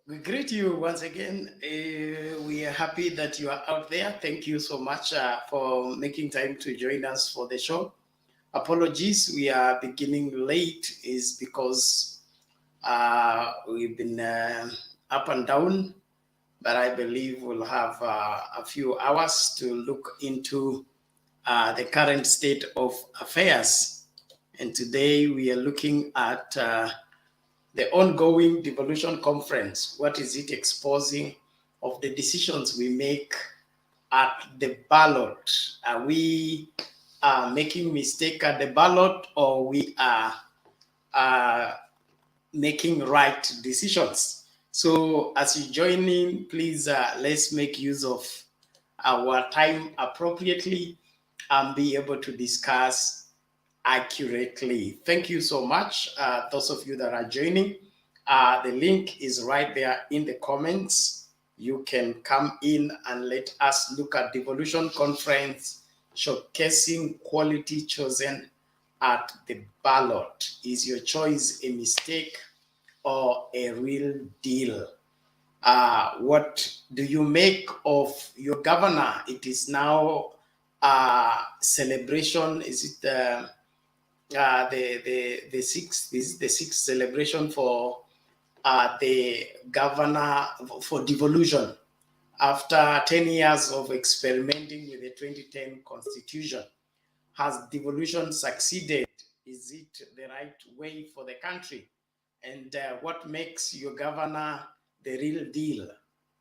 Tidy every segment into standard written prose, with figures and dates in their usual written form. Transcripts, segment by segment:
We greet you once again. We are happy that you are out there. Thank you so much for making time to join us for the show. Apologies, we are beginning late, is because we've been up and down, but I believe we'll have a few hours to look into the current state of affairs. And today we are looking at the ongoing Devolution Conference. What is it exposing of the decisions we make at the ballot? Are we making mistake at the ballot, or we are making right decisions? So as you join in, please let's make use of our time appropriately and be able to discuss accurately. Thank you so much, those of you that are joining. The link is right there in the comments. You can come in and let us look at Devolution Conference showcasing quality chosen at the ballot. Is your choice a mistake or a real deal? What do you make of your governor? It is now a celebration. Is it the sixth celebration for the governor for devolution after 10 years of experimenting with the 2010 constitution? Has devolution succeeded? Is it the right way for the country? And what makes your governor the real deal?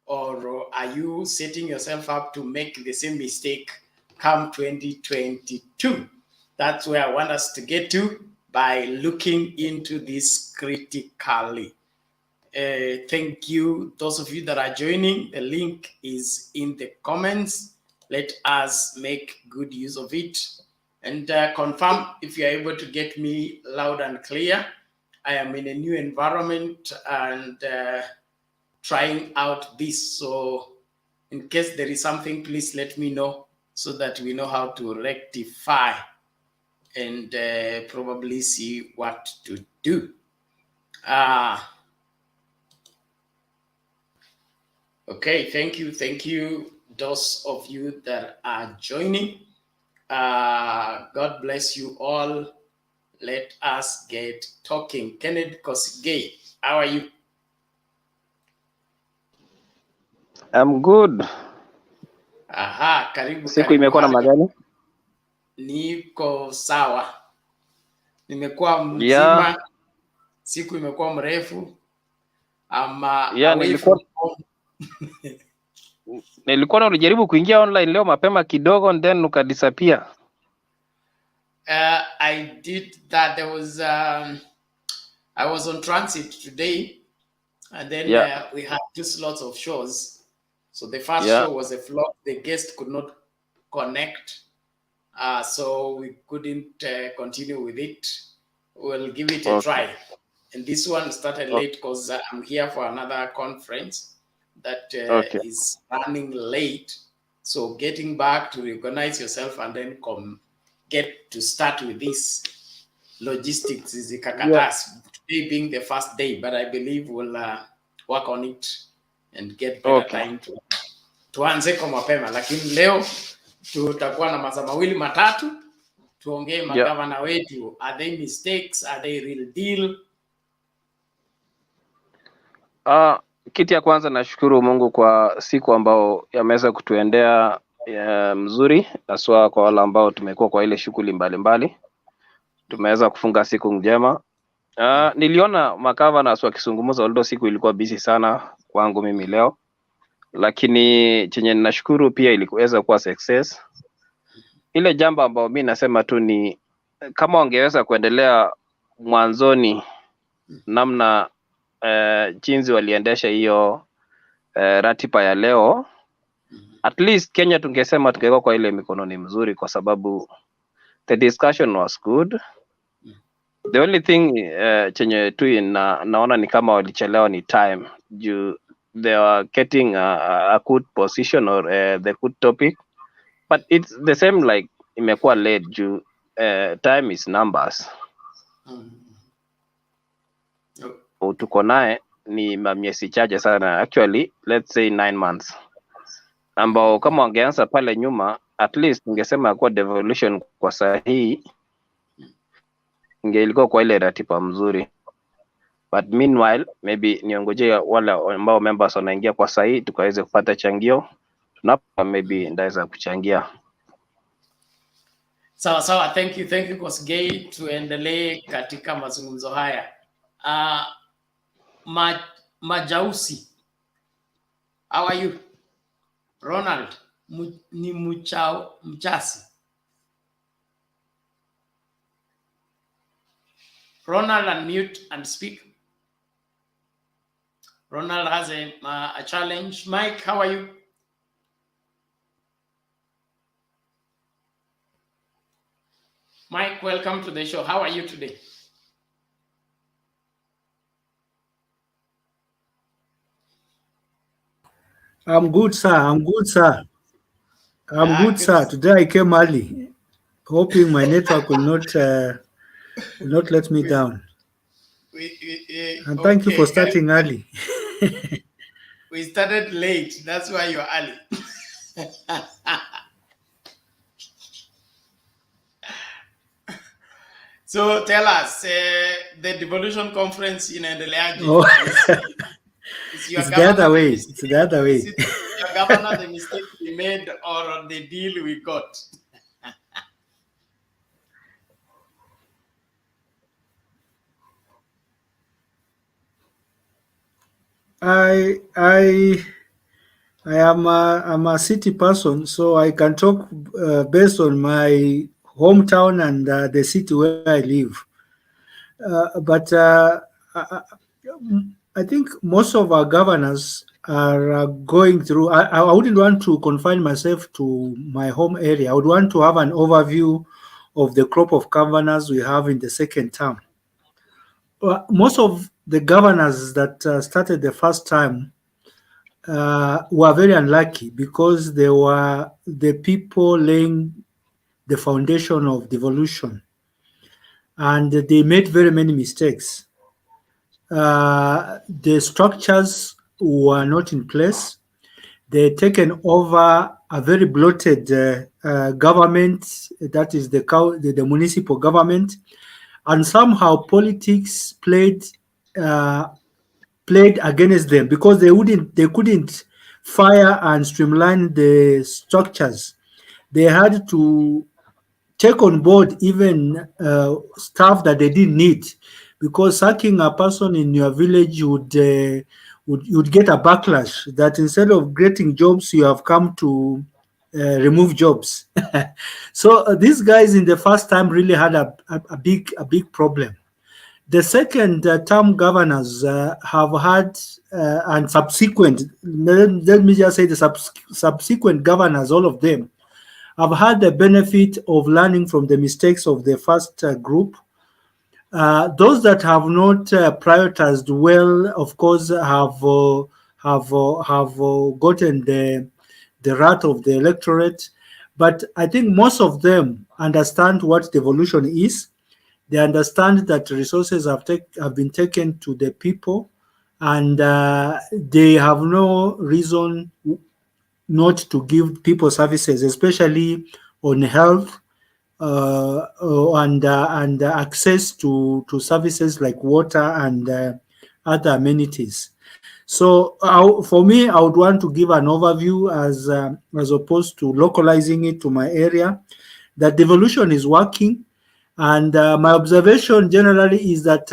Or are you setting yourself up to make the same mistake come 2022? That's where I want us to get to by looking into this critically. Thank you, those of you that are joining. The link is in the comments. Let us make good use of it and confirm if you're able to get me loud and clear. I am in a new environment and trying out this. So in case there is something, please let me know so that we know how to rectify and probably see what to do. Okay, thank you, those of you that are joining. God bless you all. Let us get talking. Kenneth Kosigei, how are you? I'm good. Aha, karibu. Siku imekuwa namna gani? Niko sawa. Nimekuwa mzima. Yeah. Siku imekuwa mrefu. Ama yeah, nilikuwa nalijaribu kuingia online leo mapema kidogo and then ukadisappear. I did that. There was I was on transit today, and then we had 2 slots of shows. So the first show was a flop. The guest could not connect, so we couldn't continue with it. We'll give it a try. And this one started late because I'm here for another conference that is running late. So getting back to recognize yourself and then get to start with this logistics is kakatas. Today being the first day, but I believe we'll work on it and get better time to tuanze kwa mapema. Lakini leo tutakuwa na masaa mawili matatu tuongee magavana wetu. Are they mistakes? Are they real deal? Kitu ya kwanza nashukuru Mungu kwa siku ambao yameweza kutuendea mzuri, haswa kwa wale ambao tumekuwa kwa ile shughuli mbalimbali. Tumeweza kufunga siku njema. Niliona magavana wakizungumza, although siku ilikuwa busy sana kwangu mimi leo, lakini chenye ninashukuru pia ilikuweza kuwa success. Ile jambo ambao mimi nasema tu ni kama wangeweza kuendelea mwanzoni namna jinsi waliendesha hiyo ratiba ya leo, at least Kenya tungesema tungekuwa kwa ile mikononi mzuri, kwa sababu the discussion was good. The only thing chenye tu naona ni kama walichelewa ni time. They were getting a good position or the good topic, but it's the same like imekuwa late juu time is numbers. Tuko naye ni miezi chache sana, actually let's say 9 months, ambao kama wangeanza pale nyuma, at least ningesema kuwa devolution kwa sahihi ilikuwa kwa ile ratiba mzuri, but meanwhile maybe niongojee wale ambao members wanaingia kwa sahihi tukaweze kupata changio, tunapo maybe ndaweza kuchangia. Sawa, thank you Kosgei. Tuendelee katika mazungumzo haya. Majausi, how are you? Ronald ni mchasi. Ronald, unmute and speak. Ronald has a challenge. Mike, how are you? Mike, welcome to the show. How are you today? I'm good, sir. I'm good, sir. Today I came early, hoping my network will not let me down. And thank you for starting early. We started late. That's why you're early. So tell us, the Devolution conference in Endelea. Oh. It's the other way. It's the other way. Is it your governor the mistake we made or the deal we got? I'm a city person, so I can talk based on my hometown and the city where I live. But I think most of our governors are going through. I wouldn't want to confine myself to my home area. I would want to have an overview of the crop of governors we have in the second term. Most of the governors that started the first time were very unlucky because they were the people laying the foundation of devolution, and they made very many mistakes. The structures were not in place. They had taken over a very bloated government, that is the municipal government, and somehow politics played against them because they couldn't fire and streamline the structures. They had to take on board even staff that they didn't need, because sacking a person in your village would get a backlash that instead of creating jobs, you have come to remove jobs. So these guys in the first time really had a big problem. The second term governors have had, and subsequent, let me just say the subsequent governors, all of them, have had the benefit of learning from the mistakes of the first group. Those that have not prioritized well, of course, have gotten the wrath of the electorate. But I think most of them understand what devolution is. They understand that resources have been taken to the people, and they have no reason not to give people services, especially on health and access to services like water and other amenities. So for me, I would want to give an overview as opposed to localizing it to my area. That devolution is working, and my observation generally is that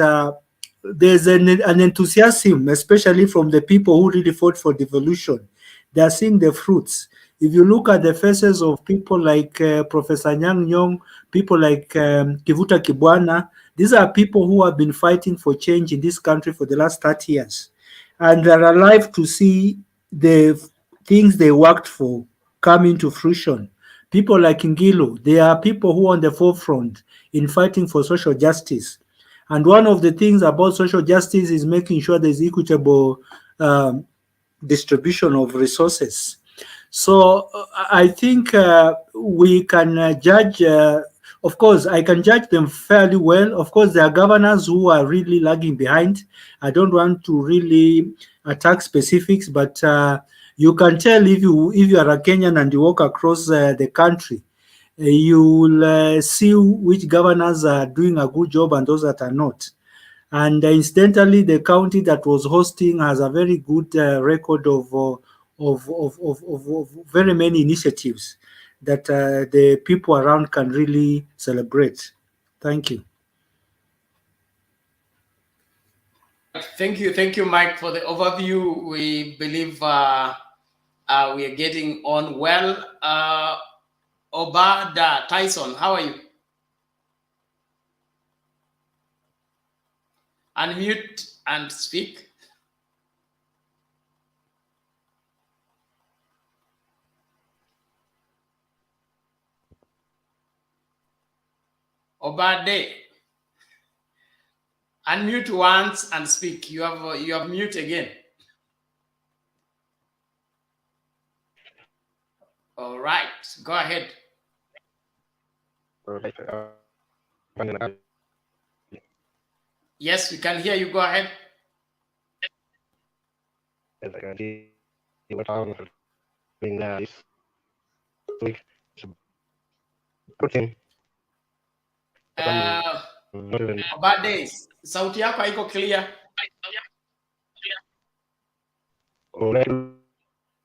there's an enthusiasm, especially from the people who really fought for devolution. They are seeing the fruits. If you look at the faces of people like Professor Nyang' Nyong', people like Kivuta Kibwana, these are people who have been fighting for change in this country for the last 30 years. And they're alive to see the things they worked for come into fruition. People like Ngilo, they are people who are on the forefront in fighting for social justice. And one of the things about social justice is making sure there's equitable distribution of resources. So I think we can judge of course, I can judge them fairly well. Of course, there are governors who are really lagging behind. I don't want to really attack specifics, but you can tell if you are a Kenyan and you walk across the country, you will see which governors are doing a good job and those that are not. And incidentally, the county that was hosting has a very good record of very many initiatives that the people around can really celebrate. Thank you. Thank you, Mike, for the overview. We believe we are getting on well. Obada Tyson, how are you? Unmute and speak. Obade, unmute once and speak. You have mute again. All right, go ahead. Yes, we can hear you. Go ahead. Yes, I can see what I'm doing now this week. It's a good thing. Not even Bad days. Sauti yako haiko clear.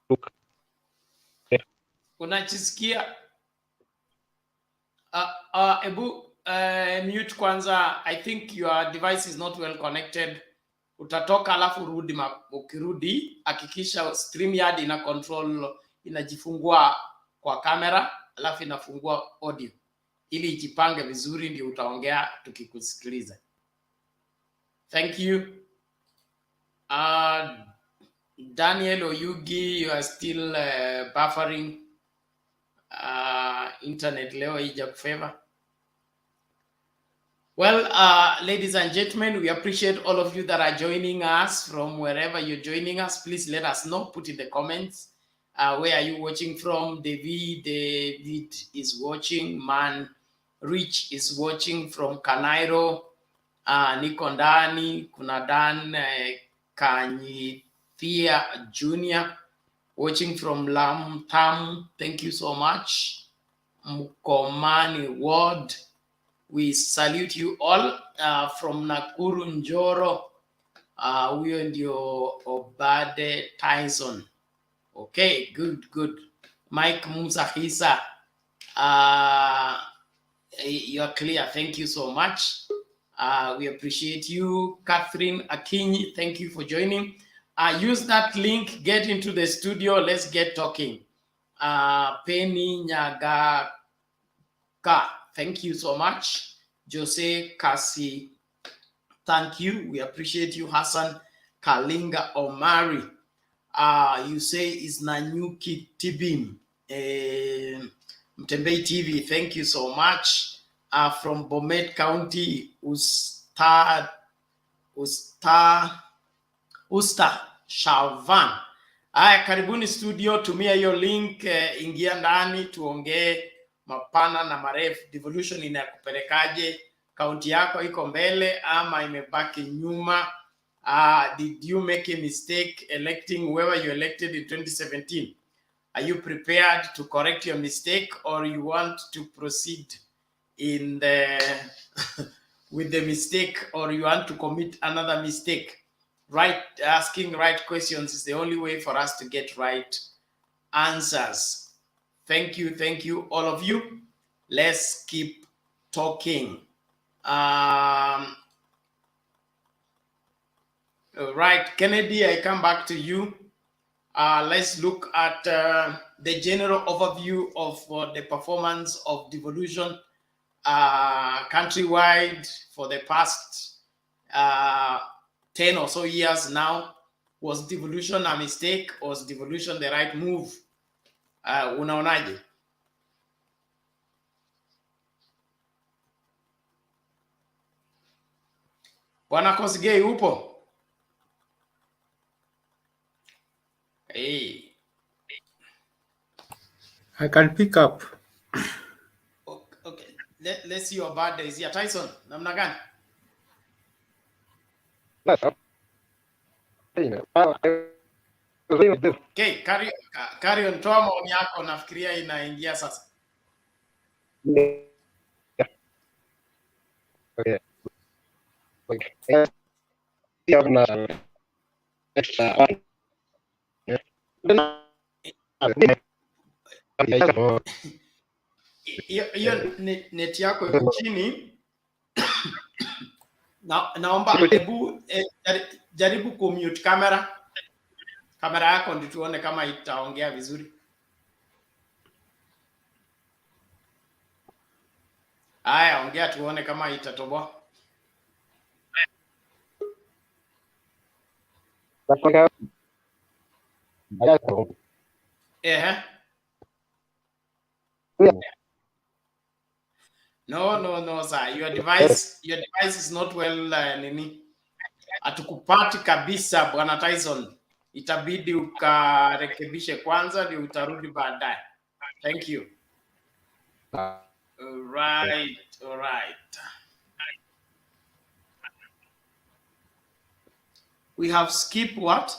look. Unachisikia? Ebu mute kwanza. I think your device is not well connected. Utatoka alafu rudi, ukirudi hakikisha StreamYard ina control, inajifungua kwa kamera alafu inafungua audio ili ijipange vizuri, ndio utaongea tukikusikiliza. Thank you. Daniel Oyugi, you are still buffering. Internet leo ija kufavor. Well, ladies and gentlemen, we appreciate all of you that are joining us from wherever you're joining us. Please let us know. Put in the comments. Where are you watching from? David is watching. Man Rich is watching from Kanairo. Niko ndani. Kuna Dan Kanyithia Jr. watching from Lam-Tam. Thank you so much. Mkomani Ward. We salute you all from Nakuru Njoro. Huyo ndio Obade Tyson. Okay, good. Mike Musahisa, you're clear. Thank you so much. We appreciate you. Catherine Akinyi, thank you for joining. Use that link, get into the studio. Let's get talking. Penny Nyagaka, thank you so much. Jose Kasi, thank you. We appreciate you. Hassan Kalinga Omari, you say is Nanyuki Tibim, Mtembei TV. Thank you so much. From Bomet County, Usta Shavan. Karibuni studio, tumia hiyo link, ingia ndani tuongee mapana na marefu. Devolution inakupelekaje? Kaunti yako iko mbele ama imebaki nyuma? Did you make a mistake electing whoever you elected in 2017? Are you prepared to correct your mistake, or you want to proceed in the with the mistake, or you want to commit another mistake? Right, asking right questions is the only way for us to get right answers. Thank you, all of you. Let's keep talking. Right, Kennedy, I come back to you. Let's look at the general overview of the performance of devolution countrywide for the past 10 or so years now. Was devolution a mistake, or was devolution the right move? Unaonaje? Bwana Kosgei, upo? Hey. I can pick up. Okay. let's see your birthdays here. Tyson, namna gani? That's up. Okay, carry on, toa maoni yako, nafikiria inaingia sasa. Yeah. Okay. Like, extra. Hiyo net yako iko chini. Naomba hebu jaribu kumute kamera yako ndio tuone kama itaongea vizuri. Haya, ongea tuone kama itatoboa. No, sir. Your device is not well, nini. Atukupati kabisa Bwana Tyson. Itabidi ukarekebishe kwanza ndio utarudi baadaye. Thank you. All right. We have Skip what?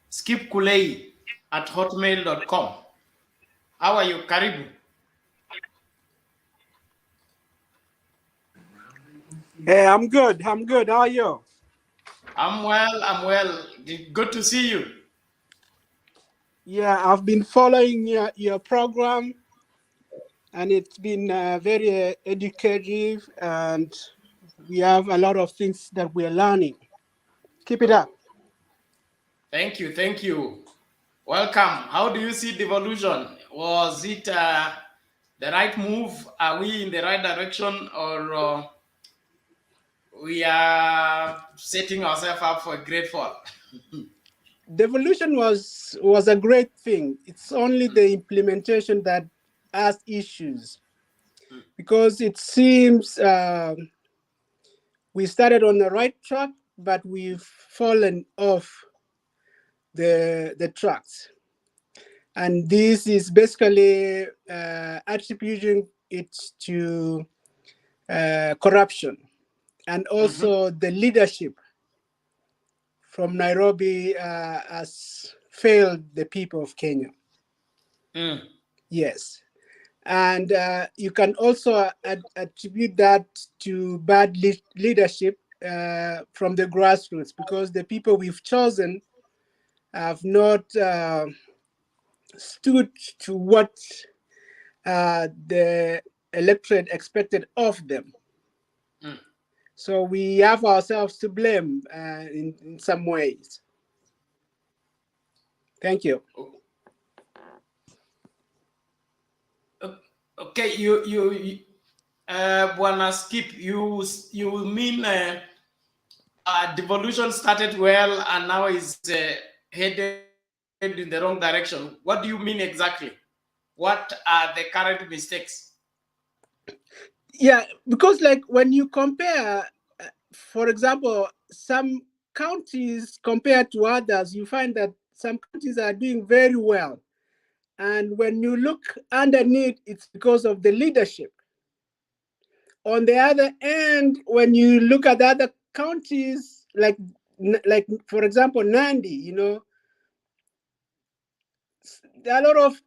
Skip Kulei at hotmail.com. How are you? Karibu. Hey, I'm good. How are you? I'm well. Good to see you. Yeah, I've been following your program, and it's been very educative, and we have a lot of things that we're learning. Keep it up. Thank you. Welcome. How do you see devolution? Was it the right move? Are we in the right direction, or we are setting ourselves up for a great fall? Devolution was a great thing. It's only the implementation that has issues, because it seems we started on the right track, but we've fallen off the tracks. And this is basically attributing it to corruption, and also the leadership from Nairobi has failed the people of Kenya. Yes. And you can also attribute that to bad leadership from the grassroots, because the people we've chosen have not stood to what the electorate expected of them. So we have ourselves to blame in some ways. Thank you. Okay, you Bwana Skip, you mean devolution started well and now is headed in the wrong direction? What do you mean exactly? What are the current mistakes? Yeah, because like when you compare, for example, some counties compared to others, you find that some counties are doing very well. And when you look underneath, it's because of the leadership. On the other end, when you look at other counties, like for example, Nandi, there are a lot of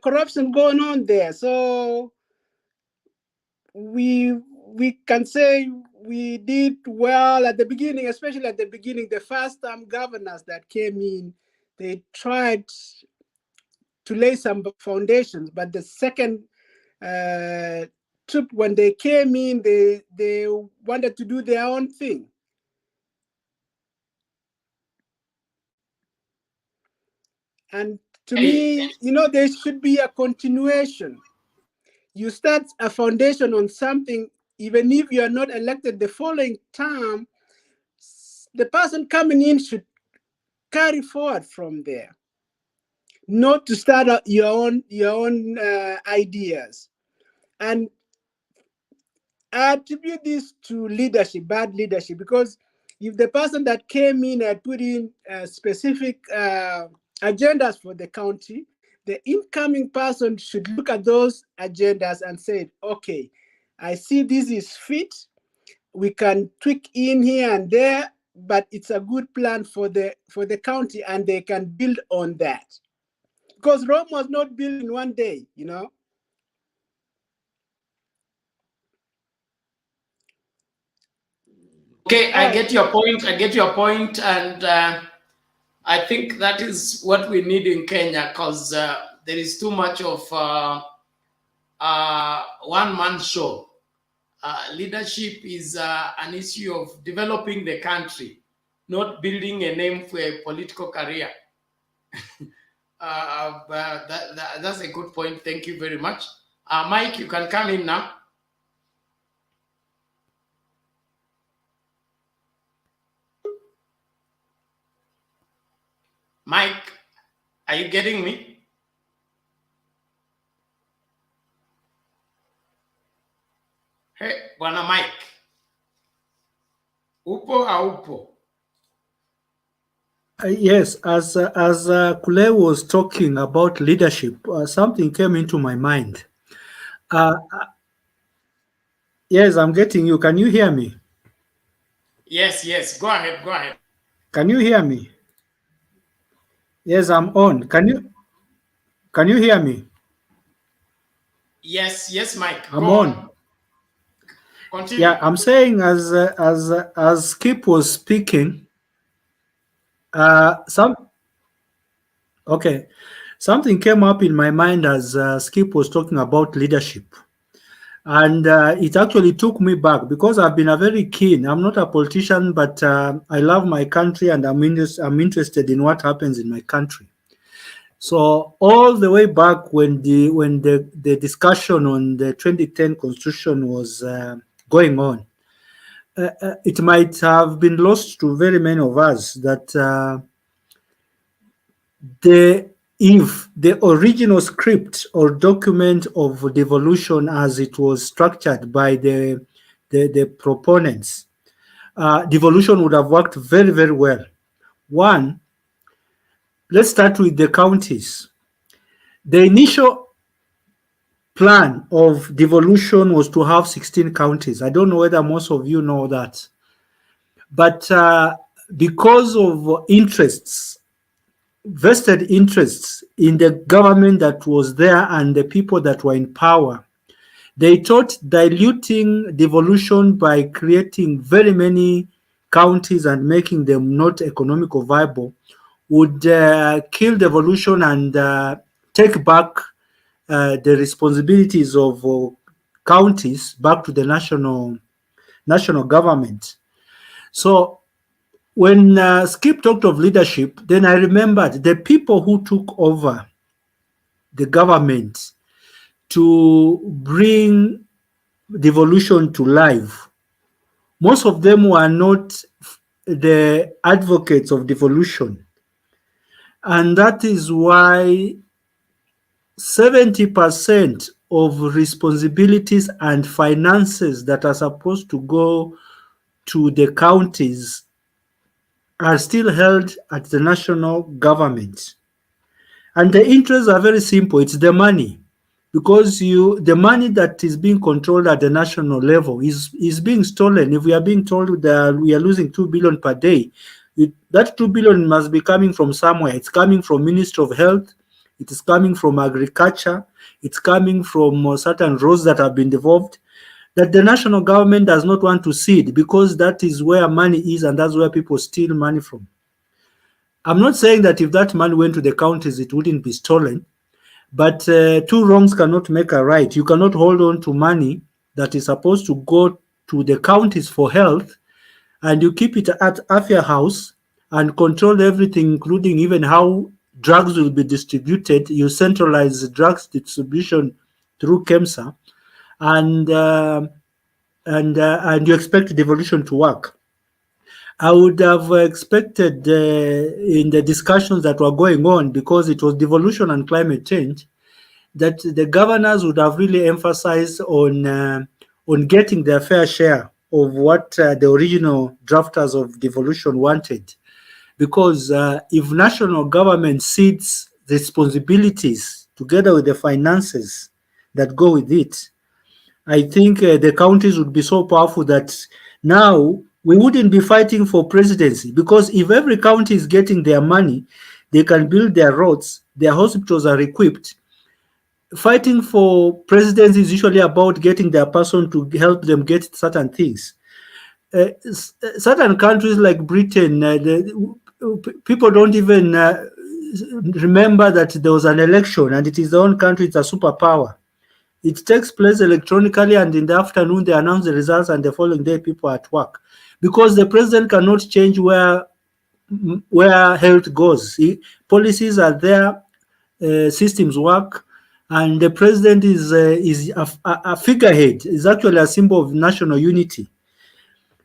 corruption going on there. So we can say we did well at the beginning, especially at the beginning. The first time governors that came in, they tried to lay some foundations, but the second trip, when they came in, they wanted to do their own thing. And to me, there should be a continuation. You start a foundation on something, even if you are not elected the following term, the person coming in should carry forward from there, not to start your own ideas. And I attribute this to leadership, bad leadership, because if the person that came in had put in specific agendas for the county, the incoming person should look at those agendas and say, okay, I see this is fit. We can tweak in here and there, but it's a good plan for the county, and they can build on that. Because Rome was not built in one day, you know. Okay, I Right. get your point. I get your point, and I think that is what we need in Kenya, because there is too much of one-man show. Leadership is an issue of developing the country, not building a name for a political career. That's a good point. Thank you very much. Mike, you can come in now. Mike, are you getting me? Hey, Bwana Mike. Upo haupo? Yes, as Kule was talking about leadership, something came into my mind. Yes, I'm getting you. Can you hear me? Yes. Go ahead. Can you hear me? Yes, I'm on. Can you hear me? Yes, Mike. I'm Go on. Continue. Yeah, I'm saying as Skip was speaking, something came up in my mind as Skip was talking about leadership. And it actually took me back because I've been a very keen. I'm not a politician, but I love my country, and I'm interested in what happens in my country. So all the way back when the discussion on the 2010 constitution was going on, it might have been lost to very many of us that if the original script or document of devolution as it was structured by the proponents, devolution would have worked very, very well. One, let's start with the counties. The initial plan of devolution was to have 16 counties. I don't know whether most of you know that. But because of interests, vested interests in the government that was there and the people that were in power, they thought diluting devolution by creating very many counties and making them not economical viable would kill devolution and take back the responsibilities of counties back to the national government. So when Skip talked of leadership, then I remembered the people who took over the government to bring devolution to life. Most of them were not the advocates of devolution. And that is why 70% of responsibilities and finances that are supposed to go to the counties are still held at the national government. And the interests are very simple. It's the money. Because the money that is being controlled at the national level is being stolen. If we are being told that we are losing 2 billion per day, that 2 billion must be coming from somewhere. It's coming from Ministry of Health. It is coming from agriculture. It's coming from certain roads that have been devolved that the national government does not want to cede because that is where money is and that's where people steal money from. I'm not saying that if that money went to the counties, it wouldn't be stolen. But two wrongs cannot make a right. You cannot hold on to money that is supposed to go to the counties for health, and you keep it at Afia House and control everything, including even how drugs will be distributed. You centralize drugs distribution through KEMSA, and you expect devolution to work. I would have expected in the discussions that were going on, because it was devolution and climate change, that the governors would have really emphasized on getting their fair share of what the original drafters of devolution wanted. Because if national government cedes responsibilities together with the finances that go with it, I think the counties would be so powerful that now we wouldn't be fighting for presidency, because if every county is getting their money, they can build their roads, their hospitals are equipped. Fighting for presidency is usually about getting their person to help them get certain things. Certain countries like Britain, people don't even remember that there was an election and it is their own country, it's a superpower. It takes place electronically, and in the afternoon they announce the results, and the following day people are at work, because the president cannot change where health goes. Policies are there, systems work, and the president is a figurehead. Is actually a symbol of national unity.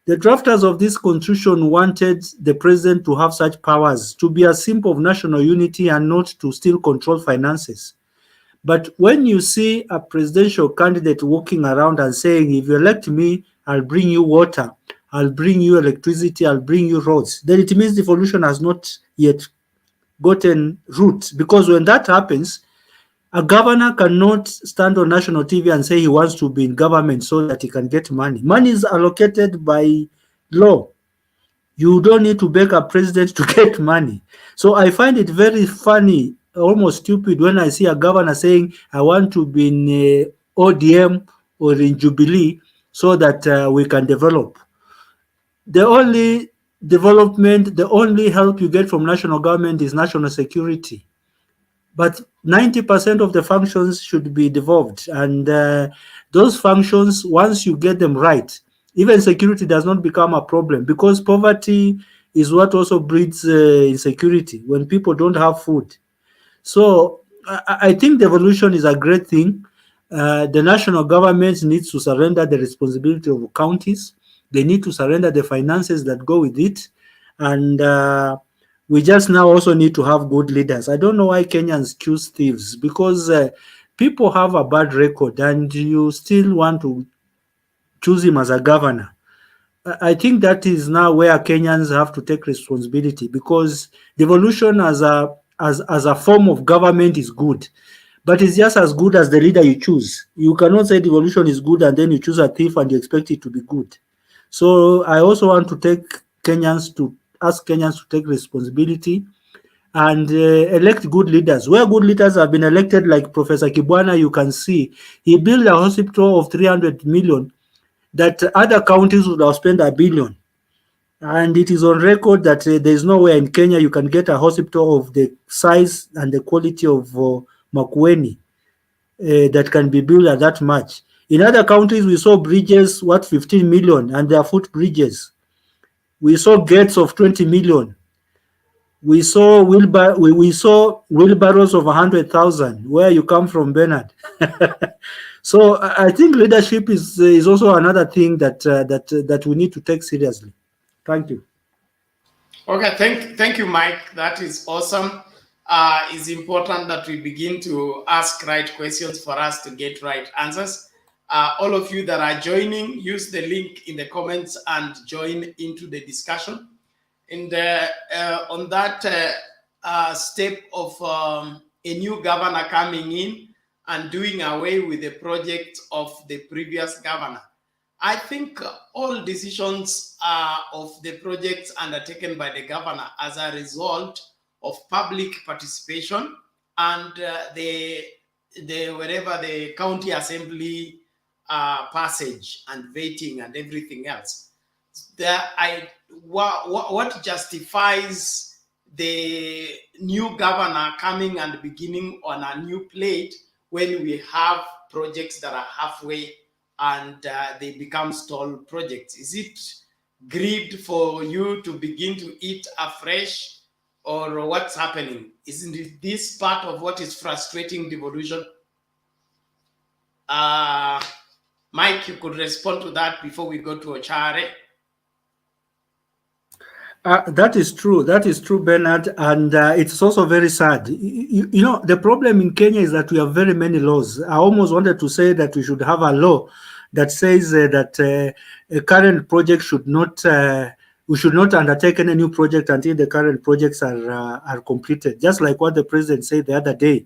The drafters of this constitution wanted the president to have such powers, to be a symbol of national unity and not to still control finances. But when you see a presidential candidate walking around and saying, if you elect me, I'll bring you water, I'll bring you electricity, I'll bring you roads, then it means devolution has not yet gotten root. Because when that happens, a governor cannot stand on national TV and say he wants to be in government so that he can get money. Money is allocated by law. You don't need to beg a president to get money. So I find it very funny, almost stupid, when I see a governor saying, I want to be in ODM or in Jubilee so that we can develop. The only development, the only help you get from national government is national security. But 90% of the functions should be devolved. And those functions, once you get them right, even security does not become a problem, because poverty is what also breeds insecurity when people don't have food. So I think devolution is a great thing. The national government needs to surrender the responsibility of counties. They need to surrender the finances that go with it. And we just now also need to have good leaders. I don't know why Kenyans choose thieves, because people have a bad record and you still want to choose him as a governor. I think that is now where Kenyans have to take responsibility, because devolution as a form of government is good, but it's just as good as the leader you choose. You cannot say devolution is good and then you choose a thief and you expect it to be good. So I also want to ask Kenyans to take responsibility and elect good leaders. Where good leaders have been elected, like Professor Kibwana, you can see he built a hospital of 300 million that other counties would have spent $1 billion. And it is on record that there is nowhere in Kenya you can get a hospital of the size and the quality of Makueni that can be built at that much. In other countries, we saw bridges worth 15 million and they are foot bridges. We saw gates of 20 million. We saw wheelbarrows of 100,000. Where you come from, Bernard? So I think leadership is also another thing that we need to take seriously. Thank you. Okay, thank you, Mike. That is awesome. It's important that we begin to ask right questions for us to get right answers. All of you that are joining, use the link in the comments and join into the discussion. And on that step of a new governor coming in and doing away with the project of the previous governor, I think all decisions of the projects undertaken by the governor as a result of public participation and wherever the county assembly passage and vetting and everything else. What justifies the new governor coming and beginning on a new plate when we have projects that are halfway and they become stall projects? Is it greed for you to begin to eat afresh, or what's happening? Isn't this part of what is frustrating devolution? Mike, you could respond to that before we go to Ochare. That is true. That is true, Bernard. And it's also very sad. You know, the problem in Kenya is that we have very many laws. I almost wanted to say that we should have a law that says that a current project should not we should not undertake any new project until the current projects are completed. Just like what the president said the other day,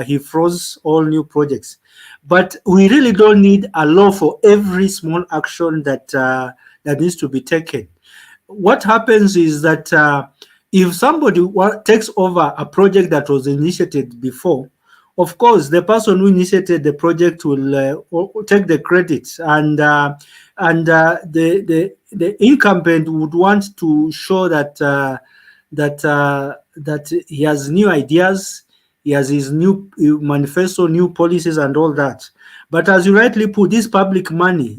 he froze all new projects. But we really don't need a law for every small action that that needs to be taken. What happens is that if somebody takes over a project that was initiated before, of course, the person who initiated the project will take the credit, and the incumbent would want to show that that he has new ideas, he has his new manifesto, new policies, and all that. But as you rightly put, this public money,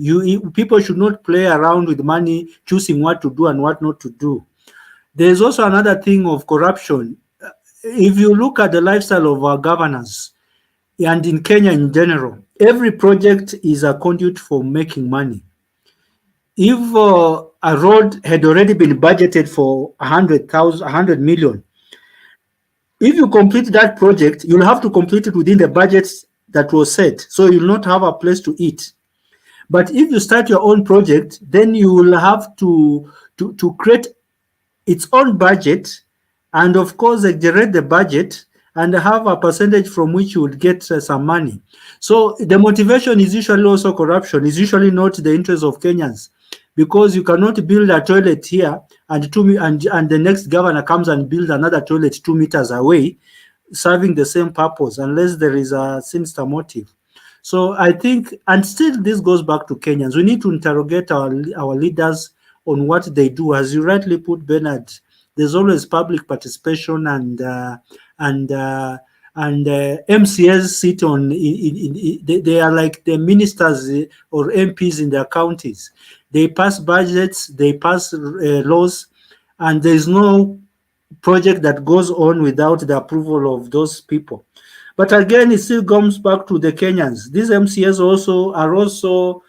people should not play around with money, choosing what to do and what not to do. There is also another thing of corruption. If you look at the lifestyle of our governors, and in Kenya in general, every project is a conduit for making money. If a road had already been budgeted for 100 million, if you complete that project, you'll have to complete it within the budget that was set, so you'll not have a place to eat. But if you start your own project, then you will have to create its own budget, and of course generate the budget and have a percentage from which you would get some money. So the motivation is usually also corruption. It's usually not the interest of Kenyans, because you cannot build a toilet here and the next governor comes and builds another toilet 2 meters away, serving the same purpose, unless there is a sinister motive. So I think, and still this goes back to Kenyans, we need to interrogate our leaders on what they do. As you rightly put, Bernard, there's always public participation, and MCAs sit on, they are like the ministers or MPs in their counties. They pass budgets, they pass laws, and there's no project that goes on without the approval of those people. But again, it still comes back to the Kenyans. These MCAs are also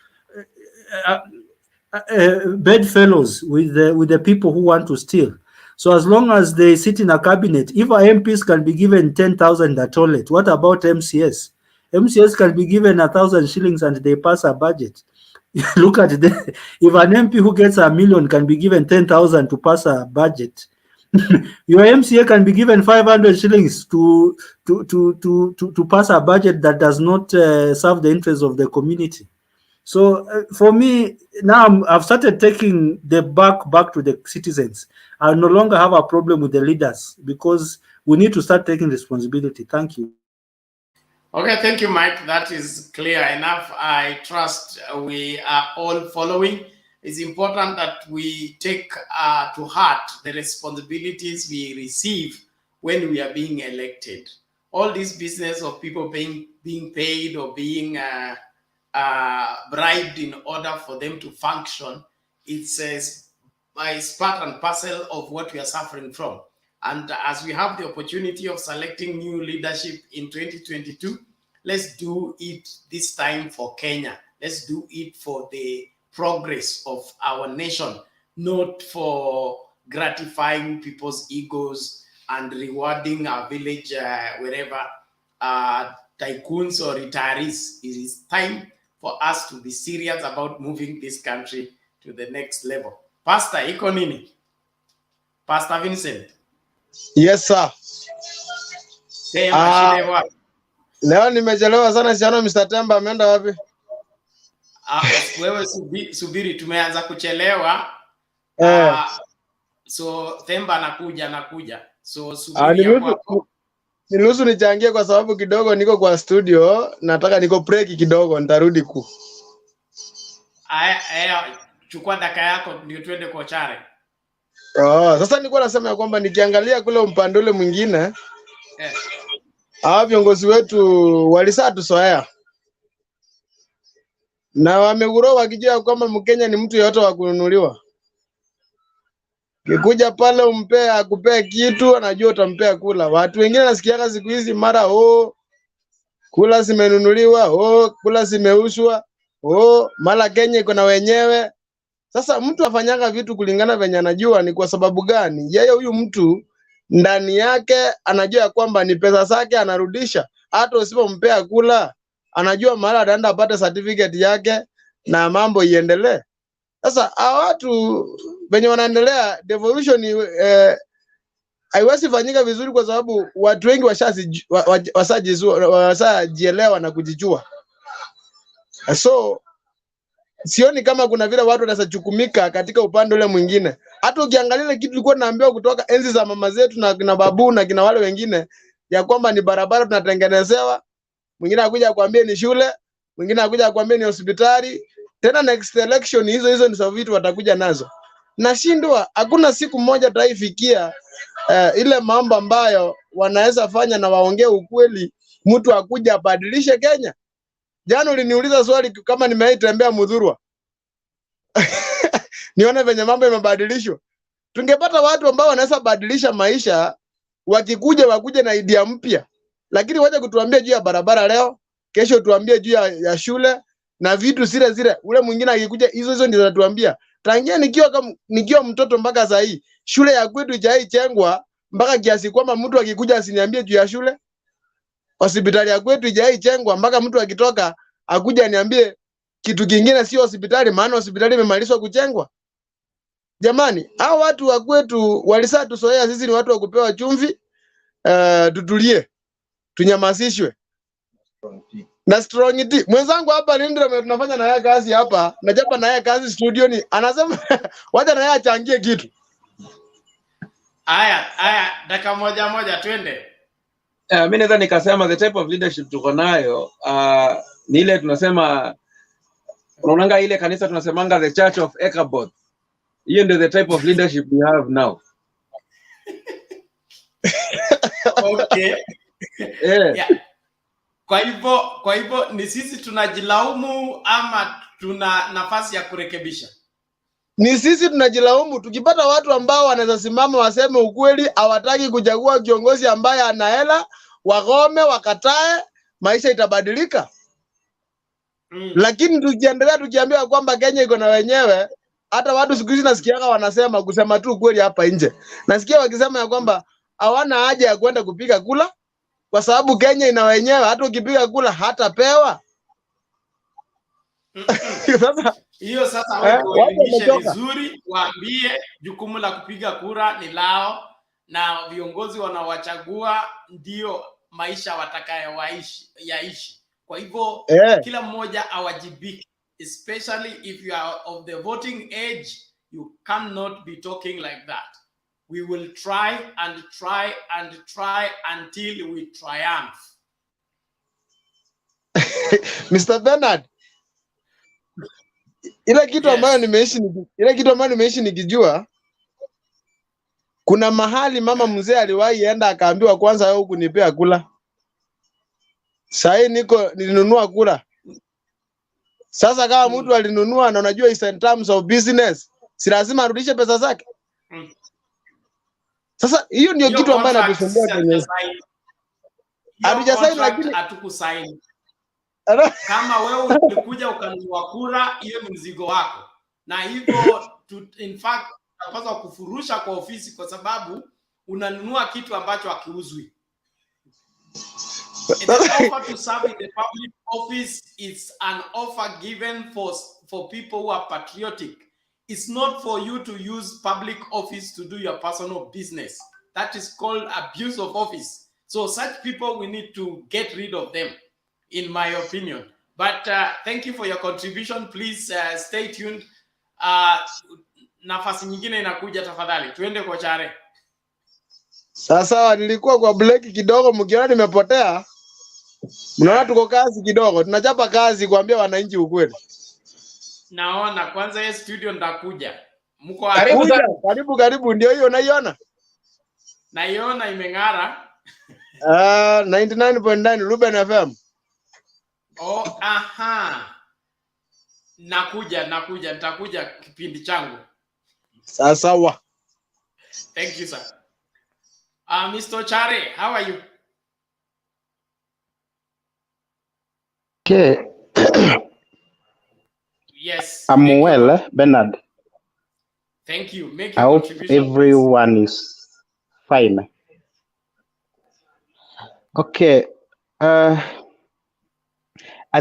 bedfellows with the people who want to steal. So as long as they sit in a cabinet, if our MPs can be given 10,000 a toilet, what about MCAs? MCAs can be given 1,000 shillings and they pass a budget. Look at if an MP who gets 1 million can be given 10,000 to pass a budget, your MCA can be given 500 shillings to pass a budget that does not serve the interests of the community. So for me, now I've started taking the back to the citizens. I no longer have a problem with the leaders, because we need to start taking responsibility. Thank you. Okay, thank you, Mike. That is clear enough. I trust we are all following. It's important that we take to heart the responsibilities we receive when we are being elected. All this business of people being paid or being bribed in order for them to function, it's part and parcel of what we are suffering from. And as we have the opportunity of selecting new leadership in 2022, let's do it this time for Kenya. Let's do it for the progress of our nation, not for gratifying people's egos and rewarding our village wherever tycoons or retirees. It is time for us to be serious about moving this country to the next level. Pastor iko nini? Pastor Vincent. Yes sir. Leo nimechelewa sana, siano Mr. Temba ameenda wapi? Wewe subiri, tumeanza kuchelewa. So Temba anakuja. So subiri hapo. Niruhusu nichangie kwa sababu kidogo niko kwa studio, nataka niko break kidogo, nitarudi ku. Aya, chukua dakika yako ndio twende kwa chare. Sasa nilikuwa nasema ya kwamba nikiangalia kule upande ule mwingine, viongozi wetu walisatusoea. Na wameguroa wakijua kwamba Mkenya ni mtu yote wa kununuliwa. Kikuja pale umpea akupea kitu, anajua utampea kula. Watu wengine nasikiaga siku hizi mara kula zimenunuliwa, kula zimeuzwa, mara Kenya iko na wenyewe. Sasa mtu afanyaga vitu kulingana venye anajua ni kwa sababu gani? Yeye huyu mtu ndani yake anajua kwamba ni pesa zake anarudisha. Hata usipompea kula, anajua mara ataenda apate certificate yake na mambo iendelee. Sasa watu penye wanaendelea devolution haiwezi fanyika vizuri kwa sababu watu wengi washajielewa na kujijua. So sioni kama kuna vile watu wanasachukumika katika upande ule mwingine. Hata ukiangalia ile kitu tulikuwa tunaambiwa kutoka enzi za mama zetu na kina babu na kina wale wengine ya kwamba ni barabara tunatengenezewa, mwingine akuja akwambie ni shule, mwingine akuja akwambie ni hospitali, tena next election hizo ni vitu watakuja nazo. Nashindwa, hakuna siku moja tutaifikia ile mambo ambayo wanaweza fanya na waongee ukweli, mtu akuja abadilishe Kenya. Jana uliniuliza swali kama nimeitembea Mudhurwa. Nione venye mambo yamebadilishwa. Tungepata watu ambao wanaweza badilisha maisha, wakuje na idea mpya. Lakini waje kutuambia juu ya barabara leo, kesho tuambie juu ya shule na vitu zile. Ule mwingine akikuja hizo ndio anatuambia. Tangia nikiwa mtoto mpaka saa hii, shule ya kwetu haijaijengwa mpaka kiasi kwamba mtu akikuja asiniambie juu ya shule. Hospitali ya kwetu haijaijengwa mpaka mtu akitoka akuja aniambie kitu kingine sio hospitali, maana hospitali imemalizwa kujengwa. Jamani, hao watu wa kwetu walisaa tusoea sisi ni watu wa kupewa chumvi, tutulie, tunyamasishwe. Na strong tea. Mwenzangu hapa Lindra tunafanya na yeye kazi hapa, najapa na yeye kazi studio ni anasema wacha na yeye achangie kitu. Aya, dakika moja twende. Mimi naweza nikasema the type of leadership tuko nayo ni ile tunasema, unaonanga ile kanisa tunasemanga the Church of Ekaboth. Hiyo ndio the type of leadership we have now. Okay. Yeah. Kwa hivyo ni sisi tunajilaumu ama tuna nafasi ya kurekebisha? Ni sisi tunajilaumu. Tukipata watu ambao wanaweza simama waseme ukweli, hawataki kuchagua kiongozi ambaye ana hela, wagome, wakatae, maisha itabadilika. Lakini tukiendelea tukiambiwa kwamba Kenya iko na wenyewe, hata watu siku hizi nasikiaga wanasema kusema tu ukweli hapa nje. Nasikia wakisema ya kwamba hawana haja ya kwenda kupiga kula kwa sababu Kenya ina wenyewe, hata ukipiga kula hatapewa. Hiyo sasa waelimishe vizuri, waambie jukumu la kupiga kura ni lao na viongozi wanawachagua ndio maisha watakayowaishi. Kwa hivyo kila mmoja awajibike, especially if you are of the voting age. You cannot be talking like that. We will try until we triumph. Mr. Bernard, ile kitu ambayo nimeishi nikijua, kuna mahali mama mzee aliwahi enda akaambiwa kwanza wewe kunipea kula. Sasa nilinunua kula. Sasa kama mtu alinunua na unajua is in terms of business, si lazima arudishe pesa zake. Sasa hiyo ndio kitu ambayo natusumbua kwenye. Hatujasaini lakini hatukusaini. Kama wewe ulikuja ukanunua kura, hiyo ni mzigo wako. Na hivyo in fact unapaswa kufurusha kwa ofisi kwa sababu unanunua kitu ambacho hakiuzwi. The offer to serve in the public office is an offer given for people who are patriotic. It's not for you to use public office to do your personal business. That is called abuse of office. So such people, we need to get rid of them, in my opinion. But thank you for your contribution. Please stay tuned. Nafasi nyingine inakuja tafadhali. Tuende kwa Chare. Sasa nilikuwa kwa break kidogo, mkiona nimepotea. Mnaona tuko kazi kidogo. Tunachapa kazi kuambia wananchi ukweli. Naona kwanza hiyo studio ndakuja. Mko karibu ndio hiyo unaiona? Naiona imeng'ara. 99.9 Ruben FM. Oh, aha. Nitakuja kipindi changu. Sawa. Thank you, sir. Mr. Chare, how are you? Okay. Yes. I'm well, Bernard. Thank you. Make I your hope contribution. everyone is fine. Okay. I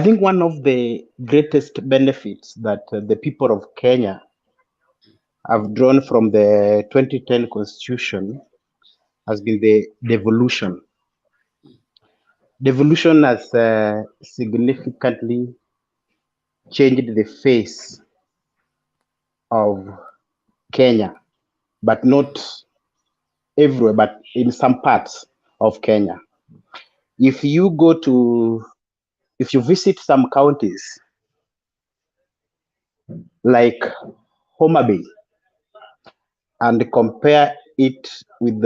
think one of the greatest benefits that the people of Kenya I've drawn from the 2010 Constitution has been the devolution. Devolution has significantly changed the face of Kenya, but not everywhere, but in some parts of Kenya. If you visit some counties like Homa Bay and compare it with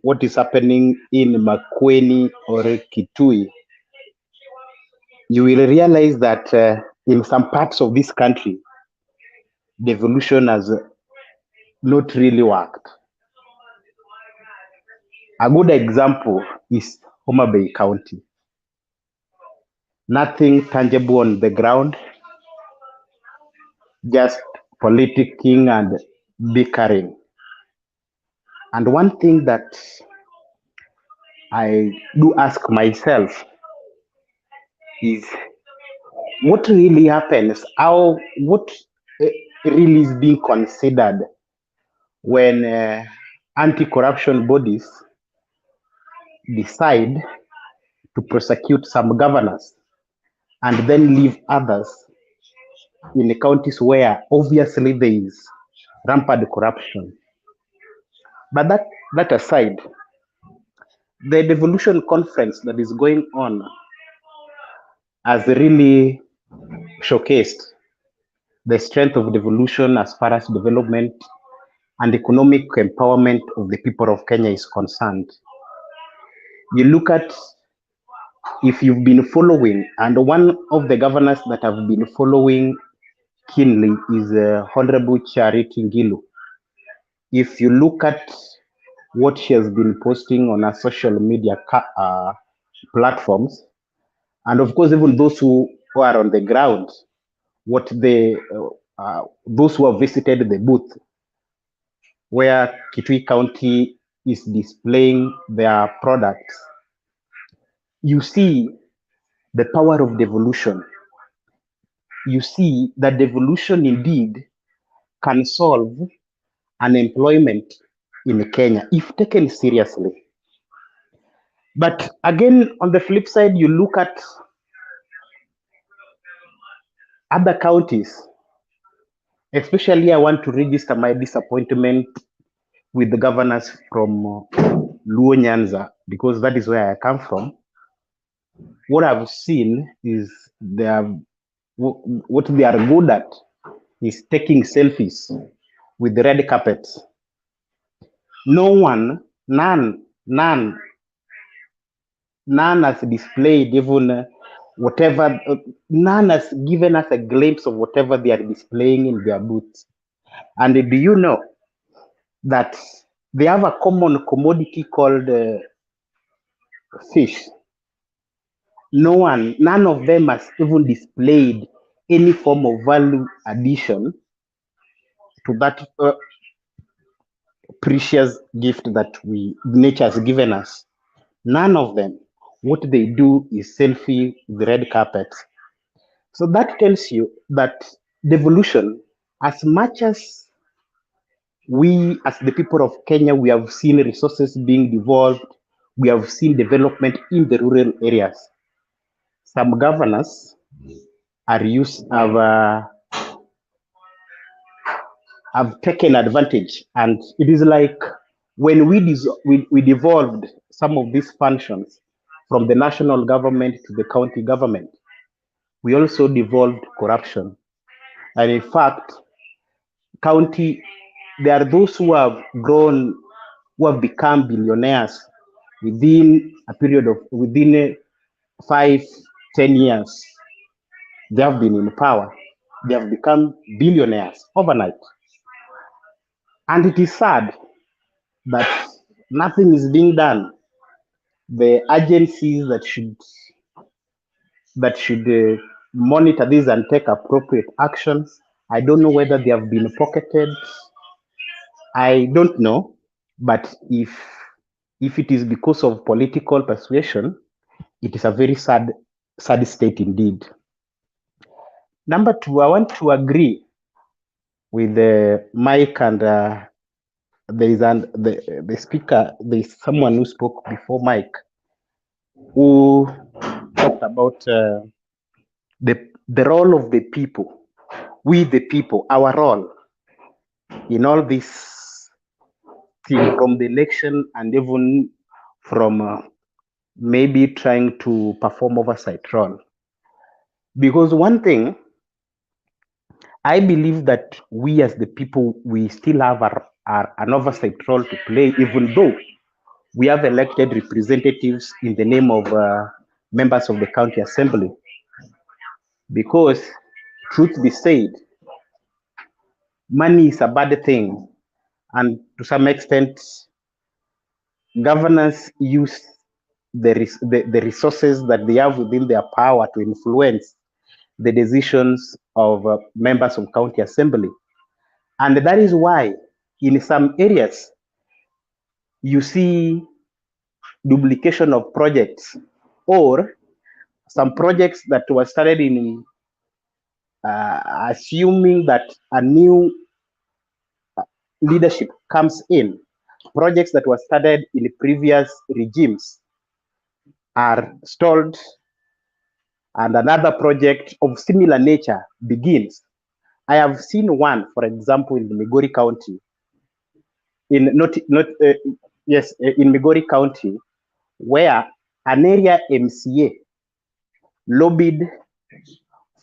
what is happening in Makueni or Kitui, you will realize that in some parts of this country, devolution has not really worked. A good example is Homa Bay County. Nothing tangible on the ground, just politicking and bickering. And one thing that I do ask myself is what really happens? What really is being considered when anti-corruption bodies decide to prosecute some governors and then leave others in the counties where obviously there is rampant corruption? But that aside, the devolution conference that is going on has really showcased the strength of devolution as far as development and economic empowerment of the people of Kenya is concerned. You look at, if you've been following, and one of the governors that have been following keenly is Honorable Charity Ngilu. If you look at what she has been posting on her social media platforms, and of course, even those who are on the ground, those who have visited the booth where Kitui County is displaying their products, you see the power of devolution. You see that devolution indeed can solve unemployment in Kenya if taken seriously. But again, on the flip side, you look at other counties, especially I want to register my disappointment with the governors from Luo Nyanza, because that is where I come from. What I've seen is what they are good at is taking selfies with the red carpets. None has displayed even whatever, none has given us a glimpse of whatever they are displaying in their booths. And do you know that they have a common commodity called fish? None of them has even displayed any form of value addition to that precious gift that nature has given us. None of them. What they do is selfie with red carpets. So that tells you that devolution, as much as we as the people of Kenya, we have seen resources being devolved, we have seen development in the rural areas. Some governors have taken advantage, and it is like when we devolved some of these functions from the national government to the county government, we also devolved corruption. And in fact, there are those who have grown, who have become billionaires within 5-10 years. They have been in power. They have become billionaires overnight. And it is sad that nothing is being done. The agencies that should monitor this and take appropriate actions, I don't know whether they have been pocketed. I don't know. But if it is because of political persuasion, it is a very sad state indeed. Number two, I want to agree with the mic, and there is the speaker. There is someone who spoke before Mike who talked about the role of the people. We the people, our role in all this thing, from the election and even from maybe trying to perform oversight role. Because one thing, I believe that we as the people, we still have an oversight role to play, even though we have elected representatives in the name of members of the county assembly. Because, truth be said, money is a bad thing, and to some extent, governors use the resources that they have within their power to influence the decisions of members of county assembly. And that is why in some areas you see duplication of projects, or some projects that were started in assuming that a new leadership comes in. Projects that were started in previous regimes are stalled, and another project of similar nature begins. I have seen one, for example, in Migori County, in Migori County, where an area MCA lobbied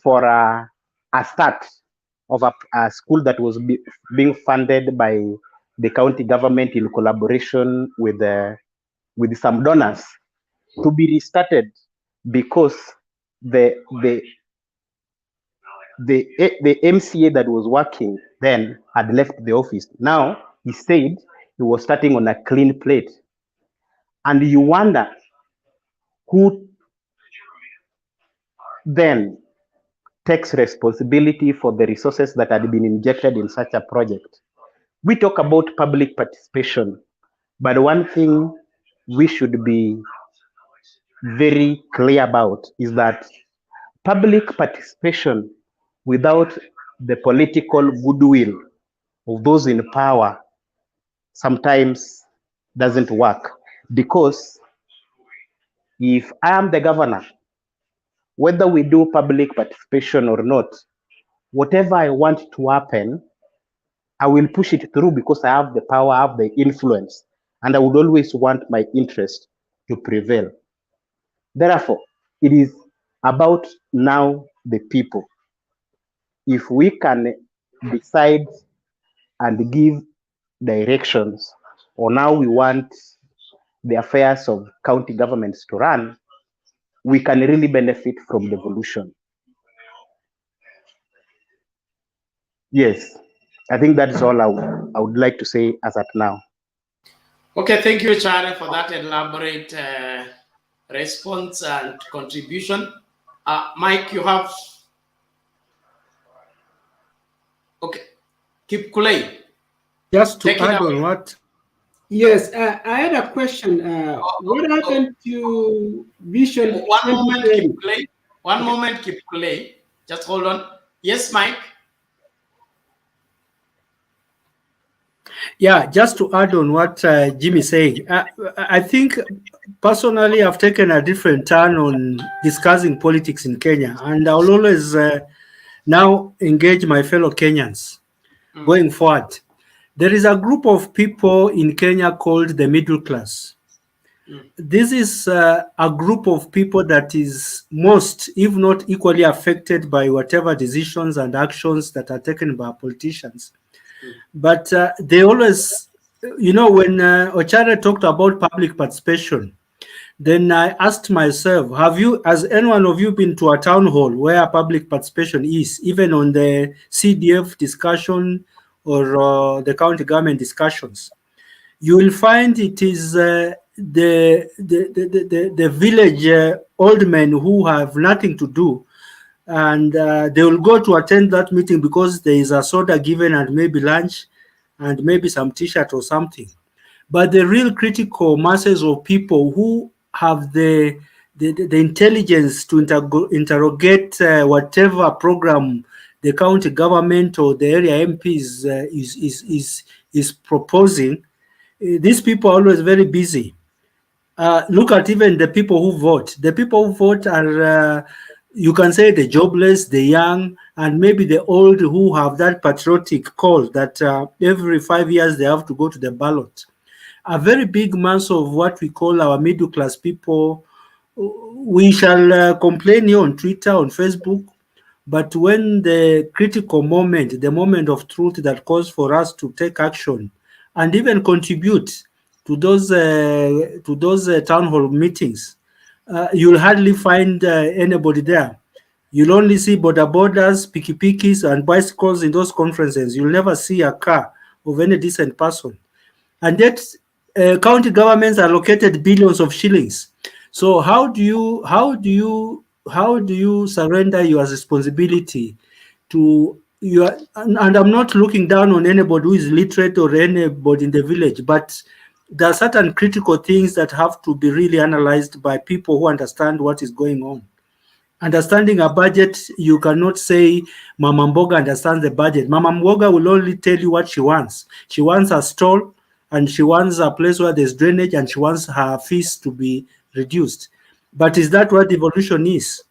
for a start of a school that was being funded by the county government in collaboration with some donors to be restarted, because the MCA that was working then had left the office. Now he said he was starting on a clean plate, and you wonder who then takes responsibility for the resources that had been injected in such a project. We talk about public participation, but one thing we should be very clear about is that public participation without the political goodwill of those in power sometimes doesn't work. Because if I am the governor, whether we do public participation or not, whatever I want to happen, I will push it through, because I have the power, I have the influence, and I would always want my interest to prevail. Therefore, it is about now the people. If we can decide and give directions on how we want the affairs of county governments to run, we can really benefit from devolution. Yes, I think that is all I would like to say as at now. Okay, thank you, Chare, for that elaborate response and contribution. Mike, you have... Okay, keep Kulei. Just to add on what... Yes, I had a question. What happened to Vision? One moment, keep Kulei. One moment, keep Kulei. Just hold on. Yes, Mike? Yeah, just to add on what Jimmy saying, I think personally I've taken a different turn on discussing politics in Kenya, and I'll always now engage my fellow Kenyans going forward. There is a group of people in Kenya called the middle class. This is a group of people that is most, if not equally, affected by whatever decisions and actions that are taken by politicians. But they always, you know, when Ochare talked about public participation, then I asked myself, has any one of you been to a town hall where public participation is, even on the CDF discussion or the county government discussions? You will find it is the village old men who have nothing to do, and they will go to attend that meeting because there is a soda given and maybe lunch and maybe some t-shirt or something. But the real critical masses of people who have the intelligence to interrogate whatever program the county government or the area MP is proposing, these people are always very busy. Look at even the people who vote. The people who vote are, you can say, the jobless, the young, and maybe the old who have that patriotic call that every 5 years they have to go to the ballot. A very big mass of what we call our middle class people, we shall complain here on Twitter, on Facebook, but when the critical moment, the moment of truth that calls for us to take action and even contribute to those town hall meetings, you'll hardly find anybody there. You'll only see border borders, pikis, and bicycles in those conferences. You'll never see a car of any decent person. And yet, county governments allocated billions of shillings. So how do you surrender your responsibility to your? And I'm not looking down on anybody who is literate or anybody in the village, but there are certain critical things that have to be really analyzed by people who understand what is going on. Understanding a budget, you cannot say Mama Mboga understands the budget. Mama Mboga will only tell you what she wants. She wants a stall, and she wants a place where there's drainage, and she wants her fees to be reduced. But is that what devolution is?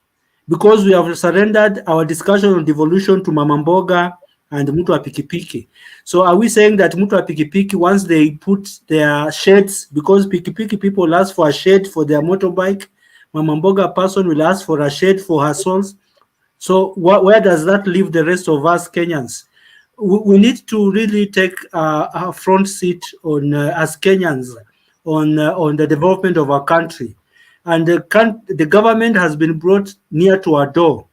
Because we have surrendered our discussion on devolution to Mama Mboga and Mtu wa Pikipiki. So are we saying that Mtu wa Pikipiki, once they put their sheds, because Pikipiki people ask for a shed for their motorbike, Mama Mboga person will ask for a shed for her souls. So where does that leave the rest of us Kenyans? We need to really take a front seat on as Kenyans on the development of our country. And the government has been brought near to our door.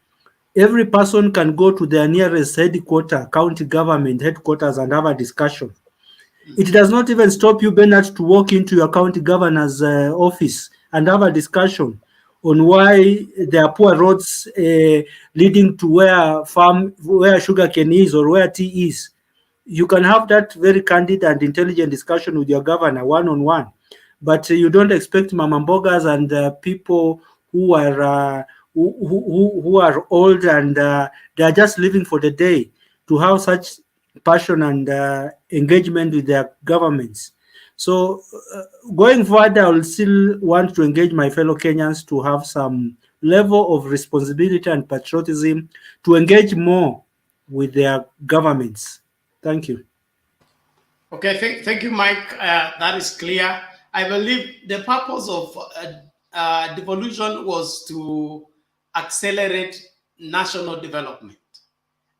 Every person can go to their nearest headquarters, county government headquarters, and have a discussion. It does not even stop you, Bernard, to walk into your county governor's office and have a discussion on why there are poor roads leading to where sugarcane is or where tea is. You can have that very candid and intelligent discussion with your governor one-on-one, but you don't expect Mama Mbogas and people who are old and they are just living for the day to have such passion and engagement with their governments. So going forward, I will still want to engage my fellow Kenyans to have some level of responsibility and patriotism to engage more with their governments. Thank you. Okay, thank you, Mike. That is clear. I believe the purpose of devolution was to accelerate national development.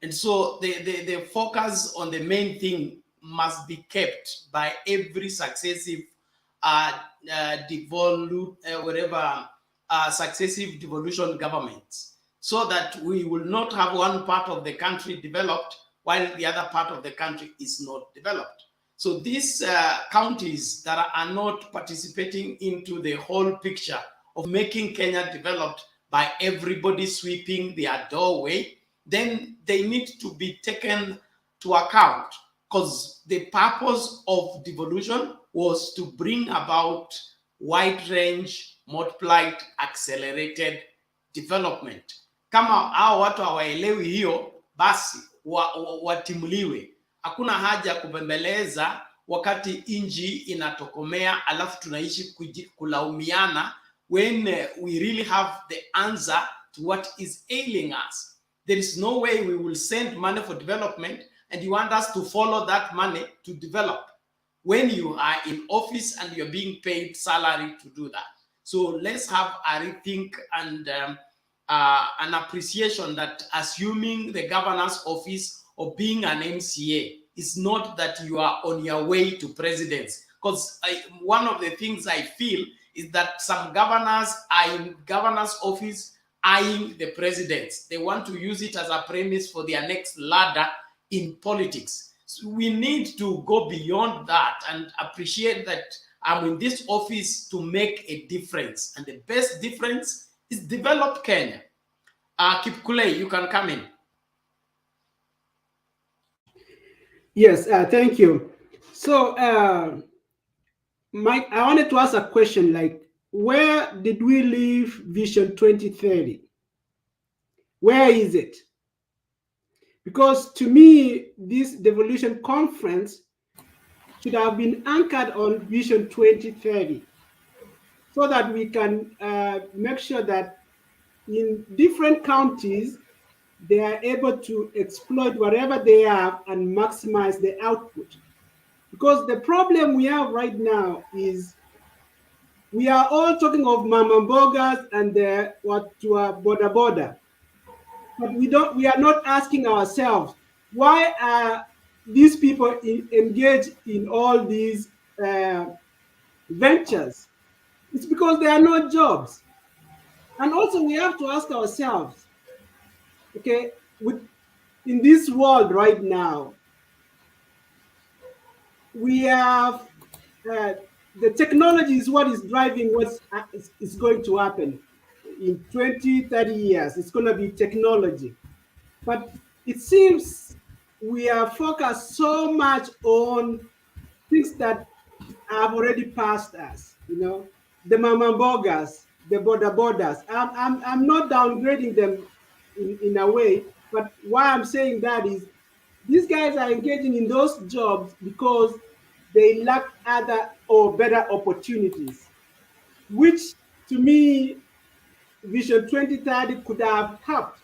And so the focus on the main thing must be kept by every successive successive devolution governments, so that we will not have one part of the country developed while the other part of the country is not developed. So these counties that are not participating into the whole picture of making Kenya developed by everybody sweeping their doorway, then they need to be taken to account, because the purpose of devolution was to bring about wide range, multiplied, accelerated development. Kama hao watu hawaelewi hiyo, basi watimuliwe. Hakuna haja kubembeleza wakati inji inatokomea alafu tunaishi kulaumiana when we really have the answer to what is ailing us. There is no way we will send money for development and you want us to follow that money to develop when you are in office and you're being paid salary to do that. So let's have a rethink and an appreciation that assuming the governor's office or being an MCA is not that you are on your way to presidency. Because one of the things I feel is that some governors are in governor's office eyeing the presidents. They want to use it as a premise for their next ladder in politics. So we need to go beyond that and appreciate that I'm in this office to make a difference. And the best difference is develop Kenya. Kipkule, you can come in. Yes, thank you. So, Mike, I wanted to ask a question like, where did we leave Vision 2030? Where is it? Because to me, this Devolution conference should have been anchored on Vision 2030, so that we can make sure that in different counties, they are able to exploit whatever they have and maximize the output. Because the problem we have right now is we are all talking of mama mbogas and the what to border, but we are not asking ourselves, why are these people engaged in all these ventures? It's because there are no jobs. And also we have to ask ourselves, okay, in this world right now, we have the technology is what is driving what is going to happen in 20, 30 years. It's going to be technology. But it seems we are focused so much on things that have already passed us, you know, the mamambogas, the borders. I'm not downgrading them in a way, but why I'm saying that is these guys are engaging in those jobs because they lack other or better opportunities, which to me, Vision 2030 could have helped.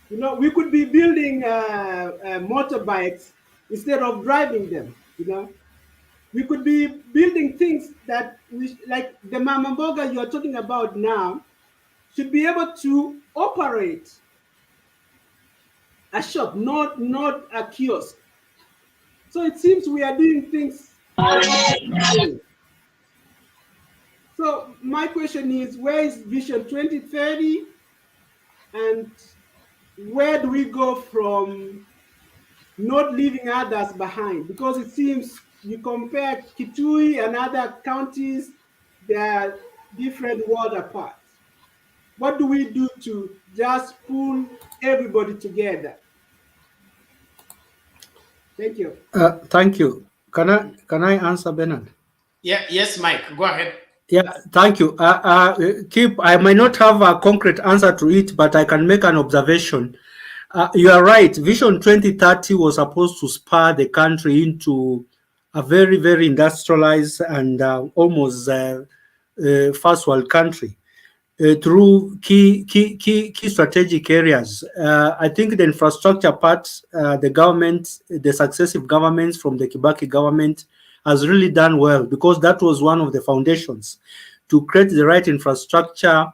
You know, we could be building motorbikes instead of driving them, you know. We could be building things that like the mama mboga you're talking about now, should be able to operate a shop, not a kiosk. So it seems we are doing things. So my question is, where is Vision 2030, and where do we go from not leaving others behind? Because it seems you compare Kitui and other counties, they are different world apart. What do we do to just pull everybody together? Thank you. Thank you. Can I answer, Bernard? Yeah, yes, Mike, go ahead. Yeah, thank you. I might not have a concrete answer to it, but I can make an observation. You are right. Vision 2030 was supposed to spur the country into a very, very industrialized and almost first world country through key strategic areas. I think the infrastructure part, the government, the successive governments from the Kibaki government has really done well, because that was one of the foundations to create the right infrastructure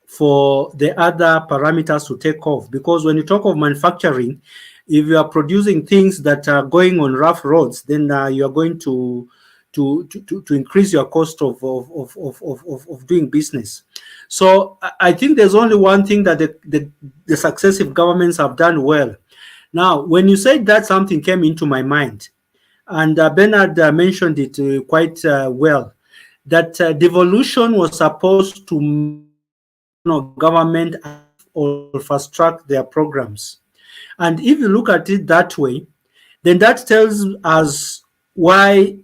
for the other parameters to take off. Because when you talk of manufacturing, if you are producing things that are going on rough roads, then you are going to increase your cost of doing business. So I think there's only one thing that the successive governments have done well. Now, when you said that, something came into my mind, and Bernard mentioned it quite well, that devolution was supposed to government or fast track their programs. And if you look at it that way, then that tells us why,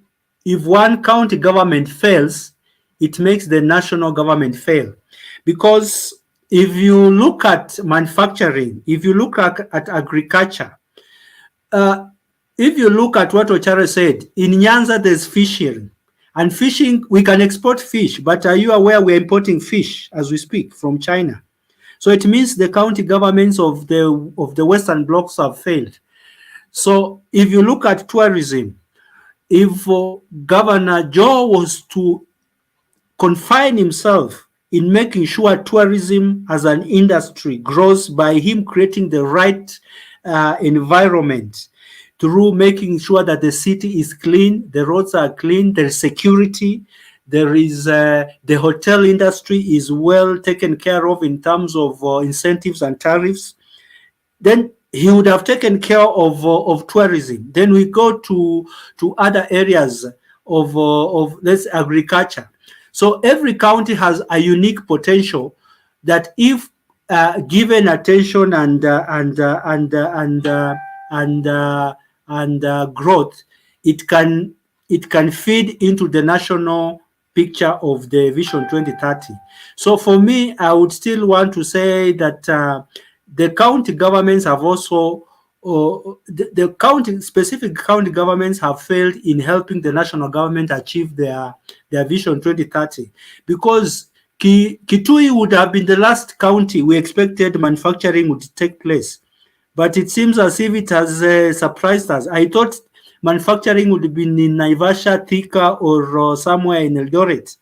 if one county government fails, it makes the national government fail. Because if you look at manufacturing, if you look at agriculture, if you look at what Ochare said, in Nyanza there's fishing. And fishing, we can export fish, but are you aware we're importing fish as we speak from China? So it means the county governments of the Western blocs have failed. So if you look at tourism, if Governor Joe was to confine himself in making sure tourism as an industry grows by him creating the right environment, through making sure that the city is clean, the roads are clean, there's security, there is the hotel industry is well taken care of in terms of incentives and tariffs, then he would have taken care of tourism. Then we go to other areas of let's agriculture. So every county has a unique potential that, if given attention and growth, it can feed into the national picture of the Vision 2030. So for me, I would still want to say that the county governments have also the county, specific county governments have failed in helping the national government achieve their vision 2030, because Kitui would have been the last county we expected manufacturing would take place, but it seems as if it has surprised us. I thought manufacturing would have been in Naivasha, Thika, or somewhere in Eldoret,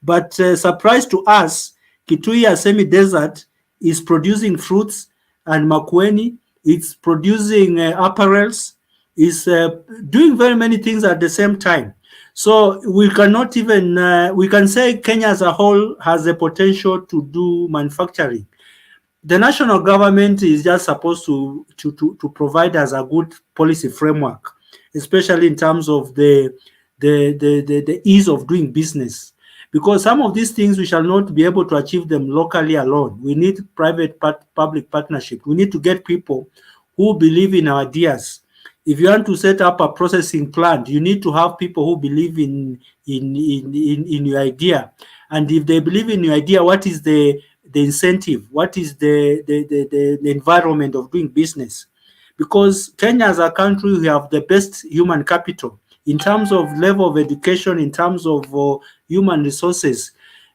but surprise to us, Kitui, a semi-desert, is producing fruits, and Makueni, it's producing apparels, is doing very many things at the same time. So we cannot even, we can say Kenya as a whole has the potential to do manufacturing. The national government is just supposed to provide us a good policy framework, especially in terms of the ease of doing business. Because some of these things we shall not be able to achieve them locally alone. We need private public partnership. We need to get people who believe in our ideas. If you want to set up a processing plant, you need to have people who believe in your idea. And if they believe in your idea, what is the incentive? What is the environment of doing business? Because Kenya as a country, we have the best human capital in terms of level of education, in terms of human resources.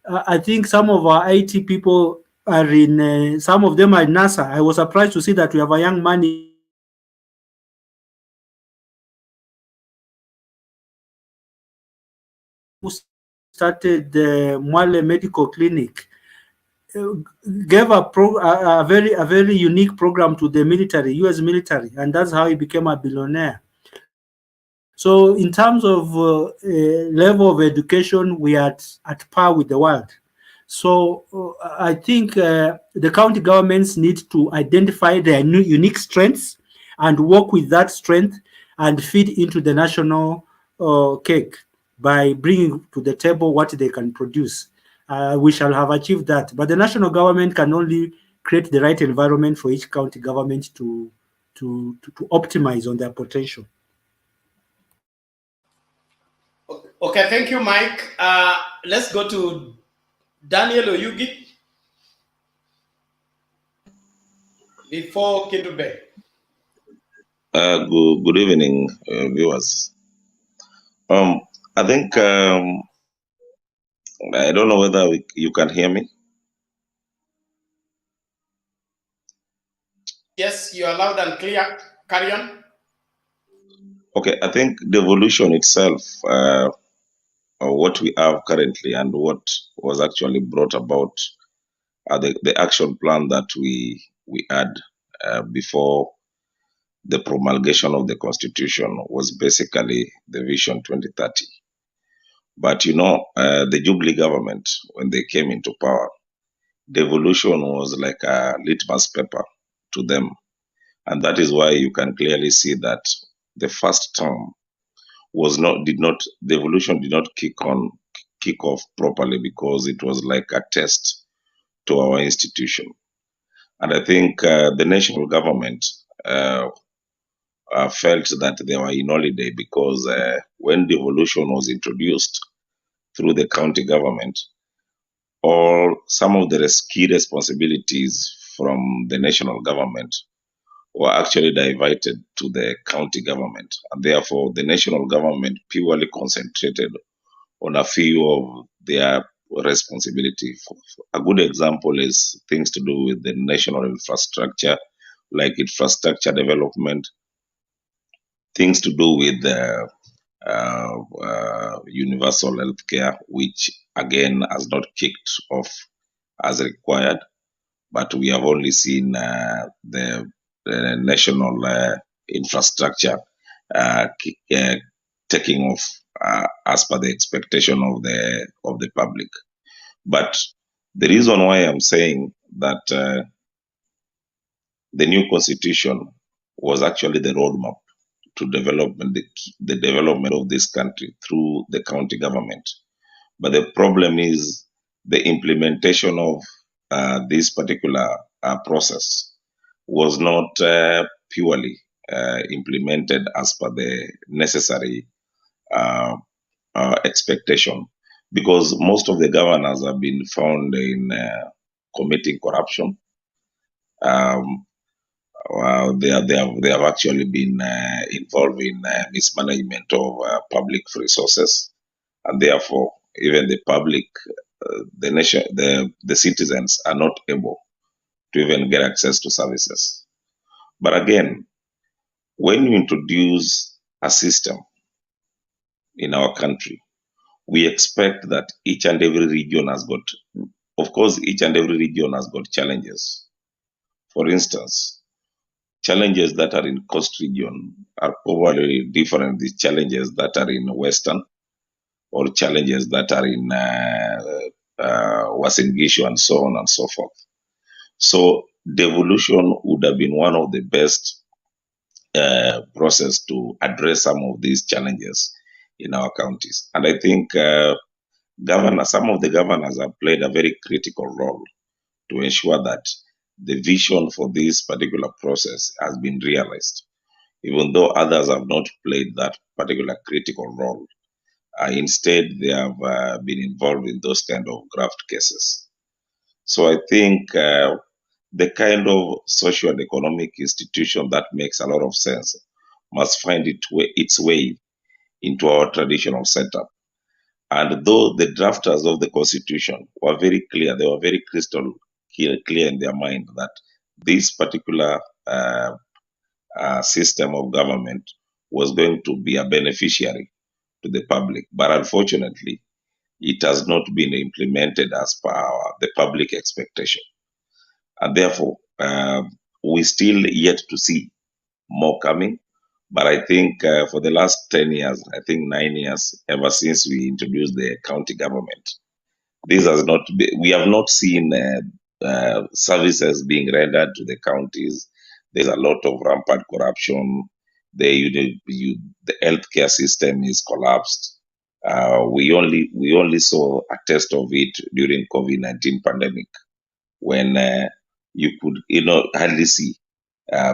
I think some of our IT people are in, some of them are in NASA. I was surprised to see that we have a young man who started the Mwale Medical Clinic, gave a very unique program to the military, US military, and that's how he became a billionaire. So in terms of level of education, we are at par with the world. So I think the county governments need to identify their new unique strengths and work with that strength and feed into the national cake by bringing to the table what they can produce. We shall have achieved that. But the national government can only create the right environment for each county government to optimize on their potential. Okay, thank you, Mike. Let's go to Daniel Oyugi before Kindube. Good evening, viewers. I think I don't know whether you can hear me. Yes, you are loud and clear. Carry on. Okay, I think devolution itself, what we have currently and what was actually brought about, the action plan that we had before the promulgation of the Constitution was basically the Vision 2030. But you know, the Jubilee government, when they came into power, devolution was like a litmus paper to them. And that is why you can clearly see that the first term devolution did not kick off properly, because it was like a test to our institution. And I think the national government felt that they were in holiday, because when devolution was introduced through the county government, some of the key responsibilities from the national government were actually diverted to the county government. And therefore, the national government purely concentrated on a few of their responsibility. A good example is things to do with the national infrastructure, like infrastructure development, things to do with universal health care, which again has not kicked off as required, but we have only seen the national infrastructure taking off as per the expectation of the public. But the reason why I'm saying that the new constitution was actually the roadmap to development, the development of this country through the county government. But the problem is the implementation of this particular process was not purely implemented as per the necessary expectation, because most of the governors have been found in committing corruption. they have actually been involved in mismanagement of public resources, and therefore even the public, the nation, the citizens are not able to even get access to services. But again, when you introduce a system in our country, we expect that each and every region has got, of course, each and every region has got challenges. For instance, challenges that are in coast region are probably different the challenges that are in western, or challenges that are in Western Gishu, and so on and so forth. So devolution would have been one of the best process to address some of these challenges in our counties. And I think some of the governors have played a very critical role to ensure that the vision for this particular process has been realized, even though others have not played that particular critical role. Instead, they have been involved in those kind of graft cases. So I think the kind of social and economic institution that makes a lot of sense must find its way into our traditional setup. And though the drafters of the Constitution were very clear, they were very crystal clear in their mind that this particular system of government was going to be a beneficiary to the public. But unfortunately, it has not been implemented as per the public expectation. And therefore, we still yet to see more coming. But I think for the last 10 years, I think 9 years, ever since we introduced the county government, we have not seen services being rendered to the counties. There's a lot of rampant corruption. The healthcare system is collapsed. We only saw a test of it during COVID-19 pandemic, when you could hardly see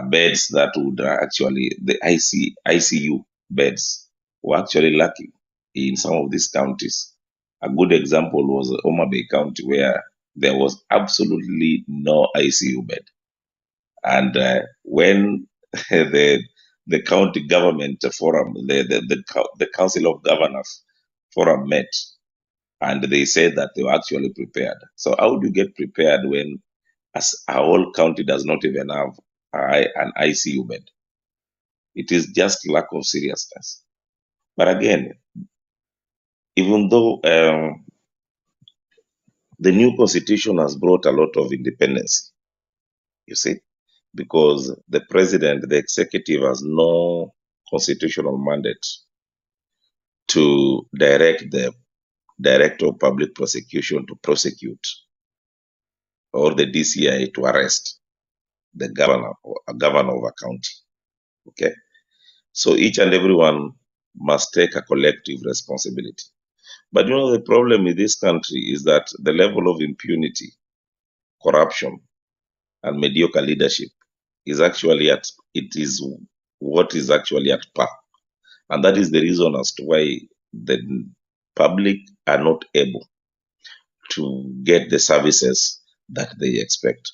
beds that would actually, the ICU beds were actually lacking in some of these counties. A good example was Homa Bay County, where there was absolutely no ICU bed. And when the county government forum, the Council of Governors forum met, and they said that they were actually prepared. So how do you get prepared when a whole county does not even have an ICU bed? It is just lack of seriousness. But again, even though the new constitution has brought a lot of independence, you see, because the president, the executive, has no constitutional mandate to direct the director of public prosecution to prosecute, or the DCI to arrest the governor or a governor of a county. Okay, so each and everyone must take a collective responsibility. But the problem in this country is that the level of impunity, corruption, and mediocre leadership is actually what is actually at par. And that is the reason as to why the public are not able to get the services that they expect.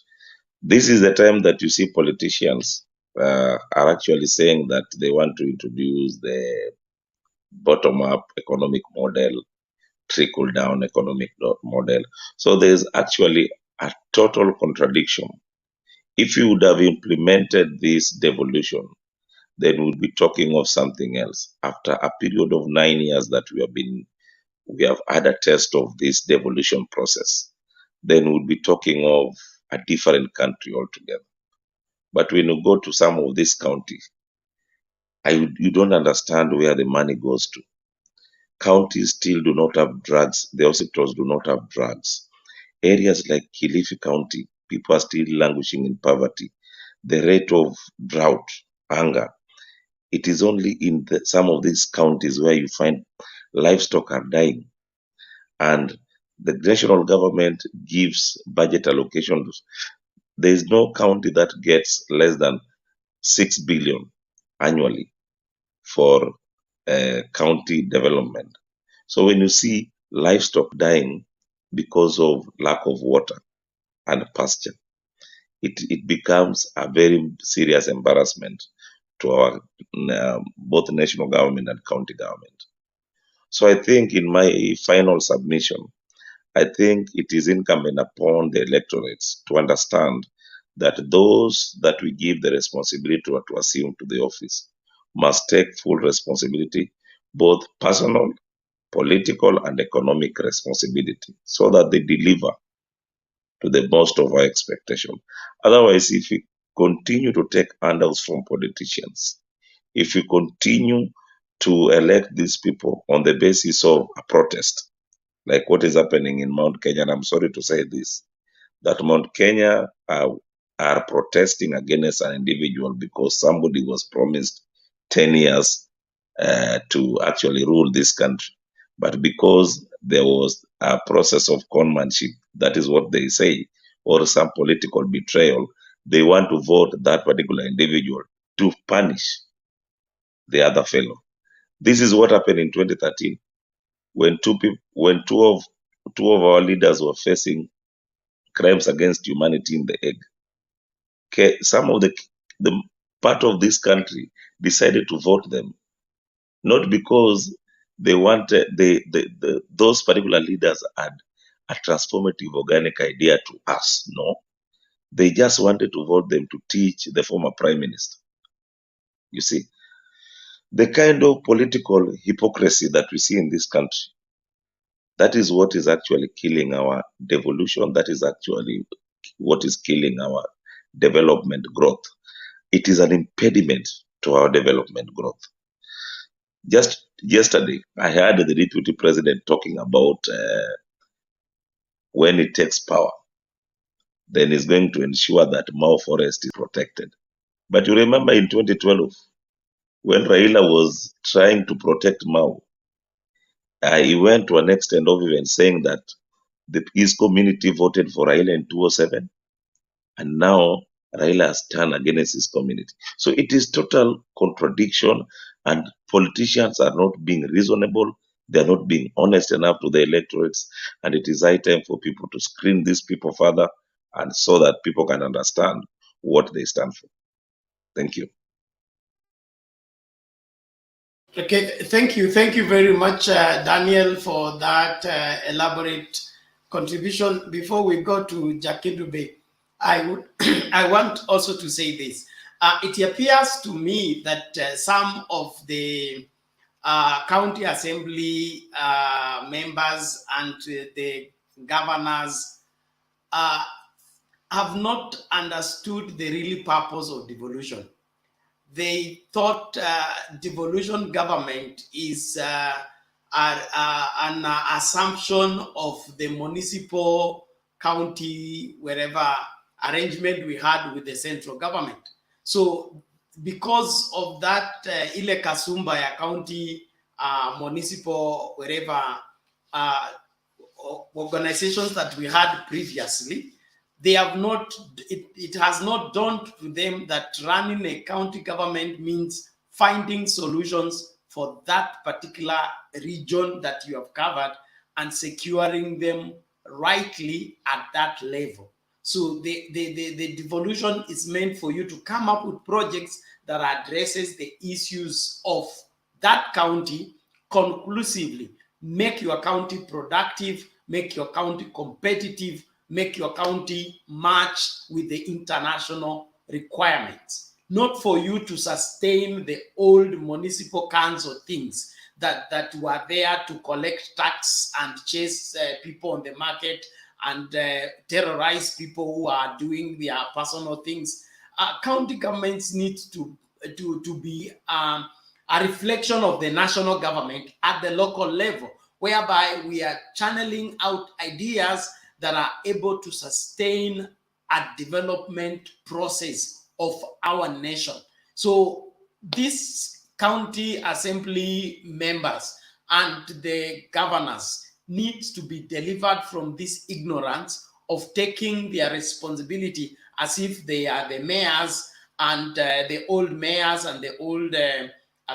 This is the time that you see politicians are actually saying that they want to introduce the bottom-up economic model, trickle-down economic model. So there's actually a total contradiction. If you would have implemented this devolution, then we'd be talking of something else. After a period of 9 years that we have had a test of this devolution process, then we'd be talking of a different country altogether. But when you go to some of these counties, you don't understand where the money goes to. Counties still do not have drugs. The hospitals do not have drugs. Areas like Kilifi County, people are still languishing in poverty. The rate of drought, hunger, it is only in some of these counties where you find livestock are dying. And the national government gives budget allocations. There is no county that gets less than 6 billion annually for county development. So when you see livestock dying because of lack of water and pasture, it becomes a very serious embarrassment to our both national government and county government. So I think in my final submission, I think it is incumbent upon the electorates to understand that those that we give the responsibility to assume to the office must take full responsibility, both personal, political, and economic responsibility, so that they deliver to the most of our expectation. Otherwise, if we continue to take handouts from politicians, if we continue to elect these people on the basis of a protest, like what is happening in Mount Kenya, and I'm sorry to say this, that Mount Kenya are protesting against an individual because somebody was promised 10 years to actually rule this country. But because there was a process of conmanship, that is what they say, or some political betrayal, they want to vote that particular individual to punish the other fellow. This is what happened in 2013 when two of our leaders were facing crimes against humanity in the Hague. Okay, some of the part of this country decided to vote them, not because they wanted those particular leaders had a transformative organic idea to us. No, they just wanted to vote them to teach the former prime minister. You see, the kind of political hypocrisy that we see in this country, that is what is actually killing our devolution. That is actually what is killing our development growth. It is an impediment to our development growth. Just yesterday, I heard the deputy president talking about when he takes power, then he's going to ensure that Mao forest is protected. But you remember in 2012, when Raila was trying to protect Mao, he went to an extent of even saying that his community voted for Raila in 2007, and now Raila has turned against his community. So it is total contradiction, and politicians are not being reasonable. They are not being honest enough to the electorates, and it is high time for people to screen these people further, and so that people can understand what they stand for. Thank you. Okay, thank you very much, Daniel, for that elaborate contribution. Before we go to Jackie Dube, I want also to say this. It appears to me that some of the county assembly members and the governors have not understood the real purpose of devolution. They thought devolution government is an assumption of the municipal, county, wherever arrangement we had with the central government. So because of that Ile Kasumba county, municipal, wherever organizations that we had previously, they have not, it has not dawned to them that running a county government means finding solutions for that particular region that you have covered and securing them rightly at that level. So the devolution is meant for you to come up with projects that addresses the issues of that county conclusively, make your county productive, make your county competitive, make your county match with the international requirements. Not for you to sustain the old municipal kinds of things that were there to collect tax and chase people on the market and terrorize people who are doing their personal things. County governments need to be a reflection of the national government at the local level, whereby we are channeling out ideas that are able to sustain a development process of our nation. So these county assembly members and the governors need to be delivered from this ignorance of taking their responsibility as if they are the mayors and the old mayors and the old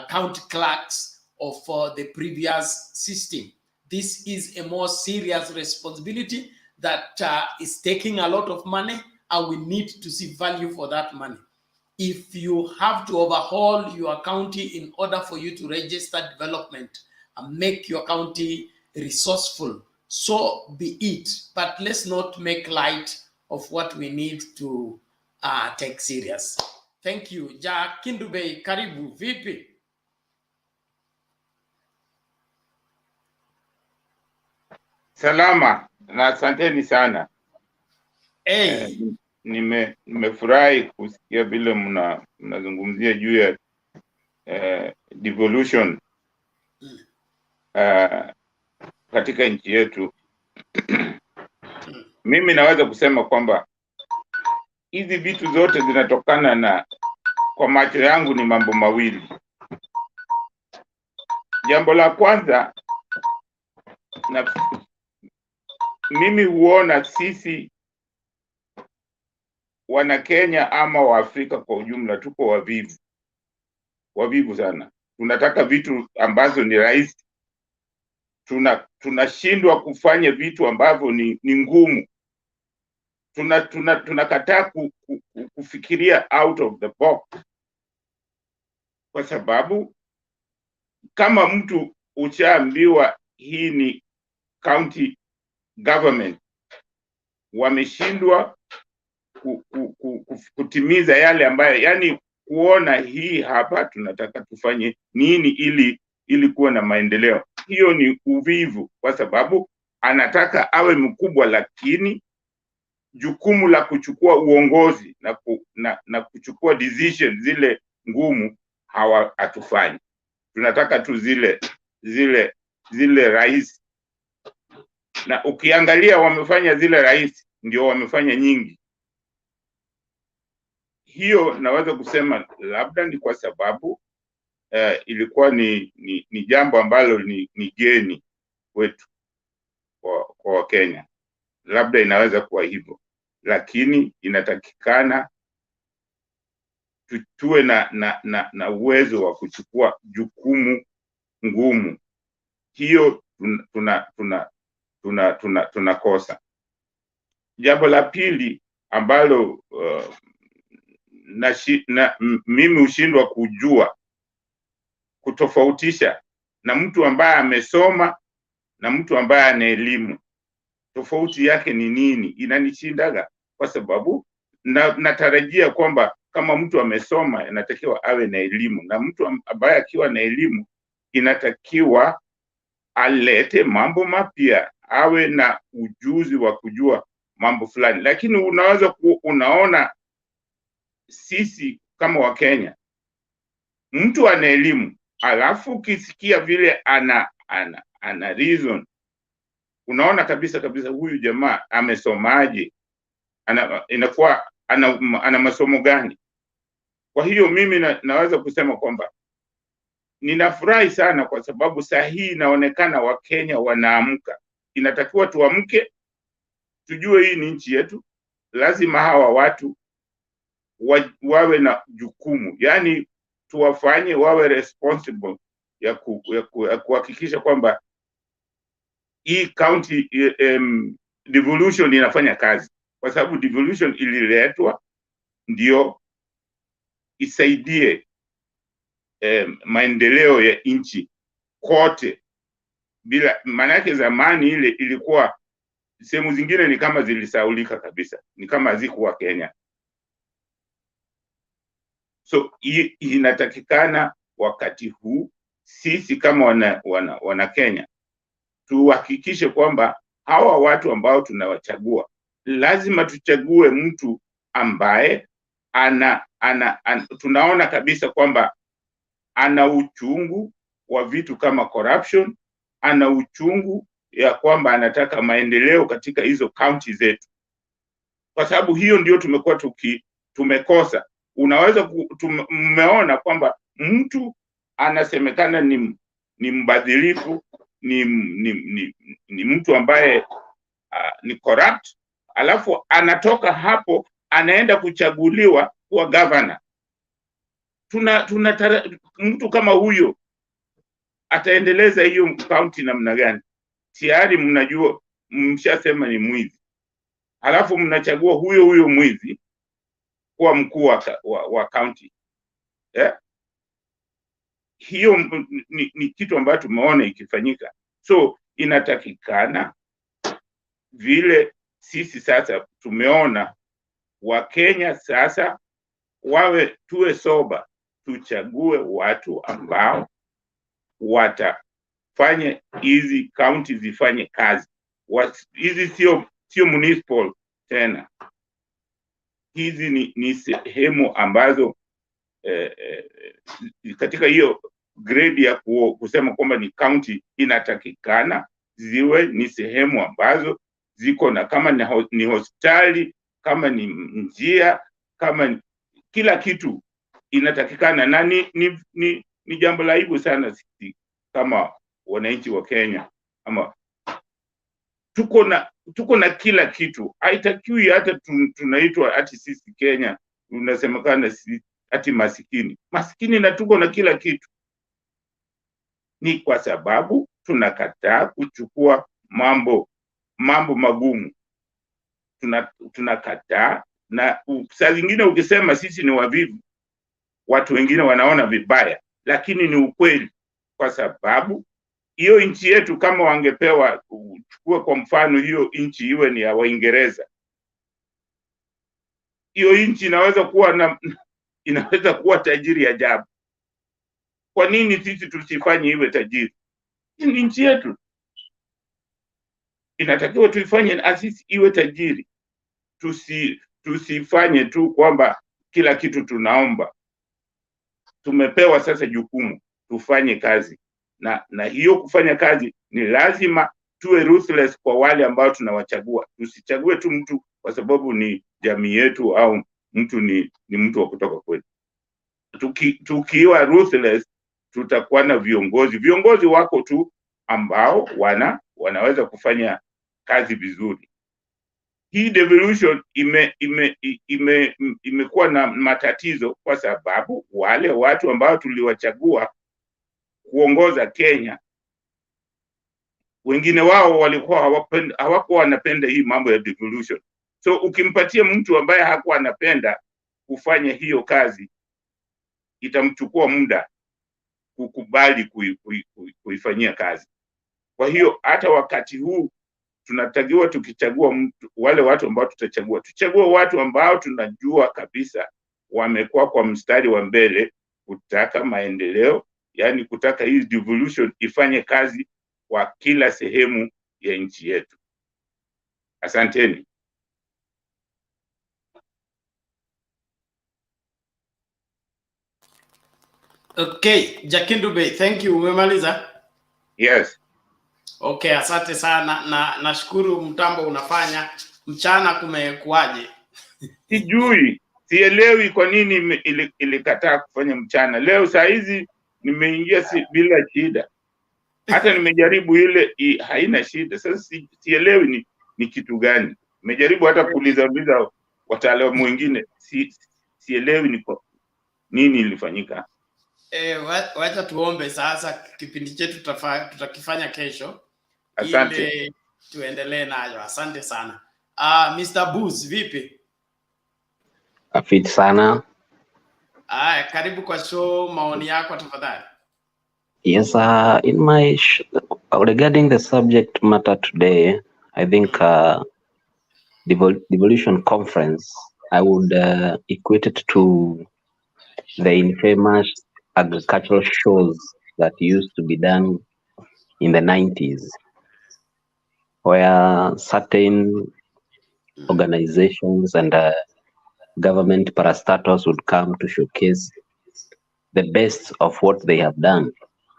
county clerks of the previous system. This is a more serious responsibility that is taking a lot of money and we need to see value for that money. If you have to overhaul your county in order for you to register development and make your county resourceful, so be it. But let's not make light of what we need to take serious. Thank you. Ja Kindubei, karibu, vipi? Salama na asanteni sana. Hey. Nimefurahi kusikia vile mnazungumzia juu ya devolution katika nchi yetu. Mimi naweza kusema kwamba hizi vitu zote zinatokana na, kwa macho yangu, ni mambo mawili. Jambo la kwanza, mimi huona sisi wana Kenya ama wa Afrika kwa ujumla tuko wavivu sana. Tunataka vitu ambazo ni rahisi. Tunashindwa kufanya vitu ambavyo ni ngumu. Tunakataa kufikiria out of the box, kwa sababu kama mtu uchaambiwa hii ni county government, wameshindwa kutimiza yale ambayo, yani kuona hii hapa tunataka tufanye nini ili kuwa na maendeleo. Hiyo ni uvivu, kwa sababu anataka awe mkubwa, lakini jukumu la kuchukua uongozi na kuchukua decision zile ngumu hatufanyi. Tunataka tu zile rahisi, na ukiangalia wamefanya zile rahisi ndio wamefanya nyingi. Hiyo naweza kusema labda ni kwa sababu ilikuwa ni jambo ambalo ni geni wetu kwa Kenya. Labda inaweza kuwa hivyo, lakini inatakikana tuwe na uwezo wa kuchukua jukumu ngumu. Hiyo tunakosa. Jambo la pili ambalo mimi hushindwa kujua kutofautisha na mtu ambaye amesoma na mtu ambaye ana elimu, tofauti yake ni nini? Inanishindaga, kwa sababu natarajia kwamba kama mtu amesoma inatakiwa awe na elimu, na mtu ambaye akiwa na elimu inatakiwa alete mambo mapya, awe na ujuzi wa kujua mambo fulani. Lakini unaona sisi kama Wakenya, mtu ana elimu alafu ukisikia vile ana reason, unaona kabisa huyu jamaa amesomaje, inakuwa ana masomo gani? Kwa hiyo mimi naweza kusema kwamba ninafurahi sana, kwa sababu saa hii inaonekana Wakenya wanaamka. Inatakiwa tuamke, tujue hii ni nchi yetu. Lazima hawa watu wawe na jukumu, yani tuwafanye wawe responsible ya kuhakikisha kwamba hii county devolution inafanya kazi, kwa sababu devolution ililetwa ndio isaidie maendeleo ya nchi kote. Bila maana yake, zamani ile ilikuwa sehemu zingine ni kama zilisaulika kabisa, ni kama hazikuwa Kenya. So inatakikana wakati huu sisi kama wana Kenya tuhakikishe kwamba hawa watu ambao tunawachagua, lazima tuchague mtu ambaye tunaona kabisa kwamba ana uchungu wa vitu kama corruption, ana uchungu ya kwamba anataka maendeleo katika hizo county zetu, kwa sababu hiyo ndio tumekuwa tumekosa. Unaweza mmeona kwamba mtu anasemekana ni mbadhirifu, ni mtu ambaye ni corrupt, alafu anatoka hapo anaenda kuchaguliwa kuwa governor. Mtu kama huyo ataendeleza hiyo county namna gani? Tayari mnajua, mshasema ni mwizi. halafu mnachagua huyo huyo mwizi kuwa mkuu wa county. Hiyo ni kitu ambacho tumeona ikifanyika. So inatakikana vile sisi sasa tumeona Wakenya sasa tuwe soba, tuchague watu ambao watafanye hizi county zifanye kazi. Hizi sio municipal tena. Hizi ni sehemu ambazo katika hiyo grade ya kusema kwamba ni county, inatakikana ziwe ni sehemu ambazo ziko na, kama ni hospitali, kama ni njia, kama kila kitu inatakikana. Na ni jambo la aibu sana sisi kama wananchi wa Kenya, ama tuko na kila kitu. Haitakiwi hata tunaitwa ati sisi Kenya unasemekana sisi ati masikini na tuko na kila kitu. Ni kwa sababu tunakataa kuchukua mambo magumu. Tunakataa, na saa zingine ukisema sisi ni wavivu, watu wengine wanaona vibaya, lakini ni ukweli, kwa sababu hiyo nchi yetu kama wangepewa, uchukue kwa mfano hiyo nchi iwe ni ya Waingereza, hiyo nchi inaweza kuwa tajiri ajabu. Kwa nini sisi tusifanye iwe tajiri? Ni nchi yetu, inatakiwa tuifanye asisi iwe tajiri. Tusifanye tu kwamba kila kitu tunaomba. Tumepewa sasa jukumu tufanye kazi, na hiyo kufanya kazi ni lazima tuwe ruthless kwa wale ambao tunawachagua. Tusichague tu mtu kwa sababu ni jamii yetu au mtu ni mtu wa kutoka kwetu. Tukiwa ruthless, tutakuwa na viongozi wako tu ambao wanaweza kufanya kazi vizuri. Hii devolution imekuwa na matatizo kwa sababu wale watu ambao tuliwachagua kuongoza Kenya, wengine wao walikuwa hawakuwa wanapenda hii mambo ya devolution. So ukimpatia mtu ambaye hakuwa anapenda kufanya hiyo kazi, itamchukua muda kukubali kuifanyia kazi. Kwa hiyo hata wakati huu tunatakiwa tukichagua wale watu ambao tuchague watu ambao tunajua kabisa wamekuwa kwa mstari wa mbele kutaka maendeleo, yani kutaka hii devolution ifanye kazi kwa kila sehemu ya nchi yetu. Asanteni. Okay, Jakindube, thank you. Umemaliza? Yes. Okay, asante sana, na nashukuru mtambo unafanya. Mchana kumekuaje? Sijui, sielewi kwa nini ilikataa kufanya mchana. Leo saa hizi nimeingia bila shida. Hata nimejaribu ile haina shida. Sasa sielewi ni kitu gani. Nimejaribu hata kuuliza wataalamu wengine, sielewi ni kwa nini ilifanyika. Wacha tuombe sasa, kipindi chetu tutakifanya kesho. Asante. Ili tuendelee nayo. Asante sana. Mr. Booz, vipi? Afiti sana. Karibu kwa show, maoni yako tafadhali. Yes, in my regarding the subject matter today, I think Devolution Conference, I would equate it to the infamous agricultural shows that used to be done in the 90s, where certain organizations and government parastatals would come to showcase the best of what they have done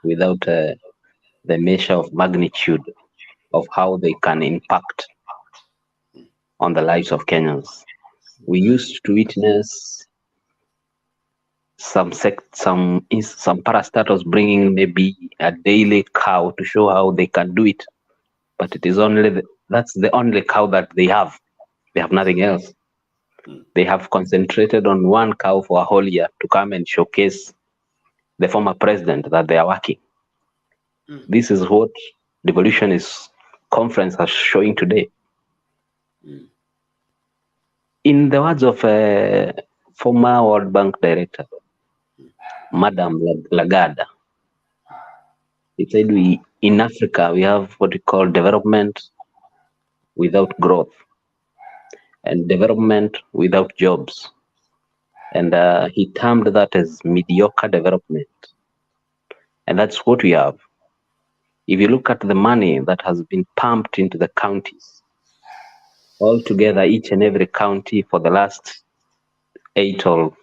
without the measure of magnitude of how they can impact on the lives of Kenyans. We used to witness some parastatals bringing maybe a daily cow to show how they can do it, but it is that's the only cow that they have. They have nothing else. They have concentrated on one cow for a whole year to come and showcase the former president that they are working. This is what Devolution Conference is showing today. In the words of a former World Bank director, Madam Lagarde, he said, in Africa, we have what we call development without growth and development without jobs. And he termed that as mediocre development. And that's what we have. If you look at the money that has been pumped into the counties, altogether, each and every county for the last 8 or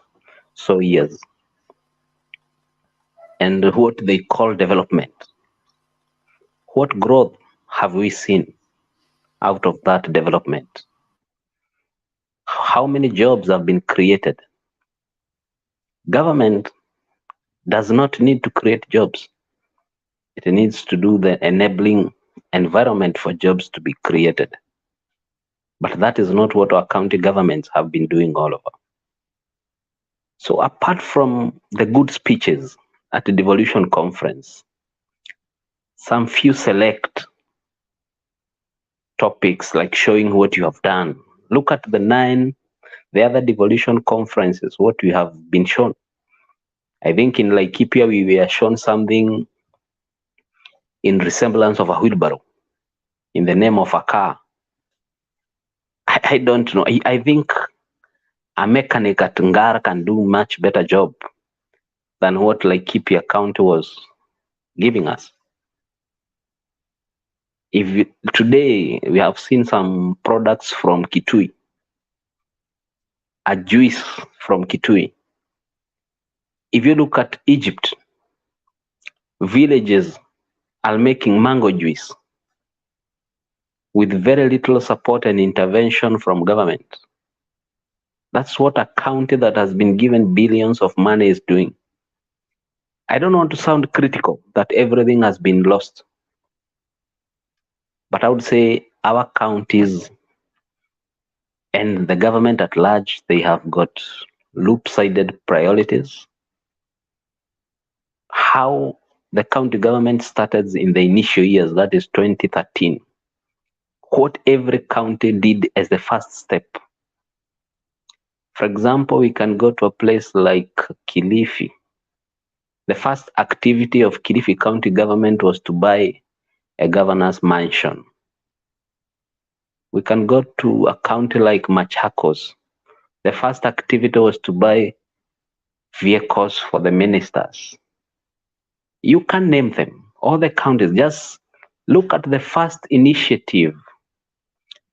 so years, and what they call development, what growth have we seen out of that development? How many jobs have been created? Government does not need to create jobs. It needs to do the enabling environment for jobs to be created. But that is not what our county governments have been doing all over. So apart from the good speeches at the Devolution conference, some few select topics like showing what you have done. Look at the other Devolution conferences, what we have been shown. I think in Laikipia, we were shown something in resemblance of a wheelbarrow in the name of a car. I don't know. I think a mechanic at Ngar can do much better job than what Laikipia County was giving us. Today, we have seen some products from Kitui, a juice from Kitui. If you look at Egypt, villages are making mango juice with very little support and intervention from government. That's what a county that has been given billions of money is doing. I don't want to sound critical that everything has been lost, but I would say our counties and the government at large, they have got loop-sided priorities. How the county government started in the initial years, that is 2013, what every county did as the first step. For example, we can go to a place like Kilifi. The first activity of Kilifi County government was to buy a governor's mansion. We can go to a county like Machakos. The first activity was to buy vehicles for the ministers. You can name them, all the counties. Just look at the first initiative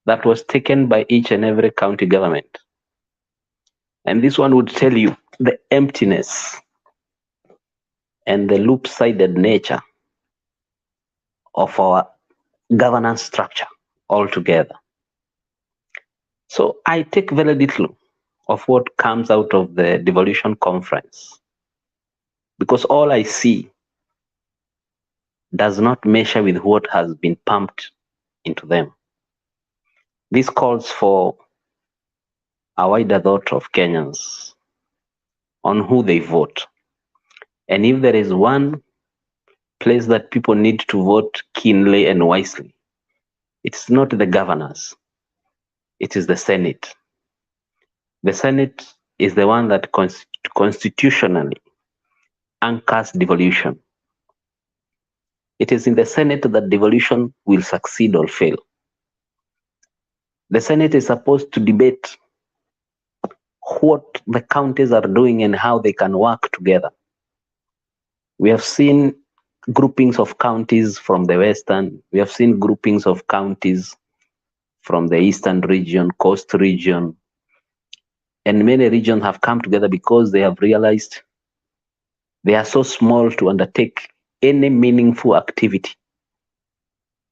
that was taken by each and every county government. And this one would tell you the emptiness and the loop-sided nature of our governance structure altogether. So I take very little of what comes out of the Devolution conference, because all I see does not measure with what has been pumped into them. This calls for a wider thought of Kenyans on who they vote. And if there is one place that people need to vote keenly and wisely, it's not the governors, it is the Senate. The Senate is the one that constitutionally anchors devolution. It is in the Senate that devolution will succeed or fail. The Senate is supposed to debate what the counties are doing and how they can work together. We have seen groupings of counties from the Western, we have seen groupings of counties from the Eastern region, Coast region, and many regions have come together because they have realized they are so small to undertake any meaningful activity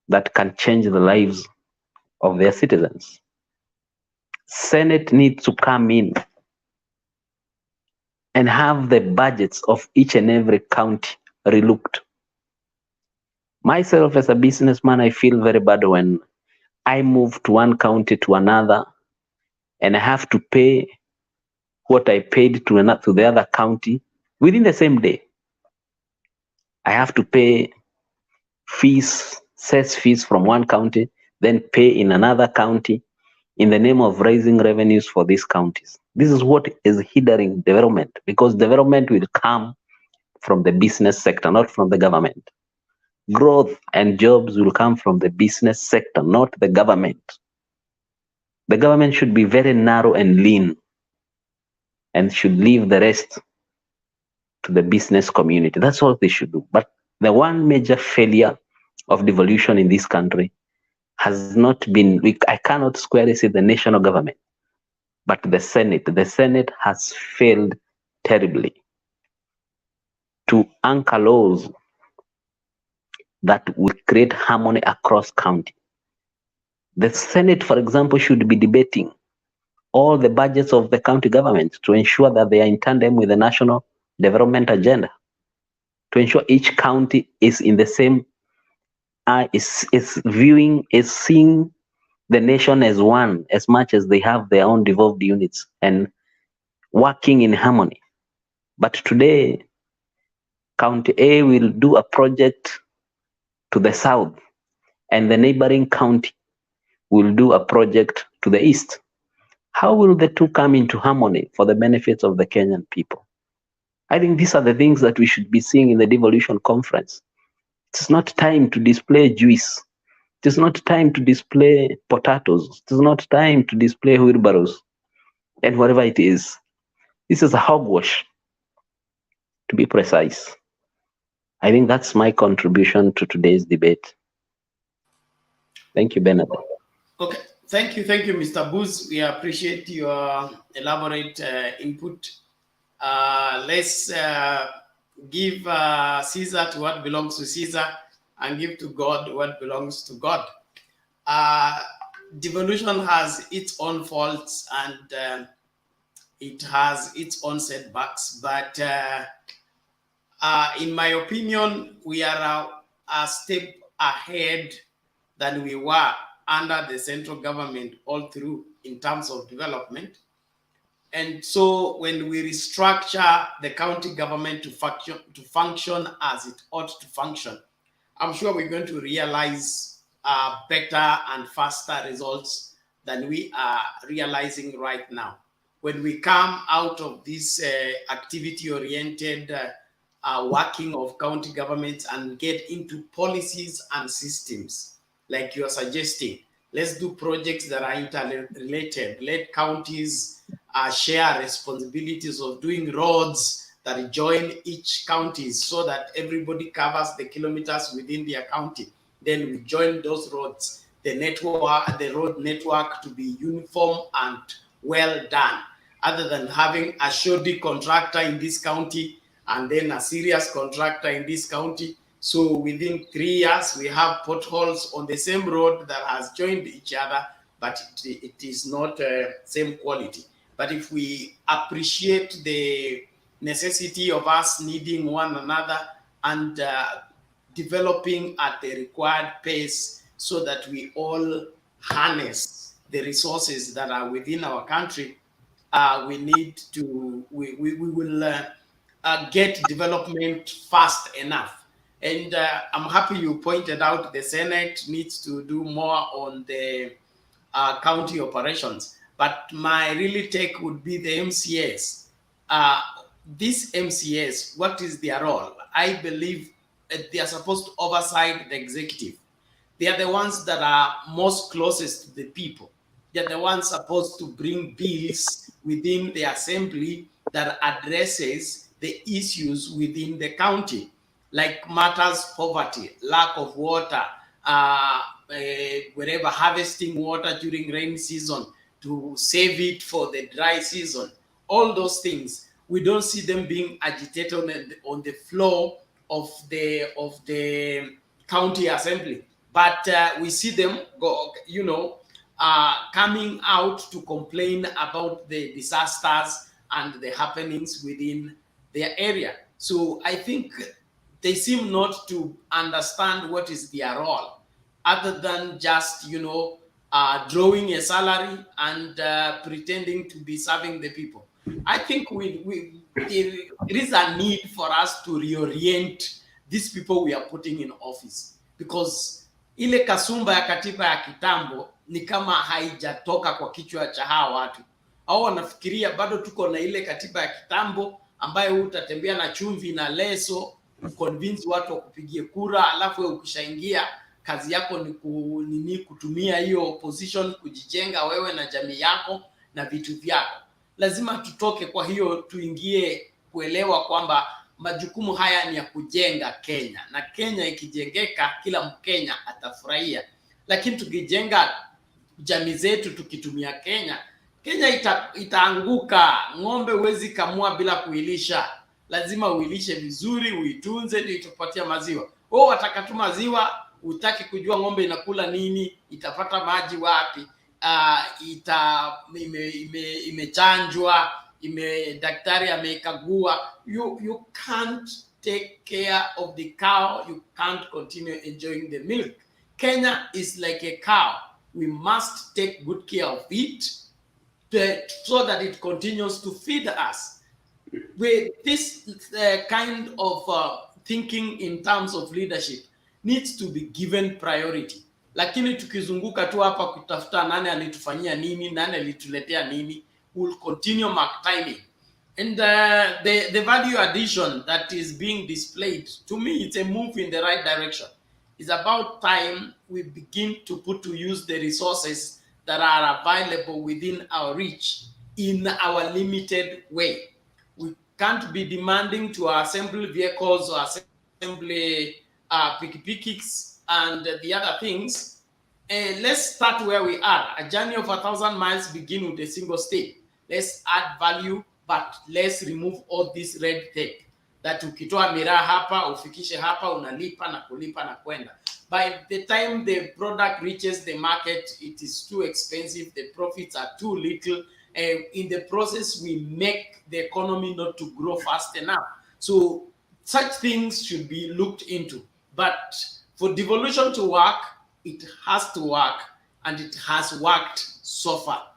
that can change the lives of their citizens. Senate needs to come in and have the budgets of each and every county relooked. Myself as a businessman, I feel very bad when I move to one county to another and I have to pay what I paid to the other county within the same day. I have to pay fees, cess fees from one county, then pay in another county. in the name of raising revenues for these counties. This is what is hindering development, because development will come from the business sector, not from the government. Growth and jobs will come from the business sector, not the government. The government should be very narrow and lean and should leave the rest to the business community. That's all they should do. But the one major failure of devolution in this country has not been, I cannot squarely say the national government, but the Senate. The Senate has failed terribly to anchor laws that will create harmony across county. The Senate, for example, should be debating all the budgets of the county government to ensure that they are in tandem with the national development agenda, to ensure each county is in the same, is seeing the nation as one, as much as they have their own devolved units and working in harmony. But today, County A will do a project to the south, and the neighboring county will do a project to the east. How will the two come into harmony for the benefits of the Kenyan people? I think these are the things that we should be seeing in the devolution conference. It's not time to display juice. It is not time to display potatoes. It is not time to display wheelbarrows and whatever it is. This is a hogwash, to be precise. I think that's my contribution to today's debate. Thank you, Bernard. Okay, thank you, Mr. Booz. We appreciate your elaborate input. Let's give Caesar to what belongs to Caesar and give to God what belongs to God. Devolution has its own faults and it has its own setbacks, but in my opinion, we are a step ahead than we were under the central government all through in terms of development. And so when we restructure the county government to function as it ought to function, I'm sure we're going to realize better and faster results than we are realizing right now. When we come out of this activity-oriented working of county governments and get into policies and systems, like you're suggesting, let's do projects that are interrelated. Let counties share responsibilities of doing roads that join each county so that everybody covers the kilometers within their county. Then we join those roads, the road network to be uniform and well done, other than having a shoddy contractor in this county and then a serious contractor in this county. So within 3 years, we have potholes on the same road that has joined each other, but it is not same quality. But if we appreciate the necessity of us needing one another and developing at the required pace so that we all harness the resources that are within our country, we will get development fast enough. And I'm happy you pointed out the Senate needs to do more on the county operations. But my really take would be the MCS. These MCS, what is their role? I believe they are supposed to oversight the executive. They are the ones that are most closest to the people. They are the ones supposed to bring bills within the assembly that addresses the issues within the county, like matters poverty, lack of water, wherever harvesting water during rainy season to save it for the dry season. All those things, we don't see them being agitated on the floor of the county assembly, but we see them coming out to complain about the disasters and the happenings within their area. So I think they seem not to understand what is their role, other than just drawing a salary and pretending to be serving the people. I think there is a need for us to reorient these people we are putting in office, because ile kasumba ya katiba ya kitambo ni kama haijatoka kwa kichwa cha hawa watu, au wanafikiria bado tuko na ile katiba ya kitambo ambayo utatembea na chumvi na leso convince watu wakupigie kura, alafu ukishaingia kazi yako ni kutumia hiyo position kujijenga wewe na jamii yako na vitu vyako. Lazima tutoke kwa hiyo, tuingie kuelewa kwamba majukumu haya ni ya kujenga Kenya, na Kenya ikijengeka kila Mkenya atafurahia. Lakini tukijenga jamii zetu tukitumia Kenya itaanguka. Ng'ombe huwezi kamua bila kuilisha, lazima uilishe vizuri, uitunze ndio itupatia maziwa. Wewe wataka tu maziwa, utaki kujua ng'ombe inakula nini, itapata maji wapi, imechanjwa, daktari ameikagua. You can't take care of the cow, you can't continue enjoying the milk. Kenya is like a cow. We must take good care of it so that it continues to feed us. With this kind of thinking in terms of leadership needs to be given priority. Lakini tukizunguka tu hapa kutafuta nani alitufanyia nini, nani alituletea nini, will continue mark timing. And the value addition that is being displayed, to me, it's a move in the right direction. It's about time we begin to put to use the resources that are available within our reach in our limited way. We can't be demanding to assemble vehicles or assembly pikipikis and the other things. Let's start where we are. A journey of 1,000 miles begin with a single step. Let's add value, but let's remove all this red tape. That ukitoa miraa hapa, ufikishe hapa, unalipa na kulipa na kwenda. By the time the product reaches the market, it is too expensive, the profits are too little, and in the process, we make the economy not to grow fast enough. So such things should be looked into. But for devolution to work, it has to work, and it has worked so far.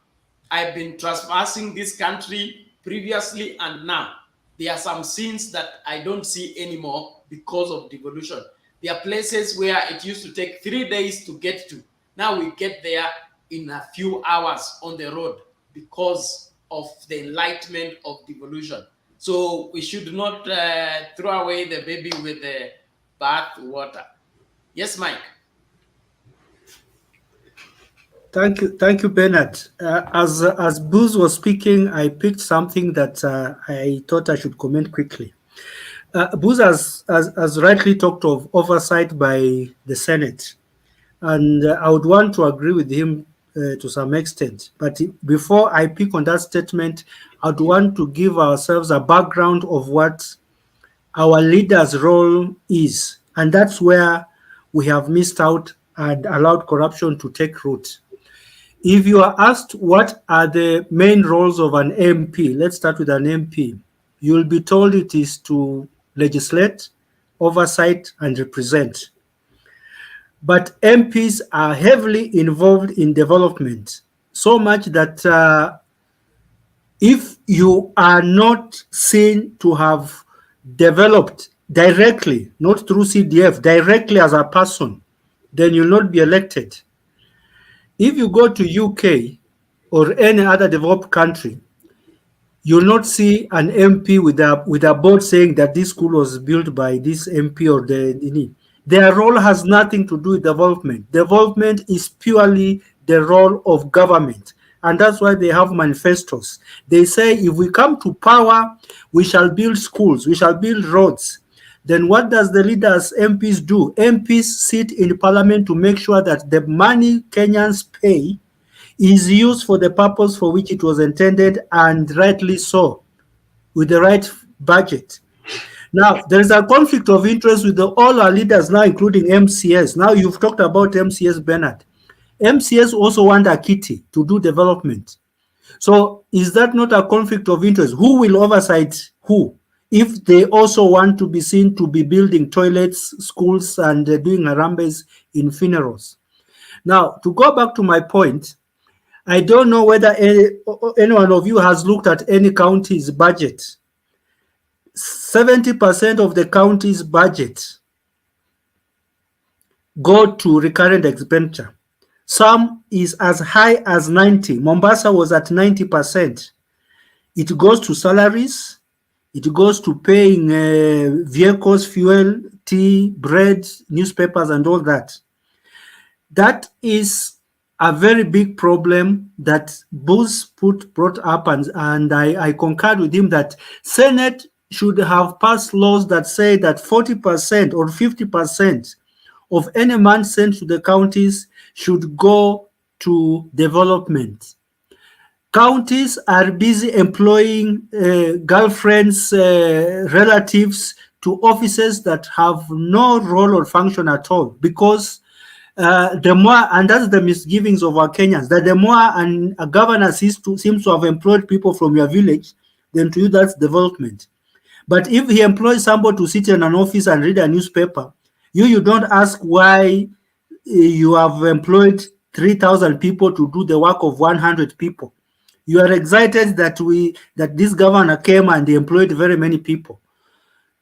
I've been traversing this country previously and now. There are some scenes that I don't see anymore because of devolution. There are places where it used to take 3 days to get to. Now we get there in a few hours on the road because of the enlightenment of devolution. So we should not throw away the baby with the bath water. Yes, Mike. Thank you, Bernard. As Booz was speaking, I picked something that I thought I should comment quickly. Booz has rightly talked of oversight by the Senate, and I would want to agree with him to some extent. But before I pick on that statement, I'd want to give ourselves a background of what our leaders' role is, and that's where we have missed out and allowed corruption to take root. If you are asked what are the main roles of an MP, let's start with an MP, you'll be told it is to legislate, oversight, and represent. But MPs are heavily involved in development, so much that if you are not seen to have developed directly, not through CDF, directly as a person, then you'll not be elected. If you go to UK or any other developed country, you'll not see an MP with a board saying that this school was built by this MP or their role has nothing to do with development. Development is purely the role of government. And that's why they have manifestos. They say if we come to power, we shall build schools, we shall build roads. Then what does the leaders, MPs do? MPs sit in parliament to make sure that the money Kenyans pay is used for the purpose for which it was intended, and rightly so, with the right budget. Now, there is a conflict of interest with all our leaders now, including MCS. Now, you've talked about MCS, Bernard. MCS also want a kitty to do development. So is that not a conflict of interest? Who will oversight who? If they also want to be seen to be building toilets, schools, and doing harambes in funerals. Now, to go back to my point, I don't know whether any one of you has looked at any county's budget. 70% of the county's budget go to recurrent expenditure. Some is as high as 90. Mombasa was at 90%. It goes to salaries. It goes to paying vehicles, fuel, tea, bread, newspapers, and all that. That is a very big problem that Booth brought up, and I concurred with him that Senate should have passed laws that say that 40% or 50% of any money sent to the counties should go to development. Counties are busy employing girlfriends, relatives to offices that have no role or function at all, because the more, and that's the misgivings of our Kenyans, that the more a governor seems to have employed people from your village, then to you that's development. But if he employs somebody to sit in an office and read a newspaper, you don't ask why you have employed 3,000 people to do the work of 100 people. You are excited that this governor came and he employed very many people.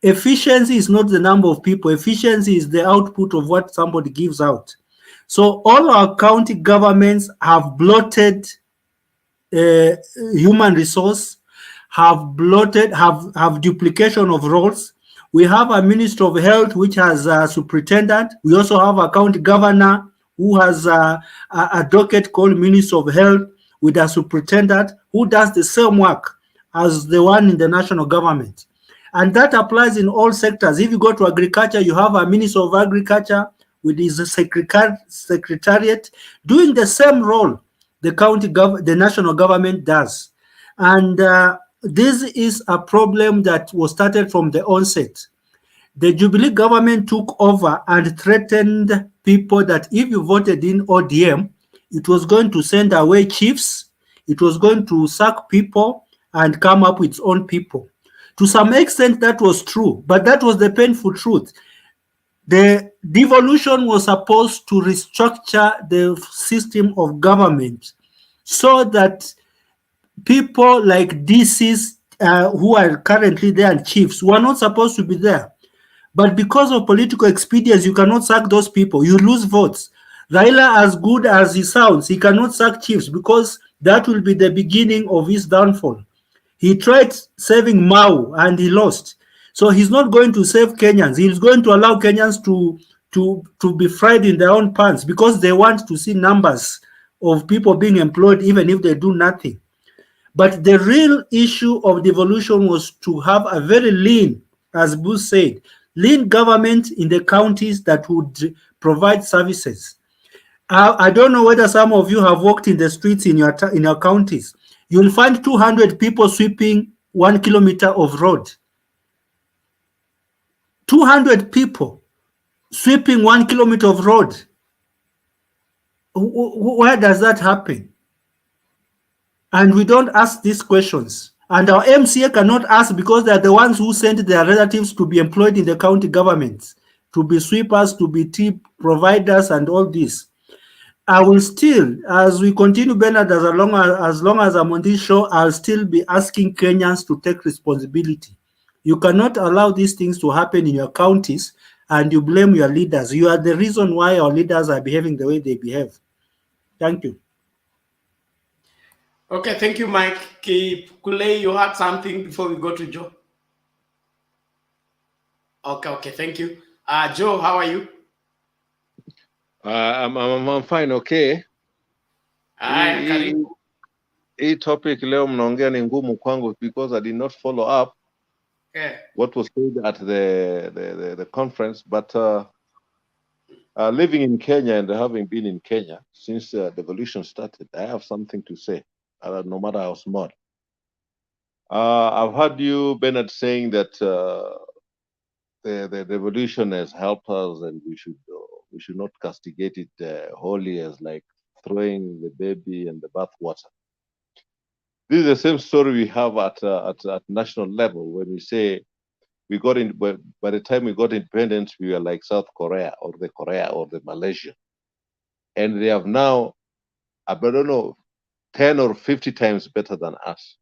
Efficiency is not the number of people. Efficiency is the output of what somebody gives out. So all our county governments have bloated human resource, have duplication of roles. We have a Minister of Health which has a superintendent. We also have a county governor who has a docket called Minister of Health with a superintendent who does the same work as the one in the national government. And that applies in all sectors. If you go to agriculture, you have a Minister of Agriculture with his secretariat doing the same role the national government does. And this is a problem that was started from the onset. The Jubilee government took over and threatened people that if you voted in ODM, it was going to send away chiefs, it was going to sack people and come up with its own people. To some extent, that was true, but that was the painful truth. The devolution was supposed to restructure the system of government so that people like DCs who are currently there and chiefs were not supposed to be there. But because of political expedience, you cannot sack those people. You lose votes. Raila, as good as he sounds, he cannot sack chiefs because that will be the beginning of his downfall. He tried saving Mao and he lost. So he's not going to save Kenyans. He's going to allow Kenyans to be fried in their own pants because they want to see numbers of people being employed even if they do nothing. But the real issue of devolution was to have a very lean, as Booth said, lean government in the counties that would provide services. I don't know whether some of you have walked in the streets in your counties. You'll find 200 people sweeping 1 kilometer of road. 200 people sweeping 1 kilometer of road. Where does that happen? And we don't ask these questions. And our MCA cannot ask because they're the ones who sent their relatives to be employed in the county governments, to be sweepers, to be tea providers, and all this. I will still, as we continue, Bernard, as long as I'm on this show, I'll still be asking Kenyans to take responsibility. You cannot allow these things to happen in your counties and you blame your leaders. You are the reason why our leaders are behaving the way they behave. Thank you. Okay, thank you, Mike. Kule, you had something before we go to Joe? Okay, thank you. Joe, how are you? I'm fine, okay. Hii topic leo mnaongea ni ngumu kwangu because I did not follow up what was said at the conference, but living in Kenya and having been in Kenya since devolution started, I have something to say, no matter how small. I've heard you, Bernard, saying that the revolution has helped us and we should not castigate it wholly as like throwing the baby and the bathwater. This is the same story we have at national level when we say we got in, by the time we got independence, we were like South Korea or the Malaysia. And they have now, I don't know, 10 or 50 times better than us.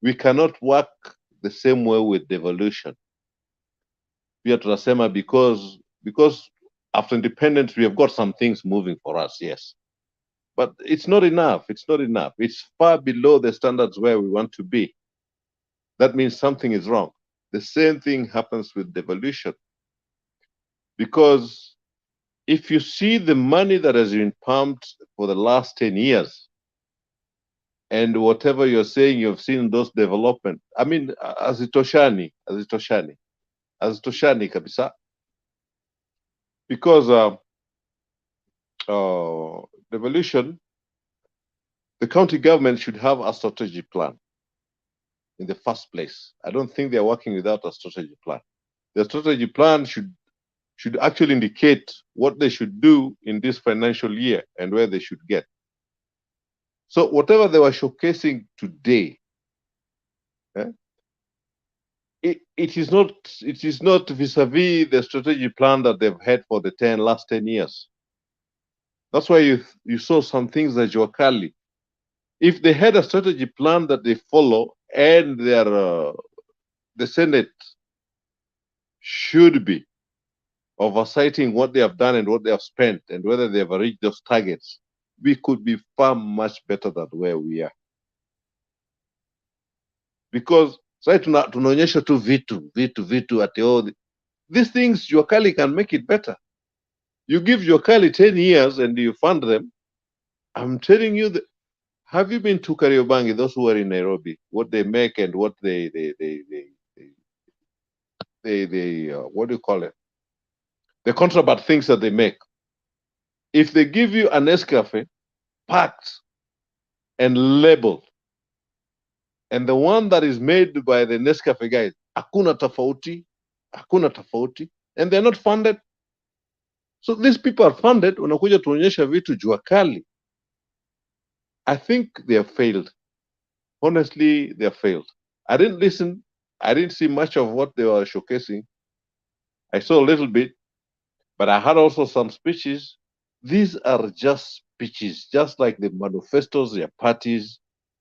We cannot work the same way with devolution. Pia tunasema because after independence, we have got some things moving for us, yes. But it's not enough. It's not enough. It's far below the standards where we want to be. That means something is wrong. The same thing happens with devolution. Because if you see the money that has been pumped for the last 10 years, and whatever you're saying, you've seen those development. I mean, azitoshani kabisa. Because devolution, the county government should have a strategy plan in the first place. I don't think they're working without a strategy plan. The strategy plan should actually indicate what they should do in this financial year and where they should get. So whatever they were showcasing today, it is not vis-a-vis the strategy plan that they've had for the last 10 years. That's why you saw some things like Joakali. If they had a strategy plan that they follow, and the Senate should be oversighting what they have done and what they have spent and whether they have reached those targets, we could be far much better than where we are. Because tunaonyesha tu vitu ati these things Joakali can make it better. You give Joakali 10 years and you fund them. I'm telling you that. Have you been to Kariobangi, those who are in Nairobi, what they make and what they what do you call it? The contraband things that they make. If they give you an Nescafe packed and labeled, and the one that is made by the Nescafe guys, hakuna tofauti, and they're not funded. So these people are funded, unakuja tuonyesha vitu Joakali. I think they have failed. Honestly, they have failed. I didn't listen. I didn't see much of what they were showcasing. I saw a little bit, but I had also some speeches. These are just speeches, just like the manifestos, their parties.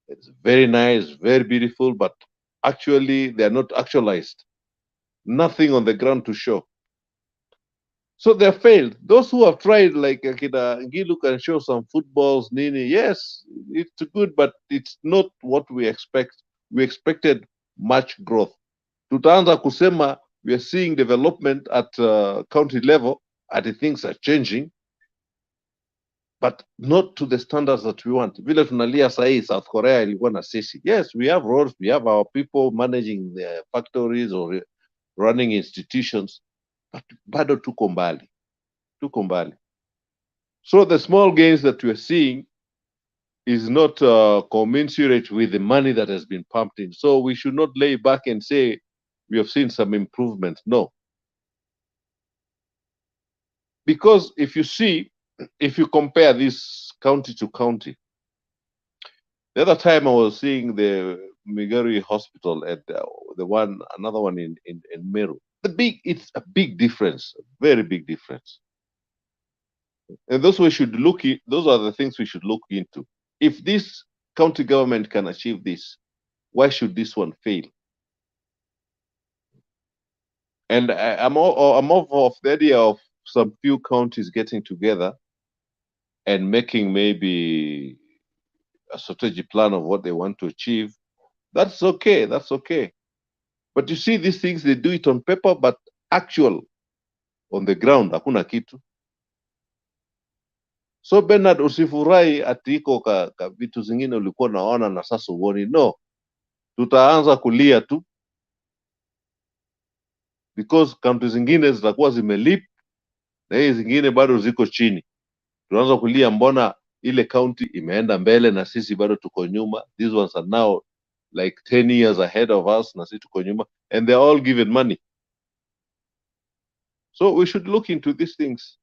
It's very nice, very beautiful, but actually they are not actualized. Nothing on the ground to show. So they have failed. Those who have tried, like Akida Ngilu, can show some footballs, Nini. Yes, it's good, but it's not what we expect. We expected much growth. Tutaanza kusema we are seeing development at county level, and things are changing, but not to the standards that we want. Vile tunalia sahi, South Korea ilikuwa na sisi. Yes, we have roads, we have our people managing the factories or running institutions, but bado tuko mbali. So the small gains that we are seeing is not commensurate with the money that has been pumped in. So we should not lay back and say we have seen some improvement. No. Because if you compare this county to county, the other time I was seeing the Migari Hospital and another one in Meru. It's a big difference, a very big difference. And those are the things we should look into. If this county government can achieve this, why should this one fail? And I'm of the idea of some few counties getting together and making maybe a strategic plan of what they want to achieve. That's okay. But you see, these things, they do it on paper, but actual on the ground, hakuna kitu. So Bernard, usifurahi ati iko ka vitu zingine ulikuwa naona na sasa uoni. No, tutaanza kulia tu, because kaunti zingine zitakuwa zimelip na hii zingine bado ziko chini. Tunaanza kulia, mbona ile county imeenda mbele na sisi bado tuko nyuma. These ones are now like 10 years ahead of us na sisi tuko nyuma, and they're all given money. So we should look into these things.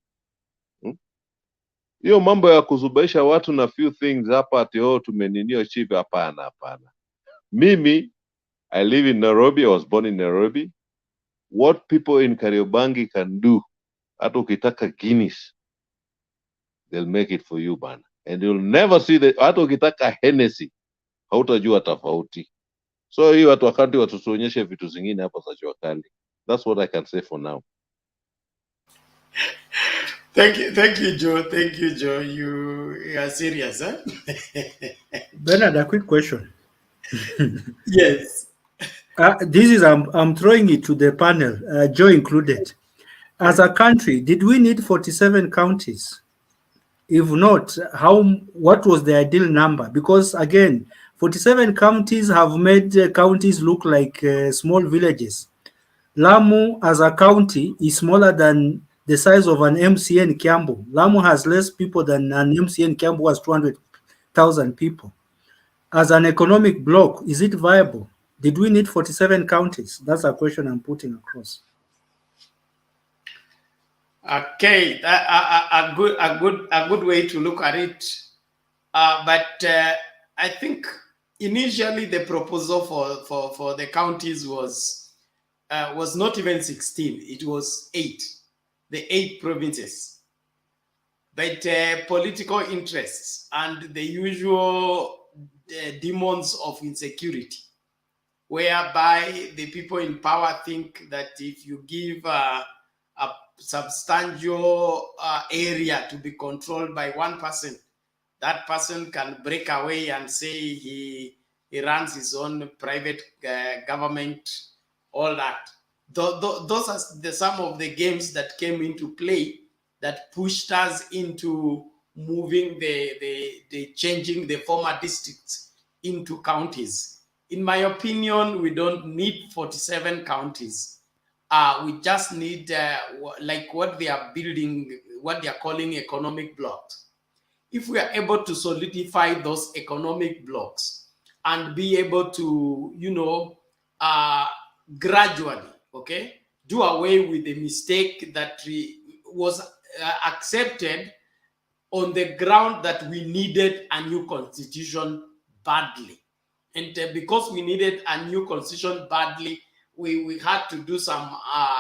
Hiyo mambo ya kuzubaisha watu na few things hapa ati tumeninio chief, hapana. Mimi, I live in Nairobi, I was born in Nairobi. What people in Kariobangi can do, hata ukitaka Guinness, they'll make it for you, bana. And you'll never see hata ukitaka Hennessy, hautajua tofauti. So hii watu wakati watuonyeshe vitu zingine hapa za jua kali. That's what I can say for now. Thank you, Joe. Thank you, Joe. You are serious, huh? Bernard, a quick question. Yes. This is I'm throwing it to the panel, Joe included. As a country, did we need 47 counties? If not, what was the ideal number? Because again, 47 counties have made counties look like small villages. Lamu as a county is smaller than the size of an MCN Kiambu. Lamu has less people than an MCN Kiambu has 200,000 people. As an economic bloc, is it viable? Did we need 47 counties? That's a question I'm putting across. Okay, a good way to look at it. But I think initially the proposal for the counties was not even 16. It was 8, the 8 provinces. But political interests and the usual demons of insecurity, whereby the people in power think that if you give a substantial area to be controlled by one person, that person can break away and say he runs his own private government, all that. Those are some of the games that came into play that pushed us into moving the changing the former districts into counties. In my opinion, we don't need 47 counties. We just need like what they are building, what they are calling economic blocks. If we are able to solidify those economic blocks and be able to, gradually, do away with the mistake that was accepted on the ground that we needed a new constitution badly. And because we needed a new constitution badly, we had to do some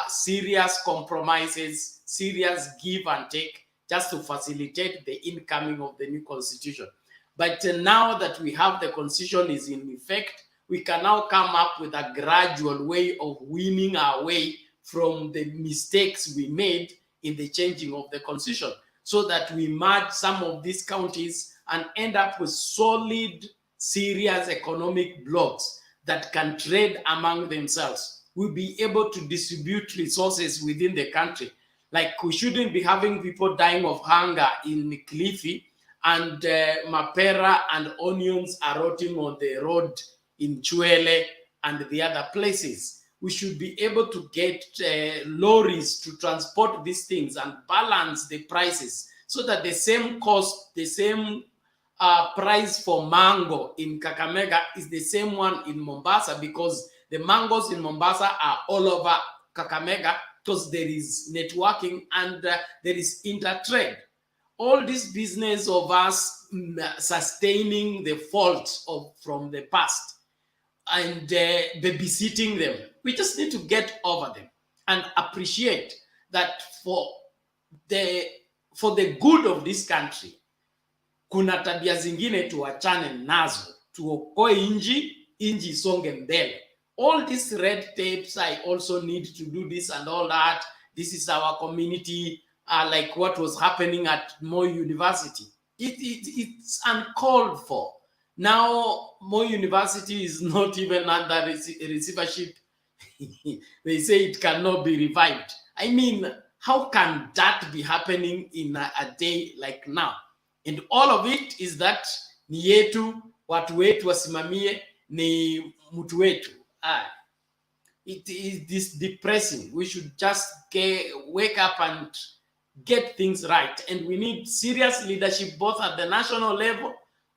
serious compromises, serious give and take, just to facilitate the incoming of the new constitution. But now that we have the constitution is in effect, we can now come up with a gradual way of winning our way from the mistakes we made in the changing of the constitution, so that we merge some of these counties and end up with solid, serious economic blocks that can trade among themselves. We'll be able to distribute resources within the country. Like, we shouldn't be having people dying of hunger in Kilifi and mapera and onions are rotting on the road in Chuele and the other places. We should be able to get lorries to transport these things and balance the prices so that the same cost, the same price for mango in Kakamega is the same one in Mombasa, because the mangoes in Mombasa are all over Kakamega, because there is networking and there is intertrade. All this business of us sustaining the faults from the past and babysitting them, we just need to get over them and appreciate that for the good of this country, kuna tabia zingine tuachane nazo, tuokoe inji isonge mbele. All these red tapes, I also need to do this and all that. This is our community, like what was happening at Moi University. It's uncalled for. Now, Moi University is not even under receivership. They say it cannot be revived. I mean, how can that be happening in a day like now? And all of it is that ni yetu, watu wetu wasimamie, ni mtu wetu. It is depressing. We should just wake up and get things right. And we need serious leadership both at the national level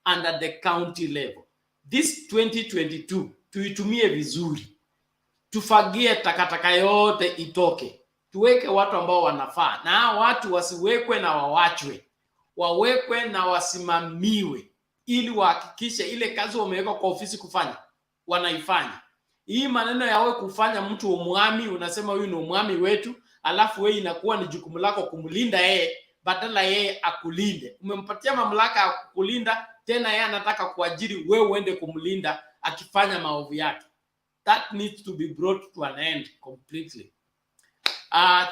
and at the county level. This 2022, tuitumie vizuri. Tufagie takataka yote itoke. Tuweke watu ambao wanafaa. Na watu wasiwekwe na wawachwe. Wawekwe na wasimamiwe, ili wahakikishe ile kazi wamewekwa kwa ofisi kufanya, wanaifanya. Hii maneno yawe kufanya mtu umwami, unasema huyu ni umwami wetu, alafu wewe inakuwa ni jukumu lako kumlinda yeye, badala yeye akulinde. Umempatia mamlaka ya kukulinda, tena yeye anataka kuajiri wewe uende kumlinda akifanya maovu yake. That needs to be brought to an end completely.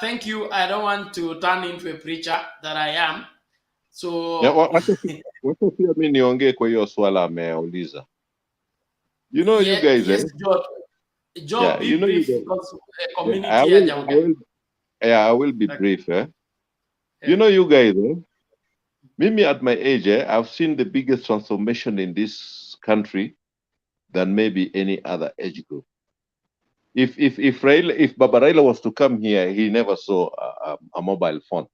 Thank you. I don't want to turn into a preacher that I am. So Yeah, wacha pia mimi niongee kwa hiyo swala ameuliza. You know you guys, yes, Joe. yeah, Be you know you brief guys, because yeah, community I will be brief, You know you guys, Mimi at my age, I've seen the biggest transformation in this country than maybe any other age group. If Baba Raila was to come here, he never saw a mobile phone.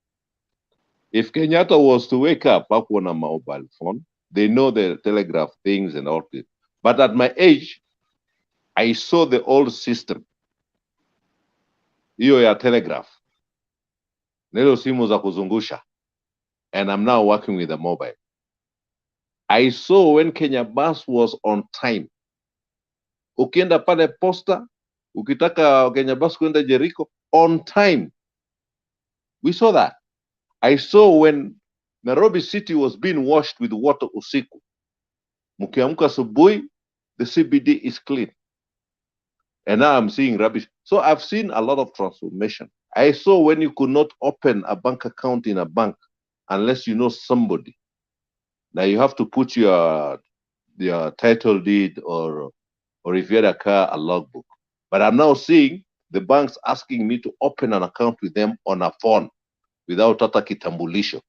If Kenyatta was to wake up on a mobile phone, they know the telegraph things and all this. But at my age, I saw the old system. Hiyo ya telegraph. Nilo simu za kuzungusha. And I'm now working with a mobile. I saw when Kenya bus was on time. Ukienda pale posta, ukitaka Kenya bus kwenda Jericho, on time. We saw that. I saw when Nairobi City was being washed with water usiku. Mukiamka asubuhi, the CBD is clean. And now I'm seeing rubbish. So I've seen a lot of transformation. I saw when you could not open a bank account in a bank unless you know somebody. Now you have to put your title deed or if you had a car, a logbook. But I'm now seeing the banks asking me to open an account with them on a phone without hata kitambulisho.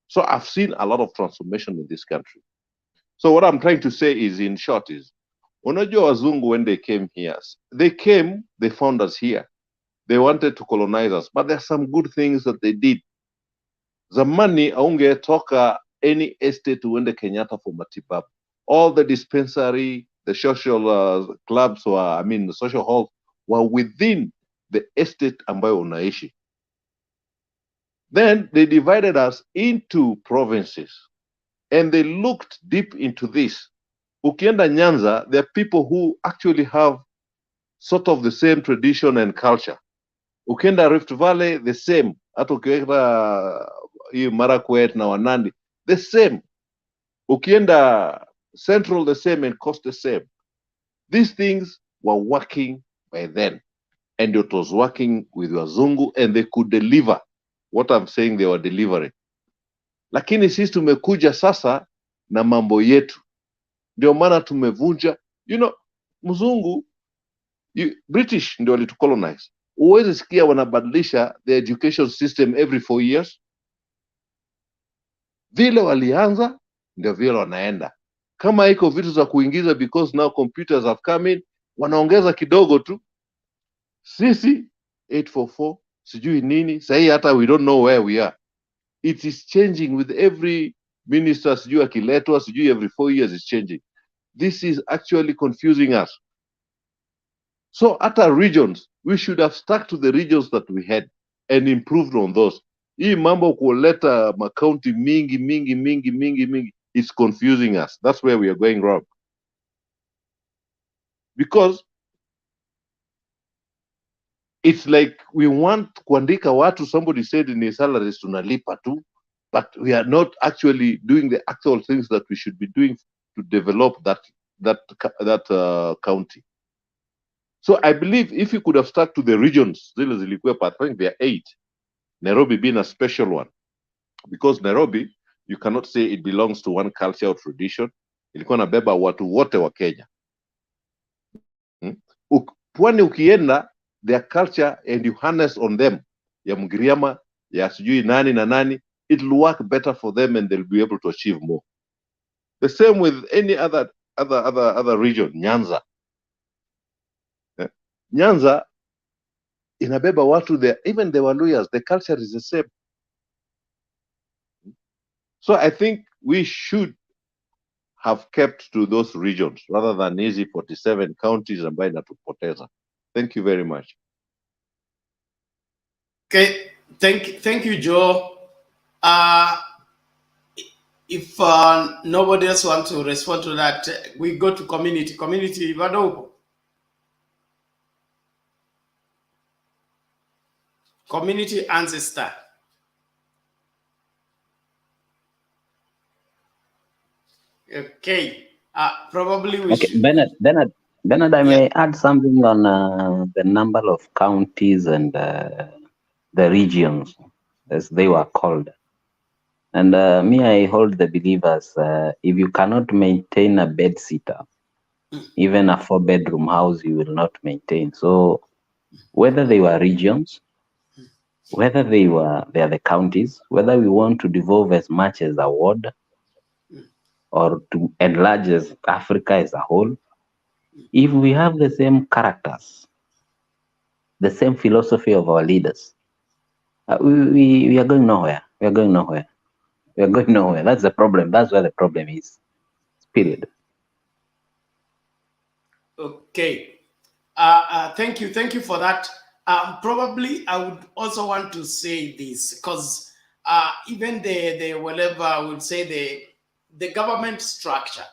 So I've seen a lot of transformation in this country. So what I'm trying to say is, in short, is unajua wazungu when they came here, they found us here. They wanted to colonize us, but there's some good things that they did. Zamani aungetoka any estate uende Kenyatta for matibabu. All the dispensary, the social clubs, the social halls were within the estate ambayo unaishi. Then they divided us into provinces, and they looked deep into this. Ukienda Nyanza, there are people who actually have sort of the same tradition and culture. Ukienda Rift Valley, the same. Hata ukienda Marakwet na Wanandi, the same. Ukienda Central, the same, and Coast, the same. These things were working by then, and it was working with wazungu, and they could deliver what I'm saying they were delivering. Lakini sisi tumekuja sasa na mambo yetu, ndio maana tumevunja. You know, mzungu, British ndio walitucolonize. Uwezi sikia wanabadilisha the education system every 4 years. Vile walianza ndio vile wanaenda. Kama iko vitu za kuingiza because now computers have come in, wanaongeza kidogo tu. Sisi 844 sijui nini, sahi hata we don't know where we are. It is changing with every minister, sijui akiletwa, sijui every 4 years it's changing. This is actually confusing us. So at our regions, we should have stuck to the regions that we had and improved on those. Hii mambo kuleta makaunti mingi, it's confusing us. That's where we are going wrong. Because it's like we want kuandika watu, somebody said in his salaries tunalipa tu, but we are not actually doing the actual things that we should be doing to develop that county. So I believe if you could have stuck to the regions, I think there are 8, Nairobi being a special one, because Nairobi, you cannot say it belongs to one culture or tradition. Ilikuwa nabeba watu wote wa Kenya. Pwani ukienda, their culture and you harness on them, ya Mgiriama, ya sijui nani na nani, it will work better for them and they'll be able to achieve more. The same with any other region. Nyanza. Nyanza inabeba watu there, even the Waluyas, the culture is the same. So I think we should have kept to those regions rather than easy 47 counties ambayo inatupoteza. Thank you very much. Okay, thank you, Joe. If nobody else wants to respond to that, we go to community. Community, bado. Community ancestor. Okay. Probably we should. Bernard, Bernard, I may add something on the number of counties and the regions, as they were called. And me, I hold the believers, if you cannot maintain a bed sitter, even a 4-bedroom house, you will not maintain. So whether they were regions, whether they are the counties, whether we want to devolve as much as a ward or to enlarge as Africa as a whole, if we have the same characters, the same philosophy of our leaders, we are going nowhere. We are going nowhere. We are going nowhere. That's the problem. That's where the problem is. Period. Okay. Thank you for that. Probably I would also want to say this, because even the whatever I would say the government structure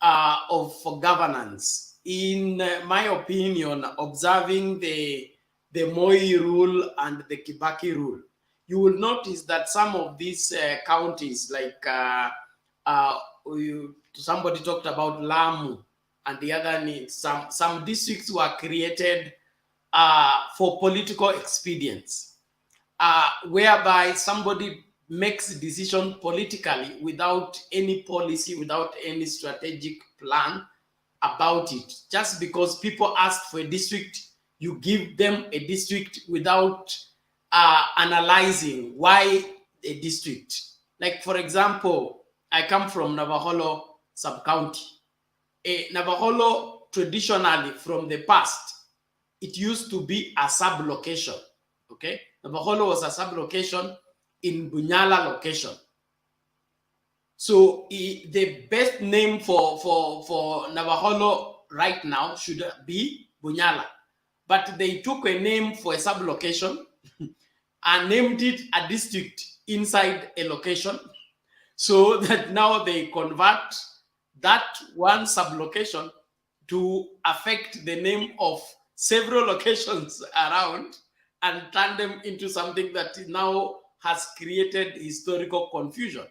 for governance, in my opinion, observing the Moi rule and the Kibaki rule, you will notice that some of these counties, like somebody talked about Lamu, and the other needs, some districts were created for political expedience, whereby somebody makes a decision politically without any policy, without any strategic plan about it. Just because people asked for a district, you give them a district without analyzing why a district. Like, for example, I come from Navaholo sub-county. Navaholo, traditionally from the past, it used to be a sub-location, okay? Navaholo was a sub-location in Bunyala location. So the best name for Navaholo right now should be Bunyala. But they took a name for a sub-location and named it a district inside a location, so that now they convert that one sub-location to affect the name of several locations around and turn them into something that now has created historical confusion.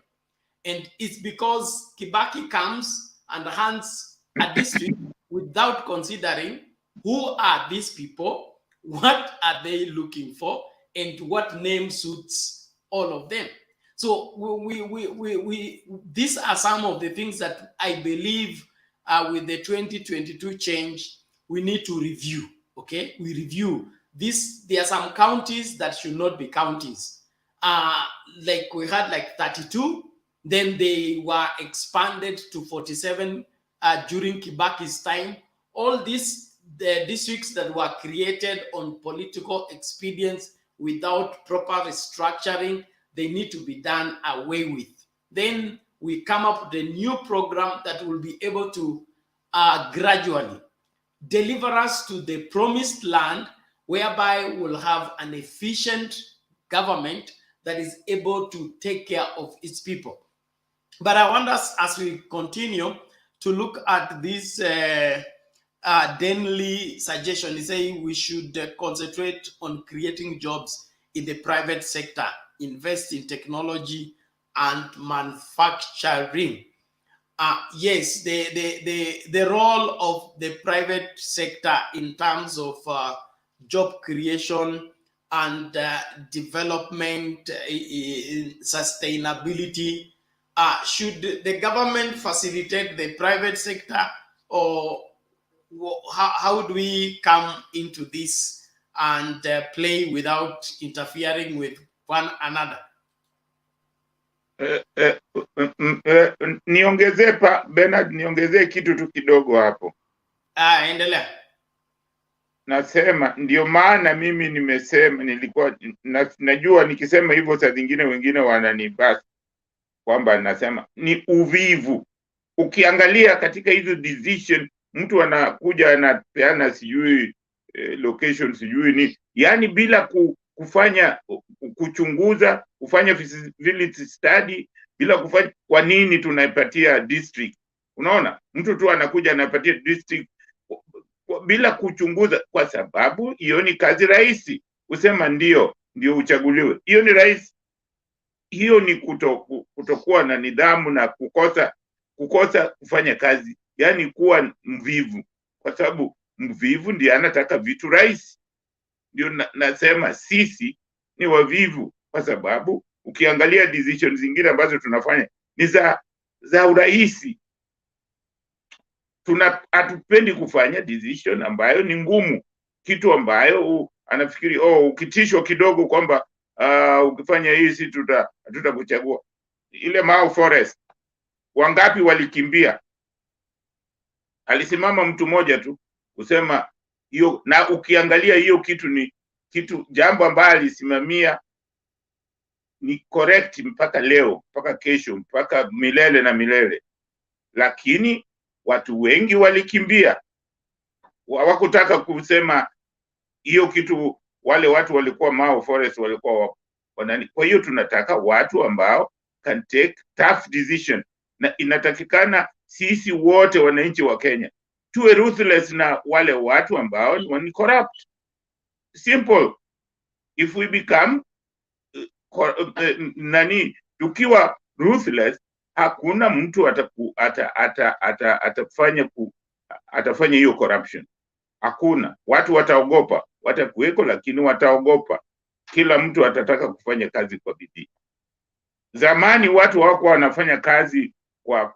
And it's because Kibaki comes and hands a district without considering who are these people, what are they looking for, and what name suits all of them. So these are some of the things that I believe with the 2022 change, we need to review, okay? We review this. There are some counties that should not be counties. Like we had like 32, then they were expanded to 47 during Kibaki's time. All these the districts that were created on political expedience without proper restructuring, they need to be done away with. Then we come up with a new program that will be able to gradually deliver us to the promised land, whereby we'll have an efficient government that is able to take care of its people. But I want us, as we continue, to look at this Denley suggestion. He saying we should concentrate on creating jobs in the private sector, invest in technology and manufacturing. Yes, the role of the private sector in terms of job creation and development, sustainability. Should the government facilitate the private sector, or how do we come into this and play without interfering with one another? Niongezee Bernard, niongezee kitu tu kidogo hapo. Endelea. Nasema ndio maana mimi nimesema, nilikuwa najua nikisema hivyo saa zingine wengine wananibasi kwamba nasema ni uvivu. Ukiangalia katika hizo decision, mtu anakuja anapeana sijui location sijui ni, yani bila kufanya kuchunguza, kufanya feasibility study, bila kufanya kwa nini tunaipatia district. Unaona, mtu tu anakuja anapatia district bila kuchunguza, kwa sababu hiyo ni kazi rahisi. Kusema ndio uchaguliwe, hiyo ni rahisi. Hiyo ni kutokuwa na nidhamu na kukosa kufanya kazi, yani kuwa mvivu. kwa sababu mvivu ndiye anataka vitu rahisi. Ndio nasema sisi ni wavivu, kwa sababu ukiangalia decision zingine ambazo tunafanya ni za urahisi. Hatupendi kufanya decision ambayo ni ngumu, kitu ambayo anafikiri ukitishwa kidogo kwamba ukifanya hii si hatutakuchagua. Ile Mau Forest, wangapi walikimbia? Alisimama mtu mmoja tu kusema hiyo, na ukiangalia hiyo kitu ni jambo ambalo alisimamia ni correct mpaka leo, mpaka kesho, mpaka milele na milele, lakini watu wengi walikimbia, hawakutaka kusema hiyo kitu. Wale watu walikuwa Mau Forest walikuwa wanani. Kwa hiyo tunataka watu ambao can take tough decision, na inatakikana sisi wote wananchi wa Kenya tuwe ruthless na wale watu ambao ni corrupt. Simple. If we become tukiwa ruthless, hakuna mtu atafanya hiyo corruption. Hakuna. Watu wataogopa, watakuweko, lakini wataogopa. Kila mtu atataka kufanya kazi kwa bidii. Zamani watu hawakuwa wanafanya kazi kwa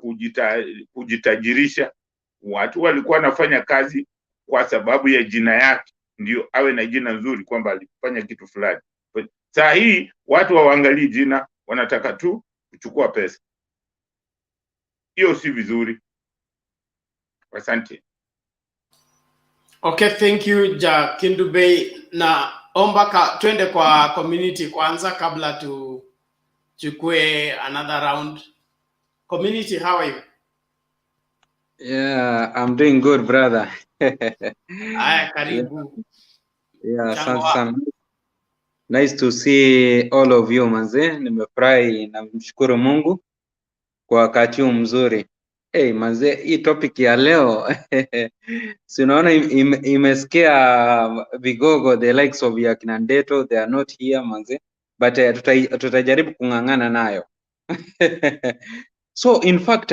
kujitajirisha. Watu walikuwa wanafanya kazi kwa sababu ya jina yake, ndio awe na jina nzuri kwamba alifanya kitu fulani. Saa hii watu hawaangalii jina, wanataka tu kuchukua pesa. Hiyo si vizuri. Asante. Okay, thank you Ja Kindubei. Na omba twende kwa community kwanza kabla tuchukue another round. Community, how are you? Yeah, I'm doing good, brother. Aya, karibu. Yeah, asante sana. Nice to see all of you manze. Nimefurahi na mshukuru Mungu kwa wakati huu mzuri. Hey manze, hii topic ya leo si unaona imesikia vigogo, the likes of yakina Ndeto, they are not here manze, but tutajaribu kung'ang'ana nayo. So in fact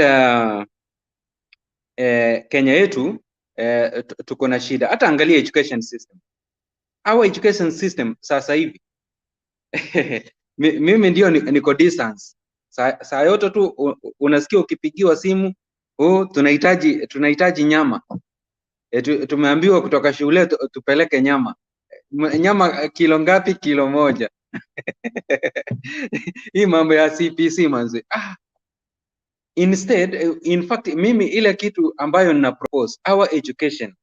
Kenya yetu tuko na shida. Hata angalia education system. Our education system sasa hivi mimi ndio niko distance. Saa yote tu unasikia ukipigiwa simu, tunahitaji nyama. Tumeambiwa kutoka shule tupeleke nyama. Nyama kilo ngapi? Kilo moja. Hii mambo ya CPC manze. Instead, in fact, mimi ile kitu ambayo nina propose, our education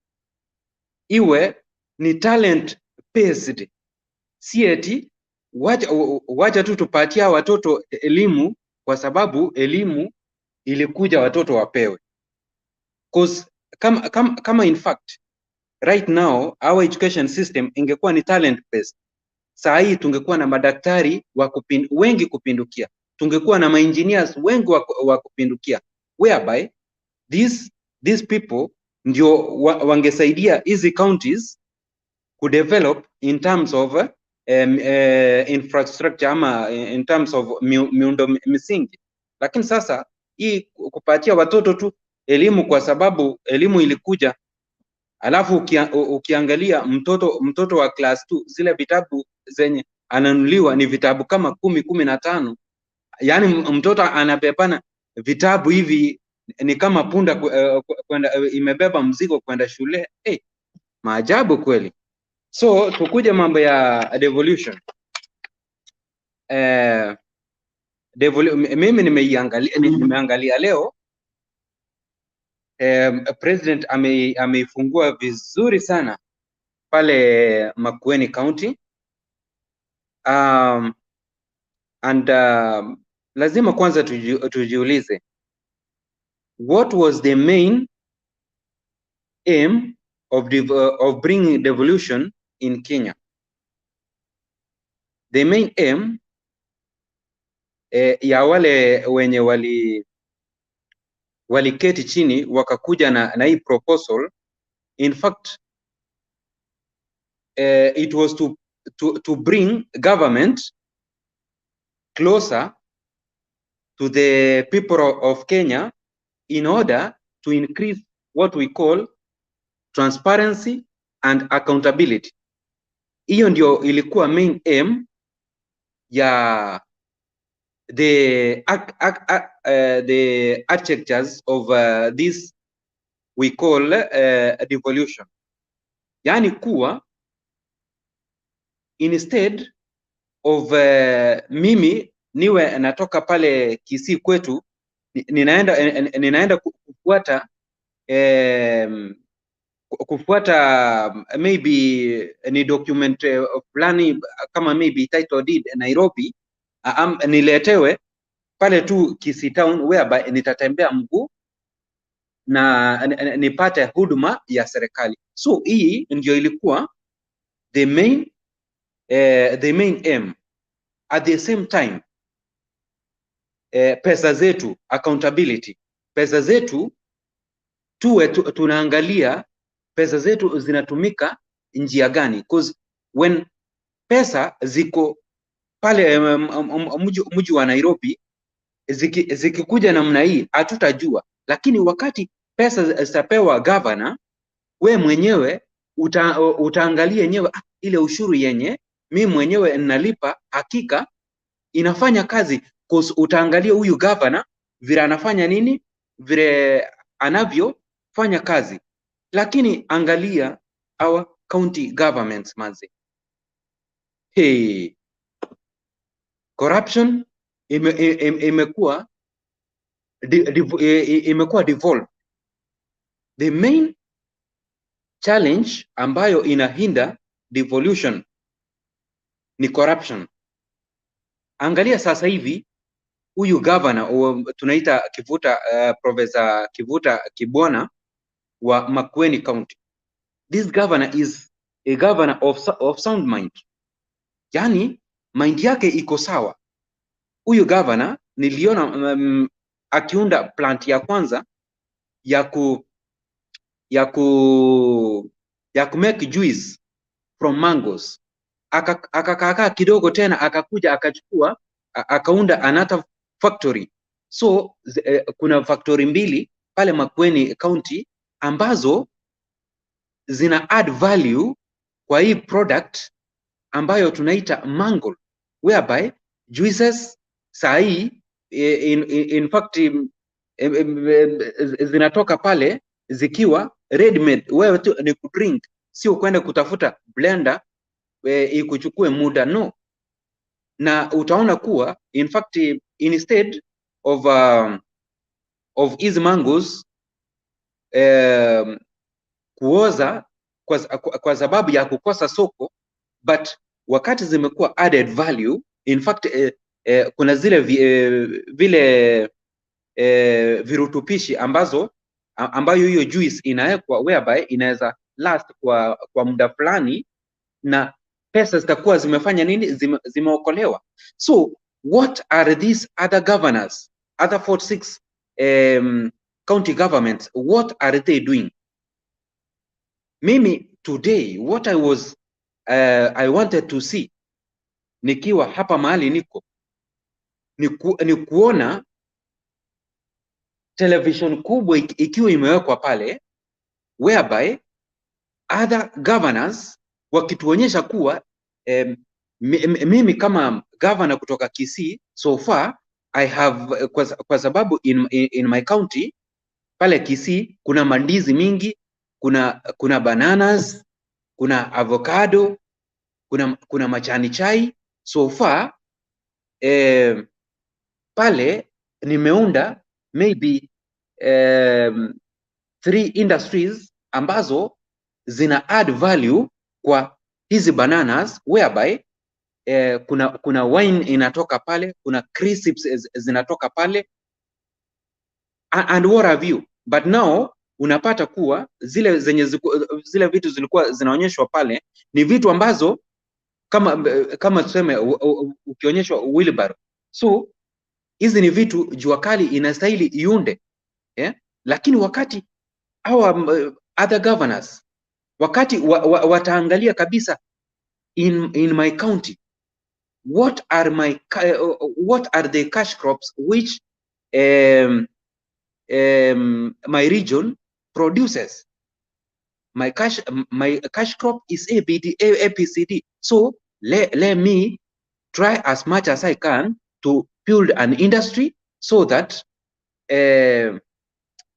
iwe ni talent based. Si eti wacha tu tupatia watoto elimu kwa sababu elimu ilikuja watoto wapewe. Cause kama in fact right now our education system ingekuwa ni talent based, saa hii tungekuwa na madaktari wengi kupindukia, tungekuwa na engineers wengi wa kupindukia, whereby these people ndio wangesaidia hizi counties kudevelop in terms of infrastructure ama in terms of miundo misingi. Lakini sasa hii kupatia watoto tu elimu kwa sababu elimu ilikuja, alafu ukiangalia mtoto wa class 2 zile vitabu zenye ananuliwa ni vitabu kama 15. Yani mtoto anabebana vitabu hivi ni kama punda kwenda imebeba mzigo kwenda shule. Maajabu kweli. So tukuje mambo ya devolution. Mimi nimeangalia leo president ameifungua vizuri sana pale Makueni County. And lazima kwanza tujiulize, what was the main aim of bringing devolution in Kenya? The main aim ya wale wenye waliketi chini wakakuja na hii proposal, in fact it was to bring government closer to the people of Kenya in order to increase what we call transparency and accountability. Hiyo ndio ilikuwa main aim ya the architectures of this we call devolution. Yani kuwa instead of mimi niwe natoka pale Kisii kwetu ninaenda kufuata maybe ni document fulani kama maybe title deed Nairobi, niletewe pale tu Kisii town whereby nitatembea mguu na nipate huduma ya serikali. So hii ndio ilikuwa the main aim. At the same time pesa zetu, accountability, pesa zetu tunaangalia pesa zetu zinatumika njia gani, because when pesa ziko pale mji wa Nairobi zikikuja namna hii hatutajua, lakini wakati pesa zitapewa governor, we mwenyewe utaangalia yenyewe ile ushuru yenye mimi mwenyewe ninalipa hakika inafanya kazi, because utaangalia huyu governor vile anafanya nini, vile anavyofanya kazi. Lakini angalia our county governments manzi, hey, corruption imekuwa devolved. The main challenge ambayo inahinda devolution ni corruption. Angalia sasa hivi huyu governor tunaita Professor Kivuta Kibwana wa Makueni County. This governor is a governor of sound mind. Yani mind yake iko sawa. Huyu governor niliona akiunda plant ya kwanza ya ku make juice from mangoes. Akakaa kidogo tena akakuja akachukua akaunda another factory. So kuna factory mbili pale Makueni County ambazo zina add value kwa hii product ambayo tunaita mango, whereby juices sahi in fact zinatoka pale zikiwa ready made, wewe tu ni kudrink, sio kwenda kutafuta blender ikuchukue muda, no. Na utaona kuwa in fact instead of these mangoes kuoza kwa sababu ya kukosa soko, but wakati zimekuwa added value, in fact kuna zile vile virutubishi ambayo hiyo juice inawekwa whereby inaweza last kwa muda fulani na pesa zitakuwa zimefanya nini, zimeokolewa. So what are these other governors, other 46 county governments, what are they doing? Mimi today what I wanted to see nikiwa hapa mahali niko ni kuona television kubwa ikiwa imewekwa pale whereby other governors wakituonyesha kuwa mimi kama governor kutoka Kisii, so far I have kwa sababu in my county pale Kisii kuna mandizi mingi, kuna bananas, kuna avocado, kuna majani chai. So far pale nimeunda maybe 3 industries ambazo zina add value kwa hizi bananas whereby kuna wine inatoka pale, kuna crisps zinatoka pale and what have you. But now unapata kuwa zile vitu zilikuwa zinaonyeshwa pale ni vitu ambazo kama tuseme ukionyeshwa wheelbarrow. So hizi ni vitu jua kali inastahili iunde, lakini wakati our other governors wakati wataangalia kabisa in my county what are the cash crops which my region produces, my cash crop is ABCD. So let me try as much as I can to build an industry so that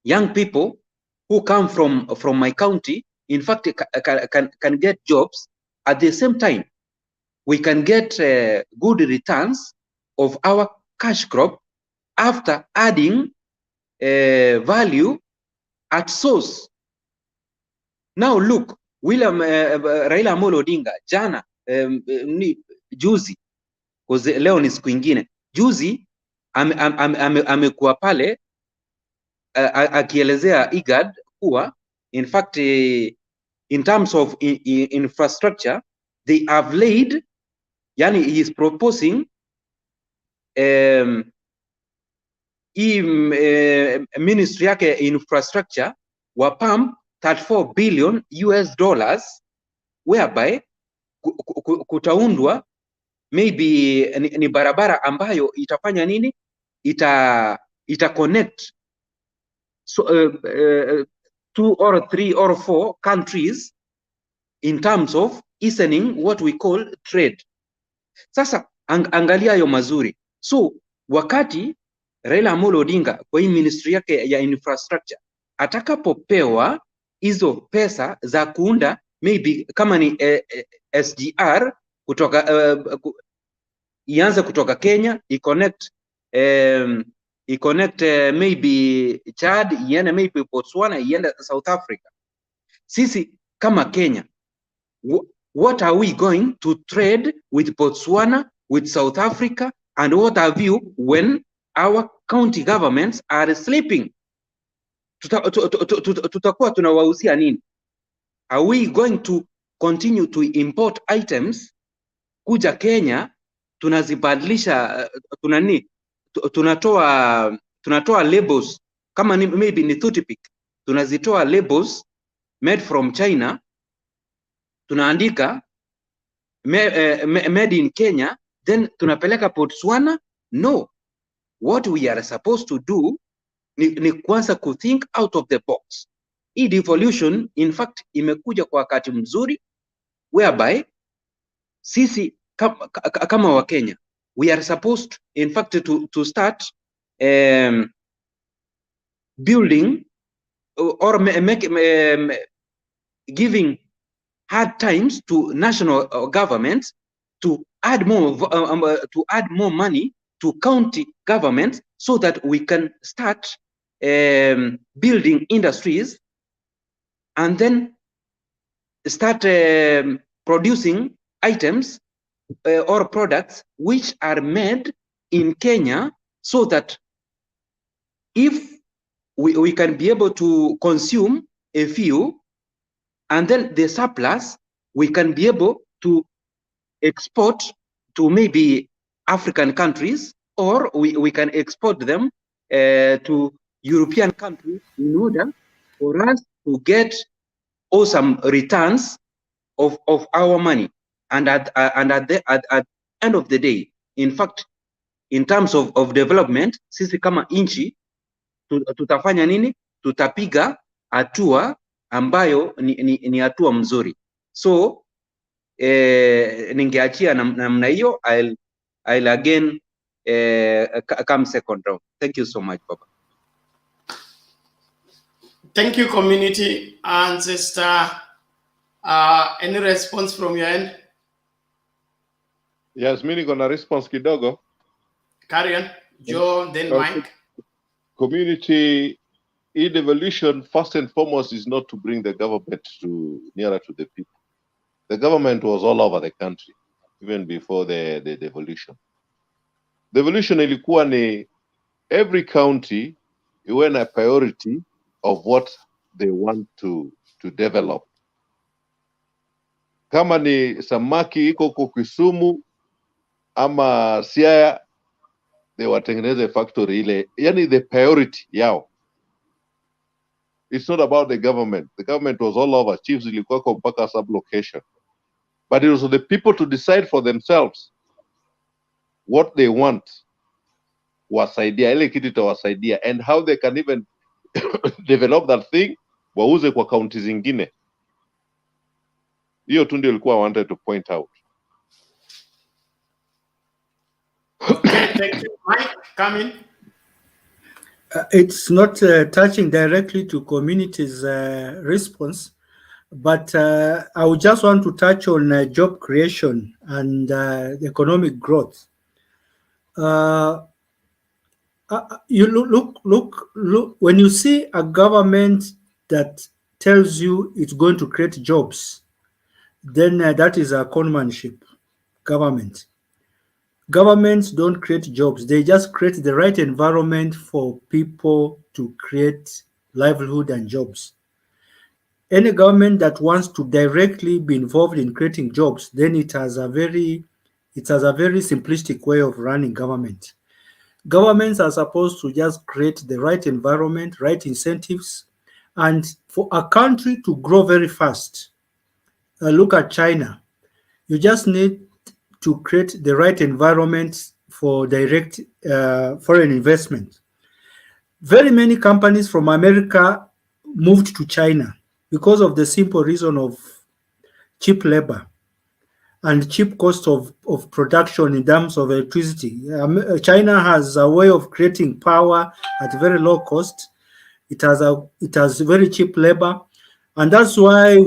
young people who come from my county, in fact, can get jobs. At the same time, we can get good returns of our cash crop after adding value at source. Now look, Raila Amolo Odinga jana juzi, because leo ni siku ingine, juzi amekuwa pale akielezea IGAD kuwa in fact in terms of infrastructure they have laid, yani he is proposing ministry yake infrastructure wa pump 34 billion US dollars, whereby kutaundwa maybe ni barabara ambayo itafanya nini, ita connect so 2 or 3 or 4 countries in terms of easing what we call trade. Sasa angalia hayo mazuri. So wakati Raila Amolo Odinga kwa hii ministry yake ya infrastructure atakapopewa hizo pesa za kuunda maybe kama ni SGR kutoka ianze kutoka Kenya i-connect maybe Chad, iende maybe Botswana, iende South Africa. Sisi kama Kenya, what are we going to trade with Botswana, with South Africa, and what have you when our county governments are sleeping? Tutakuwa tunawahusia nini? Are we going to continue to import items kuja Kenya, tunazibadilisha, tunatoa labels kama ni, maybe ni toothpick, tunazitoa labels made from China, tunaandika made in Kenya, then tunapeleka Botswana? No. What we are supposed to do ni kwanza ku think out of the box. Hii devolution in fact imekuja kwa wakati mzuri, whereby sisi kama wa Kenya we are supposed in fact to start building or giving hard times to national governments to add more money to county governments so that we can start building industries and then start producing items or products which are made in Kenya, so that if we can be able to consume a few, and then the surplus we can be able to export to maybe African countries, or we can export them to European countries in order for us to get awesome returns of our money. And at the end of the day, in fact, in terms of development, sisi kama inchi tutafanya nini? Tutapiga hatua ambayo ni hatua mzuri. So ningeachia namna hiyo. I'll again come second round. Thank you so much, Baba. Thank you, community. And sister, any response from your end? Yes, mimi niko na response kidogo. Carry on. Joe, then Mike. Community devolution, first and foremost, is not to bring the government nearer to the people. The government was all over the country, even before the devolution. Devolution ilikuwa ni every county iwe na priority of what they want to develop. Kama ni samaki iko kwa Kisumu ama Siaya, they watengeneze factory ile, yani the priority yao. It's not about the government. The government was all over. Chiefs ilikuwa kwa mpaka sub-location. But it was the people to decide for themselves what they want, wasaidia, ile kitu itawasaidia, and how they can even develop that thing, wauze kwa county zingine. Hiyo tu ndio ilikuwa I wanted to point out. Okay, thank you. Mike, come in. It's not touching directly to communities' response, but I would just want to touch on job creation and economic growth. You look, when you see a government that tells you it's going to create jobs, then that is a conmanship government. Governments don't create jobs, they just create the right environment for people to create livelihood and jobs. Any government that wants to directly be involved in creating jobs, then it has a very simplistic way of running government. Governments are supposed to just create the right environment, right incentives, and for a country to grow very fast. Look at China. You just need to create the right environment for direct foreign investment. Very many companies from America moved to China because of the simple reason of cheap labor and cheap cost of production in terms of electricity. China has a way of creating power at very low cost. It has very cheap labor, and that's why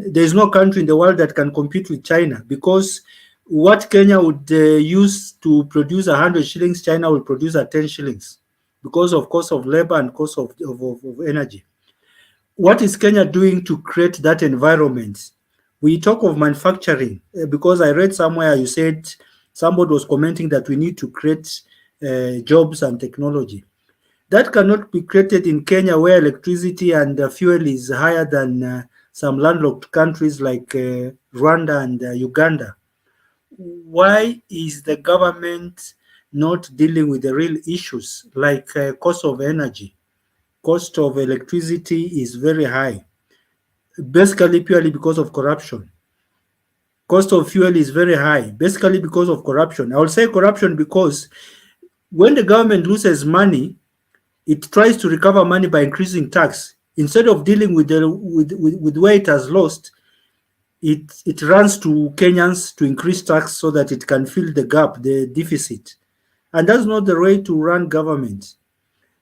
there's no country in the world that can compete with China, because what Kenya would use to produce 100 shillings, China will produce at 10 shillings because of cost of labor and cost of energy. What is Kenya doing to create that environment? We talk of manufacturing, because I read somewhere you said, somebody was commenting that we need to create jobs and technology. That cannot be created in Kenya, where electricity and fuel is higher than some landlocked countries like Rwanda and Uganda. Why is the government not dealing with the real issues like cost of energy? Cost of electricity is very high, basically purely because of corruption. Cost of fuel is very high, basically because of corruption. I will say corruption because when the government loses money, it tries to recover money by increasing tax. Instead of dealing with where it has lost, it runs to Kenyans to increase tax so that it can fill the gap, the deficit. And that's not the way to run government.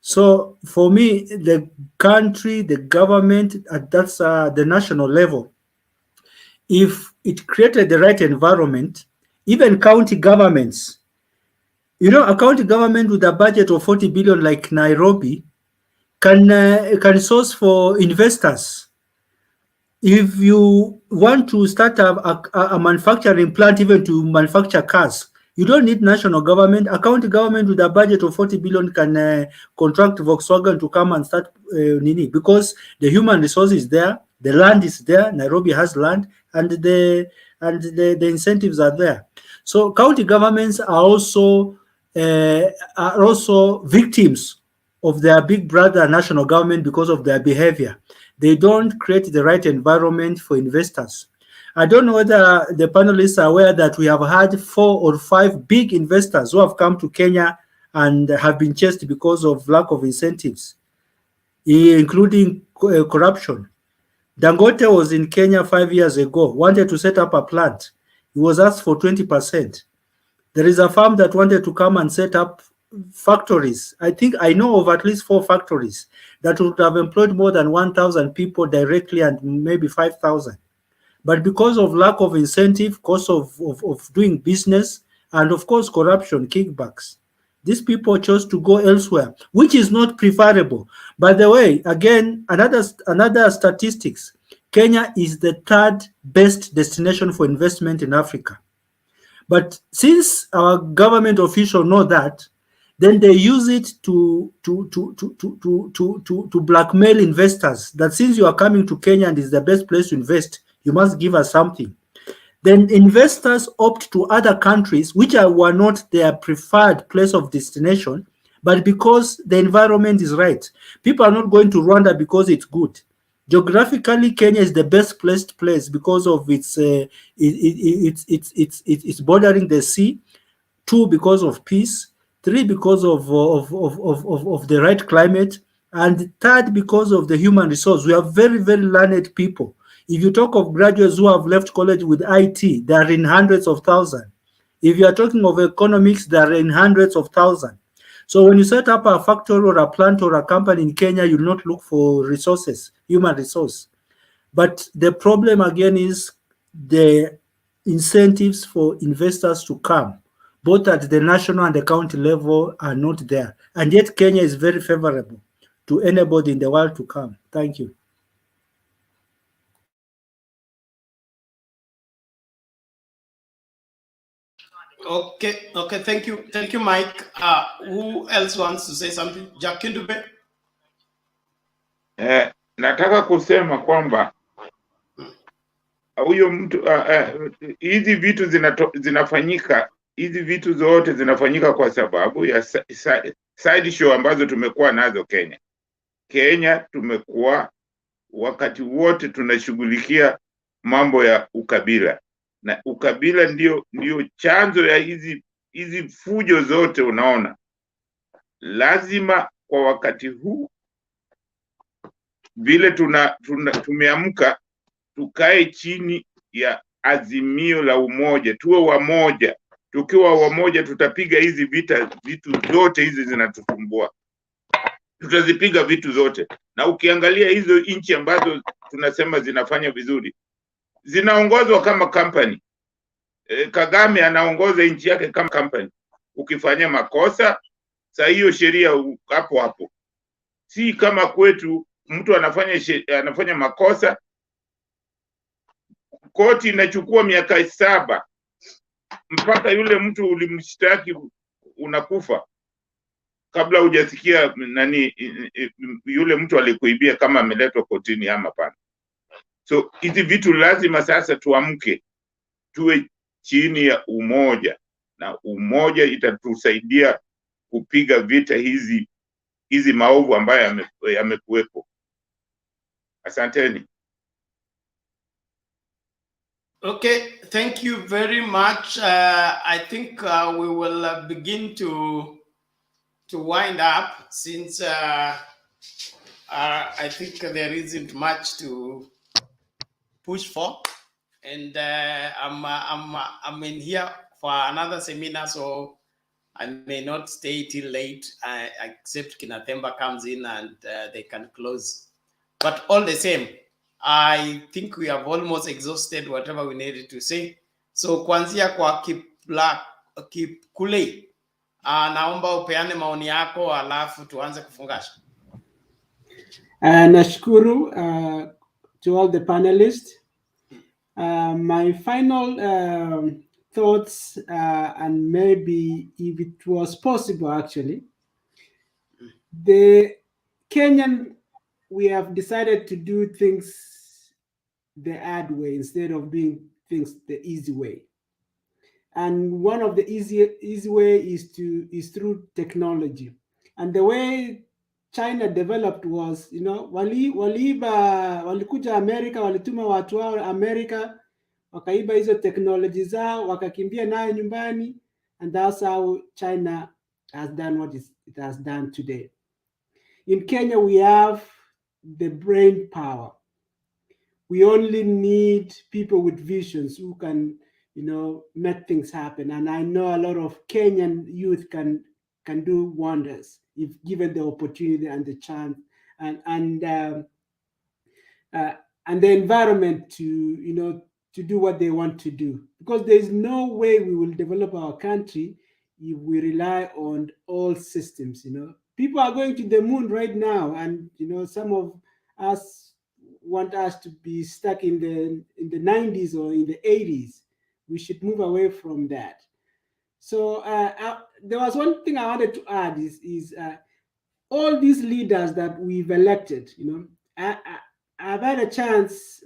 So for me, the country, the government, that's the national level. If it created the right environment, even county governments, a county government with a budget of 40 billion like Nairobi can source for investors. If you want to start a manufacturing plant, even to manufacture cars, you don't need national government. A county government with a budget of 40 billion can contract Volkswagen to come and start because the human resource is there, the land is there, Nairobi has land, and the incentives are there. So county governments are also victims of their big brother national government because of their behavior. They don't create the right environment for investors. I don't know whether the panelists are aware that we have had 4 or 5 big investors who have come to Kenya and have been chased because of lack of incentives, including corruption. Dangote was in Kenya 5 years ago, wanted to set up a plant. He was asked for 20%. There is a farm that wanted to come and set up factories. I think I know of at least 4 factories that would have employed more than 1,000 people directly and maybe 5,000. But because of lack of incentive, cost of doing business, and of course corruption, kickbacks, these people chose to go elsewhere, which is not preferable. By the way, again, another statistics, Kenya is the 3rd best destination for investment in Africa. But since our government officials know that, then they use it to blackmail investors, that since you are coming to Kenya and is the best place to invest, you must give us something. Then investors opt to other countries which were not their preferred place of destination, but because the environment is right. People are not going to Rwanda because it's good. Geographically, Kenya is the best placed place because of it's bordering the sea. 2, because of peace. 3, because of the right climate. And 3rd, because of the human resource. We have very, very learned people. If you talk of graduates who have left college with IT, they are in hundreds of thousands. If you are talking of economics, they are in hundreds of thousands. So when you set up a factory or a plant or a company in Kenya, you not look for resources, human resource. But the problem again is the incentives for investors to come, both at the national and the county level, are not there. And yet Kenya is very favorable to anybody in the world to come. Thank you. Okay, thank you, Mike. Who else wants to say something? Jack Kindube? Nataka kusema kwamba huyo mtu hizi vitu zinafanyika, hizi vitu zote zinafanyika kwa sababu ya side show ambazo tumekuwa nazo Kenya. Kenya tumekuwa wakati wote tunashughulikia mambo ya ukabila, na ukabila ndio chanzo ya hizi fujo zote. Unaona, lazima kwa wakati huu vile tumeamka, tukae chini ya azimio la umoja, tuwe wamoja. Tukiwa wamoja, tutapiga hizi vitu zote hizi zinatusumbua, tutazipiga vitu zote. Na ukiangalia hizo nchi ambazo tunasema zinafanya vizuri, zinaongozwa kama company. Kagame anaongoza nchi yake kama company. Ukifanya makosa, saa hiyo sheria hapo hapo. Si kama kwetu mtu anafanya makosa, koti inachukua miaka 7 mpaka yule mtu ulimshtaki unakufa kabla hujasikia nani yule mtu alikuibia kama ameletwa kotini ama pana. So hizi vitu lazima sasa tuamke, tuwe chini ya umoja, na umoja itatusaidia kupiga vita hizi maovu ambayo yamekuwepo. Asanteni. Okay, thank you very much. I think we will begin to wind up, since I think there isn't much to push for, and I'm in here for another seminar, so I may not stay till late, except Kinathemba comes in and they can close. But all the same, I think we have almost exhausted whatever we needed to say. So kuanzia kwa Kipkulei, naomba upeane maoni yako alafu tuanze kufungasha. Nashukuru to all the panelists. My final thoughts, and maybe if it was possible, actually, the Kenyan, we have decided to do things the hard way instead of doing things the easy way. And one of the easy way is through technology. And the way China developed was, walikuja America, walituma watu wao America, wakaiba hizo technology zao, wakakimbia nayo nyumbani, and that's how China has done what it has done today. In Kenya, we have the brain power. We only need people with visions who can, make things happen. And I know a lot of Kenyan youth can do wonders if given the opportunity and the chance and the environment to do what they want to do. Because there is no way we will develop our country if we rely on old systems. People are going to the moon right now, and some of us want us to be stuck in the 90s or in the 80s. We should move away from that. So there was one thing I wanted to add is all these leaders that we've elected. I've had a chance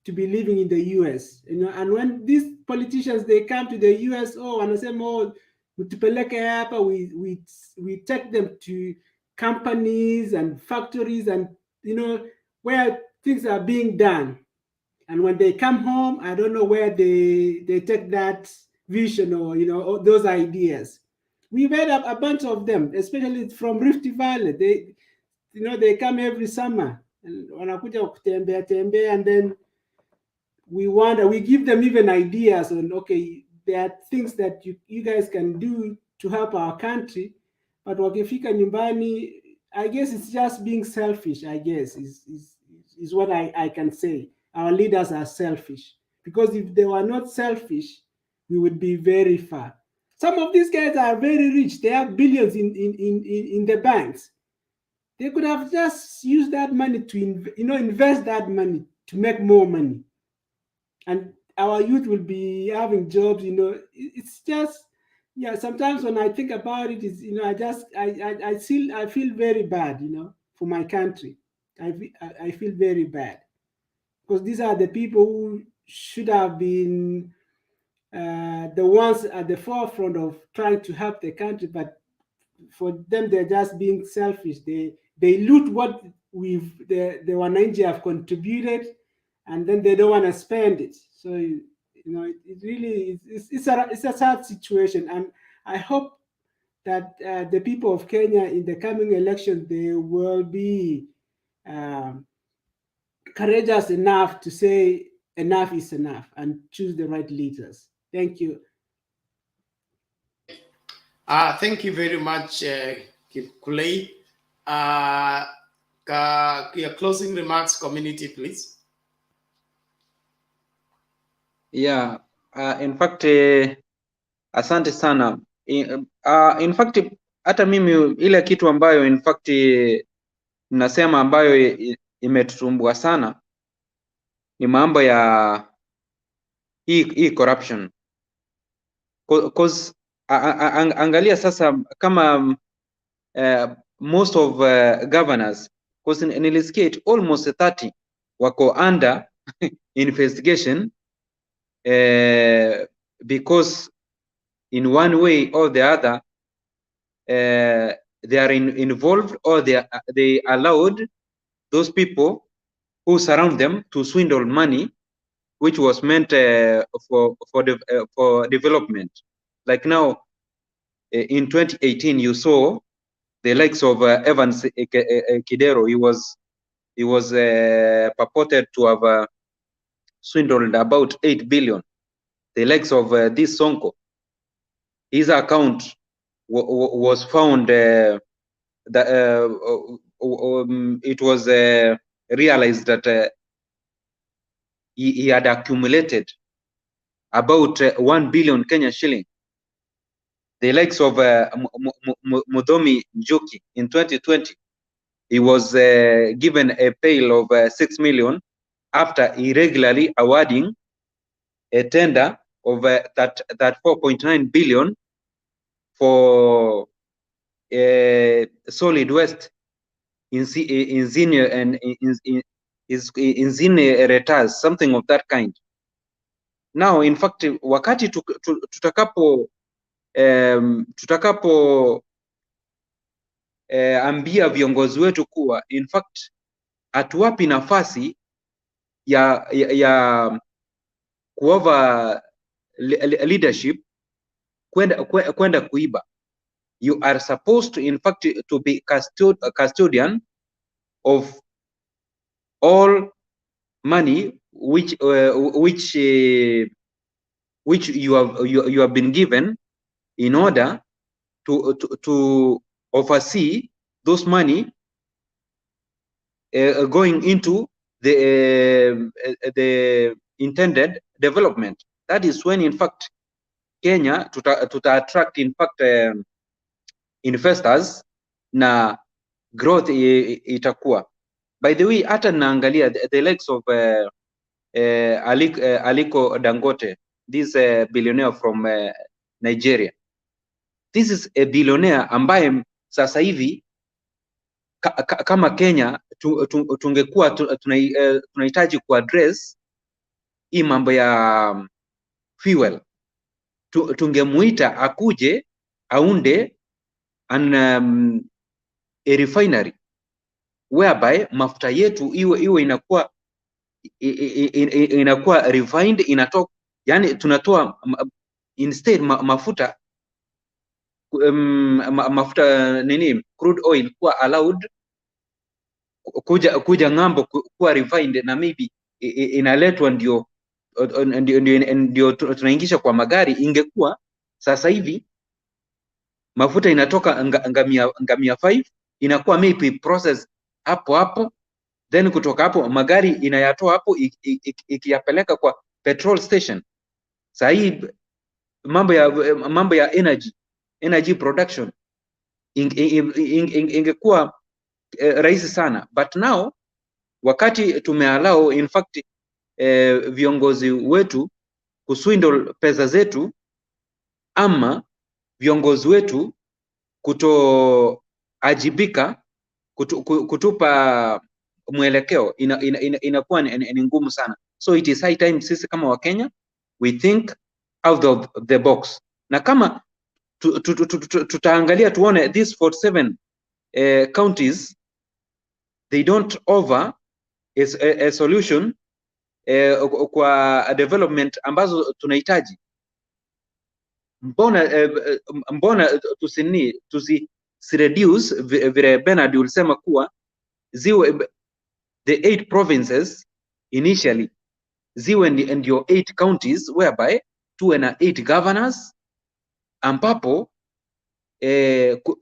to be living in the US, and when these politicians, they come to the US, and I say, we take them to companies and factories and where things are being done. And when they come home, I don't know where they take that vision or those ideas. We've had a bunch of them, especially from Rift Valley. They come every summer and wanakuja kutembea, and then we give them even ideas on, okay, there are things that you guys can do to help our country, but wakifika nyumbani, I guess it's just being selfish, I guess, is what I can say. Our leaders are selfish, because if they were not selfish, we would be very far. Some of these guys are very rich. They have billions in the banks. They could have just used that money to invest that money to make more money, and our youth will be having jobs. It's just, yeah. Sometimes when I think about it, is I feel very bad, for my country. I feel very bad, because these are the people who should have been the ones at the forefront of trying to help the country, but for them, they're just being selfish. They loot what the Wananchi have contributed, and then they don't want to spend it. So it really it's a sad situation, and I hope that the people of Kenya in the coming election, they will be courageous enough to say enough is enough and choose the right leaders. Thank you. Thank you very much, Kulei. Your closing remarks, community, please. Yeah, in fact, asante sana. In fact, hata mimi ile kitu ambayo in fact nasema ambayo imetusumbua sana ni mambo ya hii corruption. Cause angalia sasa kama most of governors, because nilisikia it almost 30 wako under investigation because in one way or the other they are involved, or they allowed those people who surround them to swindle money which was meant for development. Like now in 2018 you saw the likes of Evans Kidero. He was purported to have swindled about 8 billion. The likes of this Sonko, his account was found that it was realized that he had accumulated about 1 billion Kenya shilling. The likes of Mudomi Njuki in 2020, he was given a bail of 6 million after irregularly awarding a tender of that 4.9 billion for solid waste incinerators, something of that kind. Now in fact, wakati tutakapo ambia viongozi wetu kuwa in fact hatuwapi nafasi ya kuova leadership kwenda kuiba. You are supposed to in fact to be custodian of all money which you have been given in order to oversee those money going into the intended development. That is when in fact Kenya tuta attract in fact investors na growth itakuwa. By the way, hata naangalia the likes of Aliko Dangote, this billionaire from Nigeria. This is a billionaire ambaye sasa hivi kama Kenya tungekuwa tunahitaji kuaddress hii mambo ya fuel, tungemuita akuje aunde a refinery whereby mafuta yetu iwe inakuwa refined, inatoka, yani tunatoa instead mafuta nini, crude oil kuwa allowed kuja ng'ambo kuwa refined na maybe inaletwa ndio ndio tunaingisha kwa magari, ingekuwa sasa hivi mafuta inatoka ngamia 5 inakuwa maybe process hapo hapo, then kutoka hapo magari inayatoa hapo ikiyapeleka kwa petrol station. Sasa hii mambo ya energy production ingekuwa rahisi sana, but now wakati tumeallow in fact viongozi wetu kuswindle pesa zetu, ama viongozi wetu kutoajibika kutupa mwelekeo, inakuwa ni ngumu sana. So it is high time sisi kama Wakenya we think out of the box, na kama tutaangalia tuone these 47 counties they don't offer a solution kwa development ambazo tunahitaji. Mbona tusireduce vile Bernard ulisema kuwa ziwe the 8 provinces initially ziwe ndio 8 counties whereby tuwe na 8 governors, ambapo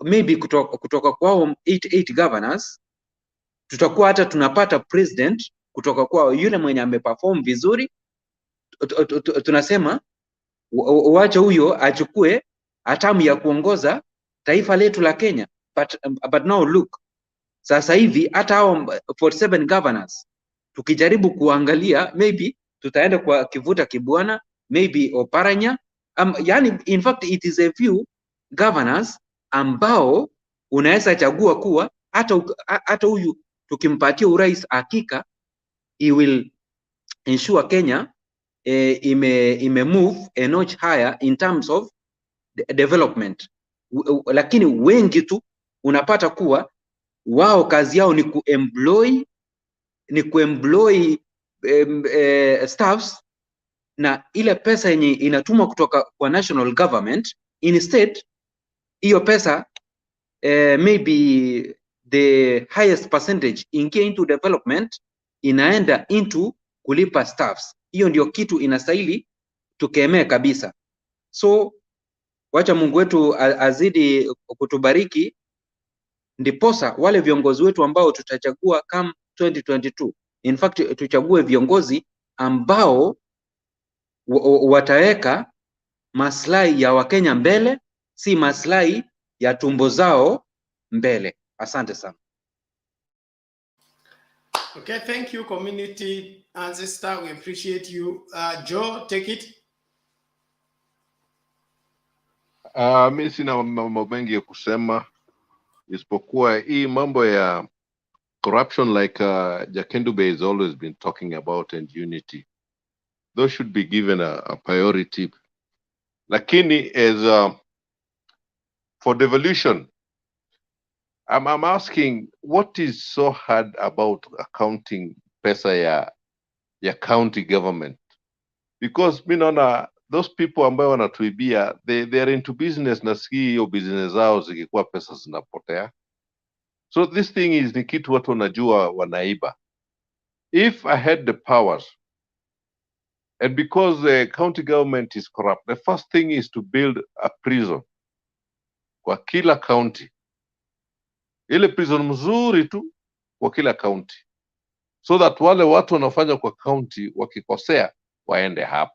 maybe kutoka kwao 8 governors tutakuwa hata tunapata president kutoka kwao, yule mwenye ameperform vizuri tunasema wacha huyo achukue hatamu ya kuongoza taifa letu la Kenya. But now look, sasa hivi hata hao 47 governors tukijaribu kuangalia, maybe tutaenda kwa Kivuta Kibwana, maybe Oparanya, yani in fact it is a few governors ambao unaweza chagua kuwa hata huyu tukimpatia urais, hakika he will ensure Kenya ime move a notch higher in terms of development. Lakini wengi tu unapata kuwa wao kazi yao ni kuemploy staffs, na ile pesa yenye inatumwa kutoka kwa national government, instead hiyo pesa maybe the highest percentage ingia into development, inaenda into kulipa staffs. Hiyo ndio kitu inastahili tukemee kabisa. So wacha Mungu wetu azidi kutubariki, ndiposa wale viongozi wetu ambao tutachagua kama 2022, in fact tuchague viongozi ambao wataweka maslahi ya Wakenya mbele, si maslahi ya tumbo zao mbele. Asante sana. Okay, thank you, community ancestor. We appreciate you. Joe, take it. Mi sina mambo mengi ya kusema isipokuwa hii mambo ya corruption like Jakendube has always been talking about, and unity. Those should be given a priority. Lakini as for devolution, I'm asking, what is so hard about accounting pesa ya county government? Because mi naona those people ambao wanatuibia, they are into business, na si hiyo business zao zikikuwa pesa zinapotea. So this thing is ni kitu watu wanajua wanaiba. If I had the powers, and because the county government is corrupt, the first thing is to build a prison kwa kila county, ile prison mzuri tu kwa kila county, so that wale watu wanafanya kwa county wakikosea waende hapo,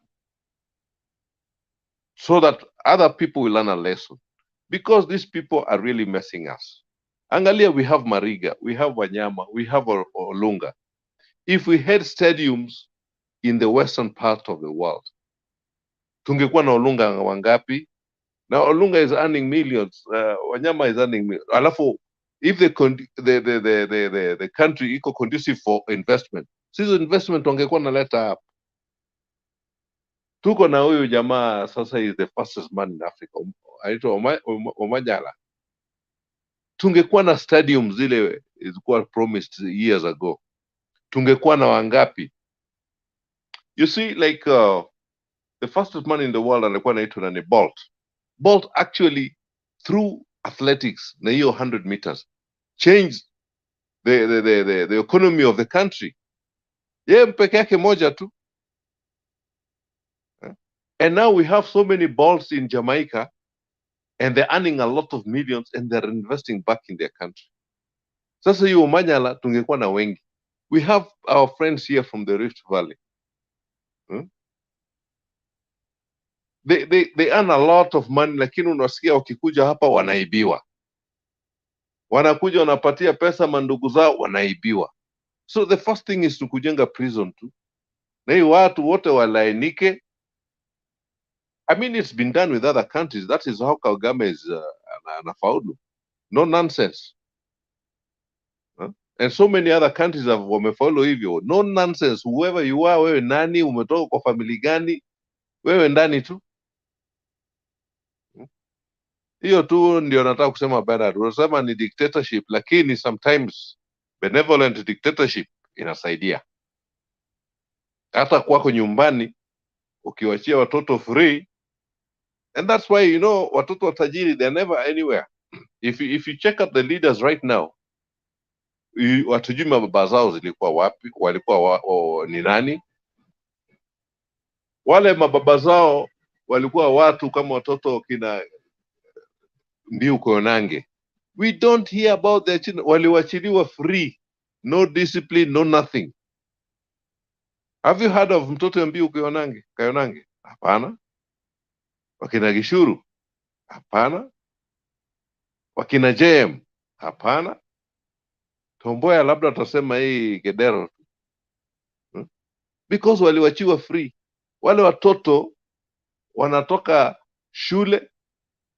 so that other people will learn a lesson, because these people are really messing us. Angalia, we have Mariga, we have Wanyama, we have Olunga. If we had stadiums in the western part of the world, tungekuwa na Olunga wangapi? Now Olunga is earning millions, Wanyama is earning millions. Alafu, if the country iko conducive for investment, sisi investment wangekuwa naleta hapa. Tuko na huyu jamaa sasa, is the fastest man in Africa, aitwa Omanyala. Tungekuwa na stadium zile zilikuwa promised years ago, tungekuwa na wangapi? You see, like the fastest man in the world alikuwa anaitwa nani? Bolt. Bolt actually through athletics na hiyo 100 meters changed the economy of the country. Yeye peke yake moja tu. And now we have so many balls in Jamaica, and they're earning a lot of millions, and they're investing back in their country. Sasa hiyo Manyala tungekuwa na wengi. We have our friends here from the Rift Valley. They earn a lot of money, lakini unasikia wakikuja hapa wanaibiwa. Wanakuja wanapatia pesa mandugu zao wanaibiwa. So the first thing is to kujenga prison tu. Na hii watu wote walainike. I mean, it's been done with other countries. That is how Kagame is anafaulu. No nonsense. And so many other countries have wamefollow hivyo. No nonsense. Whoever you are, wewe nani, umetoka kwa family gani, wewe ndani tu. Hiyo tu ndio nataka kusema Bernard. Unasema ni dictatorship, lakini sometimes benevolent dictatorship inasaidia. Hata kwako nyumbani ukiwachia watoto free, and that's why, you know, watoto watajiri, they're never anywhere. If you check out the leaders right now, watujui mababa zao zilikuwa wapi, walikuwa ni nani. Wale mababa zao walikuwa watu kama watoto kina Mbiu Koinange. We don't hear about their children. Waliwachiliwa free, no discipline, no nothing. Have you heard of mtoto ya Mbiu Koinange? Hapana. Wakina Gishuru? Hapana. Wakina JM? Hapana. Tomboya labda atasema hii Gedero. Because waliwachiwa free. Wale watoto wanatoka shule,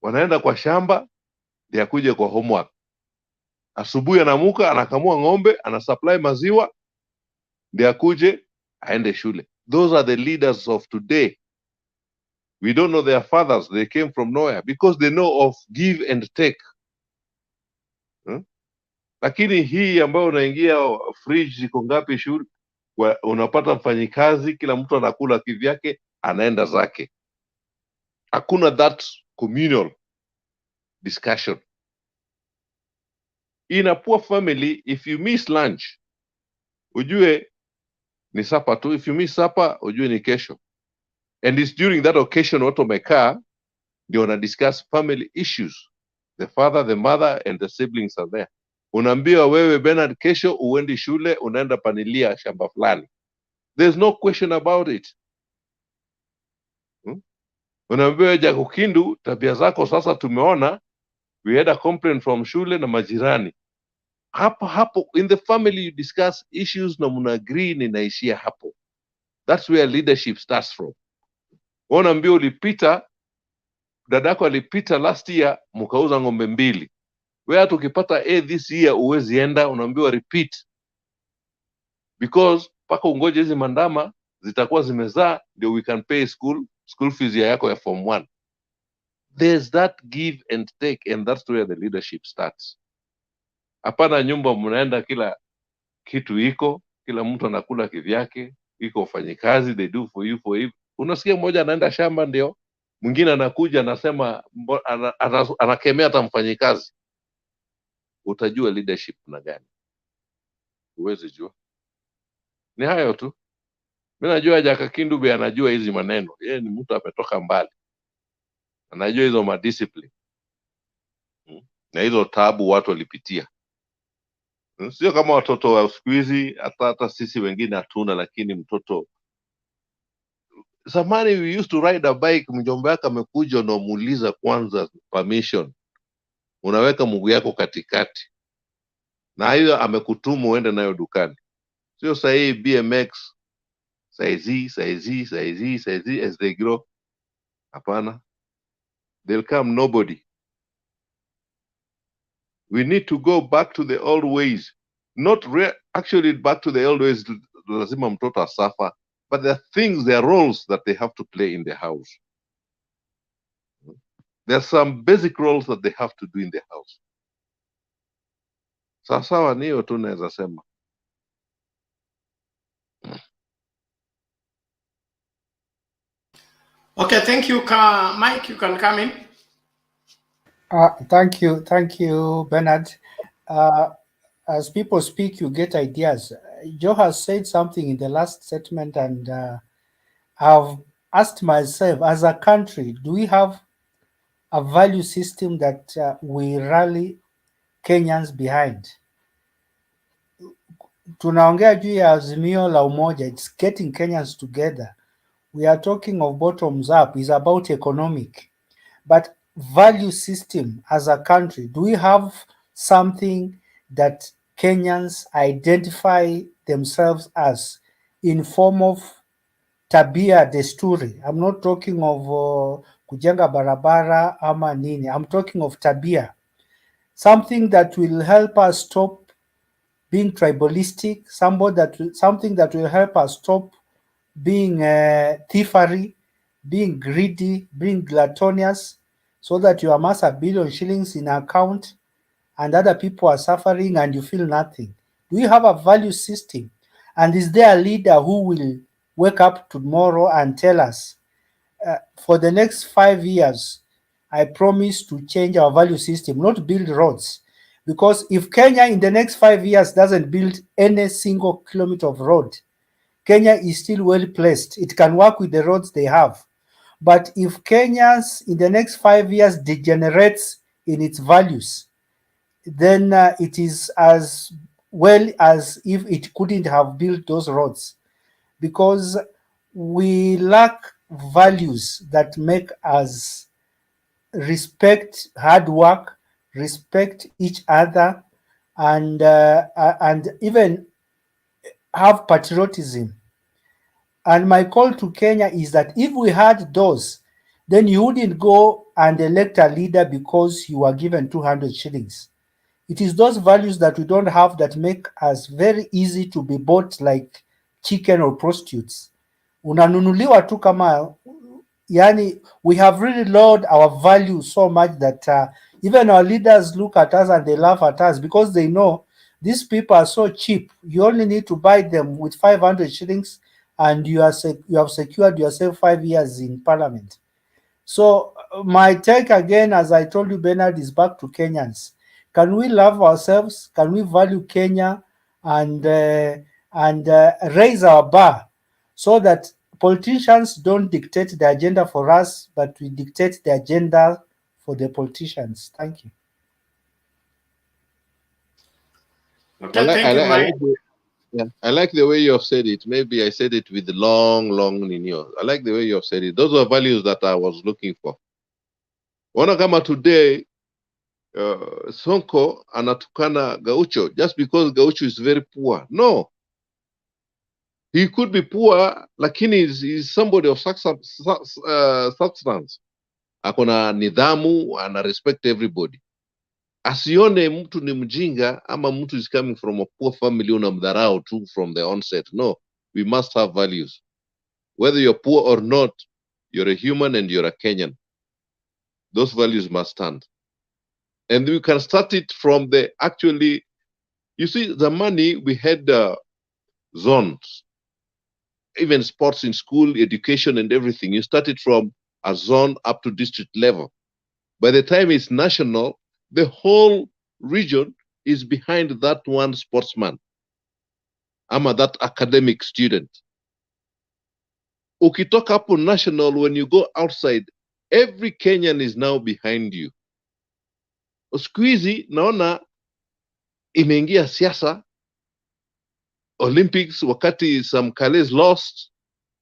wanaenda kwa shamba, ndio kuja kwa homework. Asubuhi anamuka, anakamua ng'ombe, anasupply maziwa, ndio akuje aende shule. Those are the leaders of today. We don't know their fathers. They came from nowhere because they know of give and take. Lakini hii ambayo unaingia fridge ziko ngapi shule, unapata mfanyikazi, kila mtu anakula kivyake, anaenda zake. Hakuna that communal discussion. In a poor family, if you miss lunch, ujue ni supper tu. If you miss supper, ujue ni kesho. And it's during that occasion watu wamekaa ndio wana discuss family issues. The father, the mother and the siblings are there. Unaambiwa wewe Bernard, kesho uendi shule, unaenda panilia shamba fulani. There's no question about it. Unaambiwa Jaco Kindu, tabia zako sasa tumeona, we had a complaint from shule na majirani. Hapo in the family you discuss issues na muna agree ni naishia hapo. That's where leadership starts from. Unaambiwa ulipita, dadako alipita last year mkauza ng'ombe 2. Wewe hata ukipata A this year uwezi enda, unaambiwa repeat. Because paka ungoje hizi mandama zitakuwa zimezaa ndio we can pay school fees yako ya form 1. There's that give and take, and that's where the leadership starts. Hapana nyumba mnaenda kila kitu iko, kila mtu anakula kivyake, iko ufanyikazi, they do for you. Unasikia mmoja anaenda shamba ndio mwingine anakuja anasema anakemea hata mfanyikazi. Utajua leadership na gani? Uweze jua. Ni hayo tu. Mimi najua Jaka Kindube anajua hizi maneno. Yeye ni mtu ametoka mbali. Anajua hizo madiscipline. Na hizo tabu watu walipitia. Sio kama watoto wa siku hizi, hata sisi wengine hatuna, lakini mtoto zamani we used to ride a bike, mjomba yake amekuja na umuuliza kwanza permission. Unaweka mguu yako katikati. Na hiyo amekutumu uende nayo dukani. Sio sahi BMX saizi as they grow. Hapana. They'll come nobody. We need to go back to the old ways. Not actually back to the old ways, lazima mtoto asafa, but there are things, there are roles that they have to play in the house. There are some basic roles that they have to do in the house. Sawasawa ni hiyo tu naweza sema. Okay, thank you. Mike, you can come in. Thank you, Bernard. As people speak, you get ideas. Joe has said something in the last statement, and I've asked myself, as a country, do we have a value system that we rally Kenyans behind? Tunaongea juu ya azimio la umoja, it's getting Kenyans together. We are talking of bottoms up, it's about economic. But value system as a country, do we have something that Kenyans identify themselves as in form of tabia desturi? I'm not talking of kujenga barabara ama nini. I'm talking of tabia. Something that will help us stop being tribalistic, something that will help us stop being thievery, being greedy, being gluttonous, so that you amass a billion shillings in account and other people are suffering and you feel nothing. Do you have a value system? And is there a leader who will wake up tomorrow and tell us, for the next 5 years, I promise to change our value system, not build roads? Because if Kenya in the next 5 years doesn't build any single kilometer of road, Kenya is still well placed. It can work with the roads they have. But if Kenyans in the next 5 years degenerates in its values, then it is as well as if it couldn't have built those roads, because we lack values that make us respect hard work, respect each other, and even have patriotism. And my call to Kenya is that if we had those, then you wouldn't go and elect a leader because you were given 200 shillings. It is those values that we don't have that make us very easy to be bought like chicken or prostitutes. Unanunuliwa tu kama, yani, we have really lowered our value so much that even our leaders look at us and they laugh at us because they know these people are so cheap. You only need to buy them with 500 shillings and you have secured yourself 5 years in parliament. So my take again, as I told you, Bernard, is back to Kenyans. Can we love ourselves? Can we value Kenya and raise our bar so that politicians don't dictate the agenda for us, but we dictate the agenda for the politicians? Thank you. Okay, thank you, Mike. I like the way you have said it. Maybe I said it with long Nino. I like the way you have said it. Those are values that I was looking for. Wanakama today, Sonko anatukana Gaucho just because Gaucho is very poor. No. He could be poor, lakini he's somebody of substance. Akona nidhamu, ana respect everybody. Asione mtu ni mjinga ama mtu is coming from a poor family unamdharau too from the onset. No, we must have values. Whether you're poor or not, you're a human and you're a Kenyan. Those values must stand. And we can start it from the actually, you see, the money we had zones, even sports in school, education and everything. You started from a zone up to district level. By the time it's national, the whole region is behind that one sportsman. That academic student. Ukitoka hapo national, when you go outside, every Kenyan is now behind you. Siku hizi naona imeingia siasa. Olympics, wakati some Kales lost,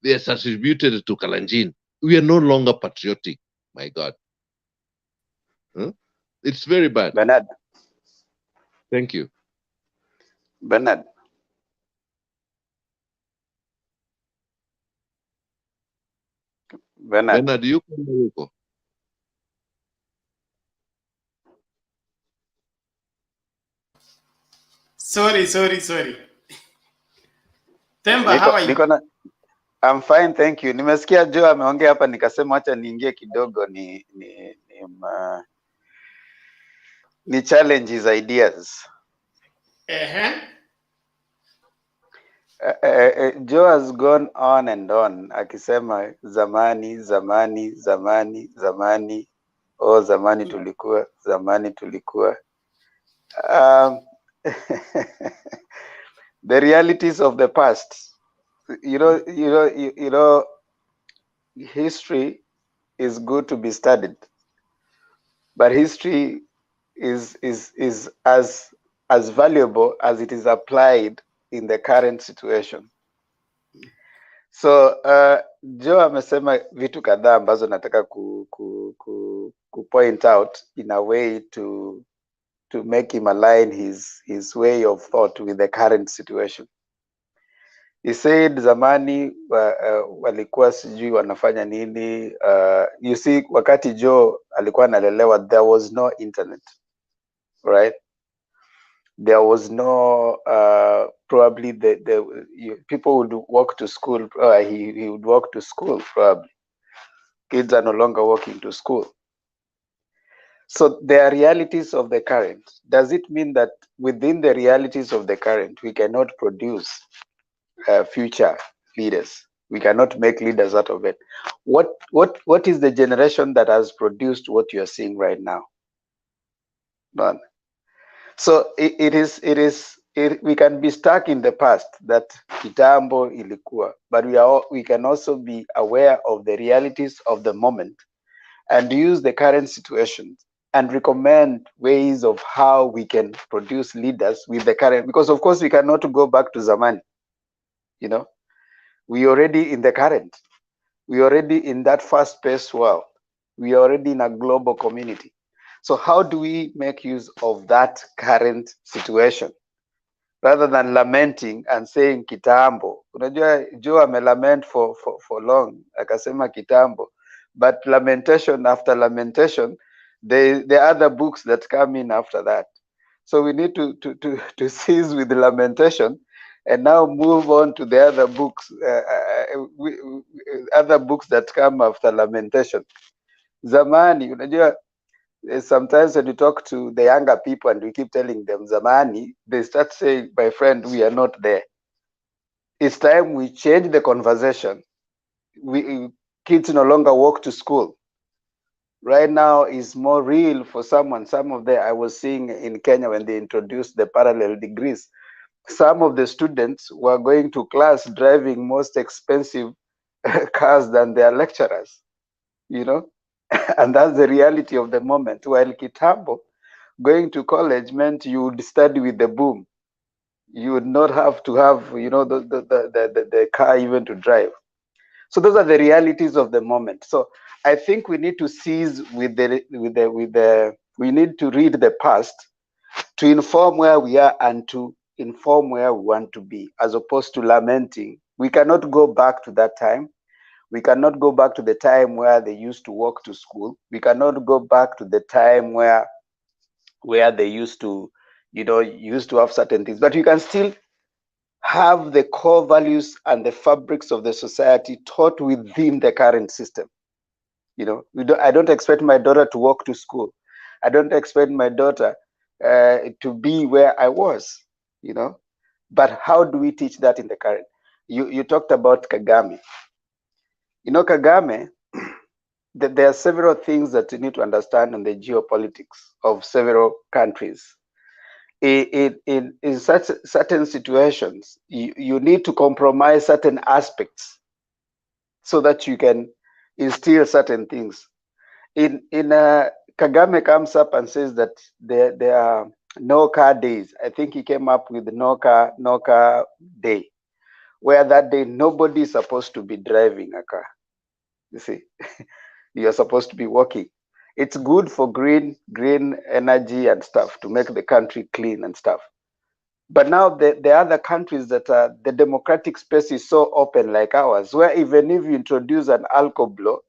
they are attributed to Kalanjin. We are no longer patriotic, my God. It's very bad. Bernard. Thank you. Bernard. Bernard, yuko. Sorry. Temba, how are you? I'm fine, thank you. Nimesikia Joe ameongea hapa nikasema acha niingie kidogo ni challenge his ideas. Joe has gone on and on akisema zamani. Oh, zamani tulikuwa. The realities of the past. You know, history is good to be studied, but history is as valuable as it is applied in the current situation. So Joe amesema vitu kadhaa ambazo nataka ku point out in a way to make him align his way of thought with the current situation. He said zamani walikuwa sijui wanafanya nini. You see, wakati Joe alikuwa analelewa, there was no internet, right? There was no probably people would walk to school. He would walk to school probably. Kids are no longer walking to school. So there are realities of the current. Does it mean that within the realities of the current, we cannot produce future leaders? We cannot make leaders out of it. What is the generation that has produced what you are seeing right now? None. So we can be stuck in the past, that kitambo ilikuwa, but we can also be aware of the realities of the moment and use the current situations and recommend ways of how we can produce leaders with the current, because of course we cannot go back to Zamani. You know, we already in the current, we already in that fast-paced world, we are already in a global community. So how do we make use of that current situation rather than lamenting and saying kitambo? Unajua Joe amelament for long, akasema kitambo, but lamentation after lamentation, there are other books that come in after that. So we need to cease with the lamentation and now move on to the other books, other books that come after lamentation. Zamani, unajua, sometimes when you talk to the younger people and we keep telling them Zamani, they start saying, my friend, we are not there. It's time we change the conversation. Kids no longer walk to school. Right now is more real for someone. Some of them I was seeing in Kenya when they introduced the parallel degrees. Some of the students were going to class driving most expensive cars than their lecturers, you know, and that's the reality of the moment. While kitambo, going to college meant you would study with the boom. You would not have to have, you know, the car even to drive. So those are the realities of the moment. So I think we need to seize we need to read the past to inform where we are and to inform where we want to be, as opposed to lamenting. We cannot go back to that time. We cannot go back to the time where they used to walk to school. We cannot go back to the time where they used to, you know, used to have certain things. But you can still have the core values and the fabrics of the society taught within the current system. You know, I don't expect my daughter to walk to school. I don't expect my daughter to be where I was, you know. But how do we teach that in the current? You talked about Kagame. You know, Kagame, there are several things that you need to understand in the geopolitics of several countries. In such certain situations, you need to compromise certain aspects so that you can instill certain things. Kagame comes up and says that there are no car days. I think he came up with no car day, where that day nobody is supposed to be driving a car. You see, you're supposed to be walking. It's good for green energy and stuff, to make the country clean and stuff. But now the other countries that are, the democratic space is so open like ours, where even if you introduce an alcohol law,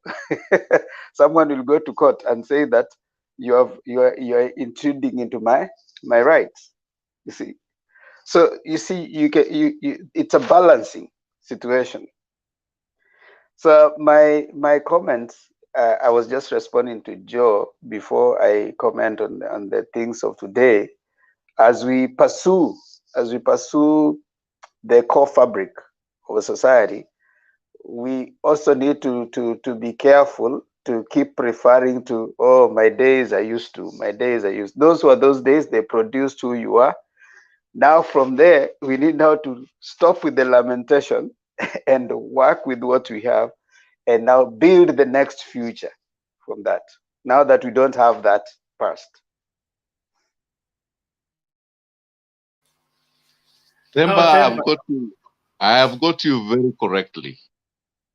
someone will go to court and say that you are intruding into my rights. You see, so you see, it's a balancing situation. So my comments, I was just responding to Joe before I comment on the things of today. As we pursue the core fabric of a society, we also need to be careful to keep referring to, oh, my days I used to, my days I used. Those were those days, they produced who you are. Now from there, we need now to stop with the lamentation and work with what we have and now build the next future from that, now that we don't have that past. Themba, I have got you very correctly.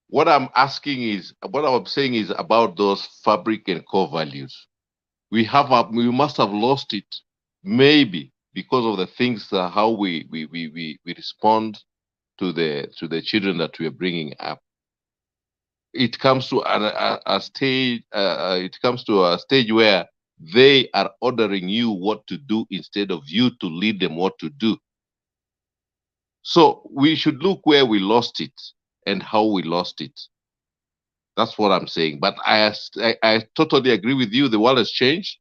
What I'm saying is about those fabric and core values. We must have lost it, maybe because of the things how we respond to the children that we are bringing up. It comes to a stage. It comes to a stage where they are ordering you what to do instead of you to lead them what to do. So we should look where we lost it and how we lost it. That's what I'm saying. But I totally agree with you. The world has changed.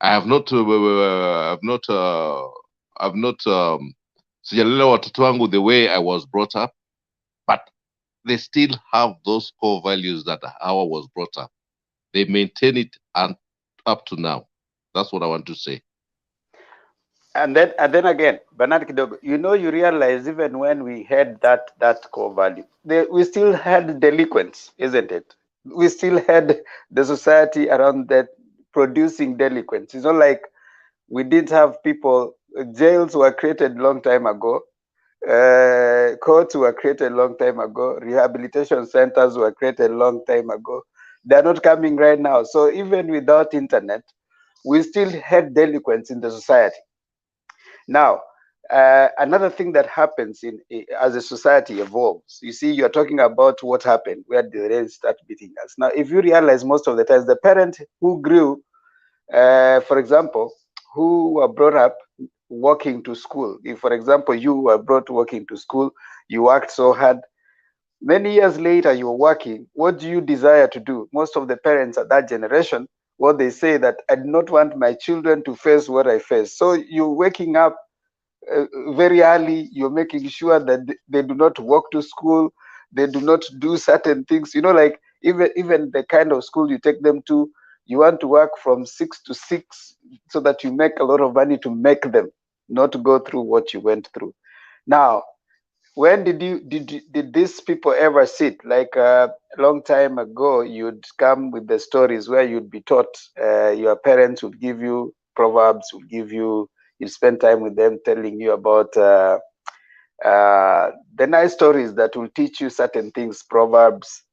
I have not sijalelewa watoto wangu the way I was brought up, but they still have those core values that how I was brought up. They maintain it and up to now. That's what I want to say. And then again, Bernard Kidogo, you know, you realize even when we had that core value, we still had delinquents, isn't it? We still had the society around that producing delinquents. It's not like we didn't have people. Jails were created long time ago. Courts were created long time ago. Rehabilitation centers were created long time ago. They're not coming right now. So even without internet, we still had delinquents in the society. Now, another thing that happens as a society evolves, you see, you're talking about what happened, where the rain start beating us. Now, if you realize most of the times, the parent who grew, for example, who were brought up walking to school, if, for example, you were brought walking to school, you worked so hard, many years later, you're working, what do you desire to do? Most of the parents at that generation, what they say that I do not want my children to face what I face. So you're waking up very early, you're making sure that they do not walk to school, they do not do certain things, you know, like even the kind of school you take them to, you want to work from 6 to 6 so that you make a lot of money to make them not go through what you went through. Now, when did these people ever sit? Like a long time ago, you'd come with the stories where you'd be taught, your parents would give you proverbs, would give you, you spend time with them telling you about the nice stories that will teach you certain things, proverbs,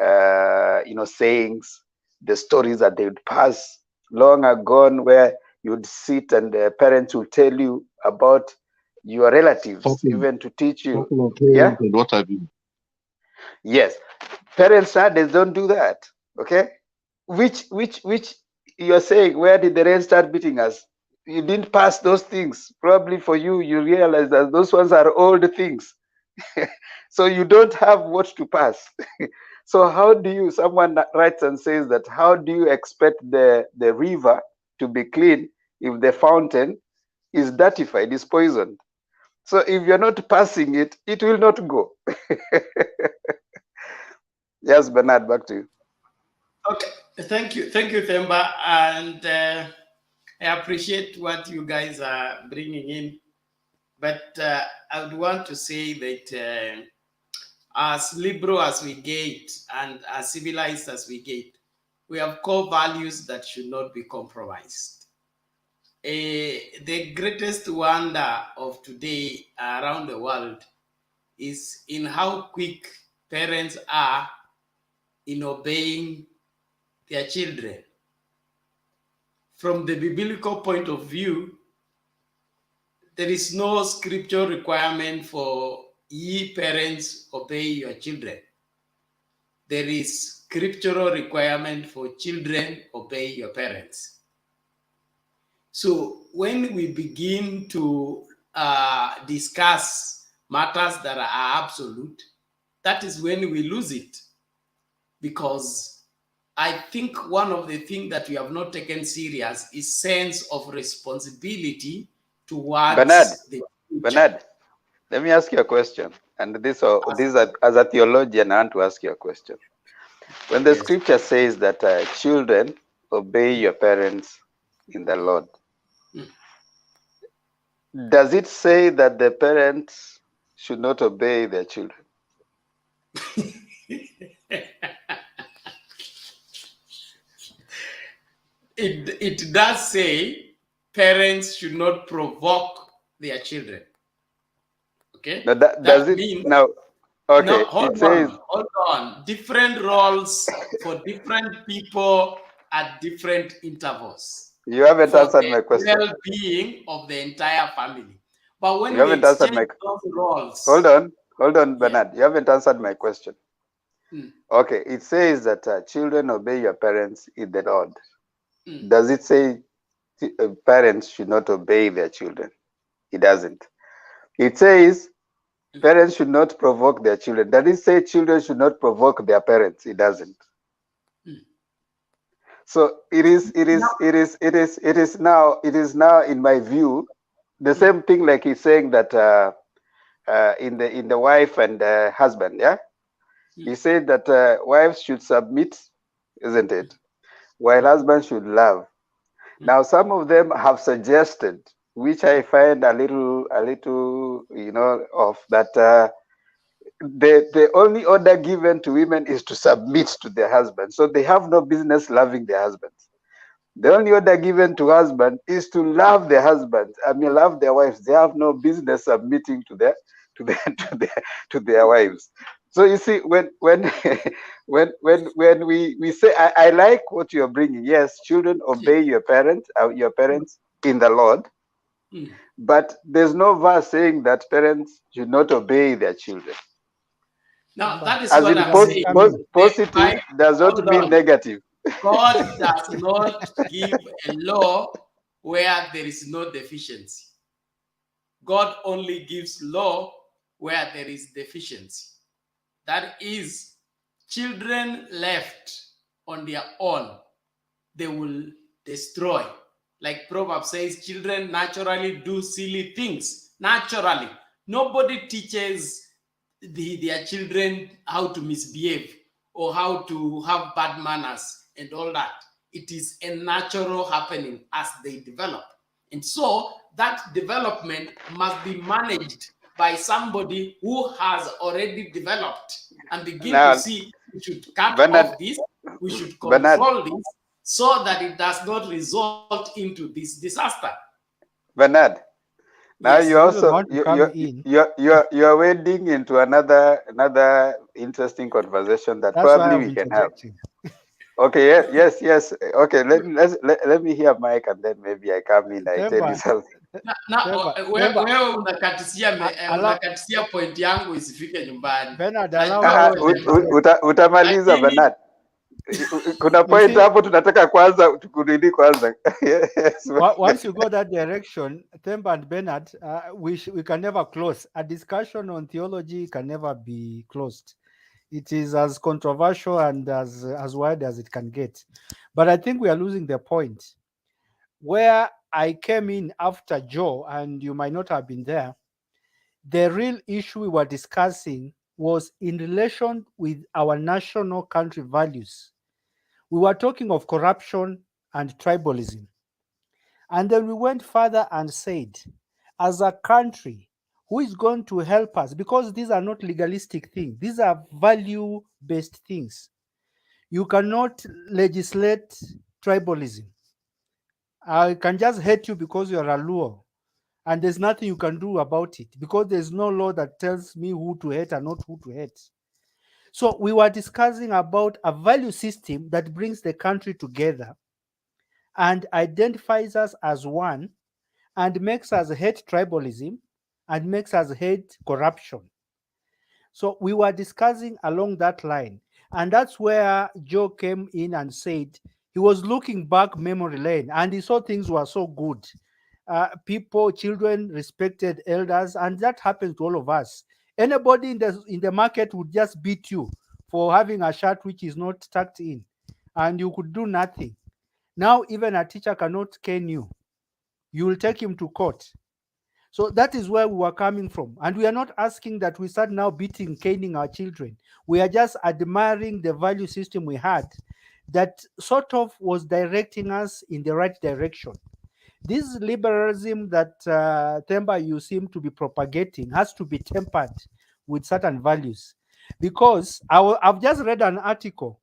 you know, sayings, the stories that they would pass long ago, where you'd sit and the parents will tell you about your relatives, even to teach you. Yeah. And what have you? Yes. Parents nowadays don't do that. Okay. Which you're saying, where did the rain start beating us? You didn't pass those things. Probably for you, you realize that those ones are old things. So you don't have what to pass. So how do you, someone writes and says that, how do you expect the river to be clean if the fountain is dirtified, is poisoned? So if you're not passing it, it will not go. Yes, Bernard, back to you. Okay, thank you, Themba, and I appreciate what you guys are bringing in. But I would want to say that as liberal as we get and as civilized as we get, we have core values that should not be compromised. The greatest wonder of today around the world is in how quick parents are in obeying their children. From the biblical point of view, there is no scripture requirement for ye parents obey your children. There is scriptural requirement for children obey your parents. So when we begin to discuss matters that are absolute, that is when we lose it. Because I think one of the things that we have not taken serious is sense of responsibility towards Bernard, the future. Bernard, let me ask you a question. And this as a theologian, I want to ask you a question. When the scripture says that children obey your parents in the Lord, does it say that the parents should not obey their children? it does say parents should not provoke their children. Okay? Now That does it means now? no, Okay, hold it says on. Different roles for different people at different intervals you haven't for answered the my question. well-being of the entire family. But when You we haven't answered exchange my. those roles, Hold on, yeah. Bernard. You haven't answered my question. Mm. Okay, it says that children obey your parents in the Lord. Mm. Does it say parents should not obey their children? It doesn't. It says parents should not provoke their children. Does it say children should not provoke their parents? It doesn't. So it is now in my view the same thing like he's saying that in the wife and husband, yeah. He said that wives should submit, isn't it? While husbands should love. Now some of them have suggested, which I find a little of that. The only order given to women is to submit to their husbands. So they have no business loving their husbands. The only order given to husbands is to love their husbands. I mean, love their wives. They have no business submitting to their wives. So you see, when we say, I like what you're bringing. Yes, children obey your parents in the Lord. But there's no verse saying that parents should not obey their children. Now, that is As what in I'm saying. positive does not mean negative. God does not give a law where there is no deficiency. God only gives law where there is deficiency. That is, children left on their own, they will destroy. Like Proverbs says, children naturally do silly things. Naturally. Nobody teaches their children how to misbehave or how to have bad manners and all that. It is a natural happening as they develop. And so that development must be managed by somebody who has already developed and begin Now, to see we should cut Bernard, off this, we should Bernard, control this so that it does not result into this disaster. Bernard, now Yes. you also want to come in. you're wading into another interesting conversation that That's why probably I'm we can have. interjecting. Okay, yes. Okay, let me hear Mike and then maybe I come in. I tell you something. Wewe unakatisia point yangu isifike nyumbani. Bernard, Najua allow me wewe to Utamaliza lakini Bernard. Kuna point hapo tunataka kwanza kurudi kwanza. Yes. once you go that direction, Themba and Bernard, we can never close. A discussion on theology can never be closed. It is as controversial and as wide as it can get. But I think we are losing the point. Where I came in after Joe, and you might not have been there, the real issue we were discussing was in relation with our national country values. We were talking of corruption and tribalism. And then we went further and said, as a country, who is going to help us? Because these are not legalistic things. These are value-based things. You cannot legislate tribalism. I can just hate you because you're a Luo. And there's nothing you can do about it because there's no law that tells me who to hate and not who to hate. So we were discussing about a value system that brings the country together and identifies us as one and makes us hate tribalism and makes us hate corruption. So we were discussing along that line. And that's where Joe came in and said he was looking back memory lane and he saw things were so good. Children respected elders, and that happens to all of us. Anybody in the market would just beat you for having a shirt which is not tucked in, and you could do nothing. Now even a teacher cannot cane you. You will take him to court. So that is where we were coming from. And we are not asking that we start now caning our children. We are just admiring the value system we had that sort of was directing us in the right direction. This liberalism that Themba you seem to be propagating has to be tempered with certain values. Because I've just read an article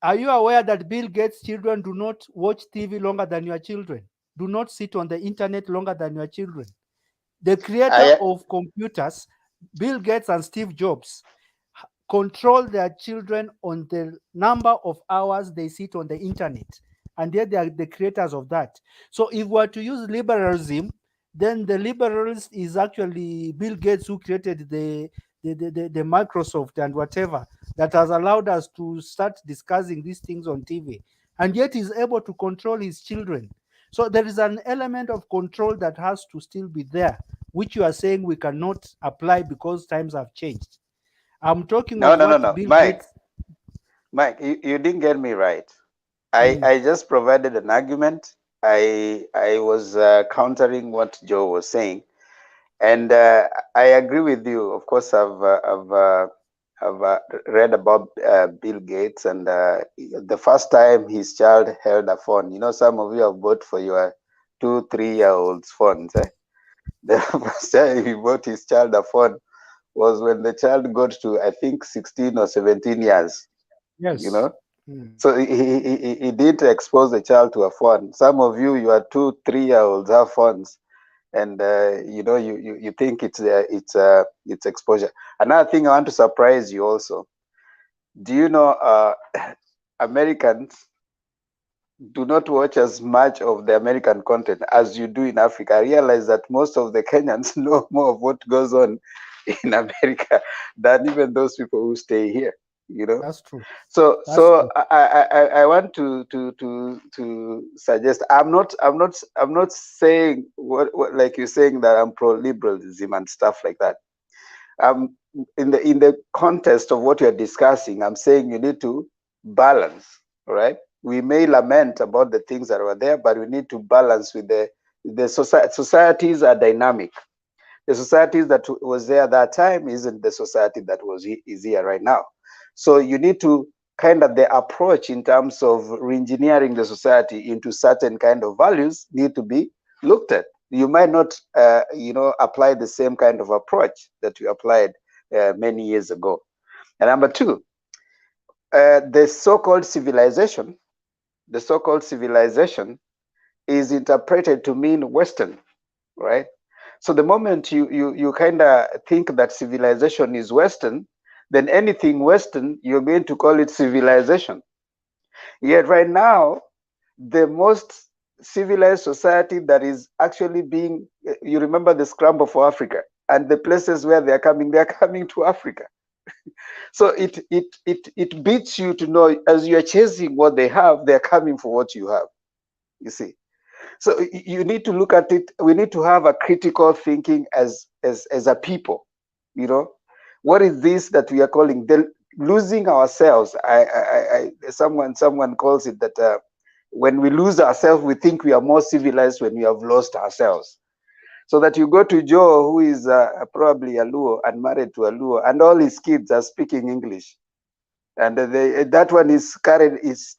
Are you aware that Bill Gates' children do not watch TV longer than your children? Do not sit on the internet longer than your children? The creator of computers, Bill Gates and Steve Jobs, control their children on the number of hours they sit on the internet, and yet they are the creators of that. So if we are to use liberalism, then the liberals is actually Bill Gates, who created the Microsoft and whatever that has allowed us to start discussing these things on TV, and yet he's able to control his children. So there is an element of control that has to still be there, which you are saying we cannot apply because times have changed. I'm talking No, of no, no, what no. Bill Mike, Gates. Mike, you didn't get me right. I just provided an argument. I was countering what Joe was saying, and I agree with you. Of course, I've read about Bill Gates, and the first time his child held a phone. You know, some of you have bought for your 2-3-year-olds phones. The first time he bought his child a phone was when the child got to, I think, 16 or 17 years. Yes. You know, so he did expose the child to a phone. Some of you, your 2-3-year-olds have phones, and you know, you think it's exposure. Another thing I want to surprise you also. Do you know Americans do not watch as much of the American content as you do in Africa? I realize that most of the Kenyans know more of what goes on in America than even those people who stay here. You know, that's true. So That's true. I want to suggest. I'm not saying what like you're saying that I'm pro liberalism and stuff like that. In the context of what you're discussing, I'm saying you need to balance. All right. We may lament about the things that were there, but we need to balance with the society. Societies are dynamic. The society that was there at that time isn't the society that is here right now. So you need to kind of, the approach in terms of re-engineering the society into certain kind of values need to be looked at. You might not, you know, apply the same kind of approach that you applied many years ago. And number two, the so-called civilization is interpreted to mean Western, right? So the moment you kind of think that civilization is Western, then anything Western, you're going to call it civilization. Yet right now, the most civilized society that is actually being, you remember the scramble for Africa, and the places where they're coming to Africa. So it beats you to know, as you're chasing what they have, they're coming for what you have, you see. So you need to look at it. We need to have a critical thinking as a people. You know, what is this that we are calling losing ourselves? Someone calls it that when we lose ourselves, we think we are more civilized when we have lost ourselves. So that you go to Joe, who is probably a Luo and married to a Luo, and all his kids are speaking English, and that one is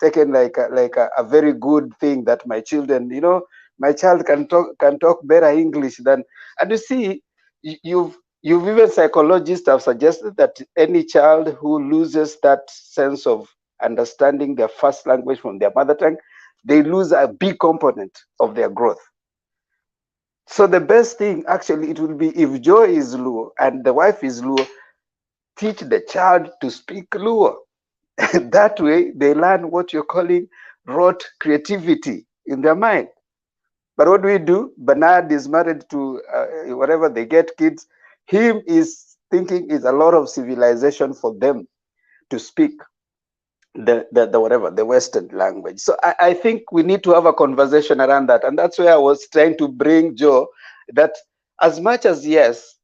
taken like a very good thing, that my children, you know, my child can talk better English than. And you see, you've even psychologists have suggested that any child who loses that sense of understanding their first language from their mother tongue, they lose a big component of their growth. So the best thing, actually, it will be, if Joe is Luo and the wife is Luo, teach the child to speak Luo. That way, they learn what you're calling rote creativity in their mind. But what do we do? Bernard is married to whatever, they get kids. Him is thinking is a lot of civilization for them to speak the Western language. So I think we need to have a conversation around that. And that's where I was trying to bring Joe, that as much as, yes,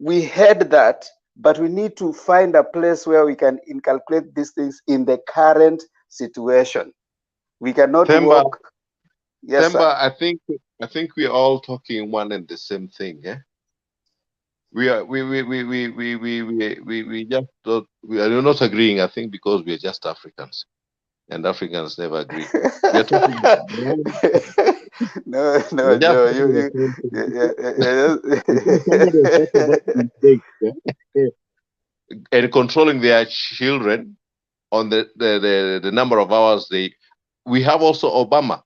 we had that, but we need to find a place where we can inculcate these things in the current situation. We cannot walk. Yes, Themba, sir. I think we're all talking one and the same thing, yeah? We are just don't, we are not agreeing, I think, because we are just Africans, and Africans never agree. We are talking no, we're just Joe, talking the same thing. Somebody was talking about mistakes, yeah? And controlling their children on the number of hours we have also Obama.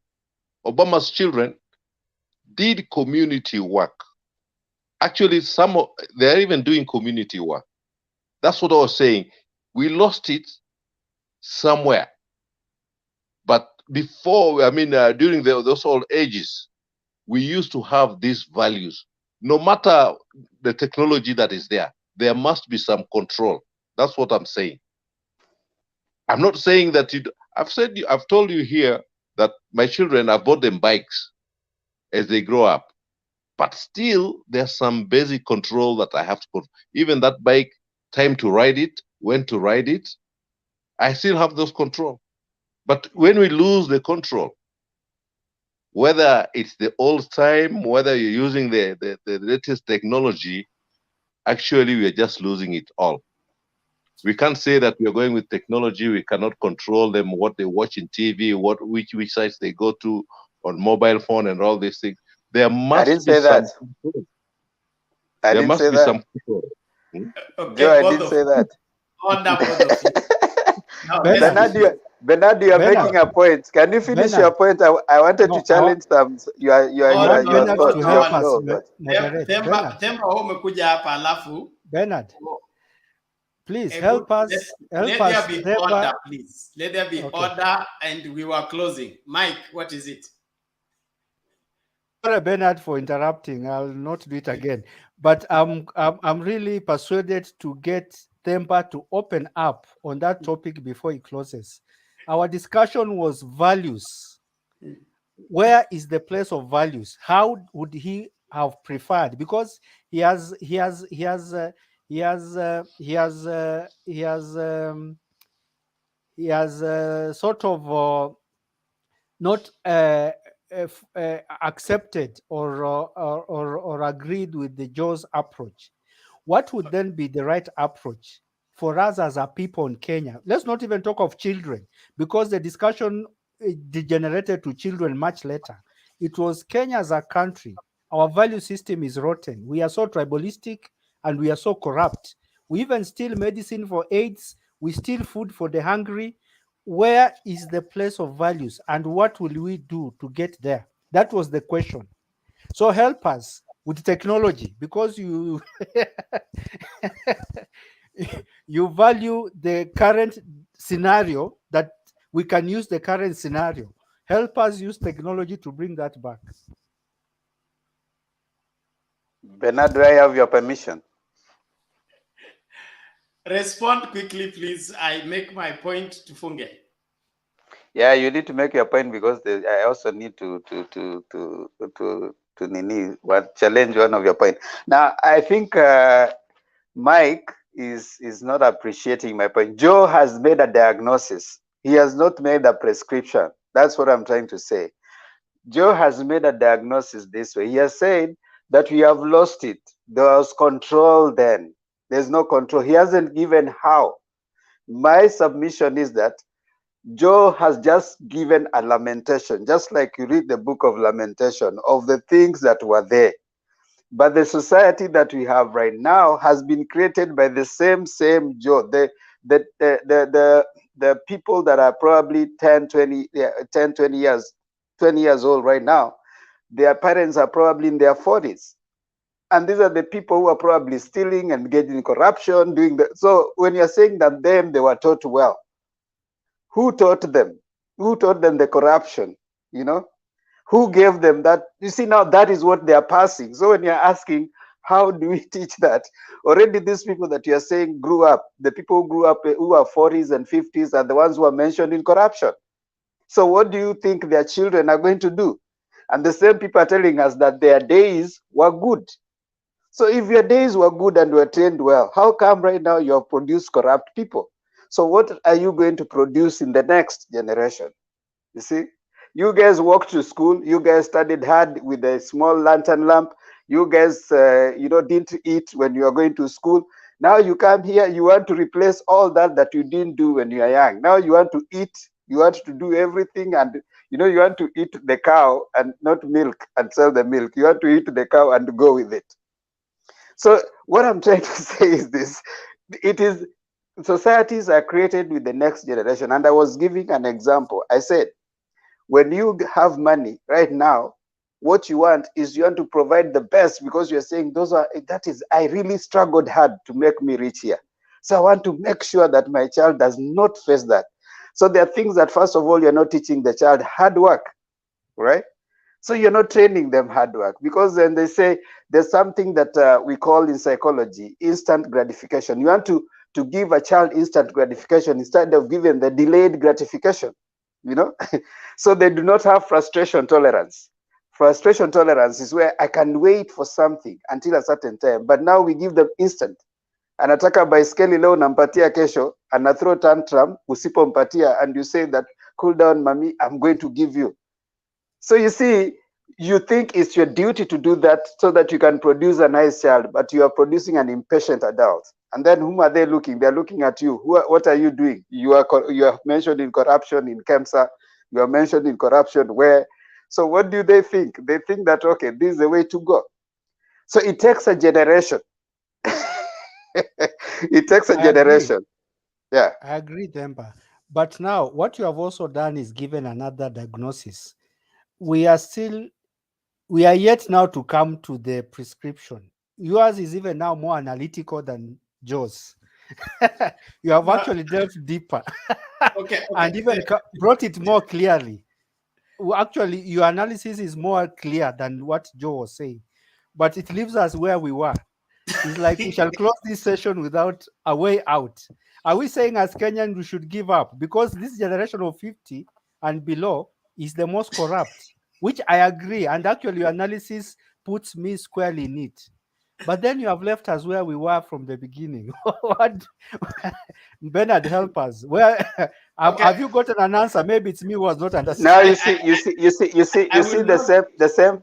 Obama's children did community work. Actually, they're even doing community work. That's what I was saying. We lost it somewhere. But before, during those old ages, we used to have these values. No matter the technology that is there must be some control. That's what I'm saying. I'm not saying that I've told you here that my children, I bought them bikes as they grow up. But still, there's some basic control that I have to control. Even that bike, time to ride it, when to ride it, I still have those control. But when we lose the control, whether it's the old time, whether you're using the latest technology, actually we are just losing it all. We can't say that we are going with technology. We cannot control them, what they watch in TV, which sites they go to on mobile phone and all these things. There must be some control. There must be some control. Okay, Joe, I didn't say that. Bernard, you are making a point. Can you finish your point? I wanted to challenge some your thoughts. To help us moderate. Bernard, please help us. Let there be order, please. Let there be order, and we were closing. Mike, what is it? Sorry, Bernard, for interrupting. I'll not do it again. But I'm really persuaded to get Themba to open up on that topic before he closes. Our discussion was values. Where is the place of values? How would he have preferred? Because he has sort of not accepted or agreed with the Joe's approach. What would then be the right approach for us as a people in Kenya? Let's not even talk of children, because the discussion degenerated to children much later. It was Kenya as a country. Our value system is rotten. We are so tribalistic and we are so corrupt. We even steal medicine for AIDS. We steal food for the hungry. Where is the place of values, and what will we do to get there? That was the question. So help us with technology, because you you value the current scenario, that we can use the current scenario. Help us use technology to bring that back. Bernard, do I have your permission? Respond quickly, please. I make my point to Funge. Yeah, you need to make your point, because I also need to challenge one of your point. Now, I think Mike is not appreciating my point. Joe has made a diagnosis. He has not made a prescription. That's what I'm trying to say. Joe has made a diagnosis this way. He has said that we have lost it. There was control then. There's no control. He hasn't given how. My submission is that Joe has just given a lamentation, just like you read the book of Lamentation, of the things that were there. But the society that we have right now has been created by the same Joe. The people that are probably 20 years old right now, their parents are probably in their 40s. And these are the people who are probably stealing and getting corruption, so when you're saying that they were taught well, who taught them? Who taught them the corruption? Who gave them that? You see, now that is what they are passing. So when you're asking, how do we teach that? Already these people that you're saying grew up, the people who grew up who are 40s and 50s are the ones who are mentioned in corruption. So what do you think their children are going to do? And the same people are telling us that their days were good. So if your days were good and were trained well, how come right now you have produced corrupt people? So what are you going to produce in the next generation? You see, you guys walked to school, you guys studied hard with a small lantern lamp, you guys didn't eat when you are going to school. Now you come here, you want to replace all that you didn't do when you are young. Now you want to eat, you want to do everything, and you want to eat the cow and not milk and sell the milk. You want to eat the cow and go with it. So what I'm trying to say is this: it is societies are created with the next generation. And I was giving an example. I said, when you have money right now, what you want is you want to provide the best, because you're saying I really struggled hard to make me rich here. So I want to make sure that my child does not face that. So there are things that, first of all, you're not teaching the child hard work, right? So you're not training them hard work, because then they say there's something that we call in psychology instant gratification. You want to give a child instant gratification instead of giving the delayed gratification, you know. So they do not have frustration tolerance. Frustration tolerance is where I can wait for something until a certain time, but now we give them instant. Anataka baiskeli leo nampatia kesho, ana throw tantrum usipompatia, and you say that, cool down mommy, I'm going to give you. So you see, you think it's your duty to do that so that you can produce a nice child, but you are producing an impatient adult. And then whom are they looking? They're looking at you. What are you doing? You are mentioned in corruption in KEMSA. You are mentioned in corruption where? So what do they think? They think that, okay, this is the way to go. So it takes a generation. It takes a generation. Yeah. I agree, Demba. But now what you have also done is given another diagnosis. We are yet now to come to the prescription. Yours is even now more analytical than Joe's. You have actually delved deeper and even brought it more clearly. Actually, your analysis is more clear than what Joe was saying, but it leaves us where we were. It's like we shall close this session without a way out. Are we saying as Kenyans we should give up? Because this generation of 50 and below is the most corrupt, which I agree. And actually, your analysis puts me squarely in it. But then you have left us where we were from the beginning. What? Bernard, help us. Where have you gotten an answer? Maybe it's me who was not understanding. Now you see the same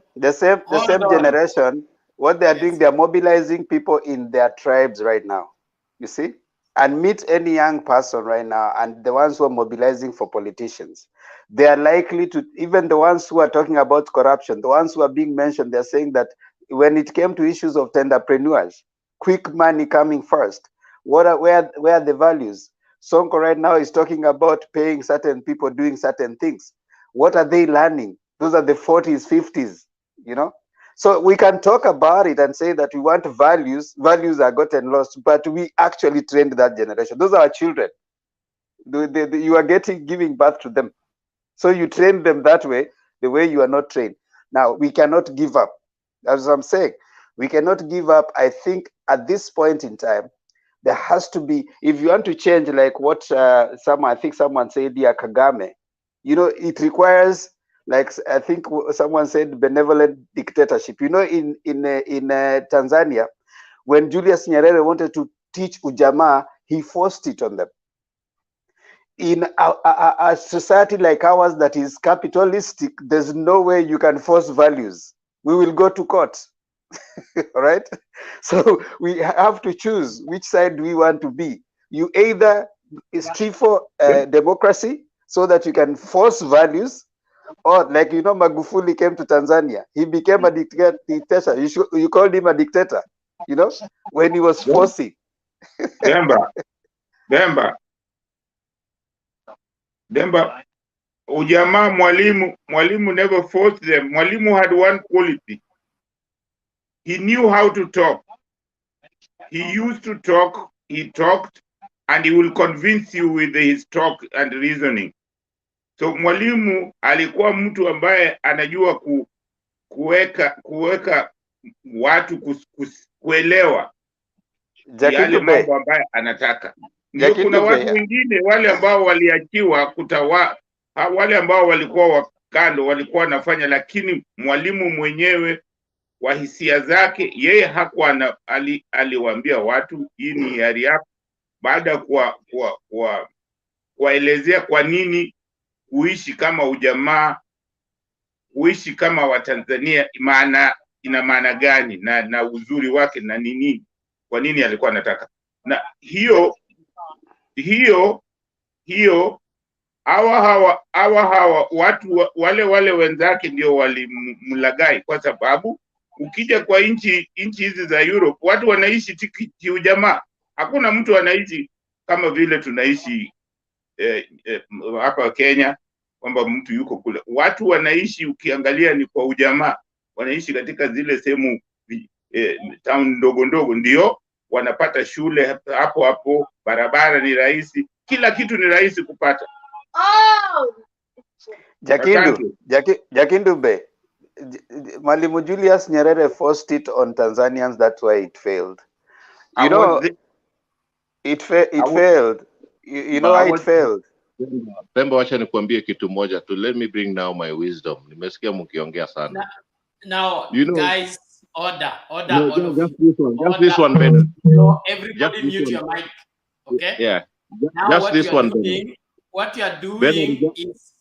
generation. What they are doing, they are mobilizing people in their tribes right now. You see, and meet any young person right now, and the ones who are mobilizing for politicians, they are likely to, even the ones who are talking about corruption, the ones who are being mentioned, they're saying that when it came to issues of tenderpreneurs, quick money coming first, where are the values? Sonko right now is talking about paying certain people doing certain things. What are they learning? Those are the 40s, 50s, you know? So we can talk about it and say that we want values. Values are gotten lost, but we actually trained that generation. Those are our children. You are giving birth to them. So you train them that way, the way you are not trained. Now, we cannot give up. As I'm saying, we cannot give up. I think at this point in time, there has to be, if you want to change, like what someone said, Kagame, you know, it requires, like I think someone said, benevolent dictatorship. You know, in Tanzania, when Julius Nyerere wanted to teach ujamaa, he forced it on them. In a society like ours that is capitalistic, there's no way you can force values. We will go to court. All right, so we have to choose which side we want to be. You either strive for democracy so that you can force values, or like, you know, Magufuli came to Tanzania, he became a dictator. You called him a dictator, you know, when he was forcing. Demba, ujamaa mwalimu never forced them. Mwalimu had one quality. He knew how to talk. He used to talk, he talked, and he will convince you with his talk and reasoning. So mwalimu alikuwa mtu ambaye anajua kuweka watu kuelewa yale mambo ambaye anataka. Ndio kuna watu wengine wale ambao waliachiwa wale ambao walikuwa wakando walikuwa wanafanya, lakini mwalimu mwenyewe wa hisia zake yeye hakuwa aliwaambia watu hii ni hiari yako, baada kuwaelezea kwa nini kuishi kama ujamaa, kuishi kama Watanzania ina maana gani na uzuri wake na nini, kwa nini alikuwa anataka. Na hiyo hawa watu wale wenzake ndio walimlagai, kwa sababu ukija kwa nchi hizi za Europe watu wanaishi kiujamaa. Hakuna mtu anaishi kama vile tunaishi hapa Kenya, kwamba mtu yuko kule. Watu wanaishi, ukiangalia ni kwa ujamaa, wanaishi katika zile sehemu town ndogo ndogo, ndio wanapata shule hapo hapo, barabara ni rahisi, kila kitu ni rahisi kupata. Jakindu Be, Mwalimu Julius Nyerere forced it on Tanzanians, that's why it failed. You know, it failed. You know why it failed? Pemba, wacha nikuambie kitu moja tu. Let me bring now my wisdom. Nimesikia mkiongea sana. Now, you know, guys, order. No, just this one, Ben. No, everybody mute your mic, okay? Yeah. Now Just what this you are one, doing, what you are doing is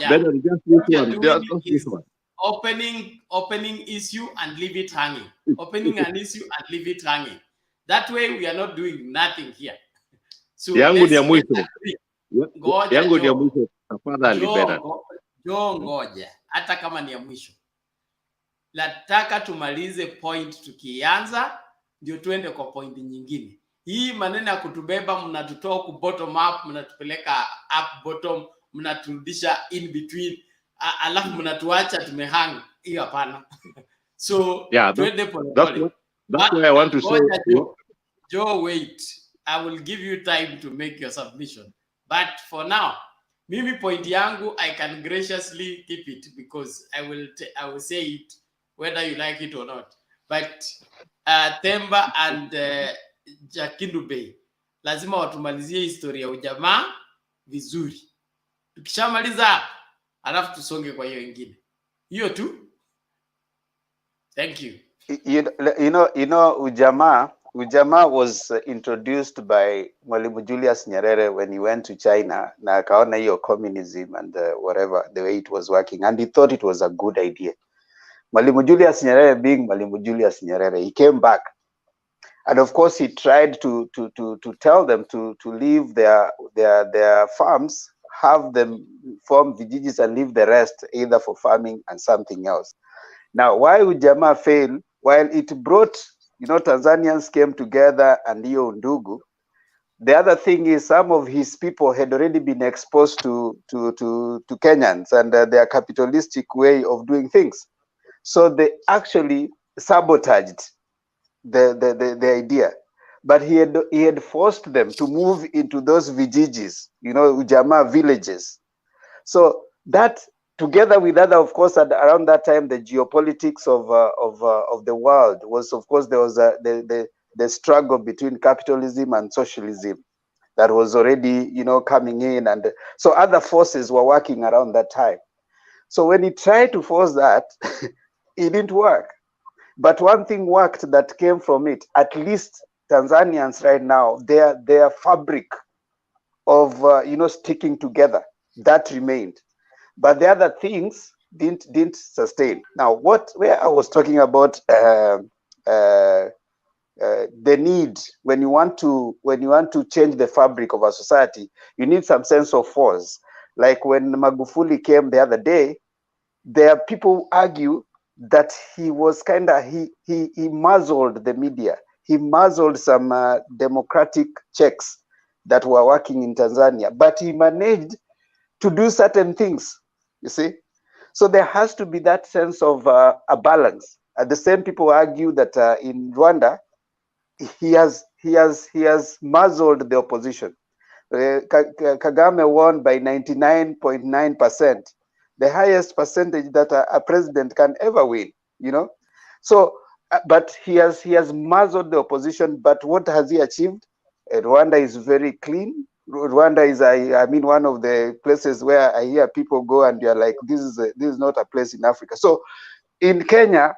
Ben, just this one. Just this one. opening issue and leave it hanging. Opening an issue and leave it hanging. That way we are not doing nothing here. So yangu ni ya mwisho. Ngoja, Yangu ni ya mwisho. Tafadhali Ben. Ngoja. Hata kama ni ya mwisho. Nataka tumalize point tukianza ndio tuende kwa point nyingine. Hii maneno ya kutubeba, mnatutoa ku bottom up, mnatupeleka up bottom, mnaturudisha in between, alafu mnatuacha tumehang. Hiyo hapana. So yeah, that's why I want to say. Joe, wait. I will give you time to make your submission. But for now, mimi point yangu, I can graciously keep it because I will say it whether you like it or not. But Temba and Jakindu Bey, lazima watumalizie historia ya ujamaa vizuri. Tukishamaliza alafu tusonge kwa hiyo ingine. Hiyo tu. Thank you. You know, Ujamaa was introduced by Mwalimu Julius Nyerere when he went to China, na akaona hiyo communism and whatever, the way it was working, and he thought it was a good idea. Mwalimu Julius Nyerere, being Mwalimu Julius Nyerere, he came back, and of course he tried to tell them to leave their farms, have them form vijijis and leave the rest either for farming and something else. Now, why would Ujamaa fail? While it brought, you know, Tanzanians came together and hiyo undugu, the other thing is some of his people had already been exposed to Kenyans and their capitalistic way of doing things. So they actually sabotaged the idea. But he had forced them to move into those vijijis, you know, Ujamaa villages. So that, together with other, of course, around that time, the geopolitics of the world was, of course, there was the struggle between capitalism and socialism that was already, you know, coming in, and so other forces were working around that time. So when he tried to force that, it didn't work. But one thing worked that came from it. At least Tanzanians right now, their fabric of you know, sticking together, that remained. But the other things didn't sustain. Now, where I was talking about the need, when you want to change the fabric of a society, you need some sense of force. Like when Magufuli came the other day, there are people argue that he was he muzzled the media. He muzzled some democratic checks that were working in Tanzania, but he managed to do certain things, you see. So there has to be that sense of a balance. The same people argue that in Rwanda, he has muzzled the opposition. Kagame won by 99.9%, the highest percentage that a president can ever win, you know. So, but he has muzzled the opposition. But what has he achieved? Rwanda is very clean. Rwanda is, I mean, one of the places where I hear people go and you're like, this is not a place in Africa. So in Kenya,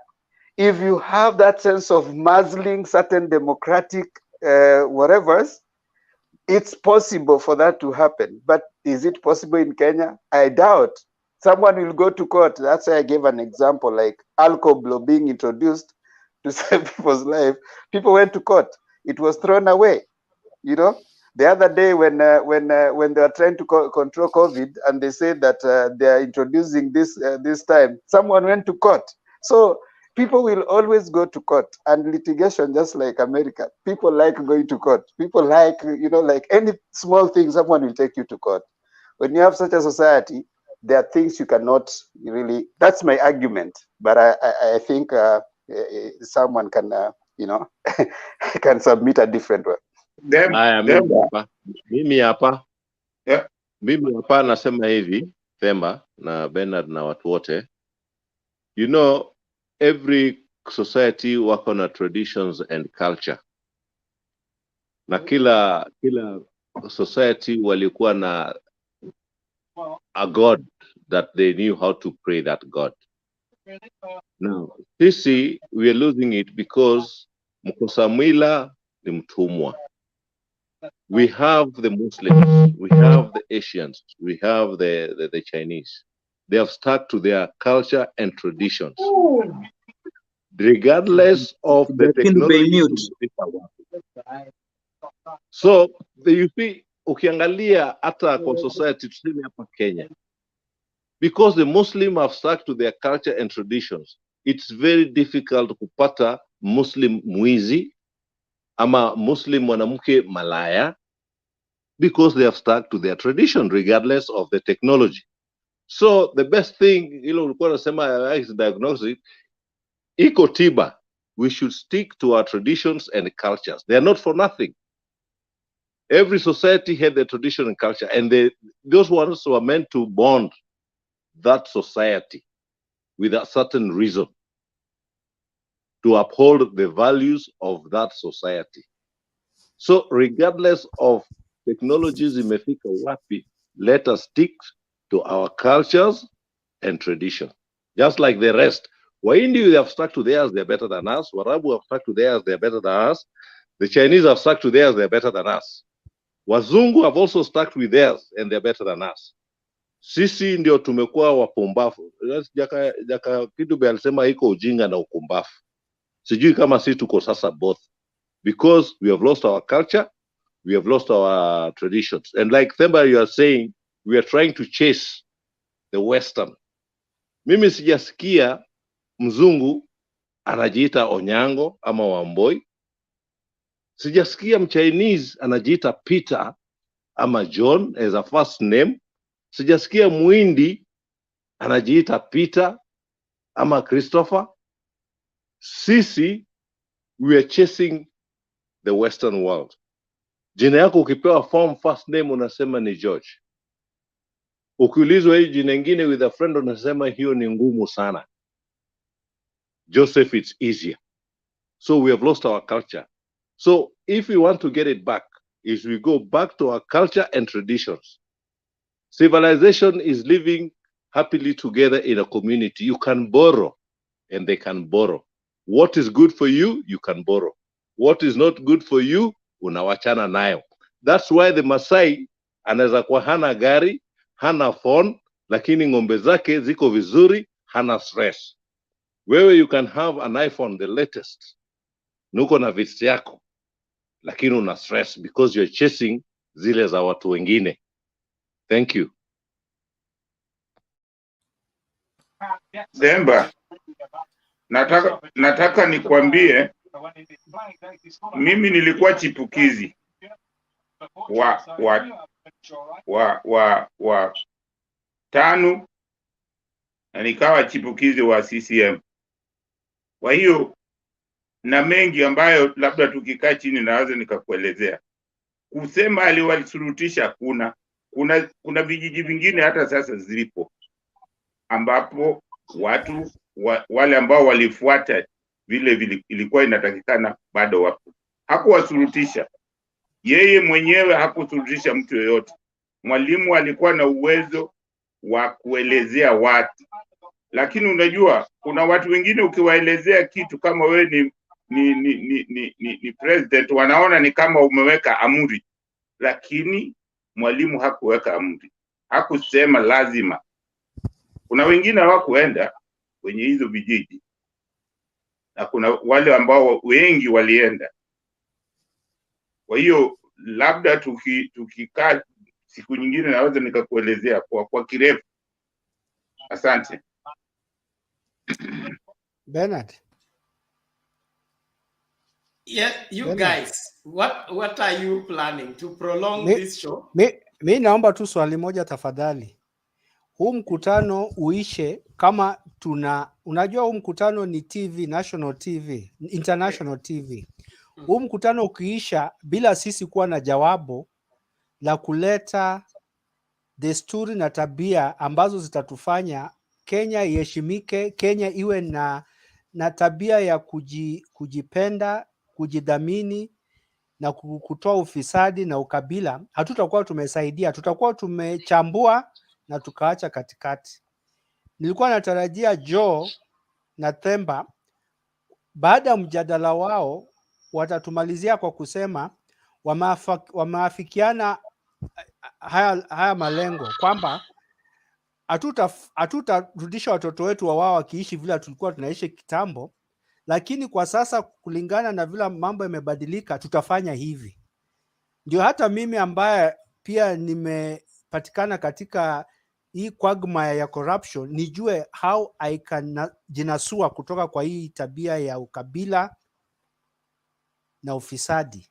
if you have that sense of muzzling certain democratic whatever's, it's possible for that to happen. But is it possible in Kenya? I doubt. Someone will go to court. That's why I gave an example, like alcohol being introduced to save people's life. People went to court. It was thrown away. You know, the other day when they were trying to control COVID and they said that they are introducing this time, someone went to court. So people will always go to court and litigation, just like America. People like going to court. People like, like any small thing, someone will take you to court. When you have such a society, there are things you cannot really, that's my argument. But I think someone can, can submit a different one. Haya, mimi hapa nasema hivi, Themba na Bernard na watu wote, every society wako na traditions and culture, na kila society walikuwa na a god that they knew how to pray that god. Now sisi we are losing it because mkosamila ni mtumwa. We have the Muslims, we have the Asians, we have the Chinese. They have stuck to their culture and traditions, regardless of the technology. So you see, ukiangalia hata kwa society tuseme hapa Kenya, because the Muslim have stuck to their culture and traditions, it's very difficult kupata Muslim mwizi ama Muslim mwanamke malaya, because they have stuck to their tradition regardless of the technology. So the best thing, ulikuwa nasema is diagnostic, iko tiba. We should stick to our traditions and cultures. They are not for nothing. Every society had their tradition and culture, and those ones were meant to bond that society with a certain reason, to uphold the values of that society. So regardless of technologies imefika wapi, let us stick to our cultures and tradition. Just like the rest. Wahindi have stuck to theirs, they're better than us. Warabu have stuck to theirs, they're better than us. The Chinese have stuck to theirs, they're better than us. Wazungu have also stuck with theirs, and they're better than us. Sisi ndio tumekuwa wapumbafu. Jaka Kidube alisema iko ujinga na ukumbafu. Sijui kama sisi tuko sasa both. Because we have lost our culture, we have lost our traditions. And like Themba, you are saying, we are trying to chase the Western. Mimi sijasikia mzungu anajiita Onyango ama Wamboi. Sijasikia mchinese anajiita Peter ama John as a first name. Sijasikia Muindi anajiita Peter ama Christopher. Sisi, we are chasing the Western world. Jina yako ukipewa form first name unasema ni George. Ukiulizwa hii jina ingine with a friend unasema hiyo ni ngumu sana. Joseph, it's easier. So we have lost our culture. So if we want to get it back, is we go back to our culture and traditions. Civilization is living happily together in a community. You can borrow and they can borrow. What is good for you, you can borrow. What is not good for you, unawachana nayo. That's why the Masai anaweza kuwa hana gari, hana phone, lakini ng'ombe zake ziko vizuri, hana stress. Wewe you can have an iPhone, the latest, nuko na vits yako, lakini una stress because you're chasing zile za watu wengine. Thank you. Themba, nataka nikwambie, mimi nilikuwa chipukizi wa TANU na nikawa chipukizi wa CCM. Kwa hiyo na mengi ambayo labda tukikaa chini naweza nikakuelezea. Kusema aliwasurutisha kuna vijiji vingine hata sasa zilipo ambapo watu wale ambao walifuata vile ilikuwa inatakikana bado wapo. Hakuwasurutisha. Yeye mwenyewe hakusurutisha mtu yoyote. Mwalimu alikuwa na uwezo wa kuelezea watu. Lakini unajua kuna watu wengine ukiwaelezea kitu kama wewe ni president, wanaona ni kama umeweka amri. Lakini mwalimu hakuweka amri. Hakusema lazima. Kuna wengine hawakuenda kwenye hizo vijiji. Na kuna wale ambao wengi walienda. Kwa hiyo labda tukikaa siku nyingine naweza nikakuelezea kwa kirefu. Asante. Bernard. Yeah, you Tena. guys, what are you planning to prolong Mi, this show? mi naomba tu swali moja tafadhali. Huu mkutano uishe kama unajua huu mkutano ni TV, National TV, International TV. Huu mkutano ukiisha bila sisi kuwa na jawabu la kuleta desturi na tabia ambazo zitatufanya Kenya iheshimike, Kenya iwe na tabia ya kujipenda, kujidhamini na kutoa ufisadi na ukabila, hatutakuwa tumesaidia, tutakuwa tumechambua na tukaacha katikati. Nilikuwa natarajia Joe na Themba baada ya mjadala wao watatumalizia kwa kusema wameafikiana haya malengo kwamba hatutarudisha watoto wetu wao wakiishi vile tulikuwa tunaishi kitambo, lakini kwa sasa kulingana na vile mambo yamebadilika tutafanya hivi. Ndio hata mimi ambaye pia nimepatikana katika hii quagmire ya corruption nijue how I can jinasua kutoka kwa hii tabia ya ukabila na ufisadi.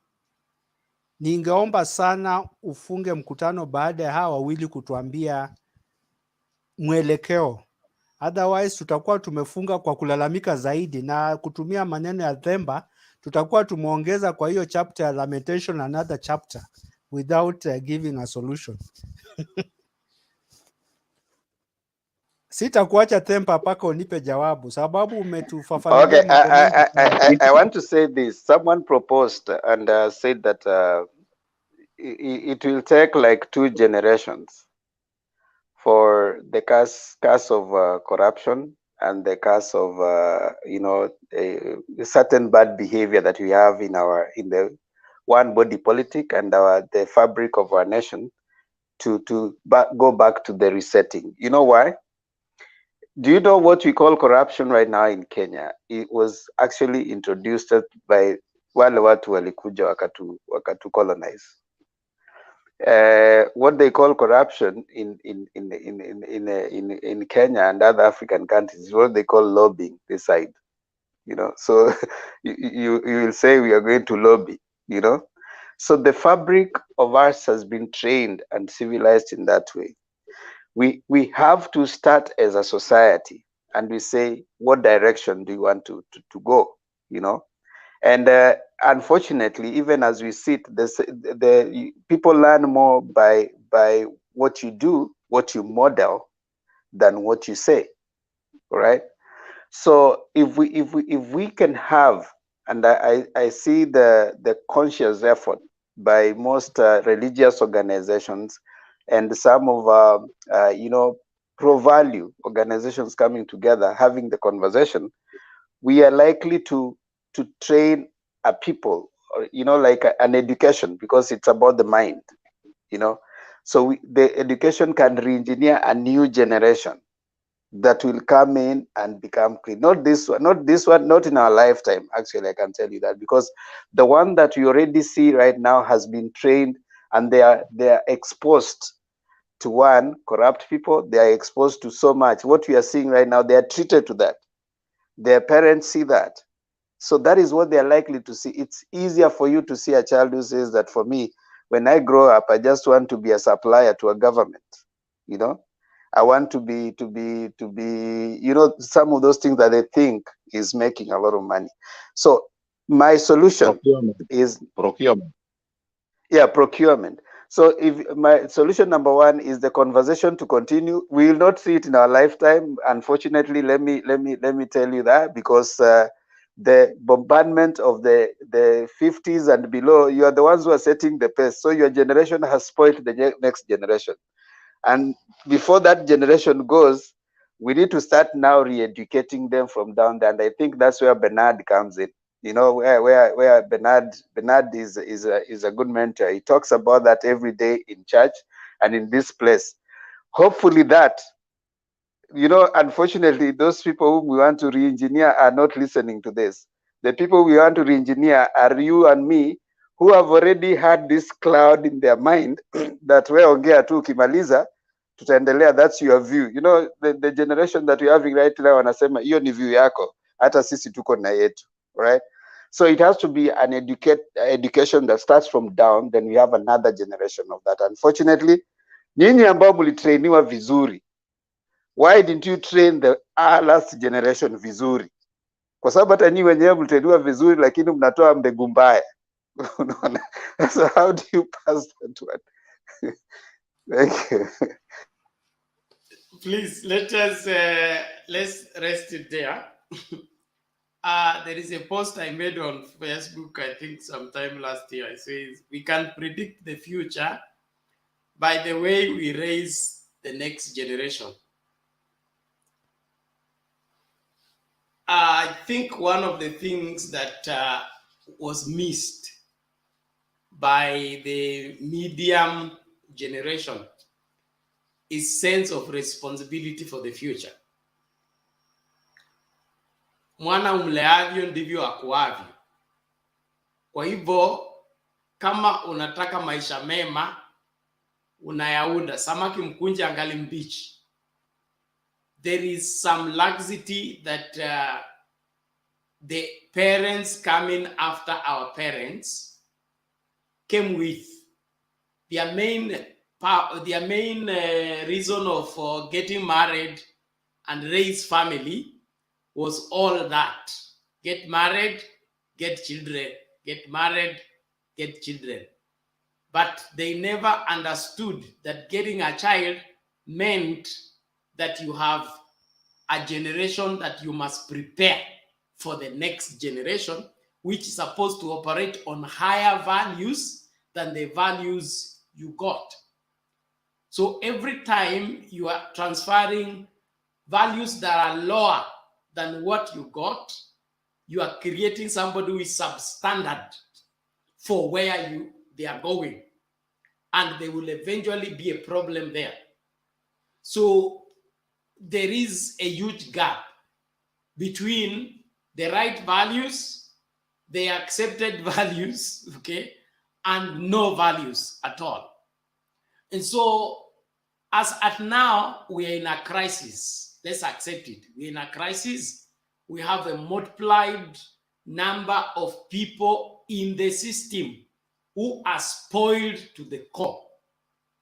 Ningeomba sana ufunge mkutano baada ya hawa wawili kutuambia mwelekeo. Otherwise tutakuwa tumefunga kwa kulalamika zaidi na kutumia maneno ya Themba, tutakuwa tumeongeza kwa hiyo chapter ya lamentation another chapter without giving a solution. Sitakuacha Themba mpaka unipe jawabu sababu umetufafanulia Okay, mambo mengi. I want to say this. Someone proposed and said that it will take like 2 generations for the curse of corruption and the curse of a certain bad behavior that we have in the one body politic and the fabric of our nation to go back to the resetting. You know why? Do you know what we call corruption right now in Kenya? It was actually introduced by wale watu walikuja wakatu colonize. What they call corruption in Kenya and other African countries is what they call lobbying this side. So you will say we are going to lobby, So the fabric of us has been trained and civilized in that way. We have to start as a society and we say, what direction do you want to go, And unfortunately, even as we sit, the people learn more by what you do, what you model, than what you say, right? So if we can have, and I see the conscious effort by most religious organizations and some of pro-value organizations coming together, having the conversation, we are likely to train a people, like an education, because it's about the mind, So the education can re-engineer a new generation that will come in and become clean. Not this one, not in our lifetime, actually, I can tell you that, because the one that you already see right now has been trained and they are exposed to corrupt people. They are exposed to so much. What we are seeing right now, they are treated to that. Their parents see that. So that is what they are likely to see. It's easier for you to see a child who says that, for me, when I grow up, I just want to be a supplier to a government, I want to be, some of those things that they think is making a lot of money. So my solution is procurement. Yeah, procurement. So if my solution number 1 is the conversation to continue, we will not see it in our lifetime. Unfortunately, let me tell you that, because the bombardment of the 50s and below, you are the ones who are setting the pace. So your generation has spoiled the next generation. And before that generation goes, we need to start now re-educating them from down there. And I think that's where Bernard comes in. Where Bernard is a good mentor. He talks about that every day in church and in this place. Hopefully that, unfortunately, those people whom we want to re-engineer are not listening to this. The people we want to re-engineer are you and me, who have already had this cloud in their mind that we ongea tu ukimaliza tutaendelea. That's your view. The generation that we're having right now wanasema hiyo ni view yako, hata sisi tuko na yetu, right? So it has to be an education that starts from down, then we have another generation of that. Unfortunately, nyinyi ambao mlitrainiwa vizuri, why didn't you train the last generation vizuri? Kwa sababu hata nyinyi wenyewe mlitrainiwa vizuri, lakini mnatoa mbegu mbaya. Unaona? So how do you pass that one? Thank you. Please let's rest it there. There is a post I made on Facebook, I think sometime last year. It says we can predict the future by the way we raise the next generation. I think one of the things that was missed by the medium generation is sense of responsibility for the future. Mwana umleavyo ndivyo akuavyo. Kwa hivyo kama unataka maisha mema unayaunda. Samaki mkunje angali mbichi. There is some laxity that the parents coming after our parents came with. Their main reason of getting married and raise family was all that. Get married, get children. Get married, get children. But they never understood that getting a child meant that you have a generation that you must prepare for the next generation, which is supposed to operate on higher values than the values you got. So every time you are transferring values that are lower than what you got, you are creating somebody who is substandard for where they are going. And there will eventually be a problem there. So there is a huge gap between the right values, the accepted values, okay, and no values at all. And so as at now, we are in a crisis. Let's accept it. We're in a crisis. We have a multiplied number of people in the system who are spoiled to the core.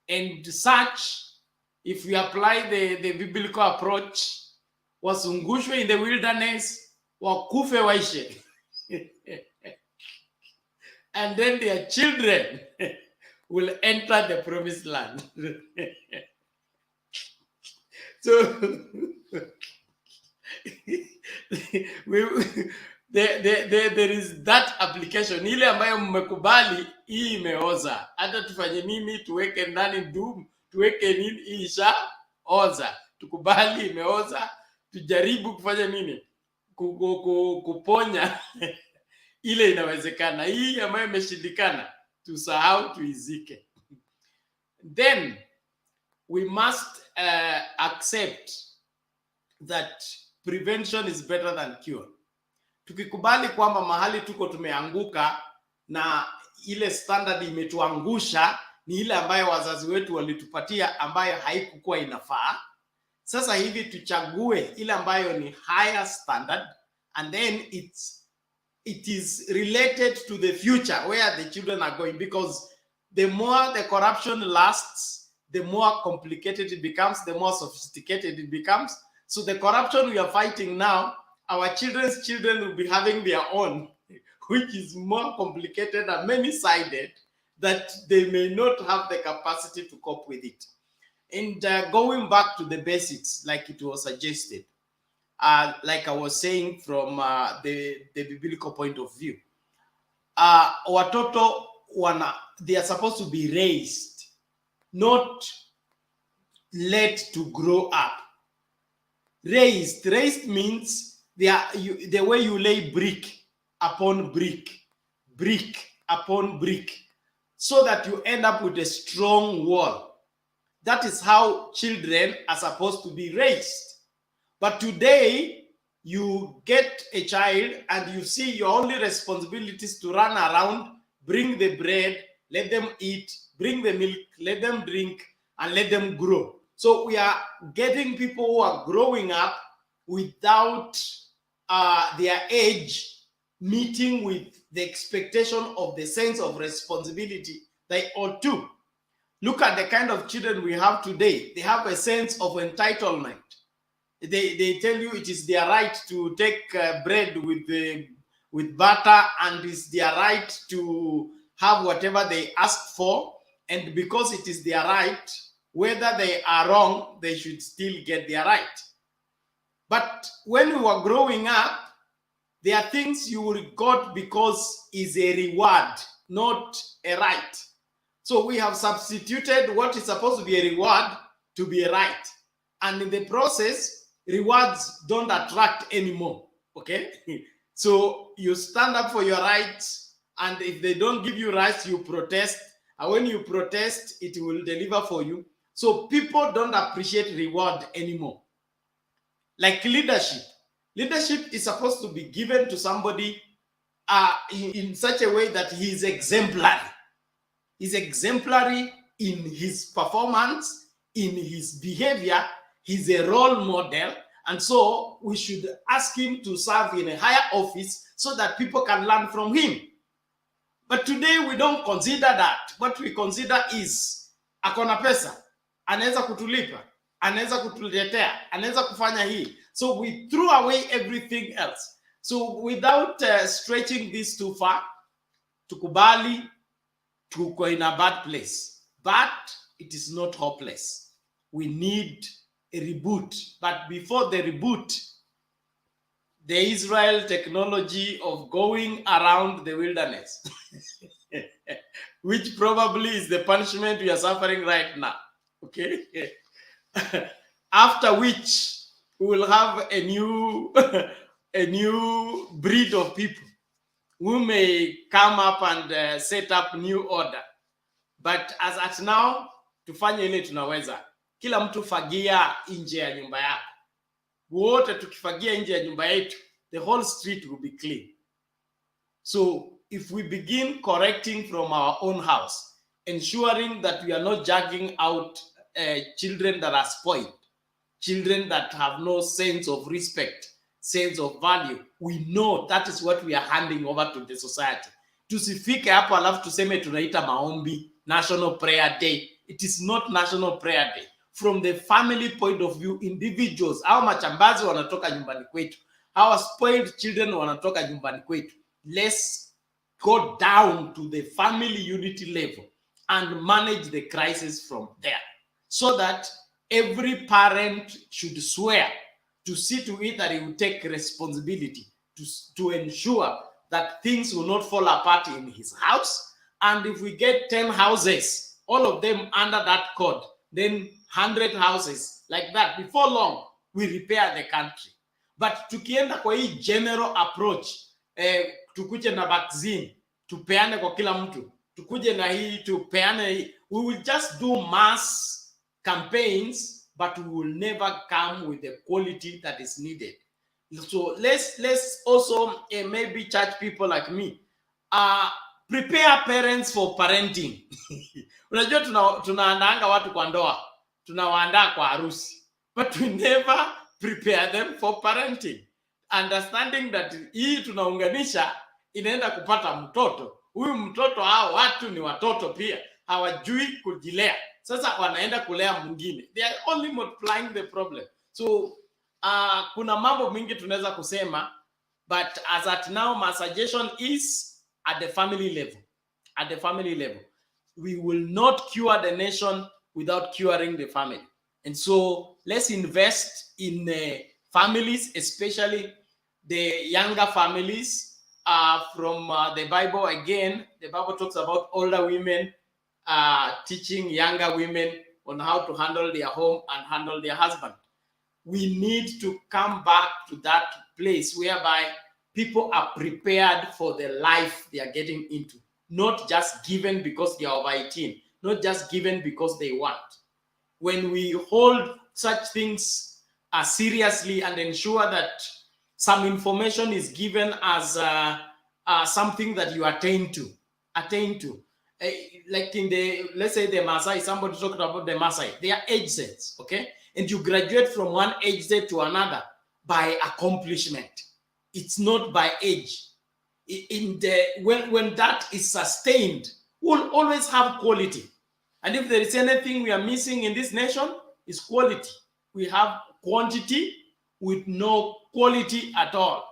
And such, if we apply the biblical approach, wasungushwe in the wilderness, wakufe waishe. And then their children will enter the promised land. So there is that application. Ile ambayo mmekubali hii imeoza. Hata tufanye nini, tuweke ndani doom, tuweke nini, isha oza. Tukubali imeoza, tujaribu kufanya nini? Kuponya ile inawezekana. Hii ambayo imeshindikana, tusahau, tuizike. Then we must accept that prevention is better than cure. Tukikubali kwamba mahali tuko tumeanguka na ile standard imetuangusha ni ile ambayo wazazi wetu walitupatia ambayo haikukuwa inafaa. Sasa hivi tuchague ile ambayo ni higher standard, and then it is related to the future where the children are going, because the more the corruption lasts, the more complicated it becomes, the more sophisticated it becomes. So the corruption we are fighting now, our children's children will be having their own, which is more complicated and many-sided, that they may not have the capacity to cope with it. And going back to the basics, like it was suggested, like I was saying from the biblical point of view, watoto they are supposed to be raised, not let to grow up. Raised means the way you lay brick upon brick, brick upon brick, so that you end up with a strong wall. That is how children are supposed to be raised. But today, you get a child and you see your only responsibility is to run around, bring the bread, let them eat, bring the milk, let them drink, and let them grow. So we are getting people who are growing up without their age meeting with the expectation of the sense of responsibility they ought to. Look at the kind of children we have today. They have a sense of entitlement. They tell you it is their right to take bread with butter, and it's their right to have whatever they ask for. And because it is their right, whether they are wrong, they should still get their right. But when we were growing up, there are things you will got because is a reward, not a right. So we have substituted what is supposed to be a reward to be a right. And in the process, rewards don't attract anymore, okay? So you stand up for your rights, and if they don't give you rights, you protest. And when you protest, it will deliver for you. So people don't appreciate reward anymore. Like leadership. Leadership is supposed to be given to somebody in such a way that he is exemplary. He's exemplary in his performance, in his behavior. He's a role model. And so we should ask him to serve in a higher office so that people can learn from him. But today we don't consider that. What we consider is akona pesa, anaweza kutulipa, anaweza kutuletea, anaweza kufanya hii. So we threw away everything else. So without stretching this too far, tukubali tuko in a bad place. But it is not hopeless. We need a reboot. But before the reboot, the Israel technology of going around the wilderness, which probably is the punishment we are suffering right now. Okay? After which we will have a new breed of people who may come up and set up new order. But as at now, tufanye ile tunaweza. Kila mtu fagia nje ya nyumba yako. Wote tukifagia nje ya nyumba yetu, the whole street will be clean. So if we begin correcting from our own house, ensuring that we are not dragging out children that are spoiled, children that have no sense of respect, sense of value, we know that is what we are handing over to the society. Tusifike hapo alafu tuseme tunaita maombi National Prayer Day. It is not National Prayer Day. From the family point of view, individuals, hawa machambazi wanatoka nyumbani kwetu, hawa spoiled children wanatoka nyumbani kwetu. Let's go down to the family unity level and manage the crisis from there, so that every parent should swear to see to it that he will take responsibility to ensure that things will not fall apart in his house. And if we get 10 houses, all of them under that code, then 100 houses like that, before long, we repair the country. But tukienda kwa hii general approach, tukuje na vaccine, tupeane kwa kila mtu, tukuje na hii, tupeane hii, we will just do mass campaigns, but we will never come with the quality that is needed. So let's also maybe church people like me prepare parents for parenting. Unajua tunaandaanga watu kwa ndoa, tunawaandaa kwa harusi, but we never prepare them for parenting, understanding that hii tunaunganisha inaenda kupata mtoto. Huyu mtoto, hao watu ni watoto pia, hawajui kujilea. Sasa wanaenda kulea mwingine. They are only multiplying the problem. So kuna mambo mingi tunaweza kusema, but as at now my suggestion is at the family level. At the family level, we will not cure the nation without curing the family. And so let's invest in families, especially the younger families. From the Bible, again, the Bible talks about older women teaching younger women on how to handle their home and handle their husband. We need to come back to that place whereby people are prepared for the life they are getting into, not just given because they are over 18, not just given because they want. When we hold such things seriously and ensure that some information is given as something that you attain to. Like in the, let's say the Maasai, somebody talked about the Maasai, they are age sets, okay? And you graduate from one age set to another by accomplishment. It's not by age. in the when that is sustained, we'll always have quality. And if there is anything we are missing in this nation, is quality. We have quantity with no quality at all.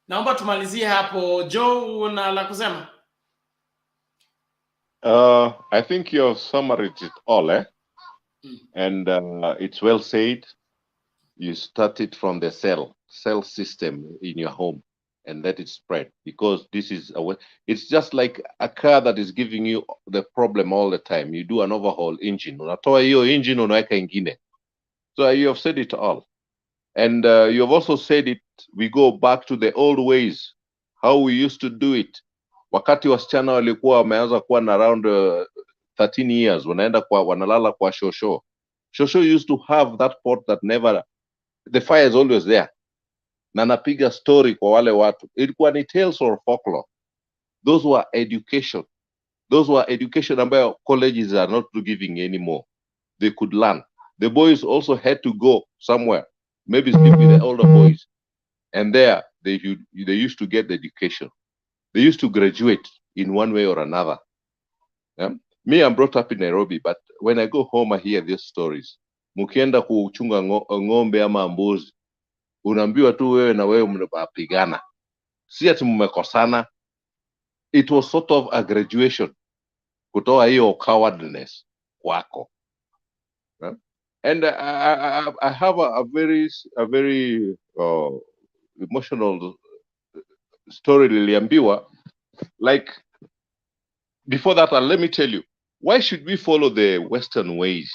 Naomba tumalizie hapo. Joe, una la kusema? I think you have summarized it all, and it's well said. You start it from the cell system in your home and let it spread, because this is it's just like a car that is giving you the problem all the time. You do an overhaul engine, unatoa hiyo engine unaweka ingine. So you have said it all, and you have also said it. We go back to the old ways, how we used to do it. Wakati wasichana walikuwa wameanza kuwa na around 13 years, wanalala kwa shosho. Shosho used to have that pot that never, the fire is always there. Na napiga story kwa wale watu. Ilikuwa ni tales or folklore. Those were education. Those were education ambayo colleges are not giving anymore. They could learn. The boys also had to go somewhere, maybe sleep with the older boys. And there, they used to get the education. They used to graduate in one way or another. Yeah? Me, I'm brought up in Nairobi, but when I go home, I hear these stories. Mukienda kuchunga ng'ombe ama mbuzi, unaambiwa tu wewe na wewe mnapigana. Si ati mmekosana. It was sort of a graduation. Kutoa hiyo cowardness kwako. Yeah? And I have a very emotional story liliambiwa. Like, before that, let me tell you, why should we follow the Western ways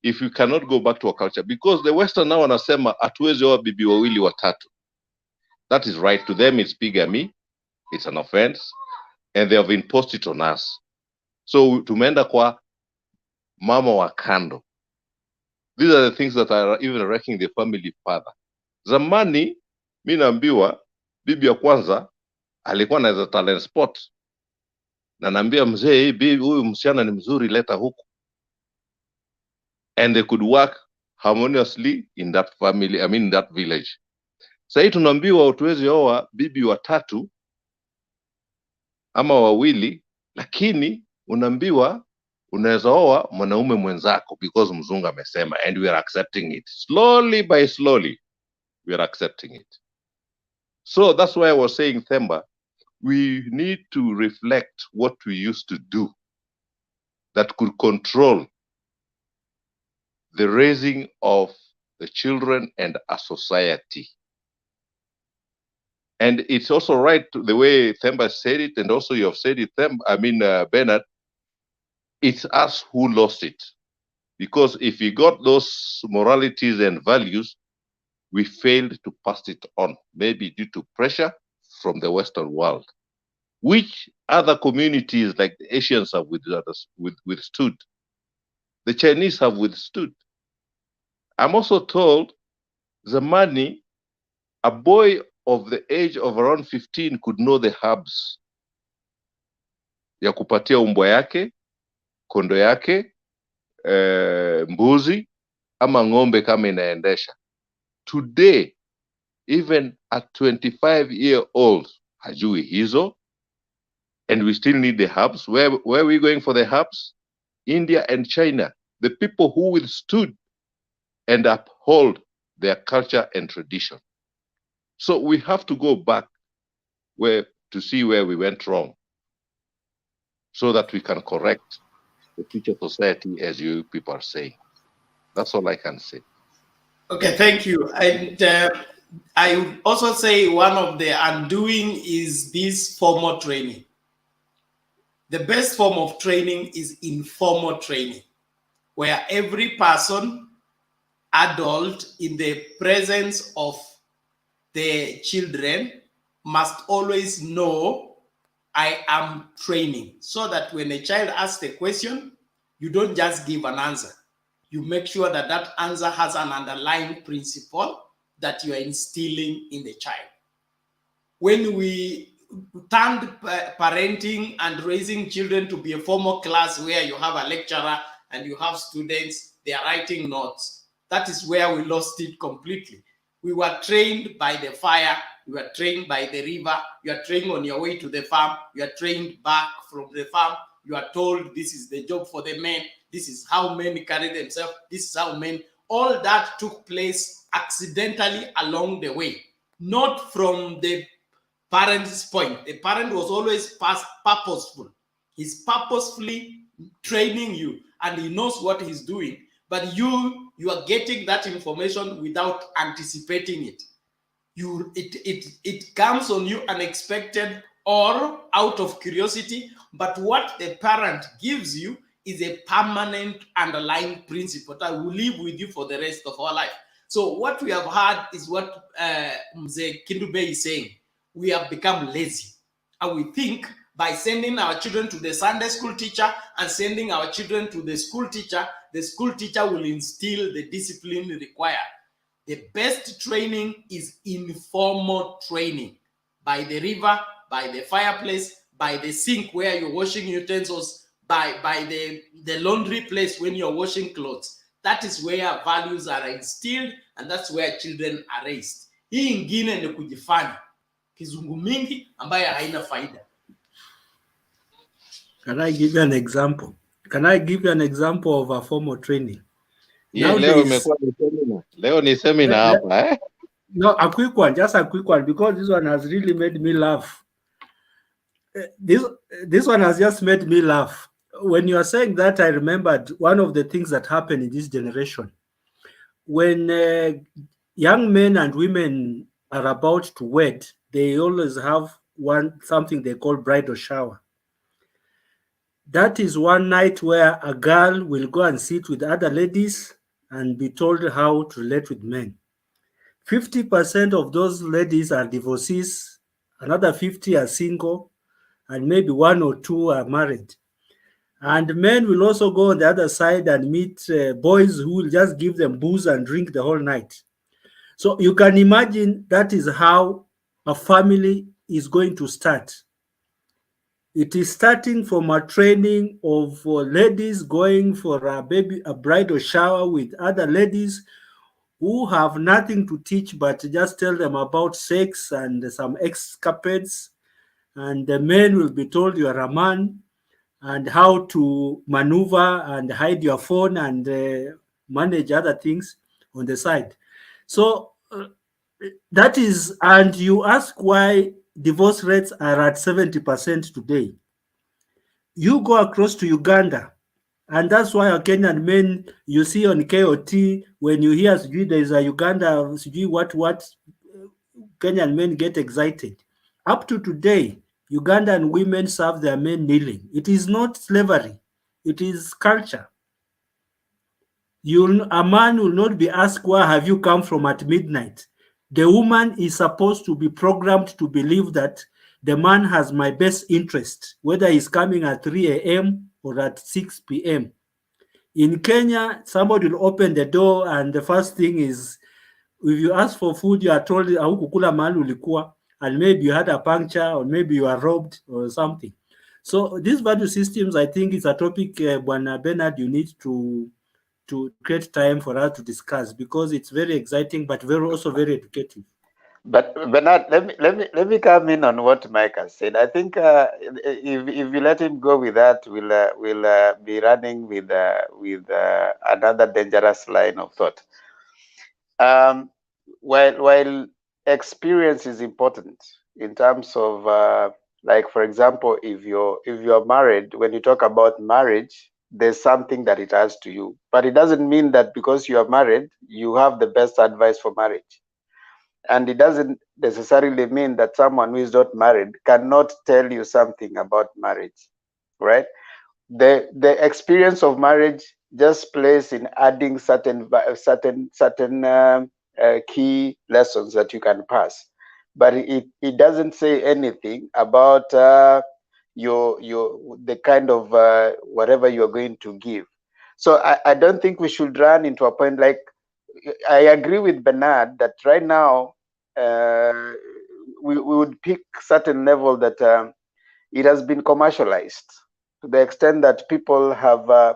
if we cannot go back to our culture? Because the Western now wanasema hatuwezi oa bibi wawili watatu. That is right. To them, it's bigamy. It's an offense. And they have imposed it on us. So tumeenda kwa mama wa kando. These are the things that are even wrecking the family father. Zamani, mi naambiwa, bibi ya kwanza alikuwa na talent spot. Na naambia mzee, huyu msichana ni mzuri, leta huku. And they could work harmoniously in that family, I mean in that village. Sasa tunaambiwa utuwezi oa bibi watatu ama wawili, lakini unaambiwa unaweza oa mwanaume mwenzako because mzungu amesema, and we are accepting it. Slowly by slowly, we are accepting it. So that's why I was saying, Themba, we need to reflect what we used to do that could control the raising of the children and a society. And it's also right the way Themba said it, and also you have said it, Bernard, it's us who lost it. Because if we got those moralities and values, we failed to pass it on, maybe due to pressure from the Western world, which other communities like the Asians have withstood. The Chinese have withstood. I'm also told the money, a boy of the age of around 15 could know the herbs ya kupatia umbwa yake, kondo yake, mbuzi, ama ng'ombe kama inaendesha. Today, even at 25-year-old, hajui hizo, and we still need the herbs. Where are we going for the herbs? India and China, the people who withstood and uphold their culture and tradition. So we have to go back to see where we went wrong, so that we can correct the future society, as you people are saying. That's all I can say. Okay, thank you. And I would also say one of the undoing is this formal training. The best form of training is informal training, where every person, adult, in the presence of the children, must always know, I am training, so that when a child asks a question, you don't just give an answer. You make sure that that answer has an underlying principle that you are instilling in the child. When we turned parenting and raising children to be a formal class where you have a lecturer and you have students, they are writing notes, that is where we lost it completely. We were trained by the fire you are trained by the river, you are trained on your way to the farm, you are trained back from the farm, you are told this is the job for the men, this is how men carry themselves, this is how men, all that took place accidentally along the way, not from the parent's point. The parent was always purposeful. He's purposefully training you and he knows what he's doing, but you are getting that information without anticipating it. It comes on you unexpected or out of curiosity, but what the parent gives you is a permanent underlying principle that will live with you for the rest of our life. So what we have had is what Mzee Kindube is saying. We have become lazy, and we think by sending our children to the Sunday school teacher and sending our children to the school teacher will instill the discipline required. The best training is informal training, by the river, by the fireplace, by the sink where you're washing utensils, by the laundry place when you're washing clothes. That is where values are instilled, and that's where children are raised. Hii ingine ni kujifanya kizungu mingi ambayo haina faida. Can I give you an example? Can I give you an example of a formal training? Yeah, leo imekuwa ni seminar. Leo ni seminar hapa, eh? No, a quick one, just a quick one, because this one has really made me laugh. This one has just made me laugh. When you are saying that, I remembered one of the things that happened in this generation. When young men and women are about to wed, they always have something they call bridal shower. That is one night where a girl will go and sit with other ladies and be told how to relate with men. 50% of those ladies are divorcees, another 50 are single, and maybe 1 or 2 are married. And men will also go on the other side and meet boys who will just give them booze and drink the whole night. So you can imagine that is how a family is going to start. It is starting from a training of ladies going for a bridal shower with other ladies who have nothing to teach but just tell them about sex and some escapades. And the men will be told you are a man and how to maneuver and hide your phone and manage other things on the side. So that is, and you ask why divorce rates are at 70% today. You go across to Uganda, and that's why our Kenyan men, you see on KOT, when you hear there is a Uganda, what Kenyan men get excited. Up to today, Ugandan women serve their men kneeling. It is not slavery, it is culture. A man will not be asked, where have you come from at midnight? The woman is supposed to be programmed to believe that the man has my best interest, whether he's coming at 3 a.m. or at 6 p.m. In Kenya, somebody will open the door and the first thing is, if you ask for food, you are told, and maybe you had a puncture or maybe you are robbed or something. So these value systems, I think, is a topic, Bwana Bernard, you need to create time for us to discuss, because it's very exciting but also very educative. But Bernard, let me come in on what Mike has said. I think if you let him go with that, we'll be running with another dangerous line of thought. While experience is important in terms of like, for example, if you're married, when you talk about marriage, there's something that it adds to you, but it doesn't mean that because you are married you have the best advice for marriage. And it doesn't necessarily mean that someone who is not married cannot tell you something about marriage, right? The experience of marriage just plays in adding certain key lessons that you can pass, but it doesn't say anything about the kind of whatever you're going to give. So I don't think we should run into a point like, I agree with Bernard that right now we would pick certain level that it has been commercialized to the extent that people have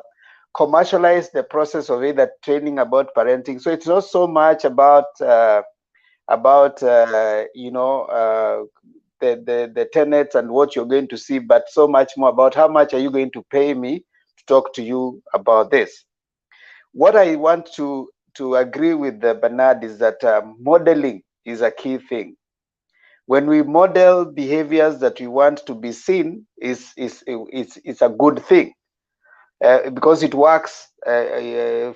commercialized the process of either training about parenting. So it's not so much about about the tenets and what you're going to see, but so much more about how much are you going to pay me to talk to you about this. What I want to agree with Bernard is that modeling is a key thing. When we model behaviors that we want to be seen, it's a good thing. Because it works, it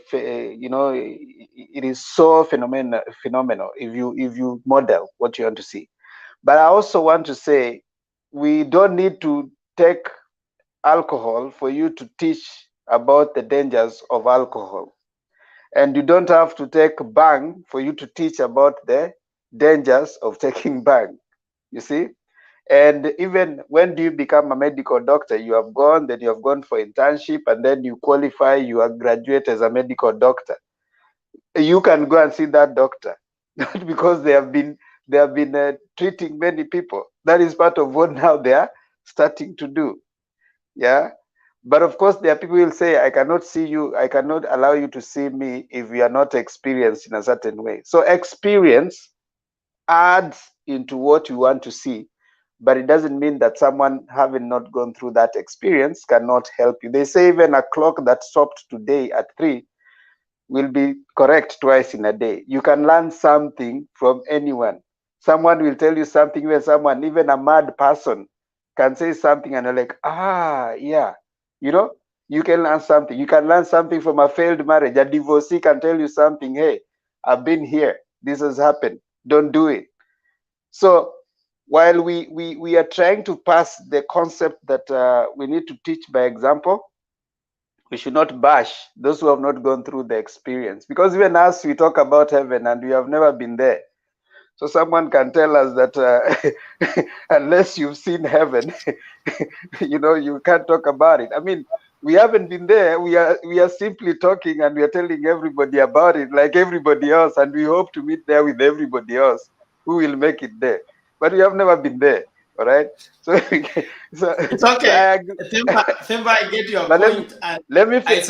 is so phenomenal if you model what you want to see. But I also want to say, we don't need to take alcohol for you to teach about the dangers of alcohol, and you don't have to take bang for you to teach about the dangers of taking bang. You see. And even when do you become a medical doctor? You have gone for internship, and then you qualify, you are graduate as a medical doctor. You can go and see that doctor, not because they have been treating many people. That is part of what now they are starting to do. Yeah. But of course, there are people who will say, I cannot see you, I cannot allow you to see me if you are not experienced in a certain way. So experience adds into what you want to see, but it doesn't mean that someone having not gone through that experience cannot help you. They say even a clock that stopped today at 3 will be correct twice in a day. You can learn something from anyone. Someone will tell you something, even a mad person can say something and you're like, yeah, you can learn something. You can learn something from a failed marriage. A divorcee can tell you something, hey, I've been here, this has happened, don't do it. So while we are trying to pass the concept that we need to teach by example, we should not bash those who have not gone through the experience, because even us, we talk about heaven and we have never been there. So someone can tell us that unless you've seen heaven, you can't talk about it. I mean, we haven't been there. We are simply talking, and we are telling everybody about it like everybody else, and we hope to meet there with everybody else who will make it there. But we have never been there. All right. So it's okay. Themba, I get your point. Let me finish.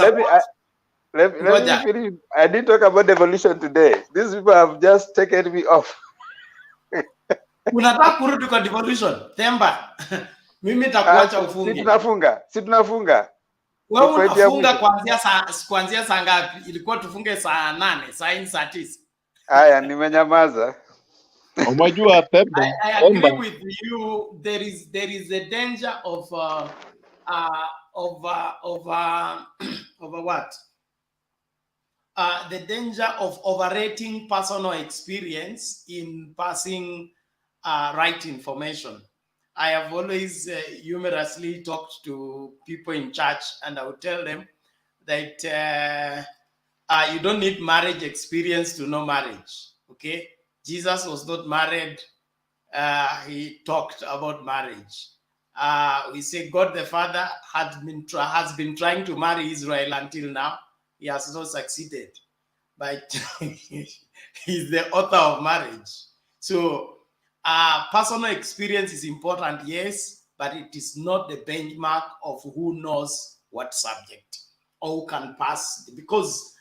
I didn't talk about devolution today. These people have just taken me off. Unataka kurudi kwa devolution? Themba. Mimi nitakuacha ufunge. Si tunafunga. Wewe unafunga kuanzia saa ngapi? Ilikuwa tufunge saa 8, saa 9, saa 9. Haya, nimenyamaza. Umejua Themba. I agree with you. There is a danger of what? The danger of overrating personal experience in passing right information. I have always humorously talked to people in church, and I would tell them that you don't need marriage experience to know marriage. Okay, Jesus was not married. He talked about marriage. We say God the Father has been trying to marry Israel until now. He has not succeeded, but he's the author of marriage. So personal experience is important, yes, but it is not the benchmark of who knows what subject or who can pass, because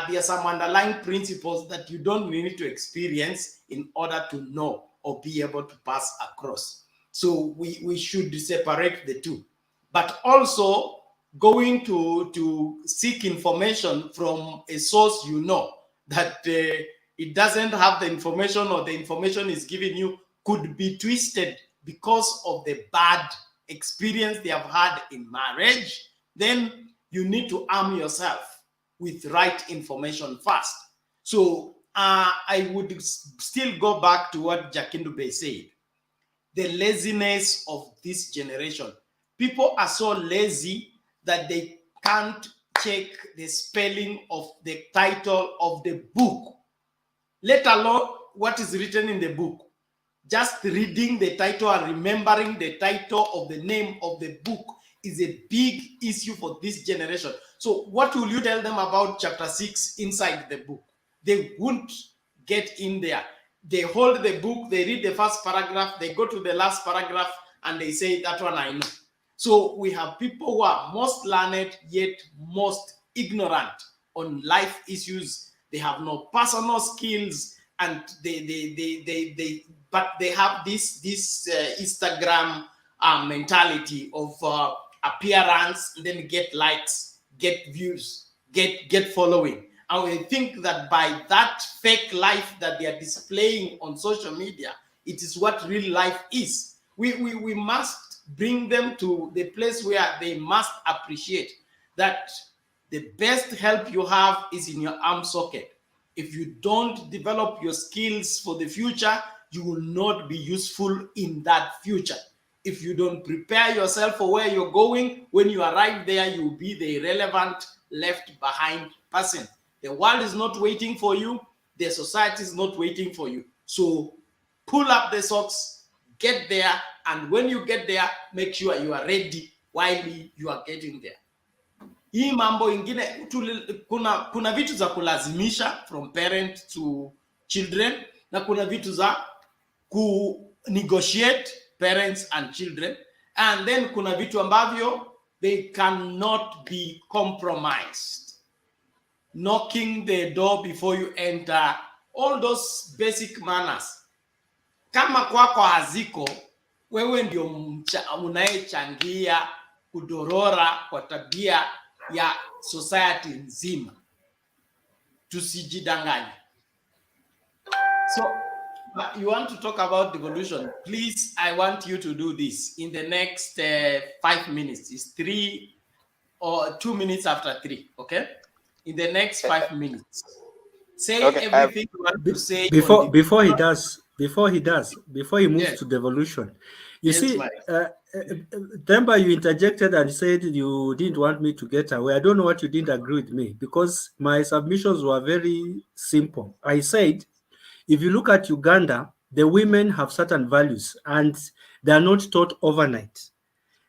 there are some underlying principles that you don't need to experience in order to know or be able to pass across. So we should separate the two. But also going to seek information from a source that it doesn't have the information, or the information is given you could be twisted because of the bad experience they have had in marriage, then you need to arm yourself with right information first. So I would still go back to what Jakindube said. The laziness of this generation. People are so lazy that they can't check the spelling of the title of the book, let alone what is written in the book. Just reading the title and remembering the title of the name of the book is a big issue for this generation. So what will you tell them about chapter 6 inside the book? They won't get in there. They hold the book, they read the first paragraph, they go to the last paragraph, and they say, that one I know. So we have people who are most learned, yet most ignorant on life issues. They have no personal skills. and but they have this Instagram mentality of appearance, then get likes, get views, get following. And we think that by that fake life that they are displaying on social media, it is what real life is. We must bring them to the place where they must appreciate that the best help you have is in your arm socket. If you don't develop your skills for the future, you will not be useful in that future. If you don't prepare yourself for where you're going, when you arrive there, you'll be the irrelevant, left behind person. The world is not waiting for you. The society is not waiting for you. So pull up the socks, get there, and when you get there, make sure you are ready while you are getting there. Hii mambo ingine kuna vitu za kulazimisha from parent to children, na kuna vitu za ku negotiate parents and children, and then kuna vitu ambavyo they cannot be compromised. Knocking the door before you enter, all those basic manners. Kama kwako haziko, wewe ndio unayechangia kudorora kwa tabia ya society nzima. Tusijidanganye. So you want to talk about devolution? Please, I want you to do this in the next 5 minutes. It's 3 or 2 minutes after 3, okay? In the next 5 minutes. Say okay, everything you want to say. Before he moves Yes. to devolution. You Yes, see, Mike. Themba, you interjected and said you didn't want me to get away. I don't know what you didn't agree with me, because my submissions were very simple. I said, if you look at Uganda, the women have certain values and they are not taught overnight.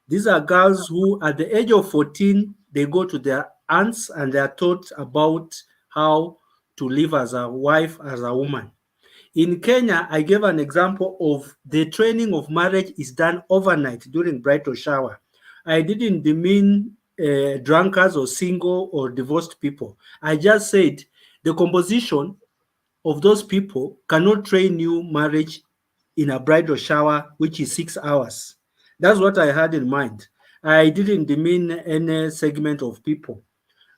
These are girls who, at the age of 14, they go to their aunts and they are taught about how to live as a wife, as a woman. In Kenya, I gave an example of the training of marriage is done overnight during bridal shower. I didn't demean drunkards or single or divorced people. I just said the composition of those people cannot train you marriage in a bridal shower, which is 6 hours. That's what I had in mind. I didn't demean any segment of people.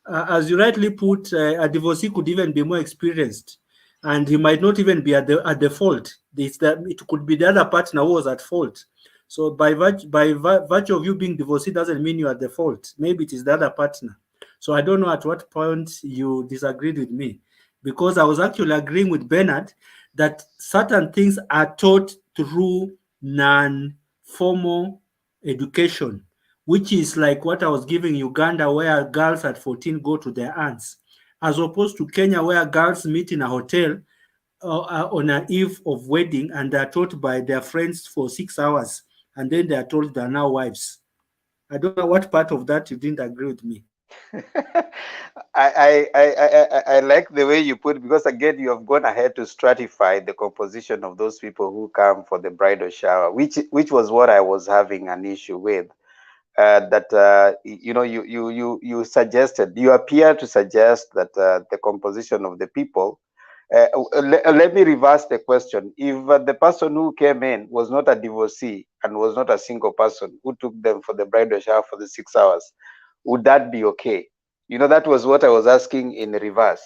As you rightly put, a divorcee could even be more experienced, and he might not even be at the fault. It could be the other partner who was at fault. So by virtue of you being divorcee doesn't mean you are at the fault. Maybe it is the other partner. So I don't know at what point you disagreed with me, because I was actually agreeing with Bernard that certain things are taught through non-formal education, which is like what I was giving Uganda, where girls at 14 go to their aunts, as opposed to Kenya, where girls meet in a hotel on an eve of wedding and they are taught by their friends for 6 hours, and then they are told they are now wives. I don't know what part of that you didn't agree with me. I like the way you put it, because again you have gone ahead to stratify the composition of those people who come for the bridal shower, which was what I was having an issue with. You suggested, you appear to suggest that the composition of the people. Let me reverse the question. If the person who came in was not a divorcee and was not a single person who took them for the bridal shower for the 6 hours, would that be okay? That was what I was asking in reverse.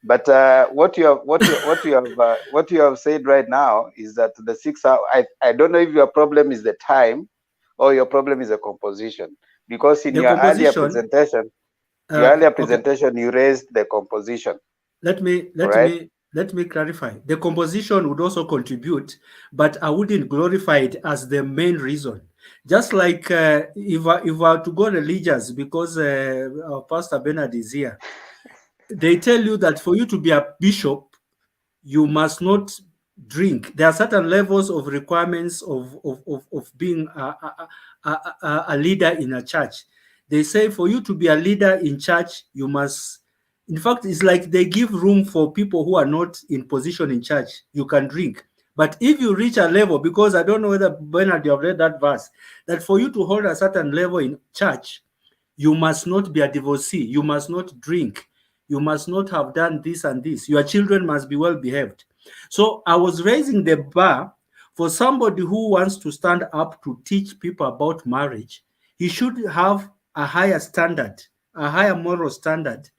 But what you have said right now is that the 6 hours. I don't know if your problem is the time or your problem is a composition, because in your earlier presentation, you raised the composition. Let me clarify. The composition would also contribute, but I wouldn't glorify it as the main reason. Just like if I were to go religious, because our Pastor Bernard is here, they tell you that for you to be a bishop, you must not drink. There are certain levels of requirements of being a leader in a church. They say for you to be a leader in church, you must, in fact, it's like they give room for people who are not in position in church. You can drink. But if you reach a level, because I don't know whether Bernard, you have read that verse, that for you to hold a certain level in church, you must not be a divorcee. You must not drink. You must not have done this and this. Your children must be well behaved. So I was raising the bar for somebody who wants to stand up to teach people about marriage. He should have a higher standard, a higher moral standard,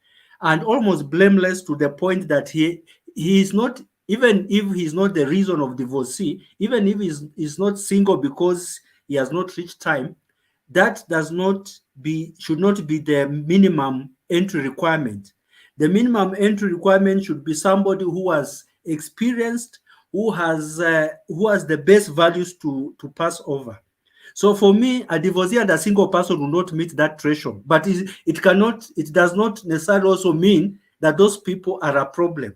and almost blameless to the point that he is not, even if he's not the reason of divorcee, even if he's not single because he has not reached time, that should not be the minimum entry requirement. The minimum entry requirement should be somebody who has experienced, who has the best values to pass over. So for me, a divorcee and a single person will not meet that threshold. But it does not necessarily also mean that those people are a problem.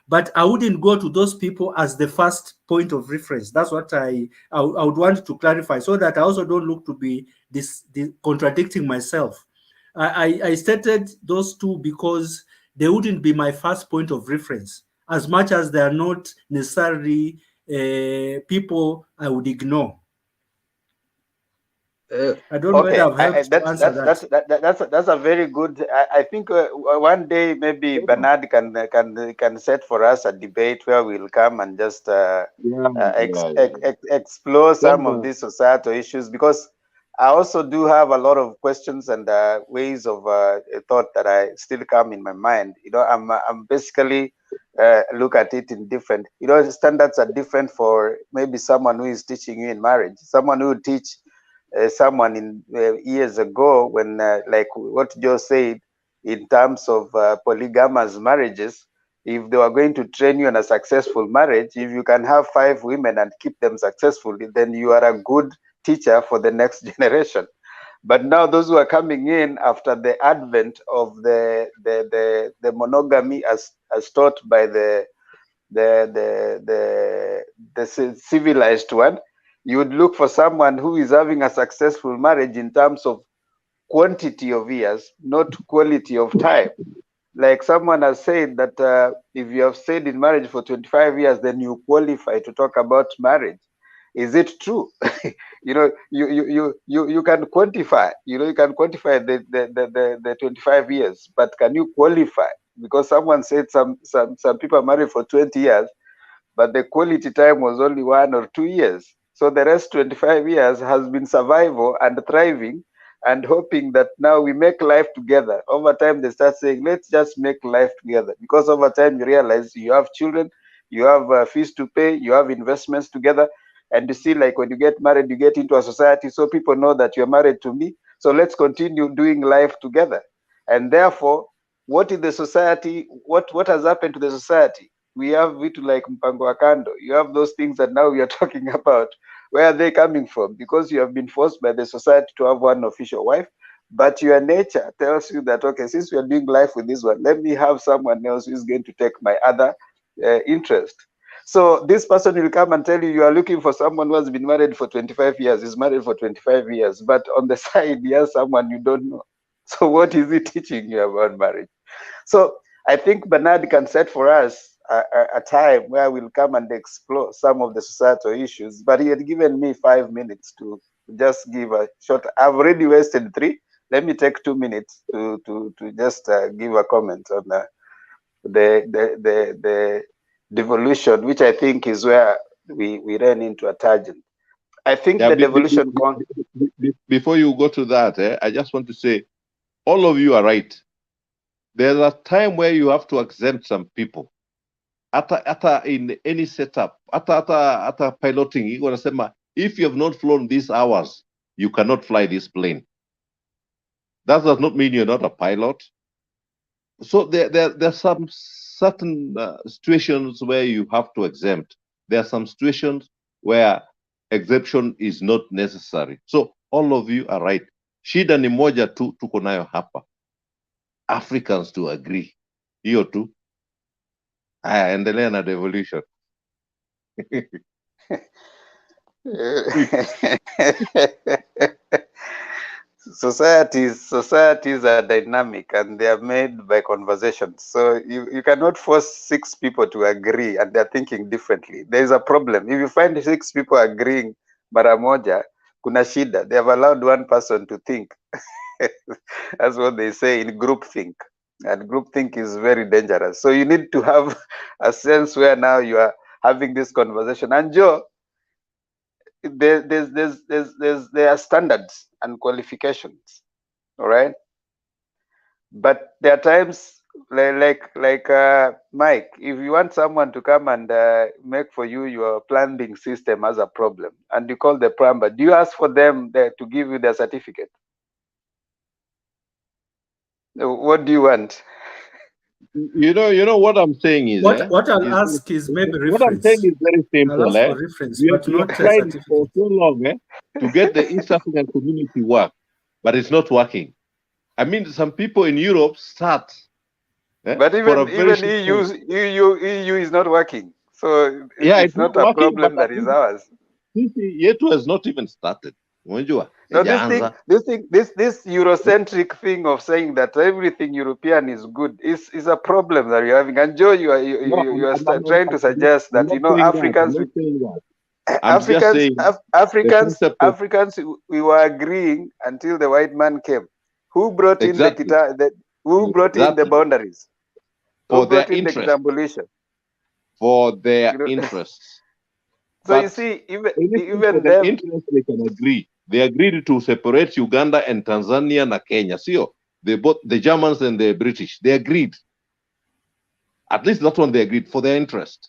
But I wouldn't go to those people as the first point of reference. That's what I would want to clarify, so that I also don't look to be contradicting myself. I stated those two because they wouldn't be my first point of reference, as much as they are not necessarily people I would ignore. I don't know whether I've helped to answer that. That's a very good. I think one day maybe Bernard can set for us a debate where we'll come and just explore some of these societal issues, because I also do have a lot of questions and ways of thought that I still come in my mind. You know, I'm basically look at it in different. You know, standards are different for maybe someone who is teaching you in marriage, someone who teach someone in years ago when like what Joe said in terms of polygamous marriages. If they were going to train you on a successful marriage, if you can have 5 women and keep them successful, then you are a good teacher for the next generation. But now those who are coming in after the advent of the monogamy as taught by the civilized one, you would look for someone who is having a successful marriage in terms of quantity of years, not quality of time. Like someone has said that if you have stayed in marriage for 25 years, then you qualify to talk about marriage. Is it true? You know, you can quantify. You know, you can quantify the 25 years, but can you qualify? Because someone said some people are married for 20 years, but the quality time was only 1 or 2 years. So the rest 25 years has been survival and thriving and hoping that now we make life together. Over time, they start saying, let's just make life together. Because over time, you realize you have children, you have fees to pay, you have investments together. And you see, like when you get married, you get into a society. So people know that you're married to me. So let's continue doing life together. And therefore, what is the society? What has happened to the society? We have vitu like mpango wa kando. You have those things that now we are talking about. Where are they coming from? Because you have been forced by the society to have one official wife, but your nature tells you that, okay, since we are doing life with this one, let me have someone else who is going to take my other interest. So this person will come and tell you, you are looking for someone who has been married for 25 years, is married for 25 years, but on the side, he has someone you don't know. So what is he teaching you about marriage? So I think Bernard can set for us a time where we'll come and explore some of the societal issues, but he had given me 5 minutes to just give a short. I've already wasted 3. Let me take 2 minutes to just give a comment on the devolution, which I think is where we ran into a tangent. I think the devolution. Before you go to that, I just want to say, all of you are right. There's a time where you have to exempt some people. In any setup, after piloting, you're gonna say, if you have not flown these hours, you cannot fly this plane. That does not mean you're not a pilot. So there are some certain situations where you have to exempt. There are some situations where exemption is not necessary. So all of you are right. Shida ni moja tu tuko nayo hapa. Africans to agree. Hiyo tu. Haya, endelea na devolution. Societies are dynamic and they are made by conversations. So you cannot force 6 people to agree and they're thinking differently. There is a problem. If you find 6 people agreeing mara moja, kuna shida. They have allowed one person to think. That's what they say in group think. and groupthink is very dangerous. So you need to have a sense where now you are having this conversation. And Joe, there are standards and qualifications, all right? But there are times like Mike, if you want someone to come and make for you your plumbing system has a problem, and you call the plumber, do you ask for them to give you their certificate? What do you want? You know what I'm saying is, What I'll ask is maybe what I'm saying reference. is very I'll simple. ask for reference, We have, but we have not a tried it for certificate. so long to get the East African community work, but it's not working. I mean, some people in Europe start. But even EU is not working. So it's not a problem that is ours. Sisi yetu has not even started. Unajua? No, this Eurocentric thing of saying that everything European is good is a problem that you're having. And Joe, you are trying to suggest that Africans, Africans, we were agreeing until the white man came. Who brought in who brought in the boundaries? Who brought in the Devolution? For their interests. So you see, even them interests, they can agree. They agreed to separate Uganda and Tanzania and Kenya. See, they both, the Germans and the British, they agreed. At least that's one they agreed for their interest.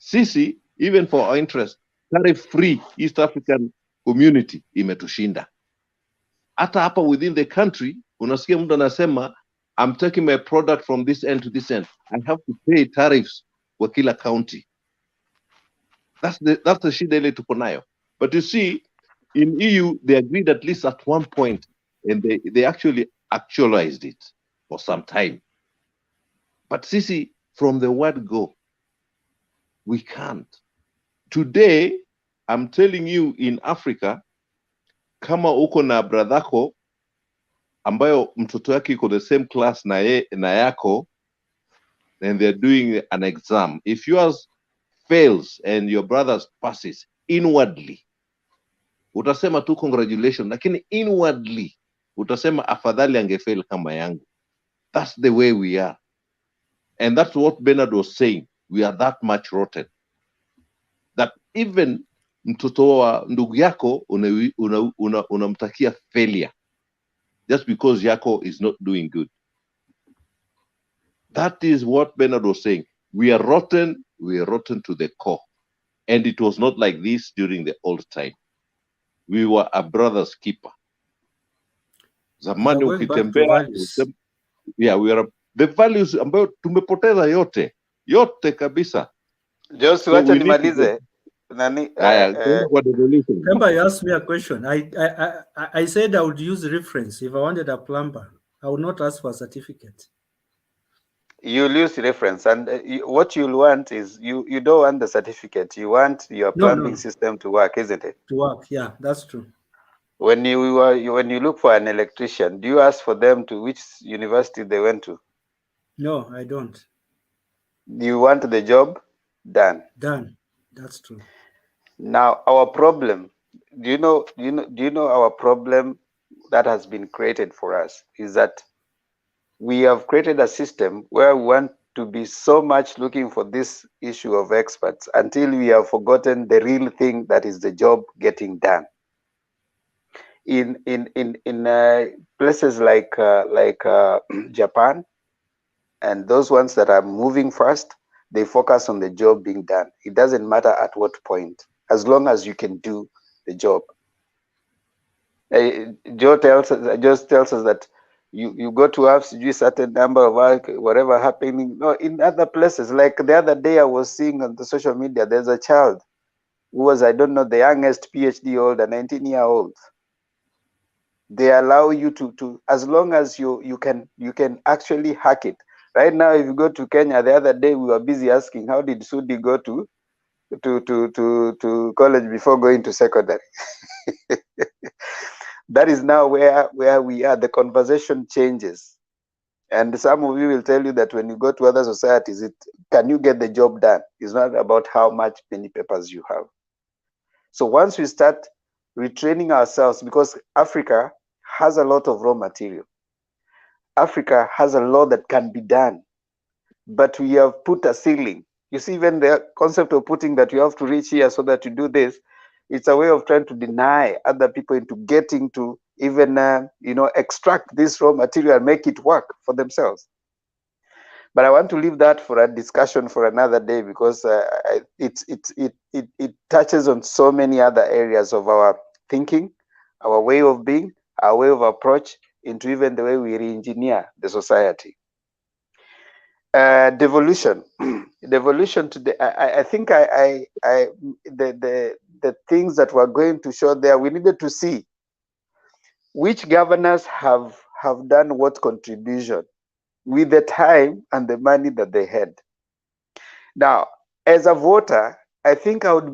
Sisi, even for our interest, tariff-free East African community imetushinda. Hata hapa within the country, unasikia mtu anasema, I'm taking my product from this end to this end. I have to pay tariffs kwa kila county. That's the shida ile tuko nayo. But you see, in EU, they agreed at least at one point, and they actually actualized it for some time. But sisi, from the word go, we can't. Today, I'm telling you, in Africa, kama uko na bradhako ambayo mtoto yake iko the same class na yako, and they're doing an exam. If yours fails and your brother's passes, inwardly, utasema tu congratulations, lakini inwardly, utasema afadhali angefail kama yangu. That's the way we are. And that's what Bernard was saying. We are that much rotten. That even mtoto wa ndugu yako unamtakia failure just because yako is not doing good. That is what Bernard was saying. We are rotten to the core. And it was not like this during the old time. We were a brother's keeper. Zamani ukitembea, yeah, we are the values ambayo tumepoteza yote kabisa. Just So wacha nimalize. Remember, you asked me a question. I said I would use reference if I wanted a plumber. I would not ask for a certificate. You'll use reference, and what you'll want is you don't want the certificate. You want your plumbing system to work, isn't it? To work, yeah, that's true. When you look for an electrician, do you ask for them to which university they went to? No, I don't. You want the job done. Done. That's true. Now our problem, do you know our problem that has been created for us is that we have created a system where we want to be so much looking for this issue of experts until we have forgotten the real thing, that is the job getting done. In places like Japan and those ones that are moving fast, they focus on the job being done. It doesn't matter at what point, as long as you can do the job. Joe tells us that you go to have a certain number of work, whatever happening. No, in other places, like the other day I was seeing on the social media, there's a child who was, I don't know, the youngest PhD holder, 19-year-old. They allow you to as long as you can actually hack it. Right now, if you go to Kenya, the other day we were busy asking, how did Sudi go to college before going to secondary? That is now where we are. The conversation changes. And some of you will tell you that when you go to other societies, can you get the job done? It's not about how many papers you have. So once we start retraining ourselves, because Africa has a lot of raw material, Africa has a lot that can be done, but we have put a ceiling. You see, even the concept of putting that you have to reach here so that you do this, it's a way of trying to deny other people into getting to even, extract this raw material and make it work for themselves. But I want to leave that for a discussion for another day, because it touches on so many other areas of our thinking, our way of being, our way of approach, into even the way we re-engineer the society. Devolution. Devolution today, I think the things that we're going to show there, we needed to see which governors have done what contribution with the time and the money that they had. Now, as a voter, I think I would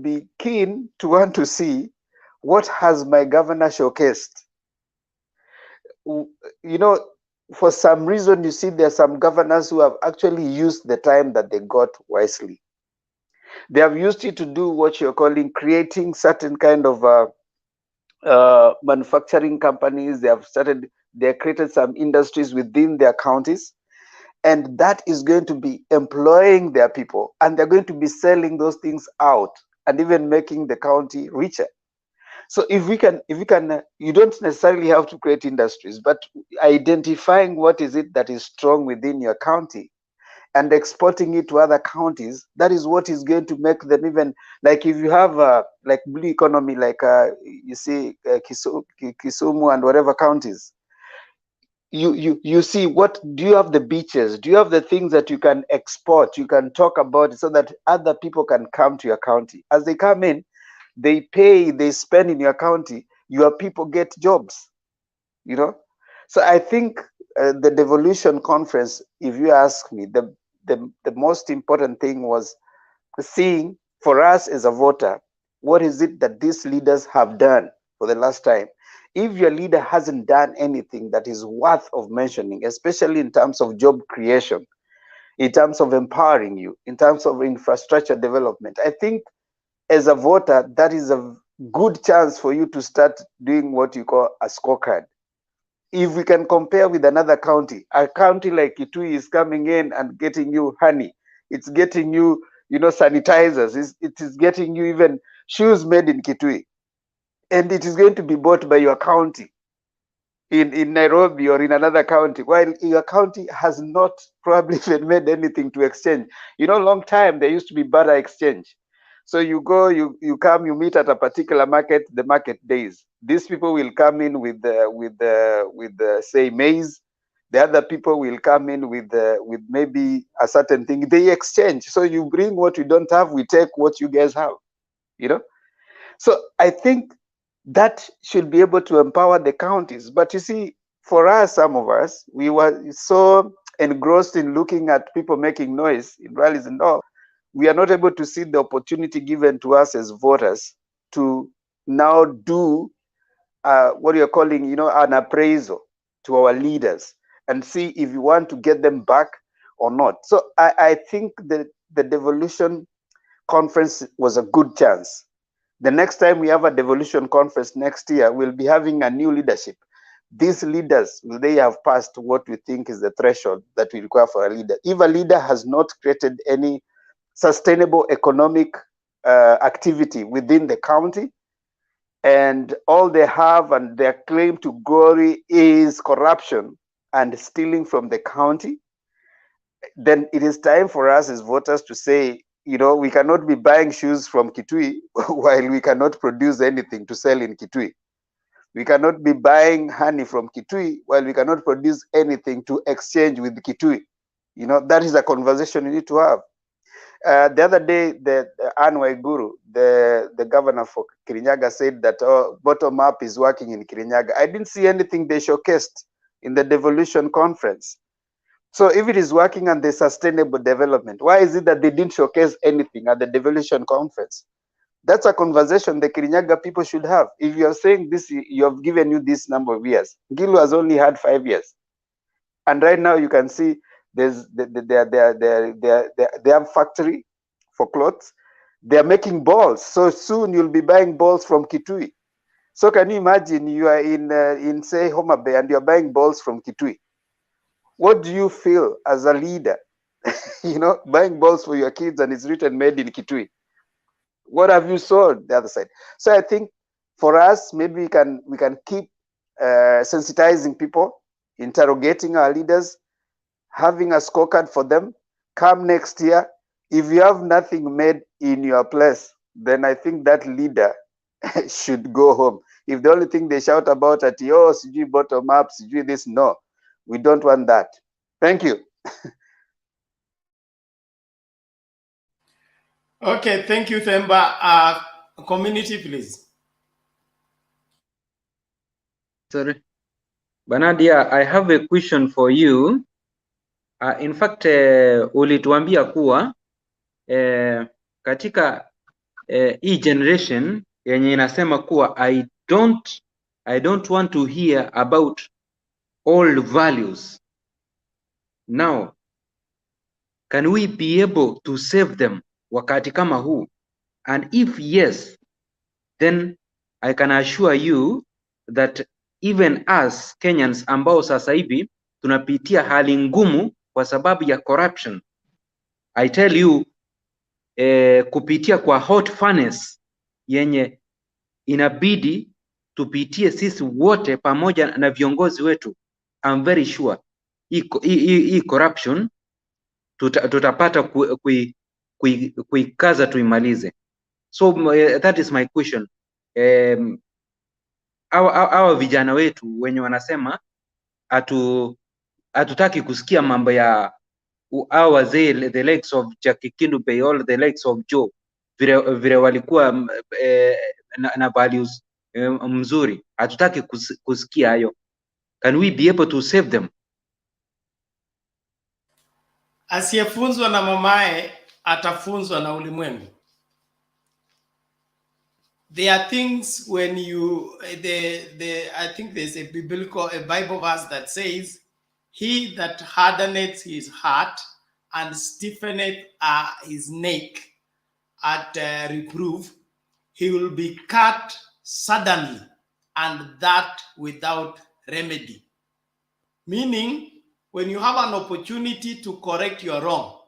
be keen to want to see what has my governor showcased. For some reason, you see, there are some governors who have actually used the time that they got wisely. They have used it to do what you're calling creating certain kind of manufacturing companies. They have created some industries within their counties, and that is going to be employing their people, and they're going to be selling those things out and even making the county richer. So if we can, you don't necessarily have to create industries, but identifying what is it that is strong within your county and exporting it to other counties, that is what is going to make them even, like if you have like blue economy, like you see Kisumu and whatever counties, you see, what do you have? The beaches, do you have the things that you can export, you can talk about it, so that other people can come to your county? As they come in, they pay, they spend in your county, your people get jobs, So I think the Devolution conference, if you ask me, the most important thing was seeing, for us as a voter, what is it that these leaders have done for the last time. If your leader hasn't done anything that is worth of mentioning, especially in terms of job creation, in terms of empowering you, in terms of infrastructure development, I think as a voter, that is a good chance for you to start doing what you call a scorecard. If we can compare with another county, a county like Kitui is coming in and getting you honey, it's getting you, sanitizers, it is getting you even shoes made in Kitui, and it is going to be bought by your county in Nairobi or in another county, while your county has not probably even made anything to exchange. Long time there used to be barter exchange. So you go, you come, you meet at a particular market, the market days. These people will come in with say maize. The other people will come in with maybe a certain thing. They exchange. So you bring what you don't have, we take what you guys have. So I think that should be able to empower the counties. But you see, for us, some of us, we were so engrossed in looking at people making noise in rallies and all, we are not able to see the opportunity given to us as voters to now do what you're calling, an appraisal to our leaders and see if you want to get them back or not. So I think the Devolution conference was a good chance. The next time we have a Devolution conference next year, we'll be having a new leadership. These leaders, will they have passed what we think is the threshold that we require for a leader? If a leader has not created any sustainable economic activity within the county, and all they have and their claim to glory is corruption and stealing from the county, then it is time for us as voters to say, we cannot be buying shoes from Kitui while we cannot produce anything to sell in Kitui. We cannot be buying honey from Kitui while we cannot produce anything to exchange with Kitui. That is a conversation you need to have. The other day, the Anne Waiguru, the governor for Kirinyaga, said that bottom up is working in Kirinyaga. I didn't see anything they showcased in the Devolution conference. So if it is working on the sustainable development, why is it that they didn't showcase anything at the Devolution conference? That's a conversation the Kirinyaga people should have. If you are saying this, you have given you this number of years. Gilu has only had 5 years. And right now you can see they have factory for clothes. They are making balls. So soon you'll be buying balls from Kitui. So can you imagine you are in say Homa Bay and you're buying balls from Kitui? What do you feel as a leader? You know, buying balls for your kids and it's written made in Kitui. What have you sold the other side? So I think for us, maybe we can keep sensitizing people, interrogating our leaders, having a scorecard for them. Come next year, if you have nothing made in your place, then I think that leader should go home. If the only thing they shout about at sijui bottom up, sijui this, no, we don't want that. Thank you. Okay, thank you, Themba. Community, please. Sorry. Banadia, I have a question for you. In fact, ulituambia kuwa katika hii generation yenye inasema kuwa I don't want to hear about old values. Now, can we be able to save them wakati kama huu? And if yes, then I can assure you that even us Kenyans ambao sasa hivi tunapitia hali ngumu kwa sababu ya corruption, I tell you, kupitia kwa hot furnace yenye inabidi tupitie sisi wote pamoja na viongozi wetu, I'm very sure hii corruption tutapata kuikaza tuimalize. So that is my question. Hawa vijana wetu wenye wanasema hatutaki kusikia mambo ya hawa wazee, the likes of Jackie Kindube, all the likes of Joe, vile walikuwa na values mzuri, hatutaki kusikia hayo. Can we be able to save them? Asiyefunzwa na mamae atafunzwa na ulimwengu. There are things when you, I think there's a Bible verse that says, he that hardeneth his heart and stiffeneth his neck at reproof, he will be cut suddenly, and that without remedy. Meaning, when you have an opportunity to correct your wrong,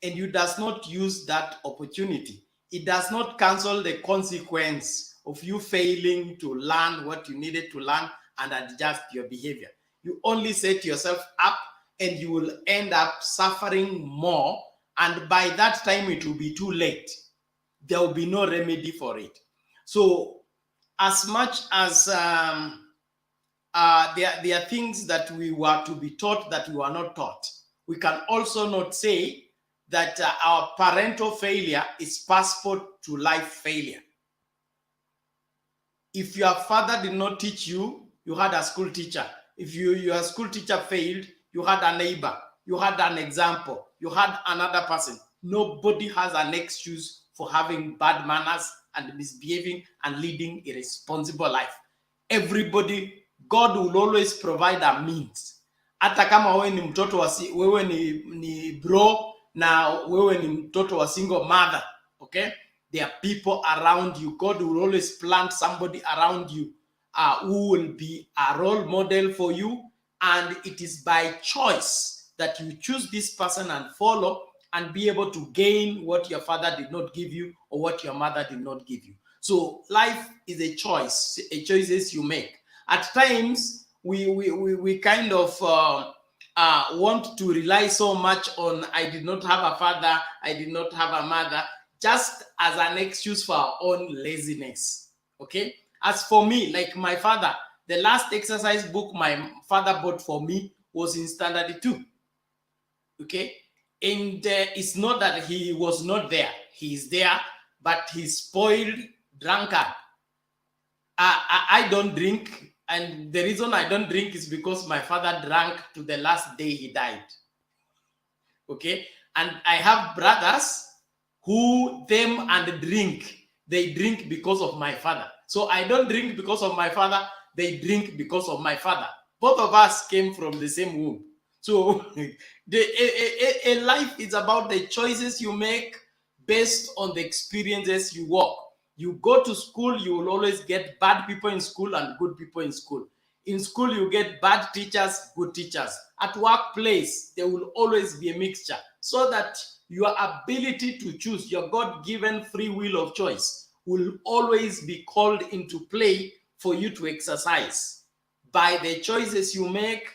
and you does not use that opportunity, it does not cancel the consequence of you failing to learn what you needed to learn and adjust your behavior. You only set yourself up and you will end up suffering more, and by that time it will be too late. There will be no remedy for it. So as much as there are things that we were to be taught that we were not taught, we can also not say that our parental failure is passport to life failure. If your father did not teach you, you had a school teacher. If your school teacher failed, you had a neighbor, you had an example, you had another person. Nobody has an excuse for having bad manners and misbehaving and leading a responsible life. Everybody, God will always provide a means. Hata kama wewe ni mtoto wewe ni bro na wewe ni mtoto wa single mother, okay? There are people around you. God will always plant somebody around you who will be a role model for you, and it is by choice that you choose this person and follow and be able to gain what your father did not give you or what your mother did not give you. So life is a choice, choices you make. At times, we kind of want to rely so much on I did not have a father, I did not have a mother, just as an excuse for our own laziness, okay? As for me, like my father, the last exercise book my father bought for me was in Standard 2, okay? And it's not that he was not there. He's there, but he's spoiled drunkard. I don't drink, and the reason I don't drink is because my father drank to the last day he died, okay? And I have brothers who them and drink. They drink because of my father. So I don't drink because of my father. They drink because of my father. Both of us came from the same womb. So a life is about the choices you make based on the experiences you walk. You go to school, you will always get bad people in school and good people in school. In school, you get bad teachers, good teachers. At workplace, there will always be a mixture, so that your ability to choose, your God-given free will of choice, will always be called into play for you to exercise. By the choices you make,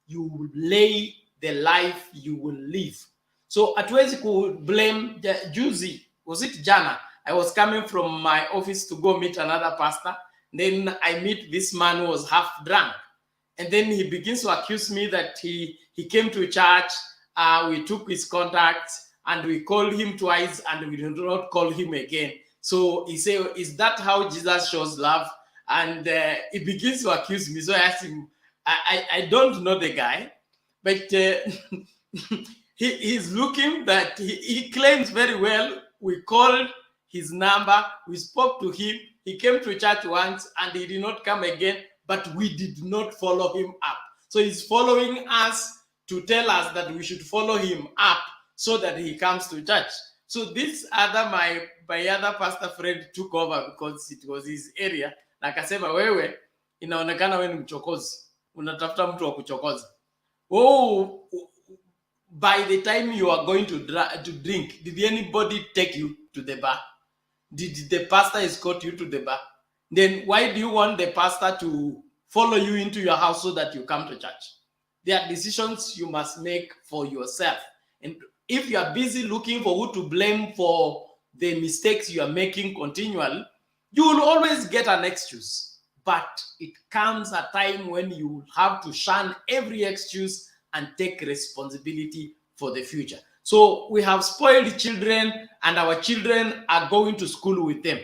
you will lay the life you will live. So hatuwezi ku blame juzi, was it jana? I was coming from my office to go meet another pastor. Then I meet this man who was half drunk. And then he begins to accuse me that he came to church, we took his contacts, and we called him twice, and we did not call him again. So he said, is that how Jesus shows love? And he begins to accuse me. So I asked him, I don't know the guy, but he's looking that he claims very well. We called his number, we spoke to him, he came to church once and he did not come again, but we did not follow him up. So he's following us to tell us that we should follow him up so that he comes to church. So this other, my other pastor friend took over because it was his area. Na akasema, wewe, inaonekana wewe ni mchokozi. Unatafuta mtu wa kuchokoza. Oh, by the time you are going to drink, did anybody take you to the bar? Did the pastor escort you to the bar? Then why do you want the pastor to follow you into your house so that you come to church? There are decisions you must make for yourself. And if you are busy looking for who to blame for the mistakes you are making continually, you will always get an excuse. But it comes a time when you will have to shun every excuse and take responsibility for the future. So we have spoiled children, and our children are going to school with them.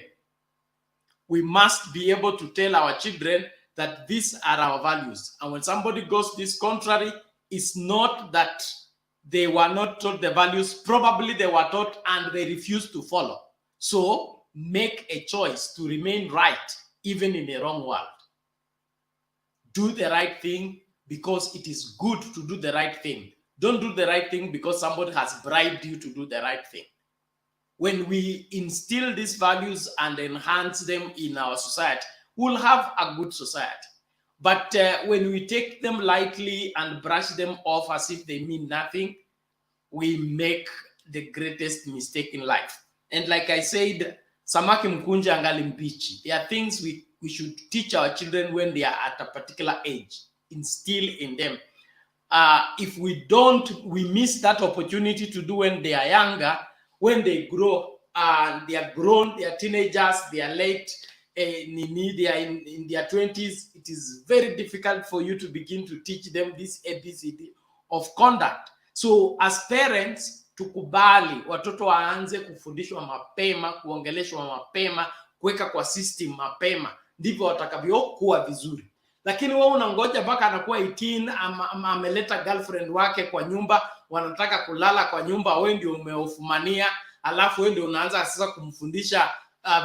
We must be able to tell our children that these are our values. And when somebody goes this contrary, it's not that they were not taught the values. Probably they were taught and they refused to follow. So make a choice to remain right, even in a wrong world. Do the right thing because it is good to do the right thing. Don't do the right thing because somebody has bribed you to do the right thing. When we instill these values and enhance them in our society, we'll have a good society. But when we take them lightly and brush them off as if they mean nothing, we make the greatest mistake in life. And like I said, samaki mkunja angali mbichi. There are things we should teach our children when they are at a particular age, instill in them. If we don't, we miss that opportunity to do when they are younger. When they grow and they are grown, they are teenagers, they are late, they are in their 20s, it is very difficult for you to begin to teach them this ABCD of conduct. So as parents, tukubali watoto waanze kufundishwa mapema, kuongeleshwa mapema, kuweka kwa system mapema, ndivyo watakavyokuwa vizuri. Lakini wewe unangoja mpaka anakuwa 18, ameleta girlfriend wake kwa nyumba, wanataka kulala kwa nyumba, wewe ndio umeofumania, alafu wewe ndio unaanza sasa kumfundisha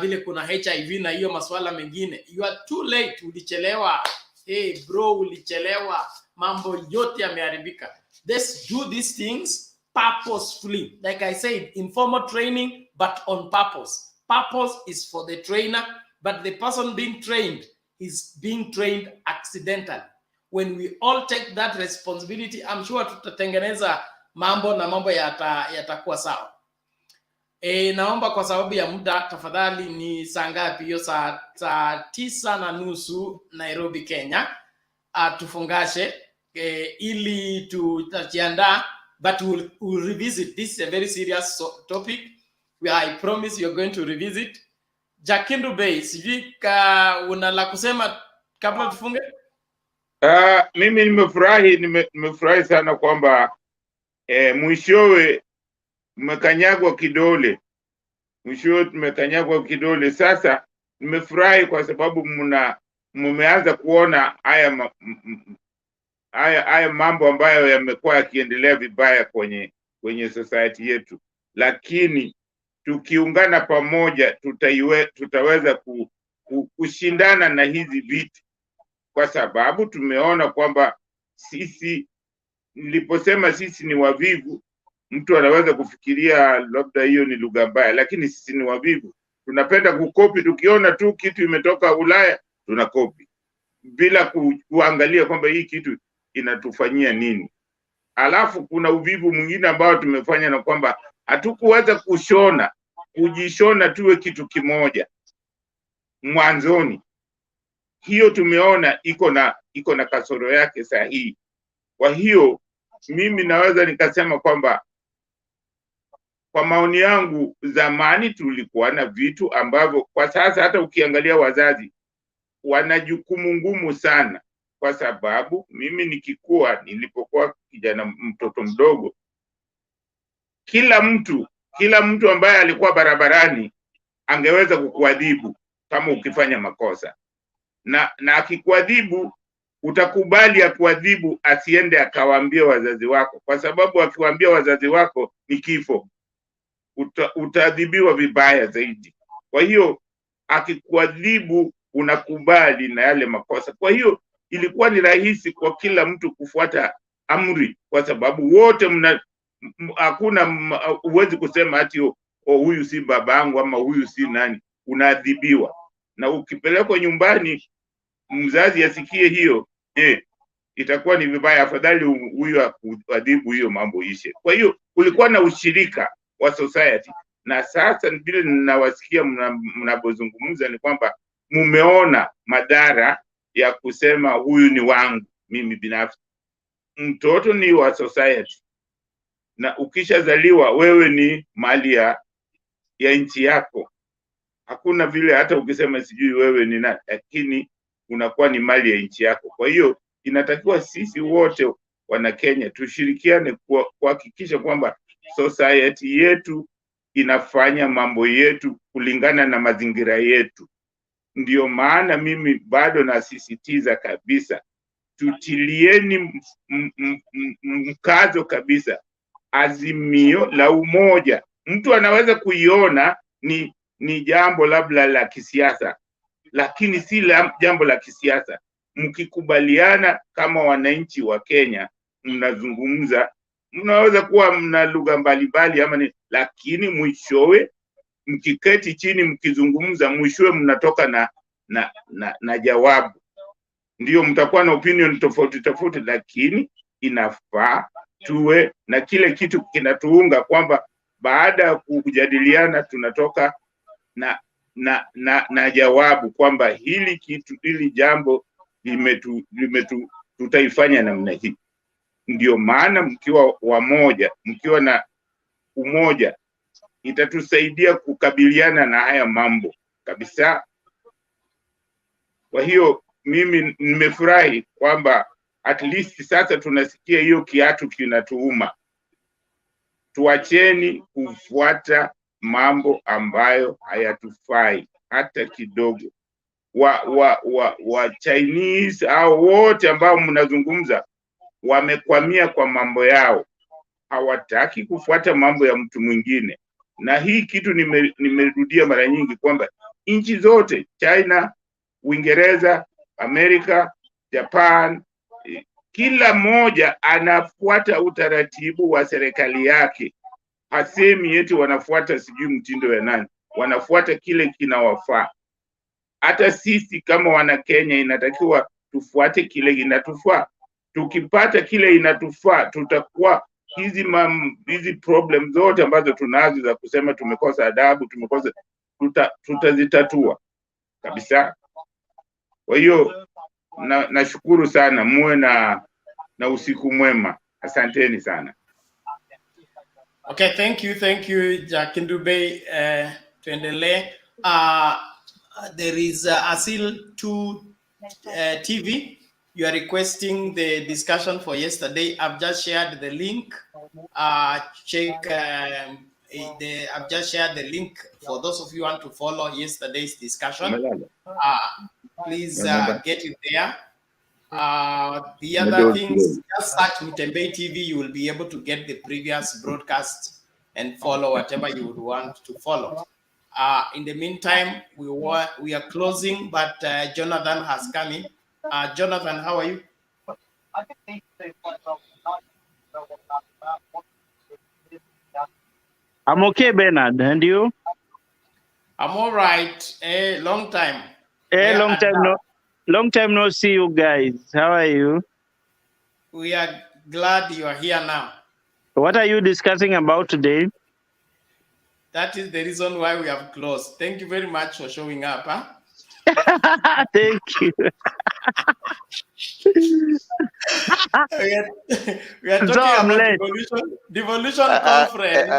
vile kuna HIV na hiyo masuala mengine. You are too late, ulichelewa. Hey bro, ulichelewa. Mambo yote yameharibika. Let's do these things purposefully. Like I said, informal training, but on purpose. Purpose is for the trainer, but the person being trained is being trained accidentally. When we all take that responsibility, I'm sure tutatengeneza mambo na mambo yatakuwa sawa. Naomba kwa sababu ya muda, tafadhali ni saa ngapi hiyo? Saa 9:30 Nairobi, Kenya. Tufungashe ili tutajiandaa, but we'll revisit. This is a very serious topic. I promise you're going to revisit. Jakindu Bey, sijui una la kusema kabla tufunge? Mimi nimefurahi sana kwamba mwishowe mmekanyagwa kidole. Mwishowe tumekanyagwa kidole. Sasa nimefurahi kwa sababu mmeanza kuona haya mambo ambayo yamekuwa yakiendelea vibaya kwenye society yetu. Lakini tukiungana pamoja tutaweza kushindana na hizi vitu, kwa sababu tumeona kwamba niliposema sisi ni wavivu, mtu anaweza kufikiria labda hiyo ni lugha mbaya, lakini sisi ni wavivu. Tunapenda kukopi, tukiona tu kitu imetoka Ulaya tunakopi. bila kuangalia kwamba hii kitu inatufanyia nini. Alafu kuna uvivu mwingine ambao tumefanya na kwamba hatukuweza kujishona tuwe kitu kimoja mwanzoni. Hiyo tumeona iko na kasoro yake sahihi. Kwa hiyo mimi naweza nikasema kwamba kwa maoni yangu, zamani tulikuwa na vitu ambavyo kwa sasa hata ukiangalia wazazi wana jukumu ngumu sana, kwa sababu mimi nilipokuwa kijana mtoto mdogo, kila mtu ambaye alikuwa barabarani angeweza kukuadhibu kama ukifanya makosa, na akikuadhibu utakubali akuadhibu, asiende akawaambia wazazi wako, kwa sababu akiwaambia wazazi wako ni kifo, utaadhibiwa vibaya zaidi. Kwa hiyo akikuadhibu unakubali na yale makosa. Kwa hiyo ilikuwa ni rahisi kwa kila mtu kufuata amri, kwa sababu wote hakuna huwezi kusema ati huyu si babangu ama huyu si nani, unaadhibiwa. Na ukipelekwa nyumbani mzazi asikie hiyo, itakuwa ni vibaya, afadhali huyu akuadhibu, hiyo mambo ishe. Kwa hiyo kulikuwa na ushirika wa society, na sasa vile ninawasikia mnapozungumza ni kwamba mumeona madhara ya kusema huyu ni wangu mimi binafsi. Mtoto ni wa society, na ukishazaliwa wewe ni mali ya nchi yako. Hakuna vile hata ukisema sijui wewe ni nani, lakini unakuwa ni mali ya nchi yako. Kwa hiyo inatakiwa sisi wote wana Kenya tushirikiane kuhakikisha kwamba society yetu inafanya mambo yetu kulingana na mazingira yetu. Ndio maana mimi bado nasisitiza kabisa, tutilieni mkazo kabisa azimio la umoja. Mtu anaweza kuiona ni jambo labda la kisiasa, lakini si jambo la kisiasa. Mkikubaliana kama wananchi wa Kenya, mnazungumza, mnaweza kuwa mna lugha mbalimbali ama lakini mwishowe mkiketi chini mkizungumza, mwishowe mnatoka na jawabu. Ndio mtakuwa na opinion tofauti, lakini inafaa tuwe na kile kitu kinatuunga, kwamba baada ya kujadiliana tunatoka na jawabu kwamba hili jambo tutaifanya namna hii. Ndio maana mkiwa wamoja, mkiwa na umoja, itatusaidia kukabiliana na haya mambo kabisa. Kwa hiyo mimi nimefurahi kwamba at least sasa tunasikia hiyo kiatu kinatuuma. Tuacheni kufuata mambo ambayo hayatufai hata kidogo. wa Chinese au wote ambao mnazungumza wamekwamia kwa mambo yao, hawataki kufuata mambo ya mtu mwingine. Na hii kitu nimerudia mara nyingi kwamba nchi zote, China, Uingereza, Amerika, Japan, kila mmoja anafuata utaratibu wa serikali yake. Hasemi eti wanafuata sijui mtindo ya nani, wanafuata kile kinawafaa. Hata sisi kama wana Kenya inatakiwa tufuate kile inatufaa. Tukipata kile inatufaa, tutakuwa hizi problem zote ambazo tunazo za kusema tumekosa adabu, tutazitatua kabisa. Kwa hiyo nashukuru sana, muwe na usiku mwema. Asanteni sana. Okay, thank you Jack Ndube. Tuendelee. There is Asil 2 TV. You are requesting the discussion for yesterday. I've just shared the link. I've just shared the link for those of you who want to follow yesterday's discussion. Please get it there. The other things, just search Mutembei TV. You will be able to get the previous broadcast and follow whatever you would want to follow. In the meantime, we are closing, but Jonathan has come in. Jonathan, how are you? I'm okay, Bernard. And you? I'm all right. A long time. Long time. No, Long time no see you guys. How are you? We are glad you are here now. What are you discussing about today? That is the reason why we have closed. Thank you very much for showing up. Huh? Thank you. We are So talking I'm about late. devolution conference.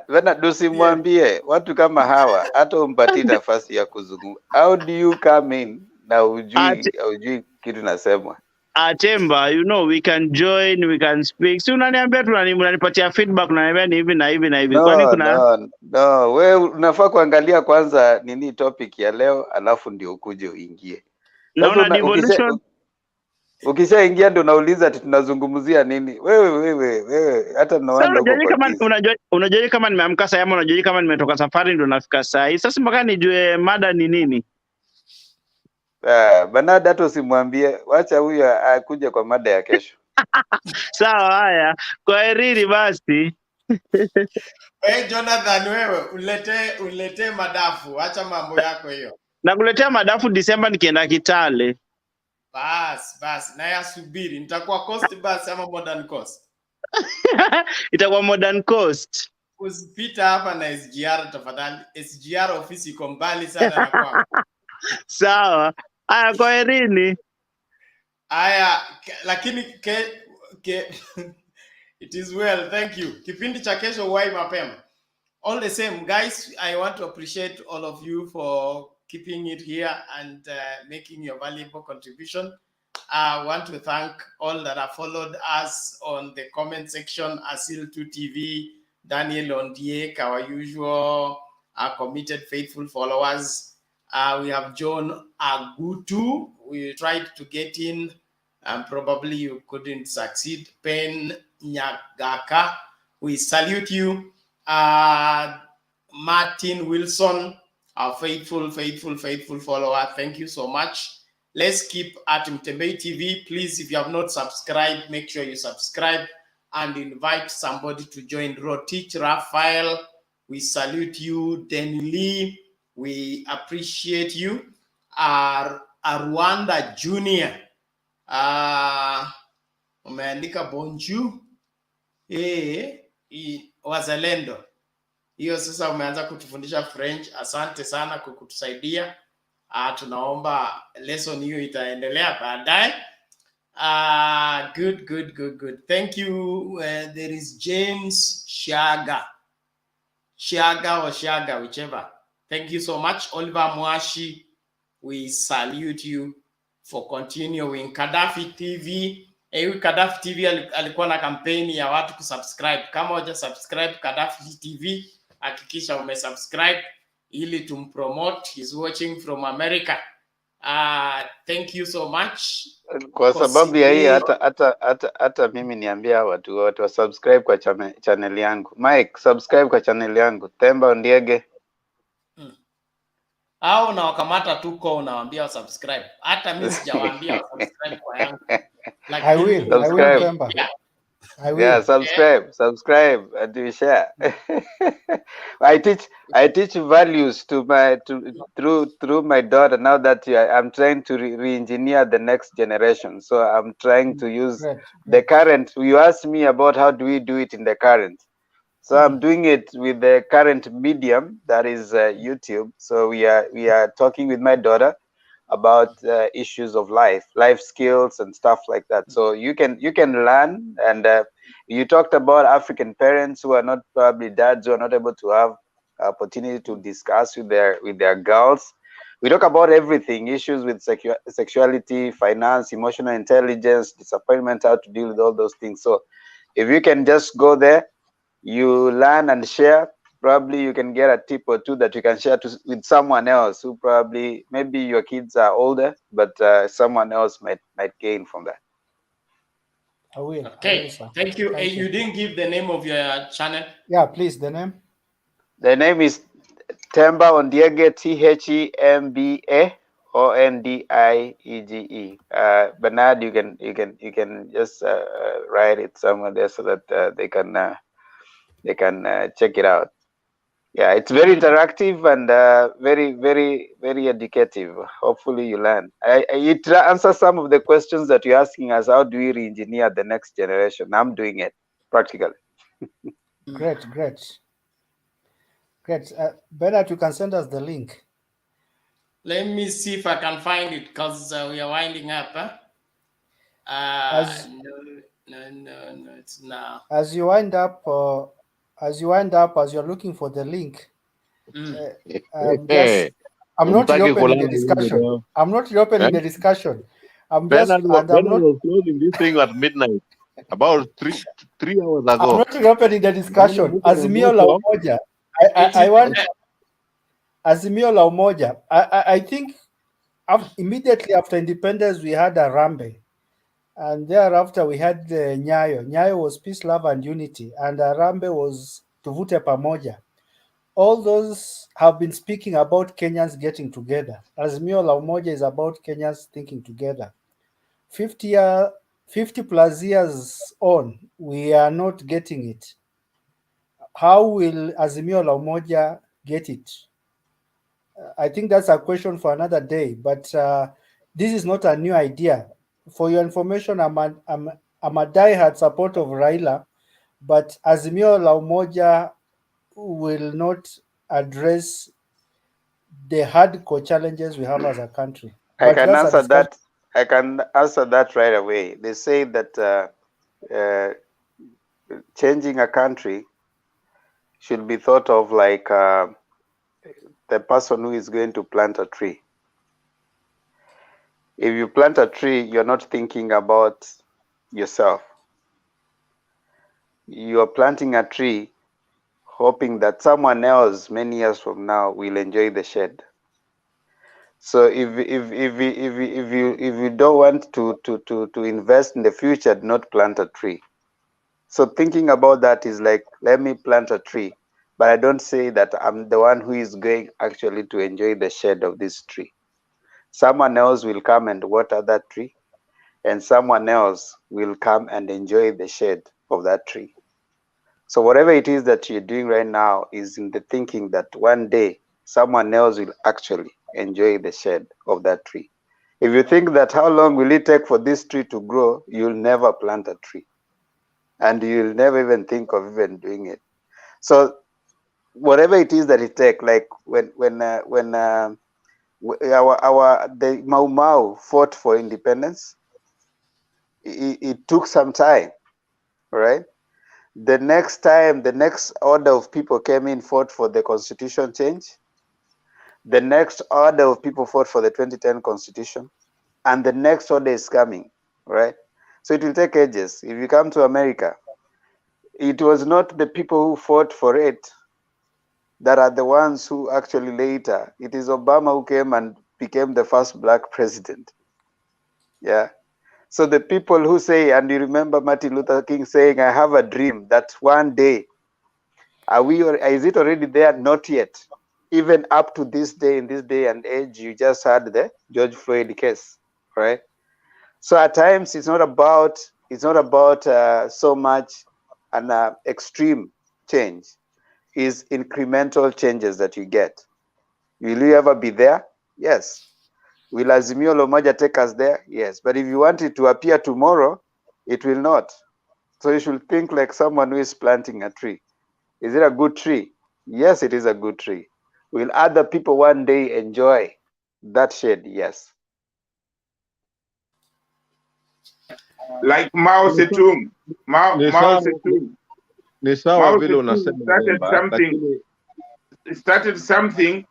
Bernard, usimwambie watu kama hawa hata umpatie nafasi ya kuzungumza. How do you come in na hujui kitu nasemwa? Achemba, you know, we can join, we can speak. Si unaniambia tu unanipatia feedback, unaniambia ni hivi na hivi na hivi. Kwani kuna No, wewe unafaa kuangalia kwanza nini topic ya leo, alafu ndio ukuje uingie. naona devolution? Ukishaingia ndio unauliza ati tunazungumzia nini? Wewe hata naona huko kwa giza. Unajua kama nimeamka saa ama unajua kama nimetoka safari ndio nafika saa hii. Sasa mpaka nijue mada ni nini. Bernard, hata usimwambie, wacha huyo akuje kwa mada ya kesho. Sawa, haya. Kwaherini basi. Jonathan, wewe ulete madafu, acha mambo yako hiyo. Nakuletea madafu Disemba nikienda Kitale. Bas, na yasubiri. Nitakuwa coast bus ama modern coast? Itakuwa modern coast. Usipita hapa na SGR tafadhali. SGR ofisi iko mbali sana na kwangu. Sawa. Haya, kwaherini. Haya, lakini it is well, thank you. Kipindi cha kesho wai mapema. All the same, guys, I want to appreciate all of you for keeping it here and making your valuable contribution. I want to thank all that have followed us on the comment section, Asil2 TV, Daniel Ondiek, our usual committed, faithful followers. We have John Agutu. We tried to get in, and probably you couldn't succeed. Pen Nyagaka, we salute you. Martin Wilson, our faithful follower. Thank you so much. Let's keep at Mtembei TV. Please, if you have not subscribed, make sure you subscribe and invite somebody to join. Rotich Raphael, we salute you. Denny Lee, we appreciate you. Rwanda Junior, umeandika bonjour. Wazalendo. Hiyo sasa umeanza kutufundisha French. Asante sana kwa kutusaidia. Tunaomba lesson hiyo itaendelea baadaye. Good. Thank you. There is James Shaga, whichever. Thank you so much. Oliver Mwashi, we salute you for continuing. Gaddafi TV. Gaddafi TV alikuwa na kampeni ya watu kusubscribe. Kama huja subscribe Gaddafi TV, hakikisha umesubscribe ili tumpromote. He's watching from America. Thank you so much. Kwa sababu ya hii hata mimi niambia watu wote wa subscribe kwa channel yangu. Mike, subscribe kwa channel yangu. Temba Ondiege. Au na wakamata tuko unawaambia wa subscribe. Hata mimi sijawaambia wa subscribe kwa yangu. I will Temba. Yeah. I will. Yeah, subscribe and you share. I teach values through my daughter now that I'm trying to re-engineer the next generation. So I'm trying to use the current. You asked me about how do we do it in the current. So I'm doing it with the current medium that is YouTube. So we are talking with my daughter about issues of life skills and stuff like that. So you can learn. And you talked about African parents who are not probably dads who are not able to have opportunity to discuss with their girls. We talk about everything, issues with sexuality, finance, emotional intelligence, disappointment, how to deal with all those things. So if you can just go there, you learn and share. Probably you can get a tip or two that you can share with someone else who probably, maybe your kids are older, but someone else might gain from that. I will. Okay, thank you. You didn't give the name of your channel. Yeah, please, the name. The name is Temba Ondiege, THEMBA ONDIEGE. Bernard, you can just write it somewhere there so that they can check it out. Yeah, it's very interactive and very educative. Hopefully you learn. It answers some of the questions that you're asking us. How do we re-engineer the next generation? I'm doing it practically. Great. Bernard, you can send us the link. Let me see if I can find it, because we are winding up. No, it's now. As you wind up, as you're looking for the link, I'm not reopening the discussion. I'm not reopening the discussion. Bernard was closing this thing at midnight, about three hours ago. I'm not reopening the discussion. Azimio la Umoja. I want Azimio la Umoja. I think immediately after independence, we had Harambee. And thereafter, we had Nyayo. Nyayo was peace, love, and unity. And Harambee was Tuvute Pamoja. All those have been speaking about Kenyans getting together. Azimio la Umoja is about Kenyans thinking together. 50 plus years on, we are not getting it. How will Azimio la Umoja get it? I think that's a question for another day, but this is not a new idea. For your information, I'm a diehard supporter of Raila, but Azimio la Umoja will not address the hardcore challenges we have as a country. I can answer that. I can answer that right away. They say that changing a country should be thought of like the person who is going to plant a tree. If you plant a tree, you're not thinking about yourself. You are planting a tree hoping that someone else many years from now will enjoy the shade. So if you don't want to invest in the future, do not plant a tree. So thinking about that is like, let me plant a tree, but I don't say that I'm the one who is going actually to enjoy the shade of this tree. Someone else will come and water that tree, and someone else will come and enjoy the shade of that tree. So whatever it is that you're doing right now is in the thinking that one day someone else will actually enjoy the shade of that tree. If you think that how long will it take for this tree to grow, you'll never plant a tree. And you'll never even think of even doing it. So whatever it is that it takes, like when the Mau Mau fought for independence, it took some time, right? The next time, the next order of people came in, fought for the constitution change. The next order of people fought for the 2010 constitution, and the next order is coming, right? So it will take ages. If you come to America, it was not the people who fought for it that are the ones who actually later, it is Obama who came and became the first black president. Yeah. So the people who say, and you remember Martin Luther King saying, I have a dream that one day, is it already there? Not yet. Even up to this day, in this day and age, you just had the George Floyd case, right? So at times it's not about so much an extreme change. Is incremental changes that you get. Will you ever be there? Yes. Will Azimio la Umoja take us there? Yes. But if you want it to appear tomorrow, it will not. So you should think like someone who is planting a tree. Is it a good tree? Yes, it is a good tree. Will other people one day enjoy that shade? Yes. Like Mao Zedong. Mao Zedong. Mao Zedong started something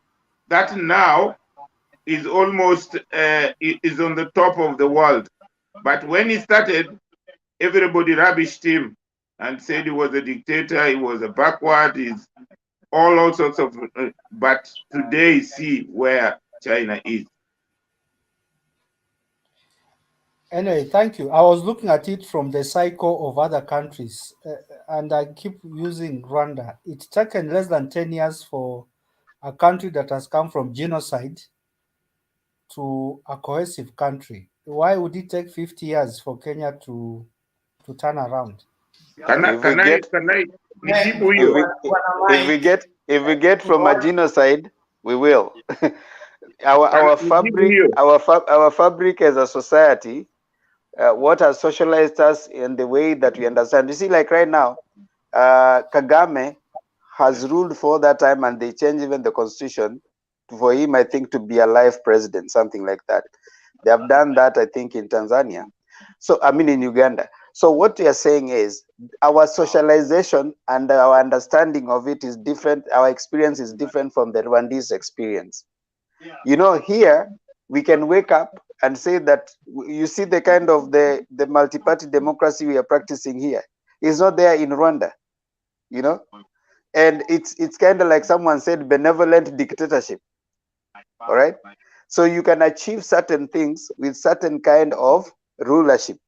that now is almost is on the top of the world. But when he started, everybody rubbished him and said he was a dictator, he was a backward, he's all sorts of. But today, see where China is. Anyway, thank you. I was looking at it from the cycle of other countries, and I keep using Rwanda. It's taken less than 10 years for a country that has come from genocide to a cohesive country. Why would it take 50 years for Kenya to turn around? Can I, If we get nijibu if hiyo? we get from a genocide, we will. our Nijibu hiyo. our fabric as a society, what has socialized us in the way that we understand. You see, like right now, Kagame has ruled for that time, and they changed even the constitution for him, I think, to be a life president, something like that. They have done that, I think, in Tanzania. So, I mean, in Uganda. So what we are saying is our socialization and our understanding of it is different. Our experience is different from the Rwandese experience. You know, here we can wake up and say that, you see, the kind of the multi-party democracy we are practicing here is not there in Rwanda, you know, and it's kind of like someone said, benevolent dictatorship. All right. So you can achieve certain things with certain kind of rulership.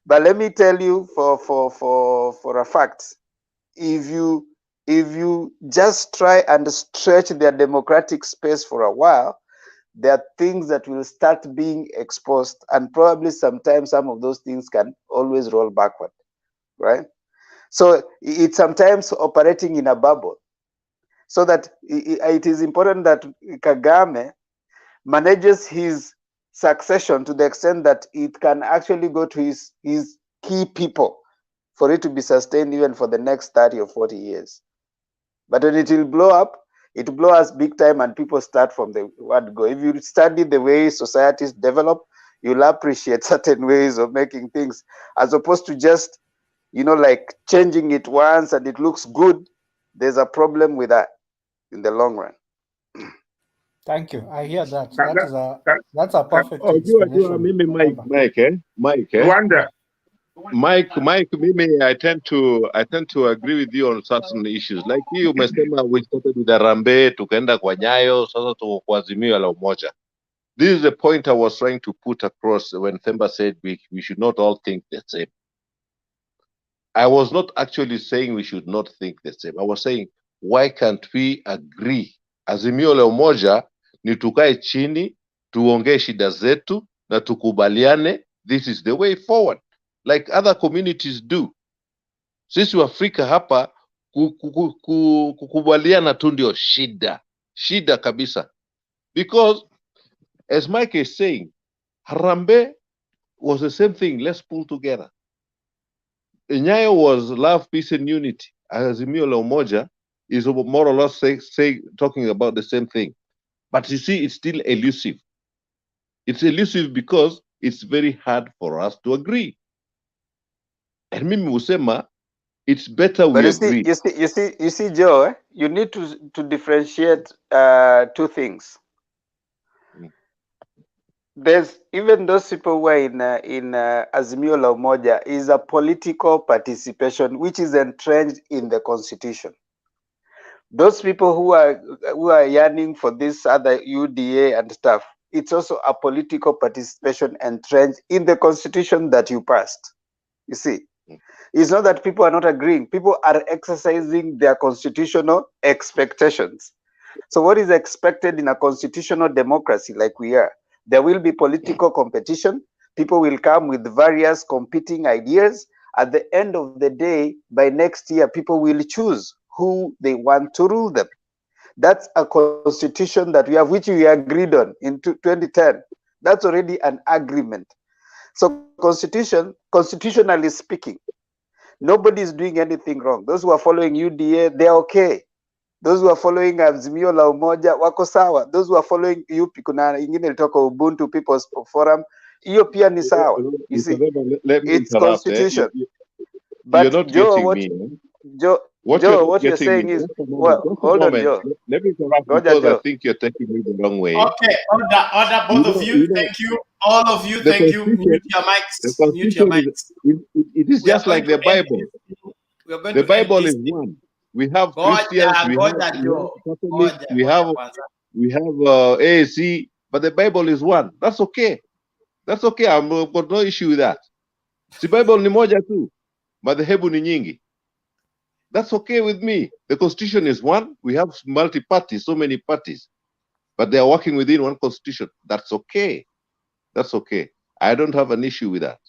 But let me tell you for a fact, if you just try and stretch their democratic space for a while, there are things that will start being exposed, and probably sometimes some of those things can always roll backward, right? So it's sometimes operating in a bubble. So that it is important that Kagame manages his succession to the extent that it can actually go to his key people for it to be sustained even for the next 30 or 40 years. But when it will blow up, it will blow us big time, and people start from the word go. If you study the way societies develop, you'll appreciate certain ways of making things, as opposed to just, you know, like changing it once and it looks good. There's a problem with that in the long run. Thank you. I hear that. That's a perfect Jua explanation. mimi Mike, Rwanda. Mike, mimi I tend to agree with you on certain issues. Like you umesema, we started with Harambee, tukaenda kwa Nyayo, sasa tuko kwa Azimio la Umoja. This is the point I was trying to put across when Themba said we should not all think the same. I was not actually saying we should not think the same. I was saying, why can't we agree? Azimio la Umoja ni tukae chini, tuongee shida zetu na tukubaliane, this is the way forward, like other communities do. Sisi wa Afrika hapa kukubaliana tu ndio shida kabisa. Because as Mike is saying, Harambee was the same thing. Let's pull together. Nyayo was love, peace, and unity. Azimio la Umoja is more or less talking about the same thing. But you see, it's still elusive. It's elusive because it's very hard for us to agree. And mimi husema, it's better we agree. You see, Joe, you need to differentiate two things. There's even those people who are in Azimio la Umoja is a political participation which is entrenched in the constitution. Those people who are yearning for this other UDA and stuff, it's also a political participation entrenched in the constitution that you passed. You see, it's not that people are not agreeing. People are exercising their constitutional expectations. So what is expected in a constitutional democracy like we are? There will be political competition. People will come with various competing ideas. At the end of the day, by next year, people will choose who they want to rule them. That's a constitution that we have, which we agreed on in 2010. That's already an agreement. So constitutionally speaking, nobody is doing anything wrong. Those who are following UDA, they're okay. Those who are following Azimio la Umoja wako sawa. Those who are following UP, kuna ingine ilitoka Ubuntu People's Forum, hiyo pia ni sawa. You see, it's constitution. But You're not Joe, getting me. What you're saying is, well, hold on, Joe. Let me interrupt because I think you're taking me the wrong way. Okay, order, both of you. Thank you. All of you, thank you. Mute your mics. Mute your mics. It is just like the Bible. The Bible is one. We have Christians, we have Catholics, we have AAC, but the Bible is one. That's okay. That's okay. I've got no issue with that. Si Bible ni moja tu, madhehebu ni nyingi. That's okay with me. The constitution is one. We have multi-parties, so many parties, but they are working within one constitution. That's okay. That's okay. I don't have an issue with that.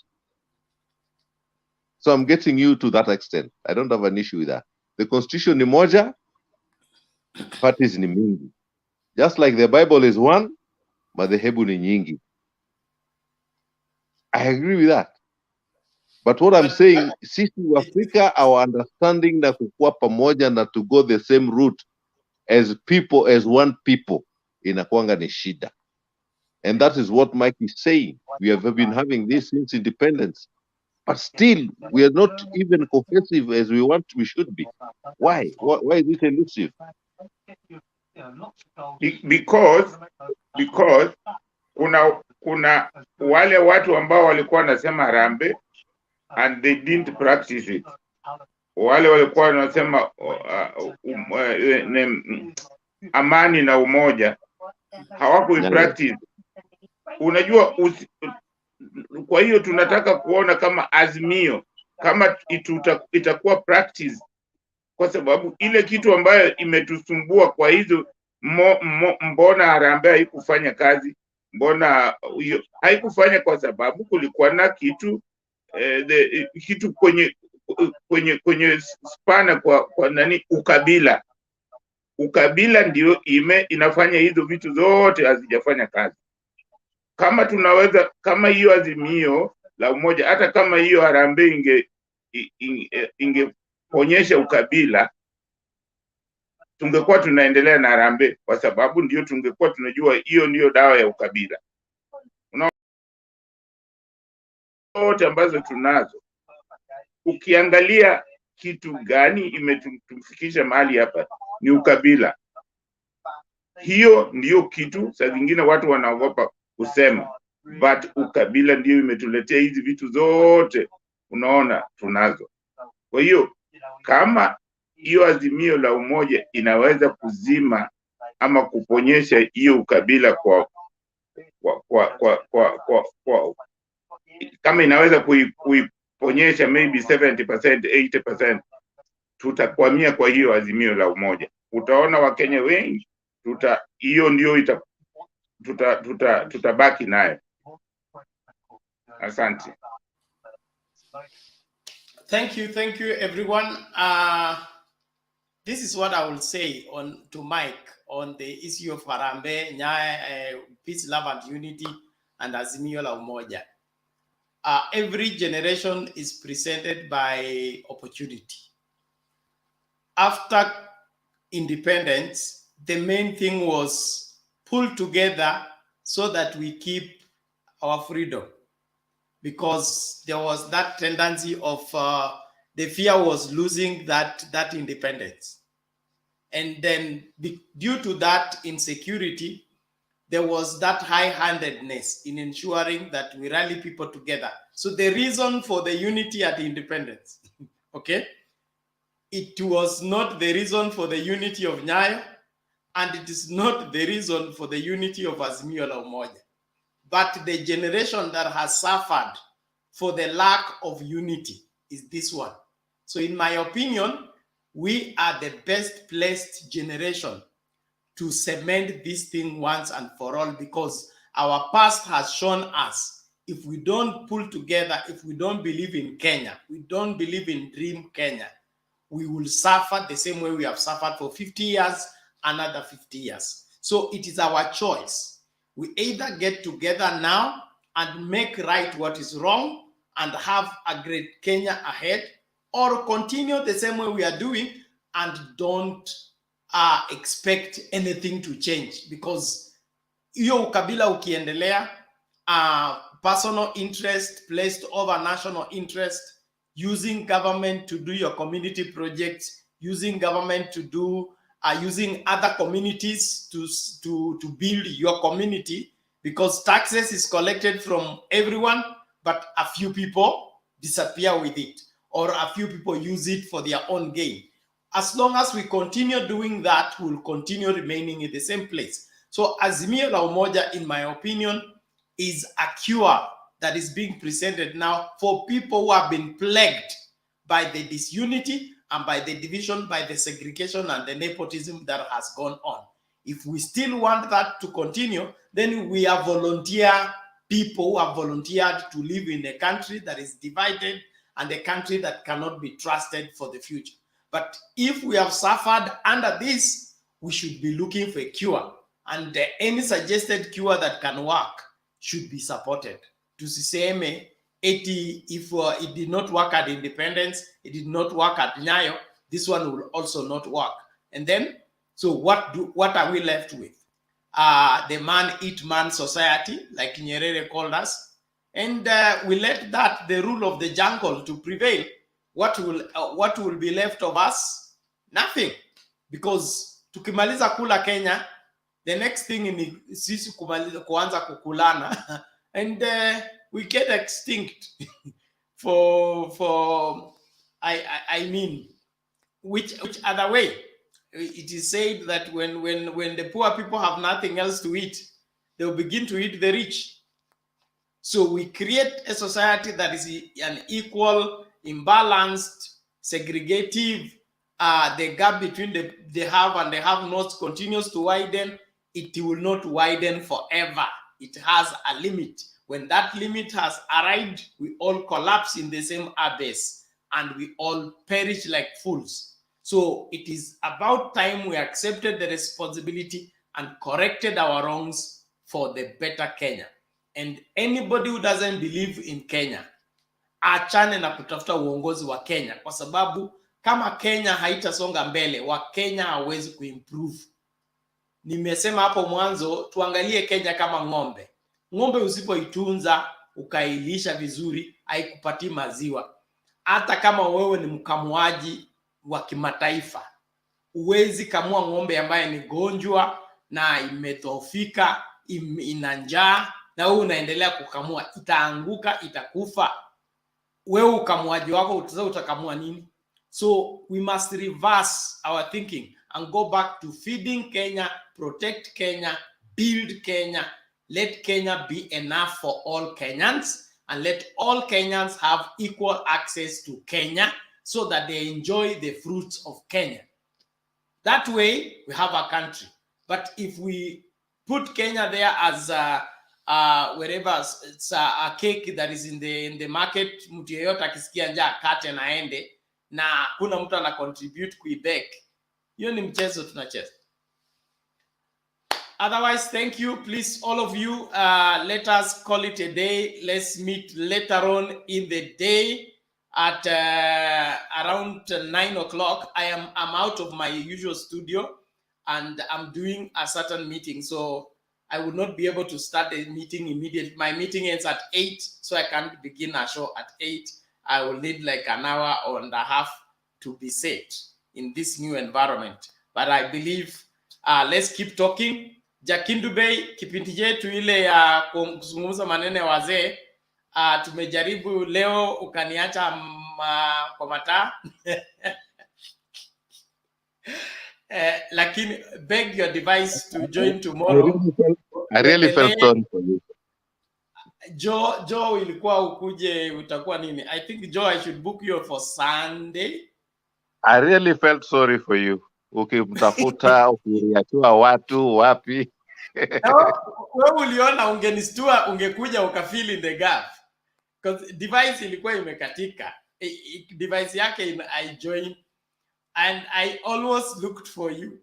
So I'm getting you to that extent. I don't have an issue with that. The constitution ni moja, parties ni mingi. Just like the Bible is one, madhehebu ni nyingi. I agree with that. But what I'm saying, sisi wa Africa, our understanding na kukua pamoja na to go the same route as people, as one people, inakuanga ni shida. And that is what Mike is saying. We have been having this since independence. But still, we are not even cohesive as we should be. Why? Why is it elusive? Because kuna wale watu ambao walikuwa wanasema harambee and they didn't practice it. Wale walikuwa wanasema amani na umoja hawakuipractice. Unajua kwa hiyo tunataka kuona kama azimio kama itakuwa practice, kwa sababu ile kitu ambayo imetusumbua kwa hizo mbona harambee haikufanya kazi, mbona haikufanya kwa sababu kulikuwa na kitu kitu kwenye spana kwa nani, ukabila ndio inafanya hizo vitu zote hazijafanya kazi. Kama tunaweza, kama hiyo azimio la umoja, hata kama hiyo harambee ingeponyesha ukabila, tungekuwa tunaendelea na harambee, kwa sababu ndio tungekuwa tunajua hiyo ndio dawa ya ukabila. Zote ambazo tunazo, ukiangalia kitu gani imetufikisha mahali hapa ni ukabila. Hiyo ndio kitu saa zingine watu wanaogopa kusema, but ukabila ndio imetuletea hizi vitu zote unaona tunazo. Kwa hiyo kama hiyo azimio la umoja inaweza kuzima ama kuponyesha hiyo ukabila kama inaweza kuiponyesha maybe 70%, 80%, tutakwamia kwa hiyo azimio la umoja. Utaona Wakenya wengi hiyo ndio tutabaki nayo. Asante. Thank you everyone. This is what I will say to Mike on the issue of Harambee, Nyayo, peace, love and unity, and Azimio la Umoja. Every generation is presented by opportunity. After independence, the main thing was pull together so that we keep our freedom, because there was that tendency of the fear was losing that independence. And then due to that insecurity, there was that high-handedness in ensuring that we rally people together. So the reason for the unity at independence, okay, it was not the reason for the unity of Nyayo, and it is not the reason for the unity of Azimio la Umoja. But the generation that has suffered for the lack of unity is this one. So in my opinion, we are the best placed generation to cement this thing once and for all, because our past has shown us, if we don't pull together, if we don't believe in Kenya, we don't believe in Dream Kenya, we will suffer the same way we have suffered for 50 years, another 50 years. So it is our choice. We either get together now and make right what is wrong and have a great Kenya ahead, or continue the same way we are doing and don't expect anything to change, because hiyo ukabila ukiendelea, personal interest placed over national interest, using government to do your community projects, using government to do using other communities to build your community, because taxes is collected from everyone, but a few people disappear with it, or a few people use it for their own gain. As long as we continue doing that, we'll continue remaining in the same place. So Azimio la Umoja, in my opinion, is a cure that is being presented now for people who have been plagued by the disunity and by the division, by the segregation and the nepotism that has gone on. If we still want that to continue, then we are volunteer people who have volunteered to live in a country that is divided and a country that cannot be trusted for the future. But if we have suffered under this, we should be looking for a cure. And any suggested cure that can work should be supported. Tusiseme eti if it did not work at independence, it did not work at Nyayo, this one will also not work. And then, so what are we left with? The man-eat-man society, like Nyerere called us, and we let that, the rule of the jungle, to prevail. What will be left of us? Nothing. Because tukimaliza kula Kenya, the next thing ni sisi kuanza kukulana, and we get extinct. I mean, which other way? It is said that when the poor people have nothing else to eat, they'll begin to eat the rich. So we create a society that is an equal, imbalanced, segregative. The gap between the have and the have-nots continues to widen. It will not widen forever. It has a limit. When that limit has arrived, we all collapse in the same abyss and we all perish like fools. So it is about time we accepted the responsibility and corrected our wrongs for the better Kenya. And anybody who doesn't believe in Kenya, achane na kutafuta uongozi wa Kenya, kwa sababu kama Kenya haitasonga mbele, wa Kenya hawezi kuimprove. Nimesema hapo mwanzo, tuangalie Kenya kama ng'ombe. Ng'ombe usipoitunza, ukailisha vizuri, haikupatii maziwa. Hata kama wewe ni mkamuaji wa kimataifa, uwezi kamua ng'ombe ambaye ni gonjwa na imedhoofika, ina njaa, na wewe unaendelea kukamua, itaanguka, itakufa. Wewe ukamuaji wako utakamua nini? So we must reverse our thinking and go back to feeding Kenya, protect Kenya, build Kenya, let Kenya be enough for all Kenyans, and let all Kenyans have equal access to Kenya so that they enjoy the fruits of Kenya. That way, we have a country. But if we put Kenya there as wherever it's a cake that is in the market, mtu yeyote akisikia njaa kate na ende, na kuna mtu ana contribute kuibek, hiyo ni mchezo tunacheza. Otherwise, thank you. Please, all of you, let us call it a day. Let's meet later on in the day at around 9 o'clock. I'm out of my usual studio and I'm doing a certain meeting. So I will not be able to start the meeting immediately. My meeting ends at 8, so I can't begin a show at 8. I will need like an hour and a half to be set in this new environment. But I believe, let's keep talking. Jakindu Bay, kipindi chetu ile ya kuzungumza maneno ya wazee, tumejaribu leo, ukaniacha kwa mataa. Lakini beg your device to join tomorrow. I really felt sorry for you. Joe ilikuwa ukuje, utakuwa nini? I think Joe, I should book you for Sunday. I really felt sorry for you. Ukimtafuta, ukiriachua watu wapi? Wewe uliona ungenistua, ungekuja ukafill in the gap. Because device ilikuwa imekatika. Device yake I joined and I almost looked for you.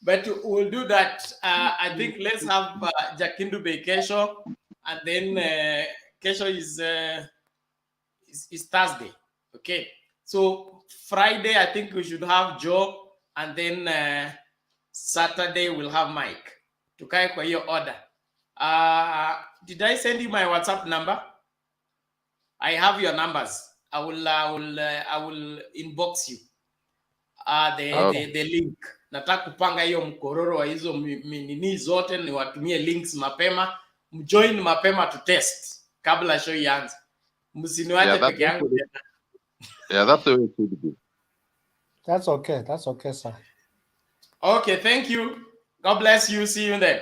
But we'll do that. I think let's have Jakindu Bay kesho, and then kesho is Thursday. Okay. So Friday, I think we should have Joe, and then Saturday we'll have Mike. Tukae kwa hiyo order. Did I send you my WhatsApp number? I have your numbers. I will inbox you the link. Nataka kupanga hiyo mkororo wa hizo nini zote, ni watumie links mapema, mjoin mapema to test kabla show ianze. Msiniwache peke yangu. Yeah, that's the way it should be. That's okay. That's okay, sir. Okay, thank you. God bless you. See you then.